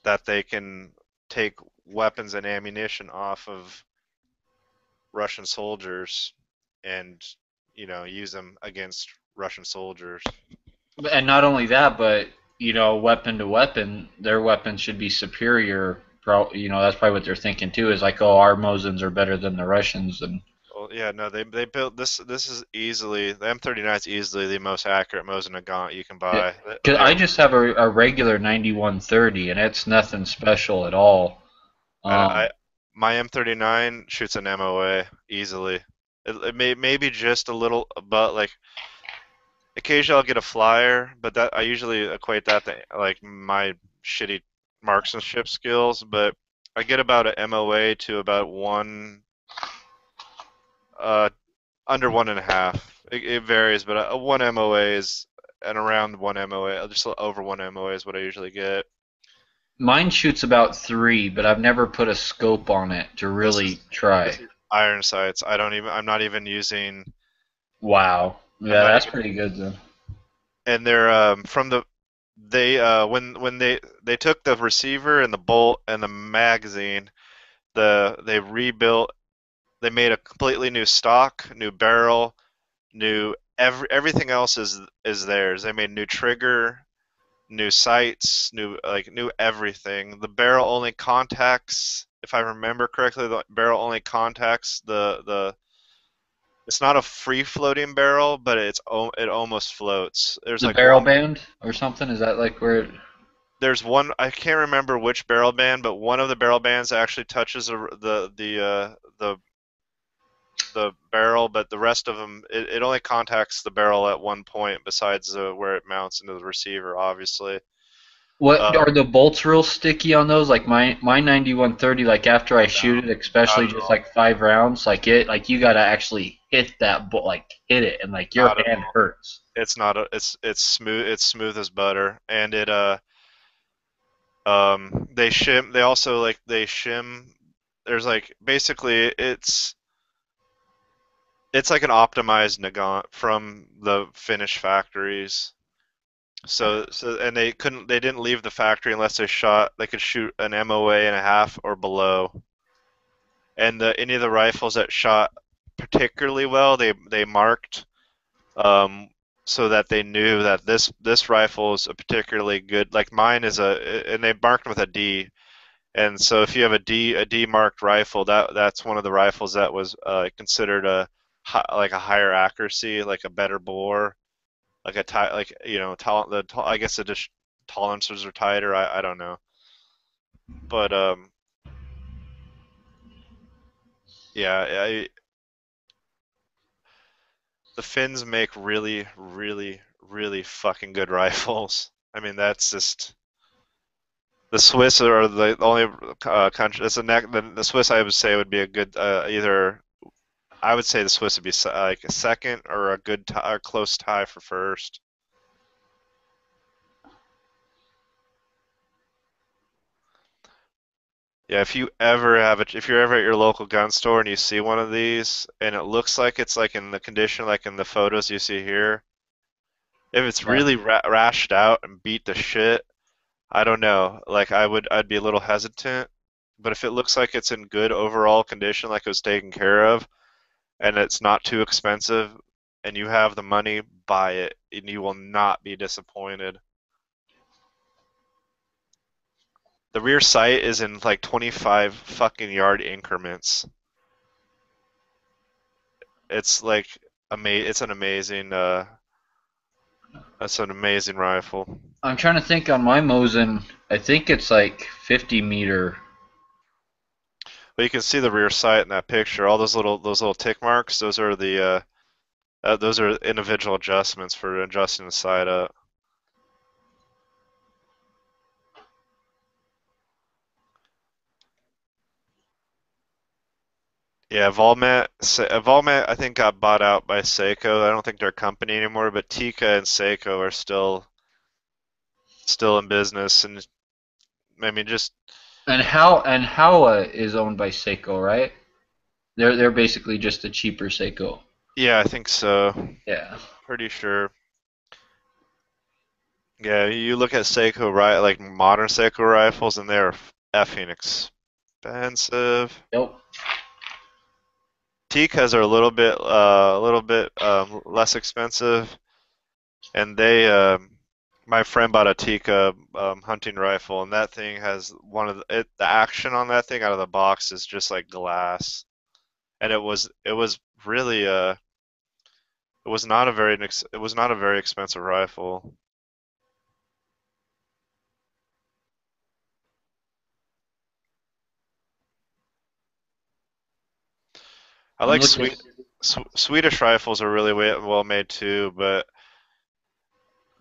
that they can take weapons and ammunition off of Russian soldiers and, you know, use them against Russian soldiers. And not only that, but, you know, weapon to weapon, their weapons should be superior. You know, that's probably what they're thinking too, is like, oh, our Mosins are better than the Russians. And Well, Well, yeah, no, they built this. This is easily the M39 is easily the most accurate Mosin Nagant you can buy. Cause I just have a regular 9130, and it's nothing special at all. My M39 shoots an MOA easily. It may maybe just a little, but like occasionally I'll get a flyer, but that I usually equate that to like my shitty marksmanship skills. But I get about an MOA to about under 1.5. It varies, but one MOA is and around one MOA, just over one MOA is what I usually get. Mine shoots about 3, but I've never put a scope on it to really try. Iron sights. I'm not even using. Wow. Yeah, that's pretty good then. And they're from the when they took the receiver and the bolt and the magazine, they rebuilt. They made a completely new stock, new barrel, new everything else is theirs. They made new trigger, new sights, new everything. The barrel only contacts, if I remember correctly, the barrel only contacts the. It's not a free floating barrel, but it almost floats. There's the like barrel band or something. Is that like where? There's one. I can't remember which barrel band, but one of the barrel bands actually touches the barrel, but the rest of them, it only contacts the barrel at one point, besides where it mounts into the receiver, obviously. What are the bolts real sticky on those? Like my 9130, like after I shoot it, especially just like 5 rounds, like you gotta actually hit that bolt, like hit it, and like your hand hurts. It's not it's smooth. It's smooth as butter, and it they shim. They also they shim. There's like basically it's like an optimized Nagant from the Finnish factories. So and they didn't leave the factory unless they could shoot an MOA and a half or below. And any of the rifles that shot particularly well, they marked so that they knew that this rifle is a particularly good. Like mine is and they marked with a D. And so if you have a D marked rifle, that's one of the rifles that was considered a higher accuracy, like a better bore. Like I guess the tolerances are tighter. I don't know, but yeah, the Finns make really, really, really fucking good rifles. I mean, that's just the Swiss are the only country. The Swiss, I would say, would be a good either. I would say the Swiss would be like a second or a good or close tie for first. Yeah, if you're ever at your local gun store and you see one of these and it looks like it's like in the condition like in the photos you see here, if it's really rashed out and beat to shit, I don't know. Like I'd be a little hesitant, but if it looks like it's in good overall condition, like it was taken care of, and it's not too expensive, and you have the money, buy it, and you will not be disappointed. The rear sight is in like 25 fucking yard increments. It's like it's an amazing that's an amazing rifle. I'm trying to think on my Mosin. I think it's like 50 meter. Well, you can see the rear sight in that picture. All those little tick marks. Those are those are individual adjustments for adjusting the sight up. Yeah, Volmet I think got bought out by Seiko. I don't think they're a company anymore, but Tikka and Seiko are still in business, and I mean just. And Howa is owned by Seiko, right? They're basically just a cheaper Seiko. Yeah, I think so. Yeah. Pretty sure. Yeah, you look at Seiko, right? Like modern Seiko rifles, and they're effing expensive. Yep. Tikkas are a little bit less expensive, and my friend bought a Tikka hunting rifle, and that thing has the action on that thing out of the box is just like glass, and it was really it was not a very expensive rifle. I like Swedish rifles are really well made too, but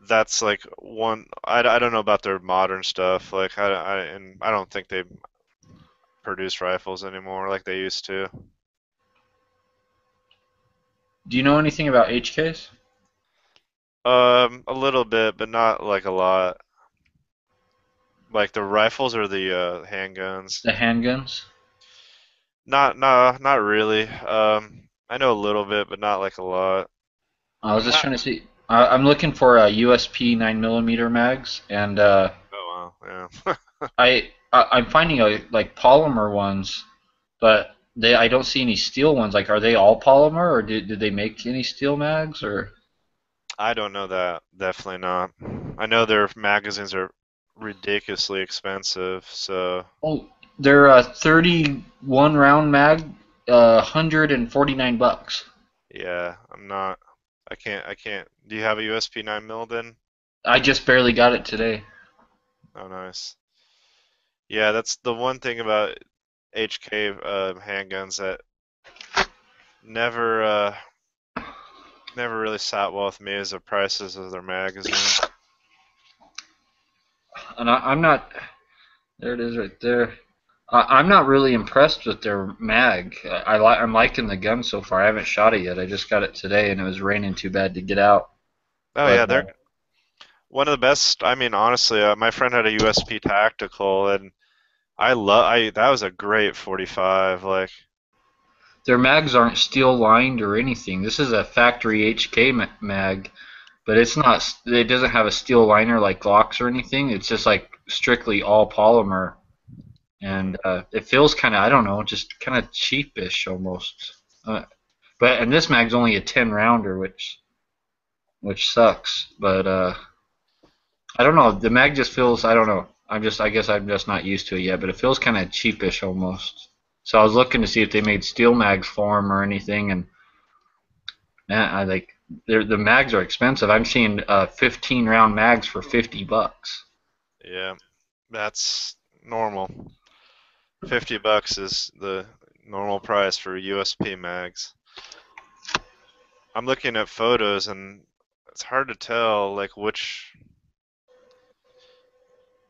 that's like one. I don't know about their modern stuff. Like I don't think they produce rifles anymore like they used to. Do you know anything about HKs? A little bit, but not like a lot. Like the rifles or the handguns? The handguns? Not really. I know a little bit, but not like a lot. I was just trying to see. I'm looking for USP 9mm mags, and oh wow, yeah. I'm finding like polymer ones, but I don't see any steel ones. Like, are they all polymer, or did they make any steel mags, or? I don't know that. Definitely not. I know their magazines are ridiculously expensive, so. Oh, they're 31 round mag, $149. Yeah, I can't. Do you have a USP 9mm then? I just barely got it today. Oh, nice. Yeah, that's the one thing about HK handguns that never really sat well with me is the prices of their magazines. And I'm not. There it is, right there. I'm not really impressed with their mag. I'm liking the gun so far. I haven't shot it yet. I just got it today, and it was raining too bad to get out. Oh yeah, they're one of the best. I mean, honestly, my friend had a USP Tactical, and that was a great 45. Like, their mags aren't steel lined or anything. This is a factory HK mag, but it's not. It doesn't have a steel liner like Glocks or anything. It's just like strictly all polymer. And it feels kind of, I don't know, just kind of cheapish almost. And this mag's only a 10 rounder, which sucks. But I don't know. The mag just feels, I don't know. I guess I'm just not used to it yet. But it feels kind of cheapish almost. So I was looking to see if they made steel mags for them or anything, and man, the mags are expensive. I'm seeing 15 round mags for $50. Yeah, that's normal. $50 is the normal price for USP mags. I'm looking at photos and it's hard to tell like which.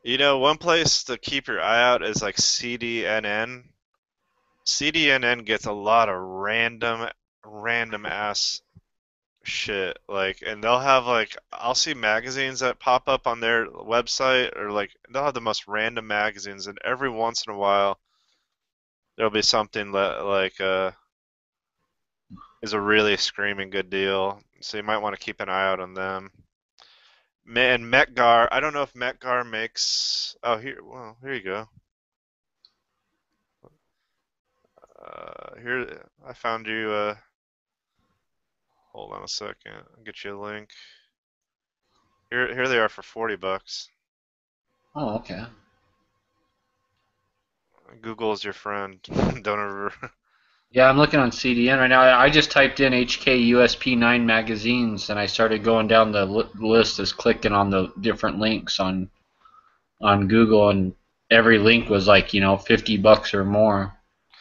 You know, one place to keep your eye out is like CDNN. CDNN gets a lot of random ass shit, like, and they'll have like, I'll see magazines that pop up on their website, or like they'll have the most random magazines, and every once in a while there'll be something that like is a really screaming good deal, so you might want to keep an eye out on them. And Metgar, I don't know if Metgar makes, here you go. Here, I found you, hold on a second, I'll get you a link. Here they are for $40. Oh, okay. Google is your friend. Don't ever. Yeah, I'm looking on CDN right now. I just typed in HK USP 9 magazines, and I started going down the list, as clicking on the different links on Google, and every link was like, $50 or more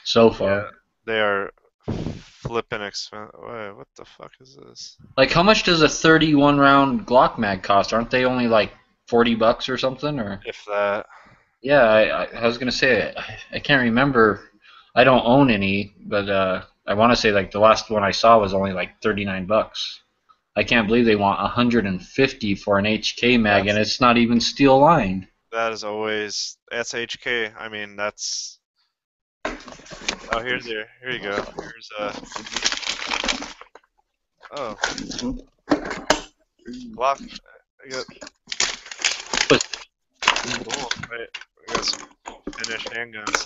so far. Yeah, they are flipping expensive. Wait, what the fuck is this? Like, how much does a 31 round Glock mag cost? Aren't they only like $40 or something, or? If that. Yeah, I was gonna say I can't remember. I don't own any, but I want to say like the last one I saw was only like $39. I can't believe they want $150 for an HK mag, and it's not even steel lined. That is always, that's HK. I mean, that's. Oh, here you go. Here's oh. Glock. I got. Cool. Right. I got some finished handguns.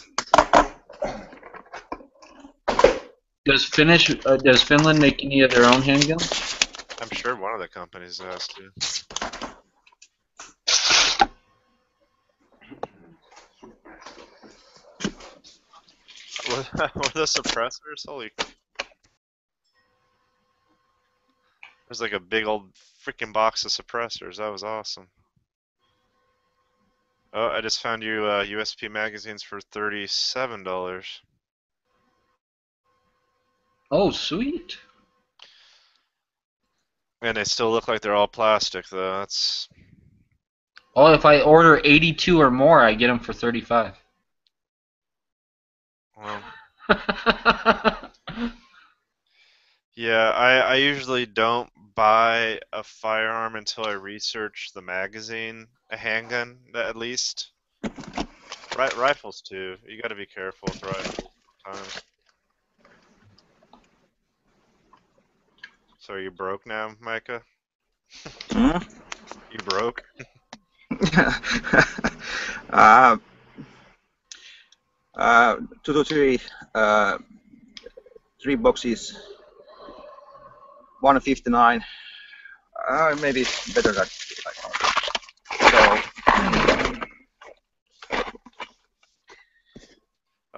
Does Finland make any of their own handguns? I'm sure one of the companies has to. What are the suppressors? Holy. There's like a big old freaking box of suppressors. That was awesome. Oh, I just found you USP magazines for $37. Oh, sweet. And they still look like they're all plastic, though. That's. Oh, if I order 82 or more, I get them for 35. Well. Yeah, I usually don't buy a firearm until I research the magazine, a handgun at least. Rifles too. You got to be careful with rifles sometimes. So are you broke now, Micah? Hmm? You broke? 2 to 3, 3 boxes, 159. Maybe better than so.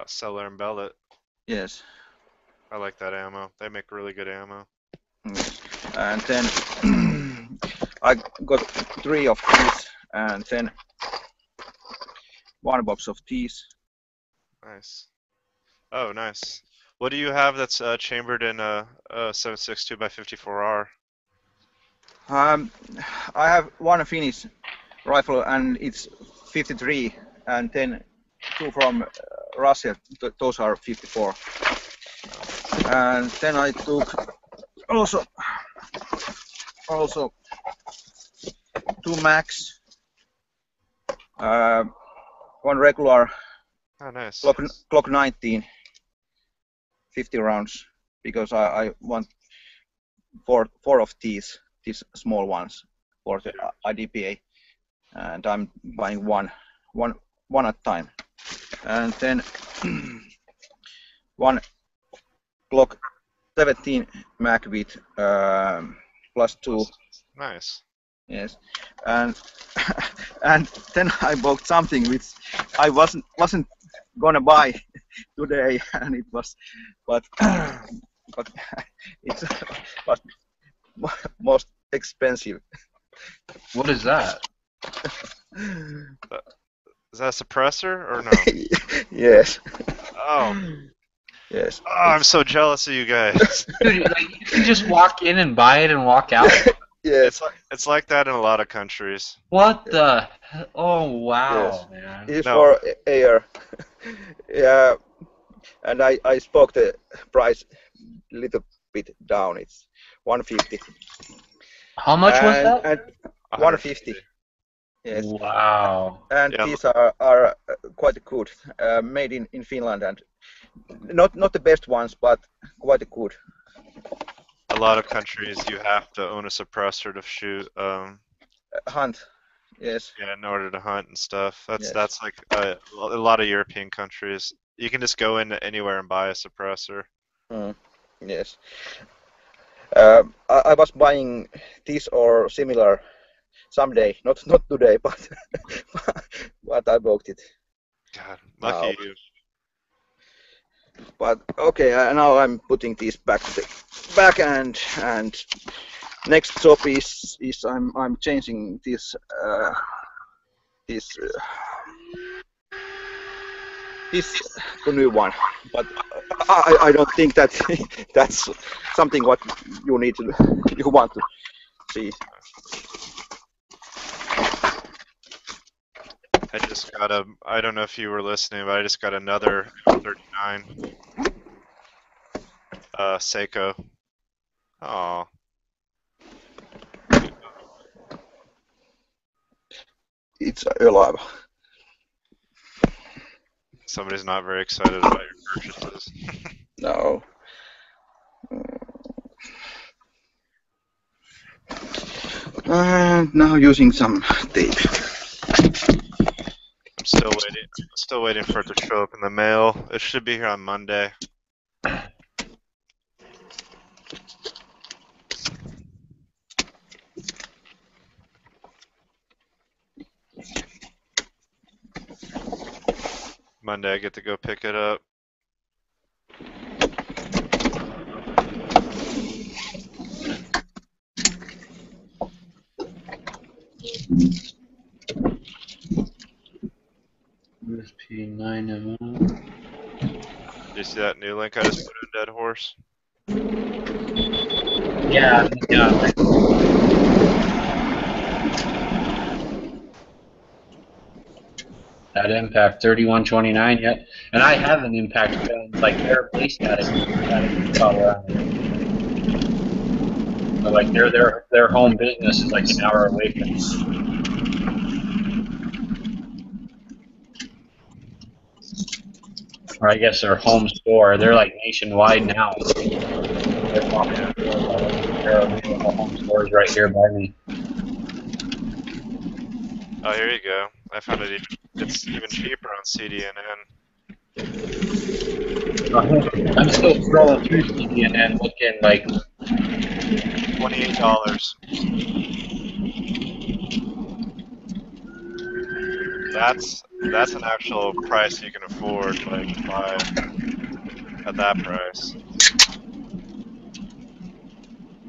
Cellar and Bellet. Yes. I like that ammo. They make really good ammo. And then I got 3 of these, and then 1 box of these. Nice. Oh, nice. What do you have that's chambered in a 7.62 by 54R? I have 1 Finnish rifle, and it's 53, and then 2 from Russia. Those are 54. And then I took also 2 max, 1 regular. Oh, nice. Glock 19, 50 rounds, because I want 4 of these small ones for the IDPA, and I'm buying one at a time. And then 1 Glock 17 mag with +2. Nice. Yes, and then I bought something which I wasn't gonna buy today, and it was, but it's was most expensive. What is that? Is that a suppressor or no? Yes. Oh. Yes. Oh, I'm so jealous of you guys. Dude, like, you can just walk in and buy it and walk out. Yeah. It's like that in a lot of countries. What the? Oh wow, Yes. man. It's for air. Yeah, and I spoke the price a little bit down. It's 150. How much was that? And 150. Yes. Wow. And Yeah. these are quite good, made in Finland, and not the best ones, but quite good. A lot of countries you have to own a suppressor to shoot. Hunt. Yes. Yeah, in order to hunt and stuff. Yes. That's like a lot of European countries. You can just go into anywhere and buy a suppressor. Yes. I was buying this or similar someday, not today, but but I bought it. God, lucky you. But okay, now I'm putting these back to the back, and next job is I'm changing this the new one, but I don't think that that's something what you want to see. I don't know if you were listening, but I just got another 39 Seiko. Aw. It's alive. Somebody's not very excited about your purchases. No. And now using some tape. I'm still waiting for it to show up in the mail. It should be here on Monday. Monday I get to go pick it up. you see that new link I just put in Dead Horse? Yeah. That impact 3129 yet, and I have an impact gun like their base static Colorado. So like their home business is like an hour away from me. Or I guess their home store. They're like nationwide now. They're home stores right here by me. Oh, here you go. I found it. It's even cheaper on CDNN. I'm still scrolling through CDNN looking like $28. That's an actual price you can afford, like to buy at that price.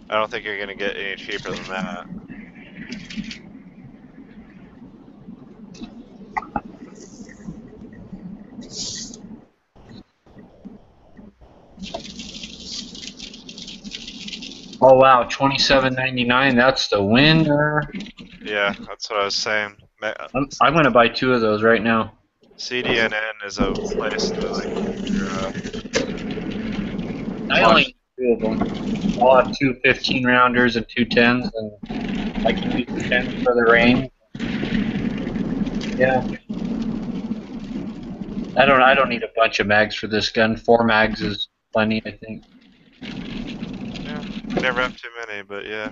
I don't think you're gonna get any cheaper than that. oh wow, $27.99. That's the winner. Yeah, that's what I was saying. I'm gonna buy 2 of those right now. CDNN is a place to like. I only need 2 of them. I'll have 2 15-rounders and 2 10s, and I can use the 10s for the range. Yeah. I don't need a bunch of mags for this gun. 4 mags is plenty, I think. Yeah, you never have too many, but yeah.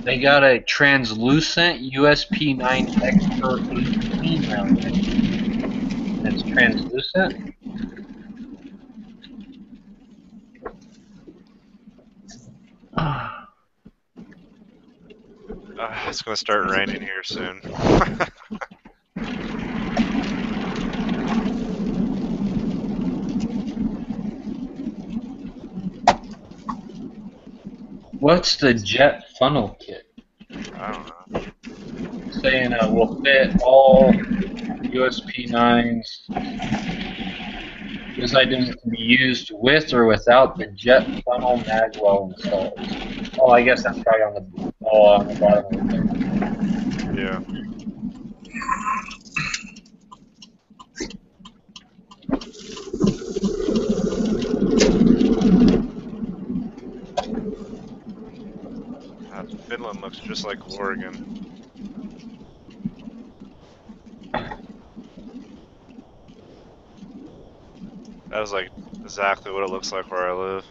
They got a translucent USP 9X per 18 round. It's translucent. It's gonna start raining here soon. What's the jet funnel kit? I don't know. Saying will fit all USP 9s. This item can be used with or without the jet funnel mag well installed. Oh, I guess that's probably on the bottom of the thing. Yeah. Finland looks just like Oregon. That was like exactly what it looks like where I live.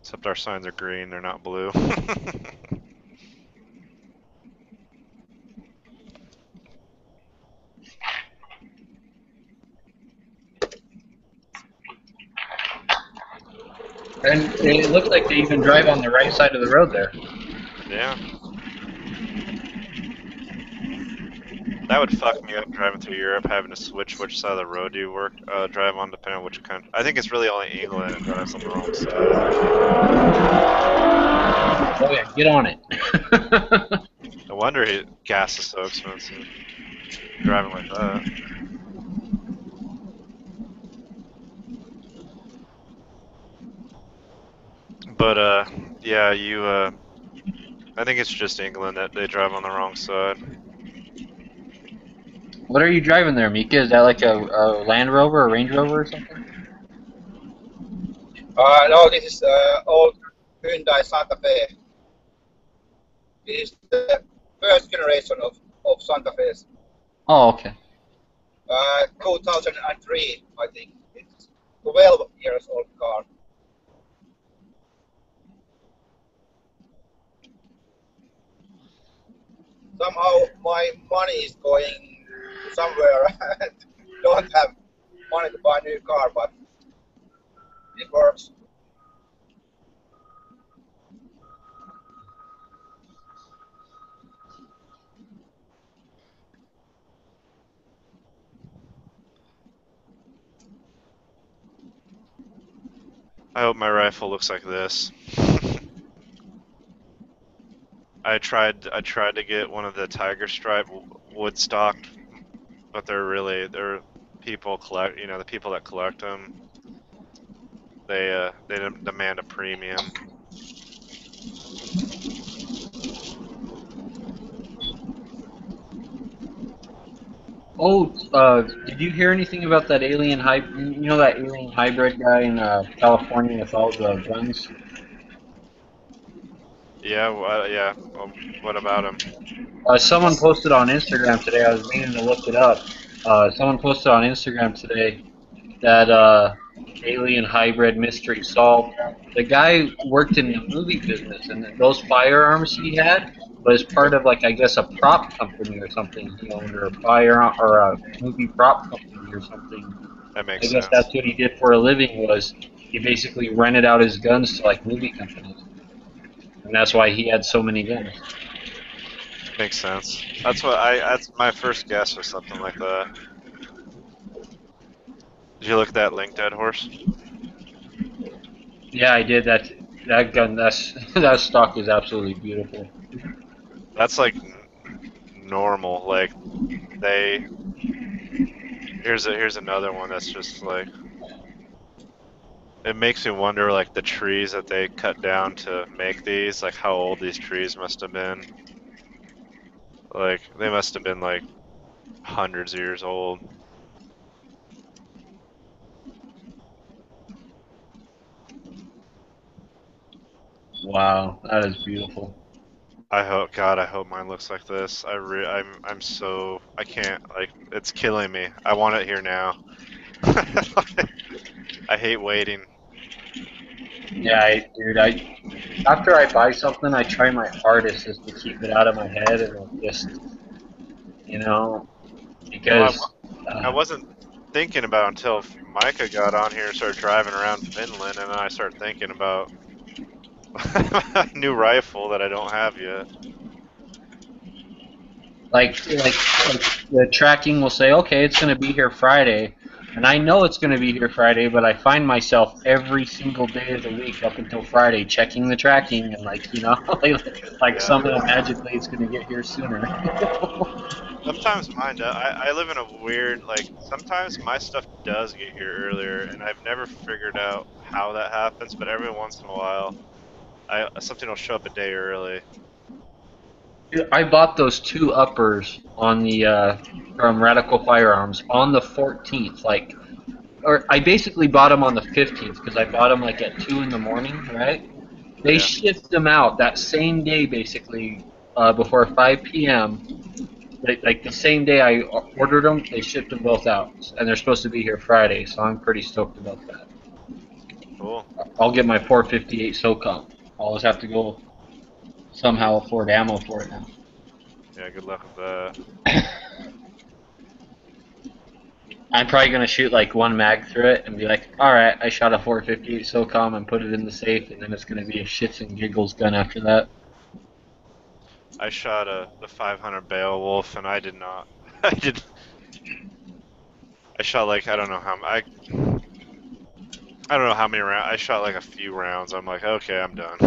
Except our signs are green, they're not blue. And it looks like they even drive on the right side of the road there. Yeah. That would fuck me up driving through Europe, having to switch which side of the road you drive on depending on which country. I think it's really only England that drives on the wrong side. Oh yeah, get on it. No wonder gas is so expensive. Driving like that. But yeah, I think it's just England that they drive on the wrong side. What are you driving there, Mika? Is that like a Land Rover, a Range Rover or something? No, this is old Hyundai Santa Fe. This is the first generation of Santa Fe's. Oh, okay. 2003, I think. It's 12 years old car. Somehow my money is going somewhere and don't have money to buy a new car, but it works. I hope my rifle looks like this. I tried to get one of the Tiger Stripe wood stocked, but they're people collect, the people that collect them. They demand a premium. Oh, did you hear anything about that alien hybrid? You know that alien hybrid guy in California with all the guns? Yeah, yeah. Well, what about him? Someone posted on Instagram today. I was meaning to look it up. Someone posted on Instagram today that alien hybrid mystery solved. The guy worked in the movie business, and those firearms he had was part of, like, I guess, a prop company or something. He owned a firearm or a movie prop company or something. That makes sense. I guess that's what he did for a living. Was he basically rented out his guns to like movie companies, and that's why he had so many guns. Makes sense. That's my first guess or something like that. Did you look at that link, Dead Horse? Yeah, I did. That gun, that stock is absolutely beautiful. That's like normal. Like here's another one that's just like, it makes me wonder, like, the trees that they cut down to make these, like how old these trees must have been. Like they must have been like hundreds of years old. Wow, that is beautiful. I hope mine looks like this. I'm so, I can't, like, it's killing me. I want it here now. I hate waiting. Yeah, dude, after I buy something, I try my hardest just to keep it out of my head and just, because I wasn't thinking about it until Micah got on here and started driving around Finland, and then I started thinking about a new rifle that I don't have yet. Like the tracking will say, okay, it's going to be here Friday, and I know it's going to be here Friday, but I find myself every single day of the week up until Friday checking the tracking, and somehow magically it's going to get here sooner. Sometimes mine does. I live in a weird, like, sometimes my stuff does get here earlier, and I've never figured out how that happens, but every once in a while, something will show up a day early. I bought those two uppers on the from Radical Firearms on the 14th, or I basically bought them on the 15th because I bought them like at 2 in the morning, right? They shipped them out that same day, basically before 5 p.m. Like the same day I ordered them, they shipped them both out, and they're supposed to be here Friday, so I'm pretty stoked about that. Cool. I'll get my 458 SOCOM. I'll just have to go somehow afford ammo for it now. Yeah, good luck with that. I'm probably gonna shoot like one mag through it and be like, alright, I shot a 458 SOCOM and put it in the safe, and then it's gonna be a shits and giggles gun after that. I shot the 500 Beowulf, and I did not. I shot like, I don't know how many rounds. I shot like a few rounds. I'm like, okay, I'm done.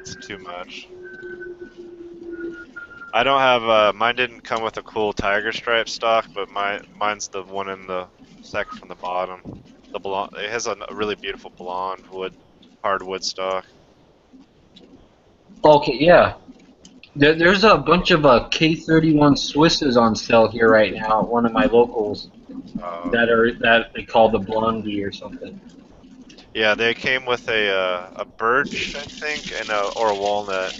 It's too much. I don't have, mine didn't come with a cool Tiger Stripe stock, but mine's the one in the second from the bottom. The blonde, it has a really beautiful blonde hardwood stock. Okay, yeah. There's a bunch of K31 Swisses on sale here right now at one of my locals that they call the Blondie or something. Yeah, they came with a birch, I think, or a walnut.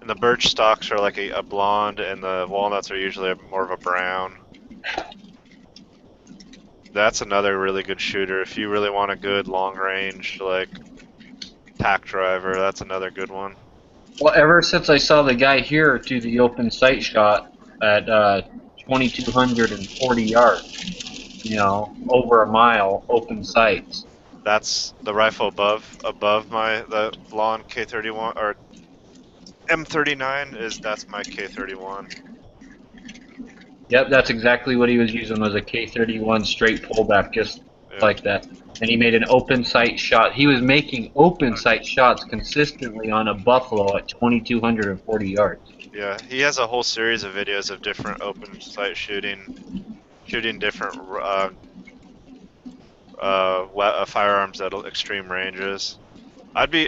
And the birch stalks are like a blonde, and the walnuts are usually more of a brown. That's another really good shooter. If you really want a good long range, like, tack driver, that's another good one. Well, ever since I saw the guy here do the open sight shot at 2,240 yards, over a mile, open sights. That's the rifle above the blonde K31 or M39 that's my K31. Yep, that's exactly what he was using, was a K31 straight pullback, just like that. And he made an open sight shot. He was making open sight shots consistently on a buffalo at 2,240 yards. Yeah, he has a whole series of videos of different open sight shooting different firearms at extreme ranges. I'd be,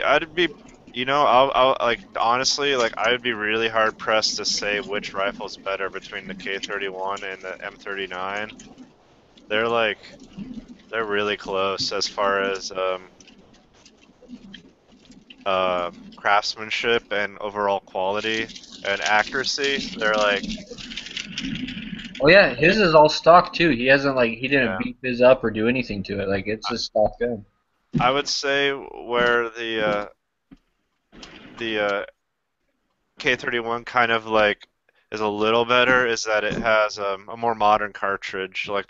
you know, I'll like honestly, like I'd be really hard pressed to say which rifle's better between the K31 and the M39. They're really close as far as craftsmanship and overall quality and accuracy. They're like. Oh yeah, his is all stock too. He didn't beef his up or do anything to it. Like it's a stock gun. I would say where the K31 kind of like is a little better is that it has a more modern cartridge. Like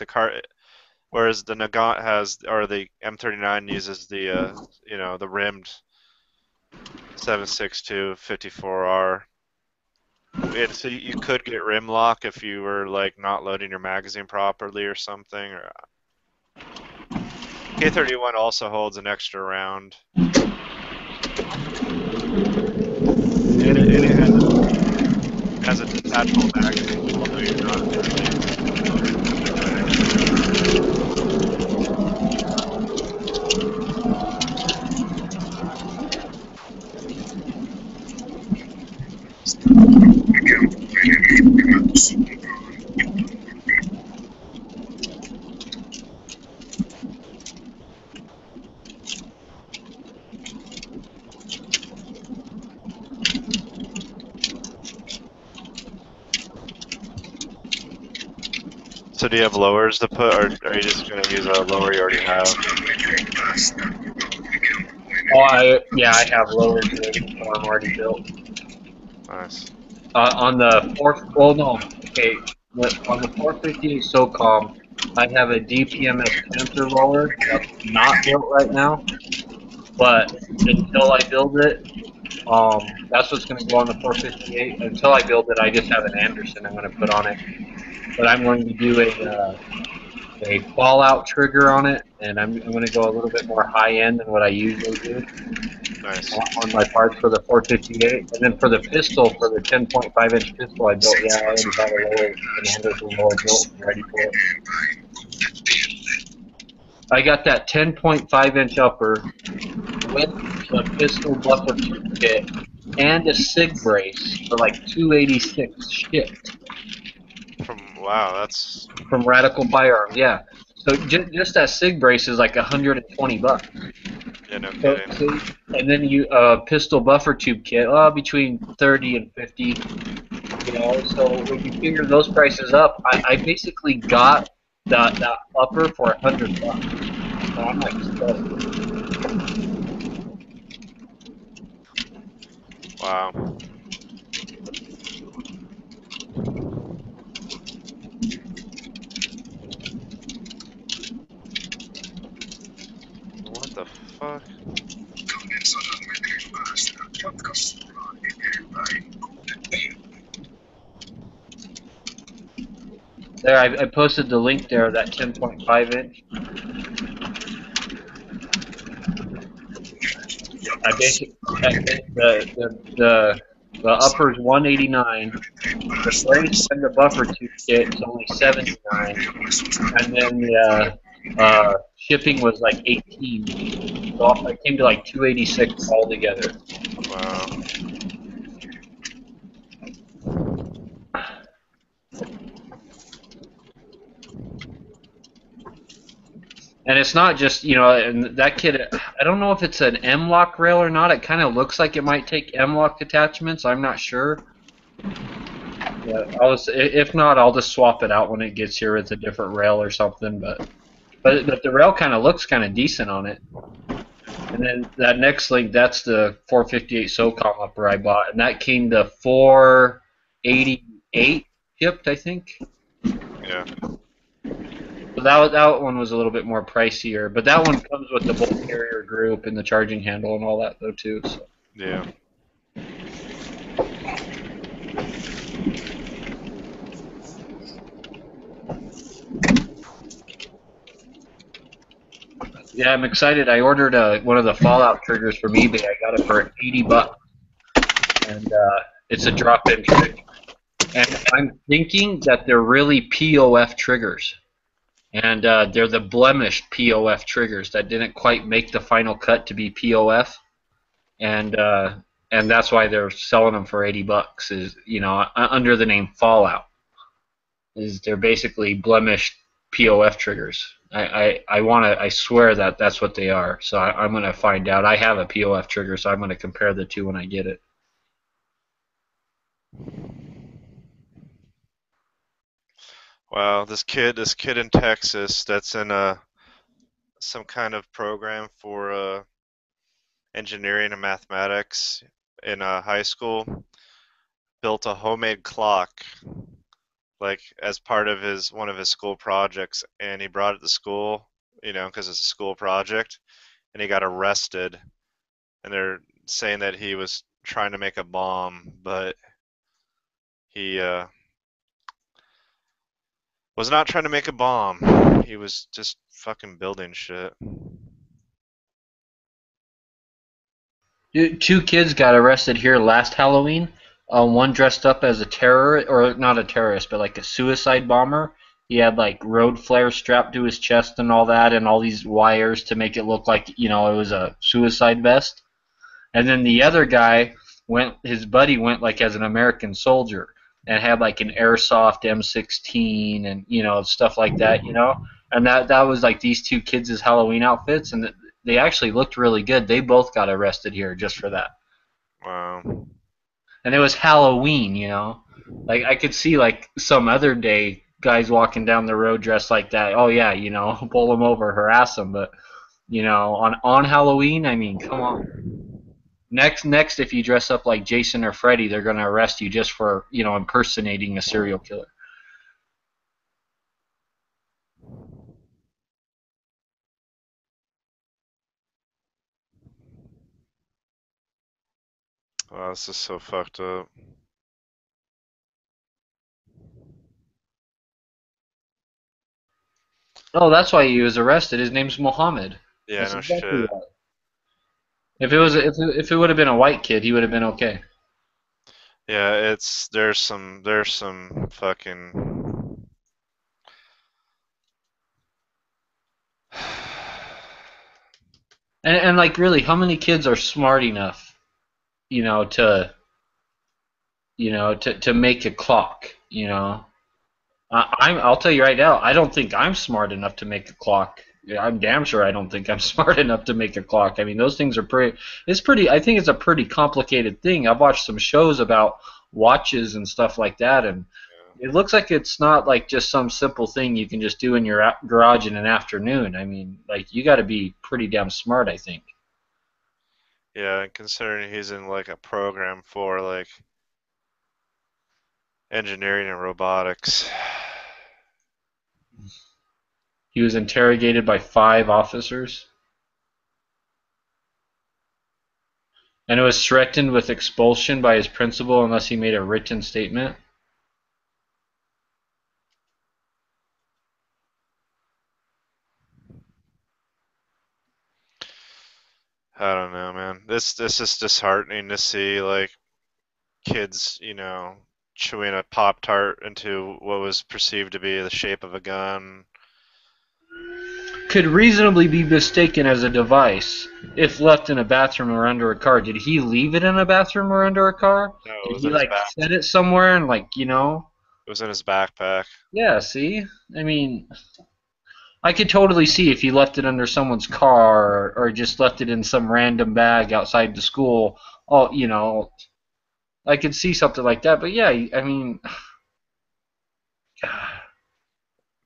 whereas the Nagant has, or the M39 uses the you know, the rimmed 7.62 54R. And so you could get rim lock if you were like not loading your magazine properly or something. Or K31 also holds an extra round. And it has a detachable magazine, although you're not really. So do you have lowers to put, or are you just going to use a lower you already have? Oh, I have lowers ready for them already built. Nice. On the on the 458 SOCOM, I have a DPMS Panther roller that's not built right now, but until I build it, that's what's going to go on the 458. Until I build it, I just have an Anderson I'm going to put on it. But I'm going to do a fallout trigger on it, and I'm going to go a little bit more high end than what I usually do. Nice. On my parts for the 458, and then for the pistol, for the 10.5 inch pistol I built, I already have a lower, an Anderson lower built and ready for it. I got that 10.5 inch upper with a pistol buffer tube kit and a SIG brace for like $286 shipped. Wow, that's from Radical Firearms, yeah. So just that SIG brace is like $120. Yeah, no kidding. So, and then you pistol buffer tube kit, between 30 and 50. You know, so when you figure those prices up, I basically got that upper for $100. So I'm like stuck. Wow. What the fuck? There, I posted the link there, that 10.5 inch. I basically, the upper's 189, the brace and the buffer tube kit is only 79, and then the shipping was like 18. So it came to like 286 altogether. Wow. And it's not just, you know, and that kit, I don't know if it's an M-LOK rail or not. It kind of looks like it might take M-LOK attachments. I'm not sure. Yeah, if not, I'll just swap it out when it gets here with a different rail or something. But the rail kind of looks kind of decent on it. And then that next link, that's the 458 SOCOM upper I bought, and that came to 488 shipped, I think. Yeah. So that one was a little bit more pricier, but that one comes with the bolt carrier group and the charging handle and all that though too. So. Yeah. Yeah, I'm excited. I ordered one of the Fallout triggers from eBay. I got it for $80, and it's a drop-in trick. And I'm thinking that they're really POF triggers, and they're the blemished POF triggers that didn't quite make the final cut to be POF, and that's why they're selling them for $80. Is under the name Fallout. They're basically blemished POF triggers. I swear that that's what they are. So I'm gonna find out. I have a POF trigger, so I'm gonna compare the two when I get it. Wow, this kid in Texas that's in some kind of program for engineering and mathematics in high school built a homemade clock, like as part of one of his school projects, and he brought it to school, because it's a school project, and he got arrested, and they're saying that he was trying to make a bomb, but he was not trying to make a bomb. He was just fucking building shit. Two kids got arrested here last Halloween. One dressed up as a terrorist, or not a terrorist, but like a suicide bomber. He had like road flares strapped to his chest and all that, and all these wires to make it look like it was a suicide vest. And then the other guy his buddy went like as an American soldier and had like an airsoft M16 and stuff like that, and that was like these two kids' Halloween outfits, and they actually looked really good. They both got arrested here just for that. Wow. And it was Halloween, like I could see like some other day guys walking down the road dressed like that. Oh yeah, pull them over, harass them, but on Halloween, I mean, come on. Next, if you dress up like Jason or Freddy, they're going to arrest you just for, impersonating a serial killer. Wow, this is so fucked up. Oh, that's why he was arrested. His name's Mohammed. Yeah, that's no exactly shit. Right. If it would have been a white kid, he would have been okay. Yeah, there's some fucking and like really, how many kids are smart enough, to make a clock, I'll tell you right now, I don't think I'm smart enough to make a clock. I'm damn sure I don't think I'm smart enough to make a clock. I mean, those things are I think it's a pretty complicated thing. I've watched some shows about watches and stuff like that, and it looks like it's not like just some simple thing you can just do in your garage in an afternoon. I mean, like, you got to be pretty damn smart, I think. Yeah, considering he's in like a program for like engineering and robotics. He was interrogated by 5 officers. And it was threatened with expulsion by his principal unless he made a written statement. I don't know, man. This is disheartening to see, like, kids, chewing a Pop-Tart into what was perceived to be the shape of a gun. Could reasonably be mistaken as a device if left in a bathroom or under a car. Did he leave it in a bathroom or under a car? No, Did he like set it somewhere and like, It was in his backpack. Yeah, see? I mean, I could totally see if he left it under someone's car or just left it in some random bag outside the school. Oh, I could see something like that. But yeah, I mean,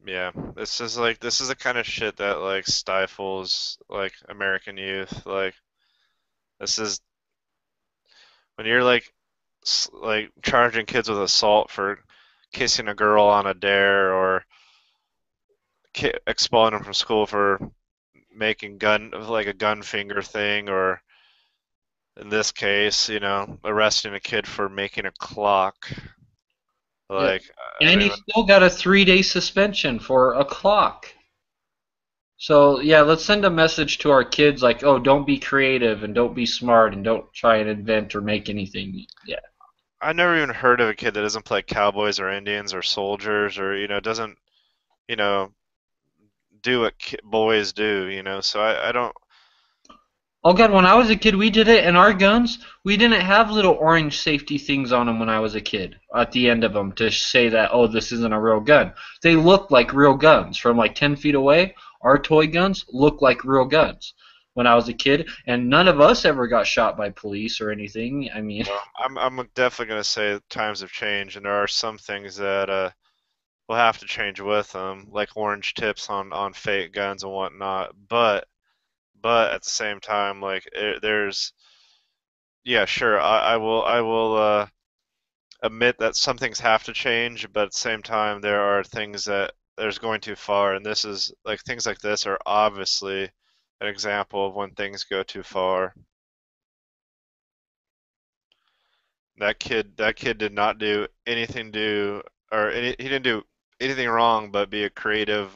Yeah, this is the kind of shit that like stifles like American youth. Like, this is when you're like charging kids with assault for kissing a girl on a dare, or expelling them from school for making a gun finger thing, or in this case, arresting a kid for making a clock. Like, and he still got a 3-day suspension for a clock. So yeah, let's send a message to our kids like, oh, don't be creative and don't be smart and don't try and invent or make anything. Yeah. I never even heard of a kid that doesn't play cowboys or Indians or soldiers or doesn't do what boys do. So I don't. Oh god, when I was a kid, we did it, and our guns, we didn't have little orange safety things on them when I was a kid at the end of them to say that, oh, this isn't a real gun. They looked like real guns from like 10 feet away. Our toy guns looked like real guns when I was a kid, and none of us ever got shot by police or anything. I mean, I'm definitely gonna say times have changed, and there are some things that we'll have to change with them, like orange tips on fake guns and whatnot. But at the same time, like there's, yeah, sure, I will admit that some things have to change, but at the same time, there are things that there's going too far, and this is like things like this are obviously an example of when things go too far. That kid did not do anything he didn't do anything wrong, but be creative,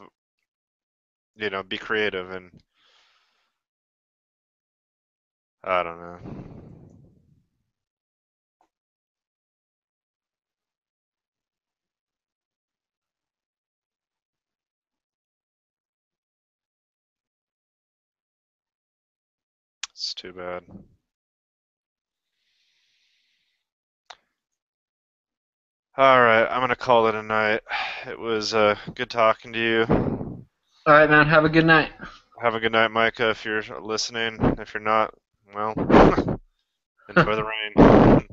be creative, and I don't know. It's too bad. All right, I'm gonna call it a night. It was good talking to you. all right, man. Have a good night. Have a good night, Micah, if you're listening. If you're not, well, enjoy the rain.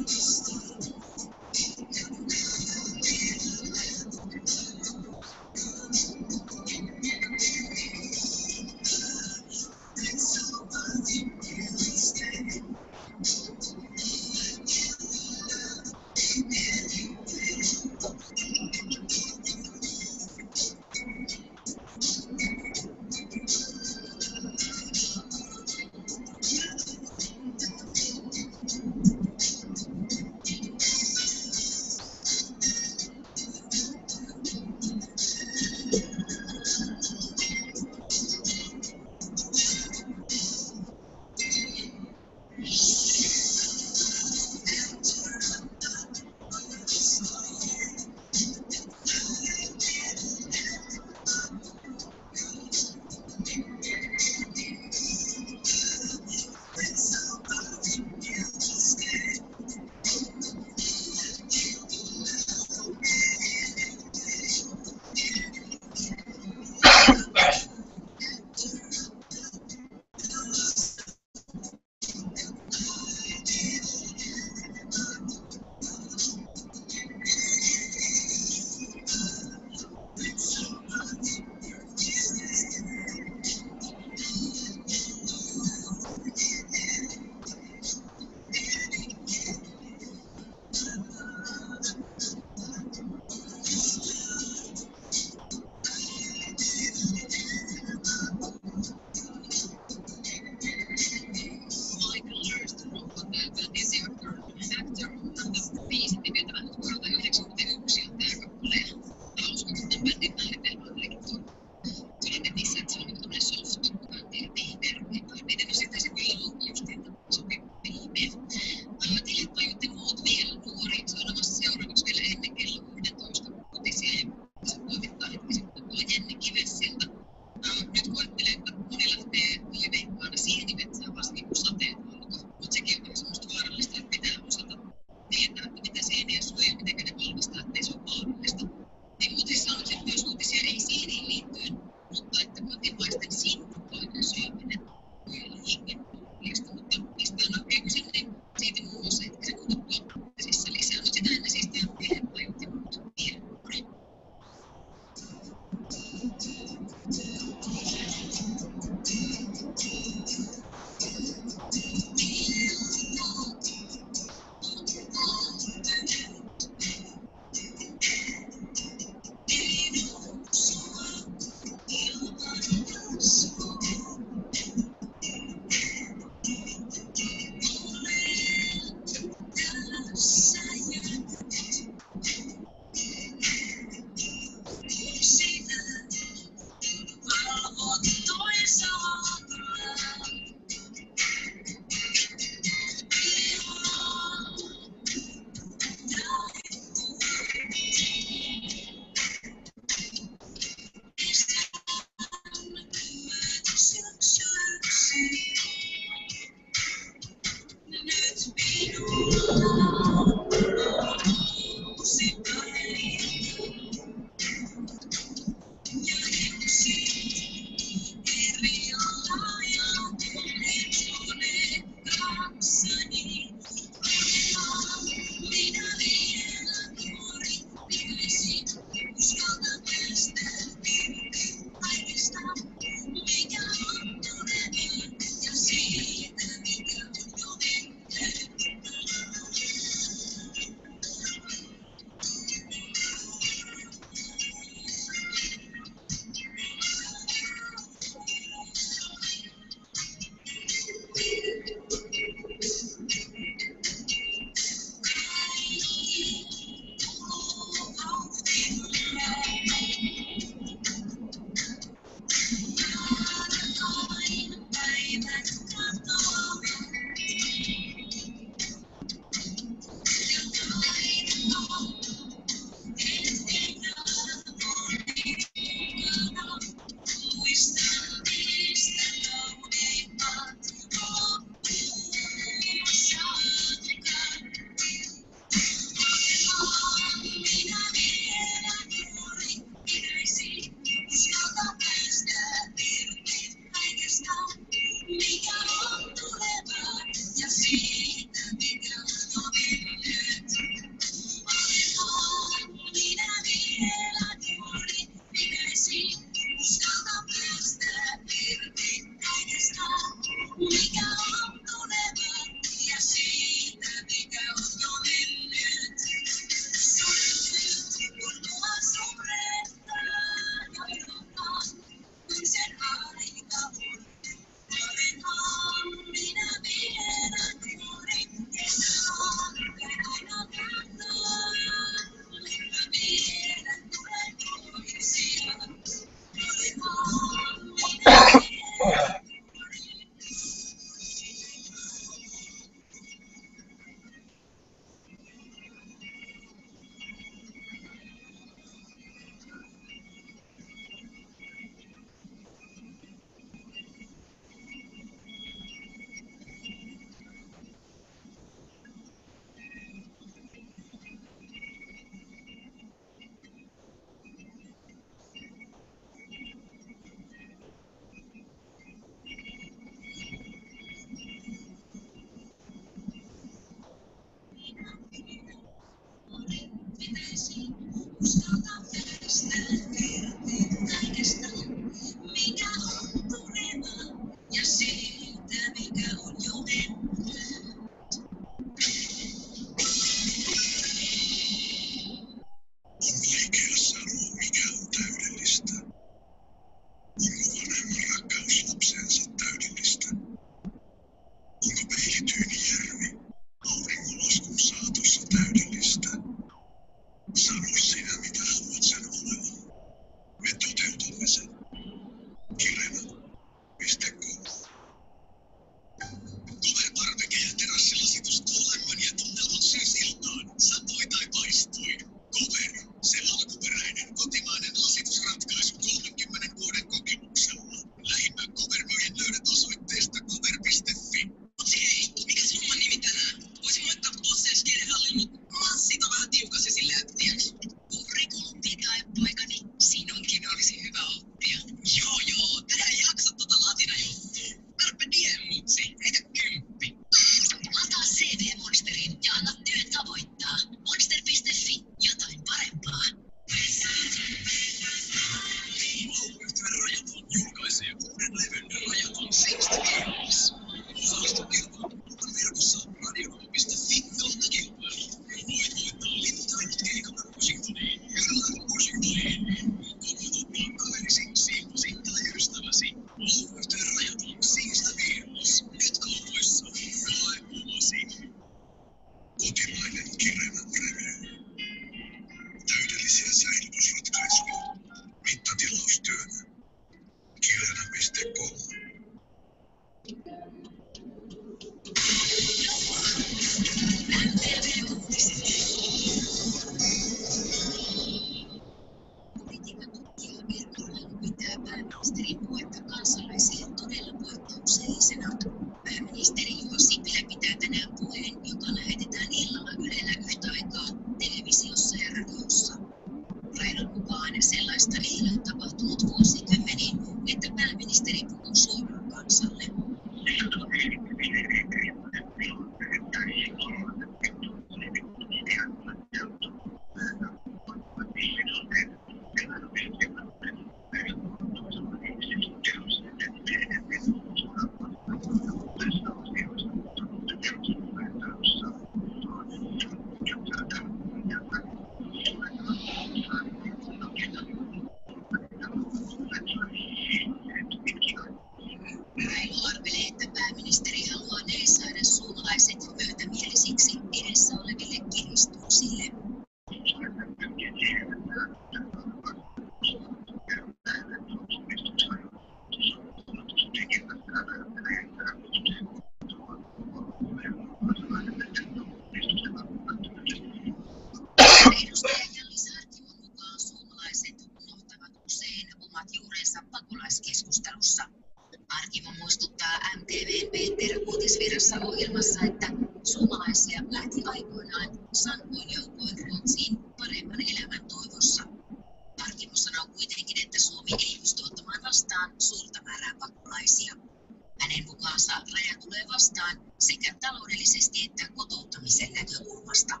taloudellisesti että kotouttamisen näkökulmasta.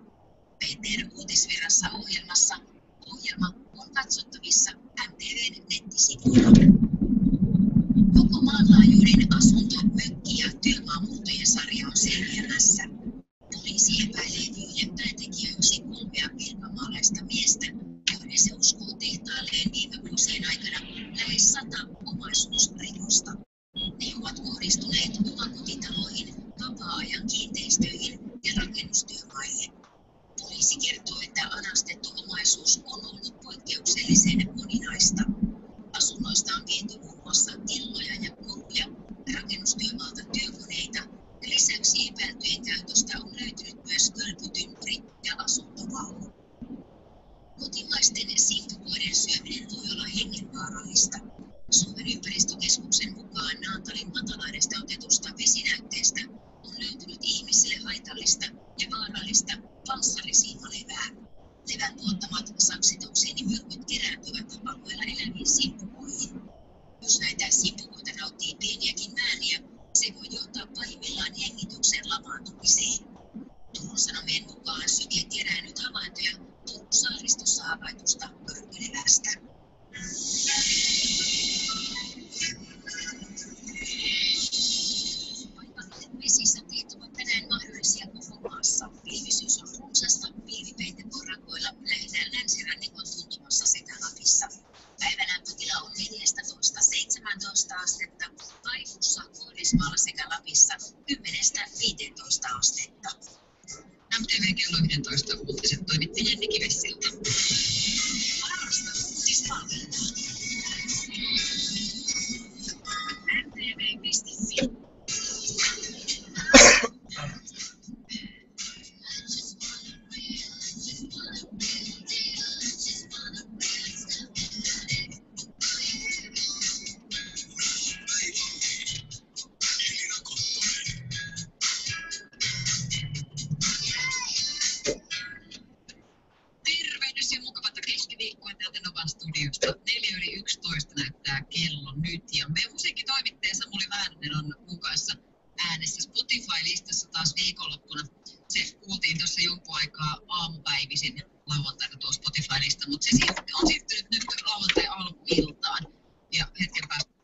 PTR-uutisvirrassa ohjelma on katsottavissa MTVn nettisivuilla. Koko maanlaajuinen asunto, mökki ja työmaamuuttojen sarja on selviämässä. Poliisi epäilee 5 päätekijöiksi 3 pirkanmaalaista miestä, joiden se uskoo tehtaalleen viime vuosien aikana lähes 100 omaisuusrikosta. Ne ovat kohdistuneet omakotitaloihin, vapaa-ajan kiinteistöihin ja rakennustyömaille. Poliisi kertoo, että anastettu omaisuus on ollut poikkeuksellisen moninaista. Asunnoista on viety muun muassa kelloja ja koruja, rakennustyömaalta työkoneita ja lisäksi epäiltyjen käytöstä on löytynyt myös kylpytynnyri ja asuntovaunu. Kotimaisten simpukoiden syöminen voi olla hengenvaarallista. Suomen ympäristökeskuksen mukaan Naantalin matalaidesta otetusta vesinäytteestä on löytynyt ihmisille haitallista ja vaarallista panssarisiimalevää. Levän tuottamat saksitoksiinimyrkyt kerääntyvät alueella eläviin simpukoihin. Jos näitä simpukoita nauttii pieniäkin määriä, se voi johtaa pahimmillaan hengityksen lamaantumiseen. Turun Sanomien mukaan Syke kerännyt havaintoja Turun saaristossa havaitusta myrkylevästä. Paikalliset vesisateet ovat tänään mahdollisia koko maassa. Pilvisyys on runsasta, pilvipeite porakoilla lähinnä länsirannikon tuntumassa sekä Lapissa. Päivän lämpötila on 14–17 astetta, Kaifuussa, Koillismaalla sekä Lapissa 10–15 astetta. MTV kello 11 uutiset toimitti Jenni Kivessilta. Parasta uutispalvelua. MTV.fi Tervehdys ja mukavata keskiviikkoa täältä Novan studiosta. 4:11 näyttää kello nyt ja meidän musiikkitoimittaja Samuli Väänänen on mun kanssa äänessä Spotify-listassa taas viikonloppuna. Se kuultiin tuossa jonkun aikaa aamupäivisin lauantaina tuo Spotify-lista, mutta se on siirtynyt nyt lauantai alkuiltaan ja hetken päästä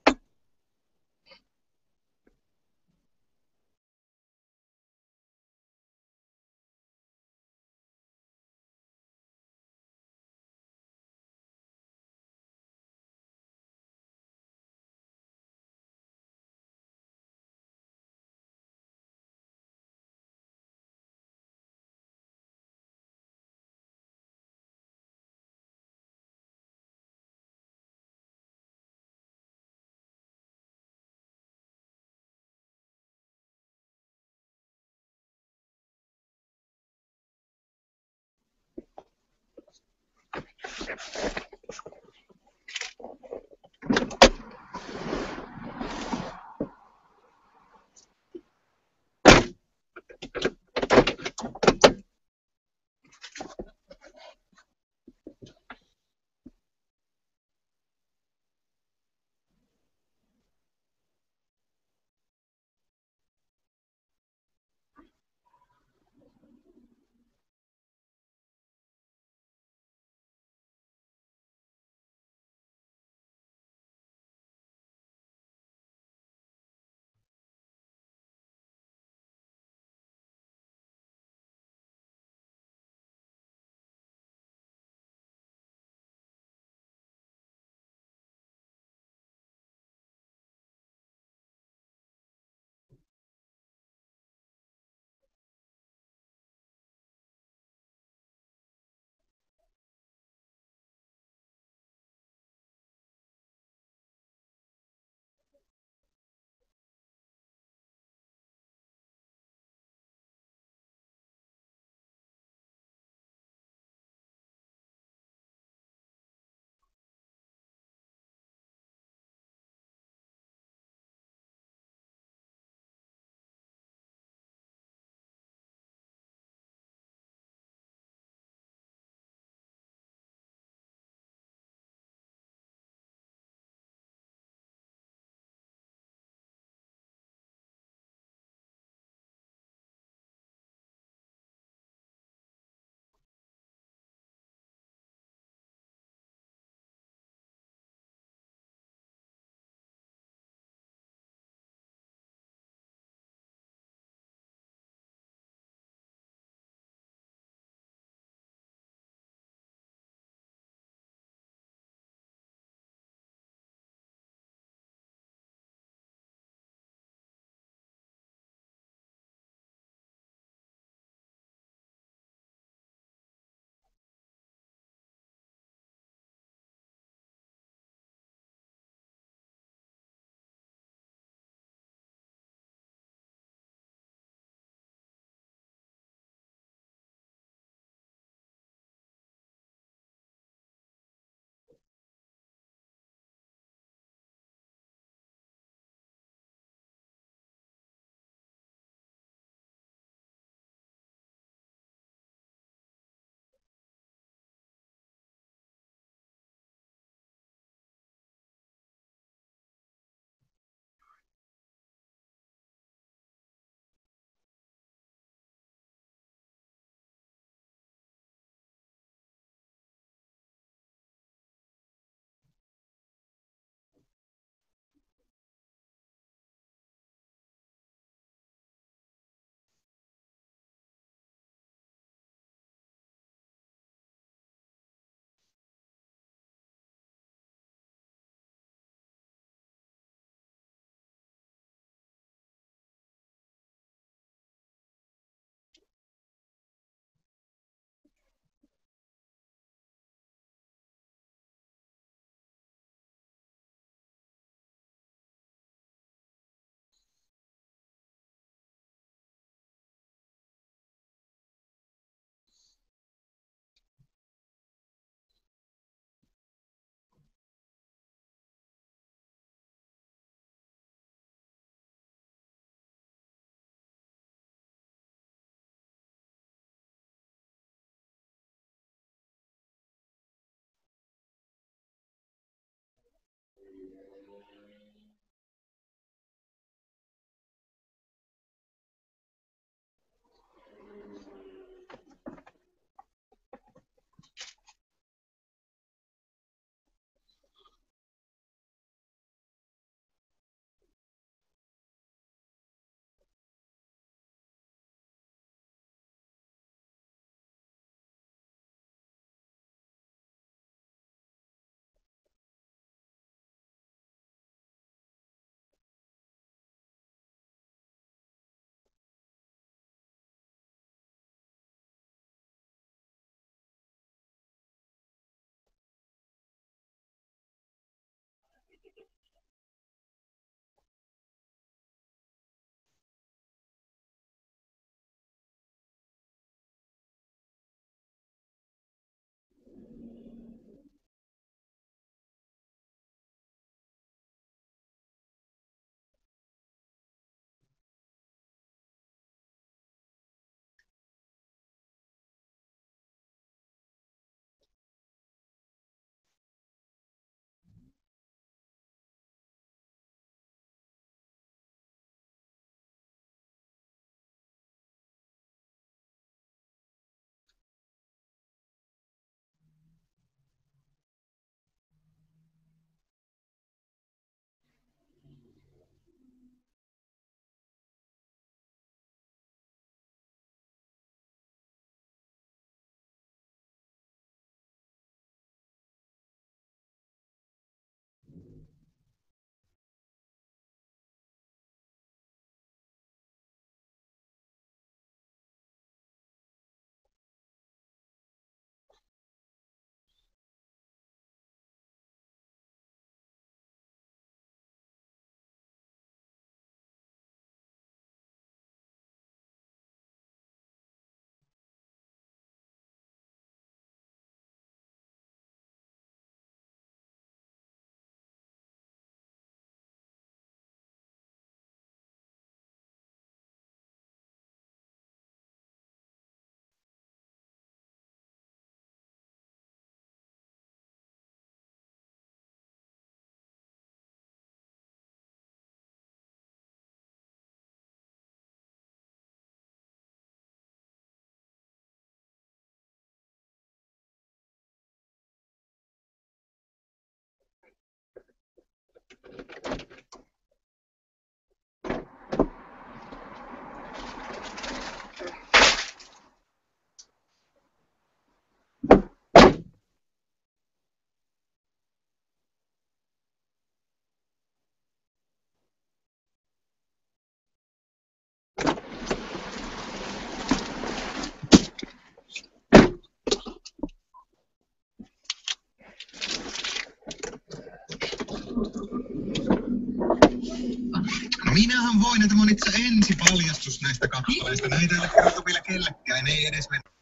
Minähän voin, että monitse ensi paljastus näistä kappaleista. Näitä ei ole kerrottu vielä kellekään, ei edes mennä.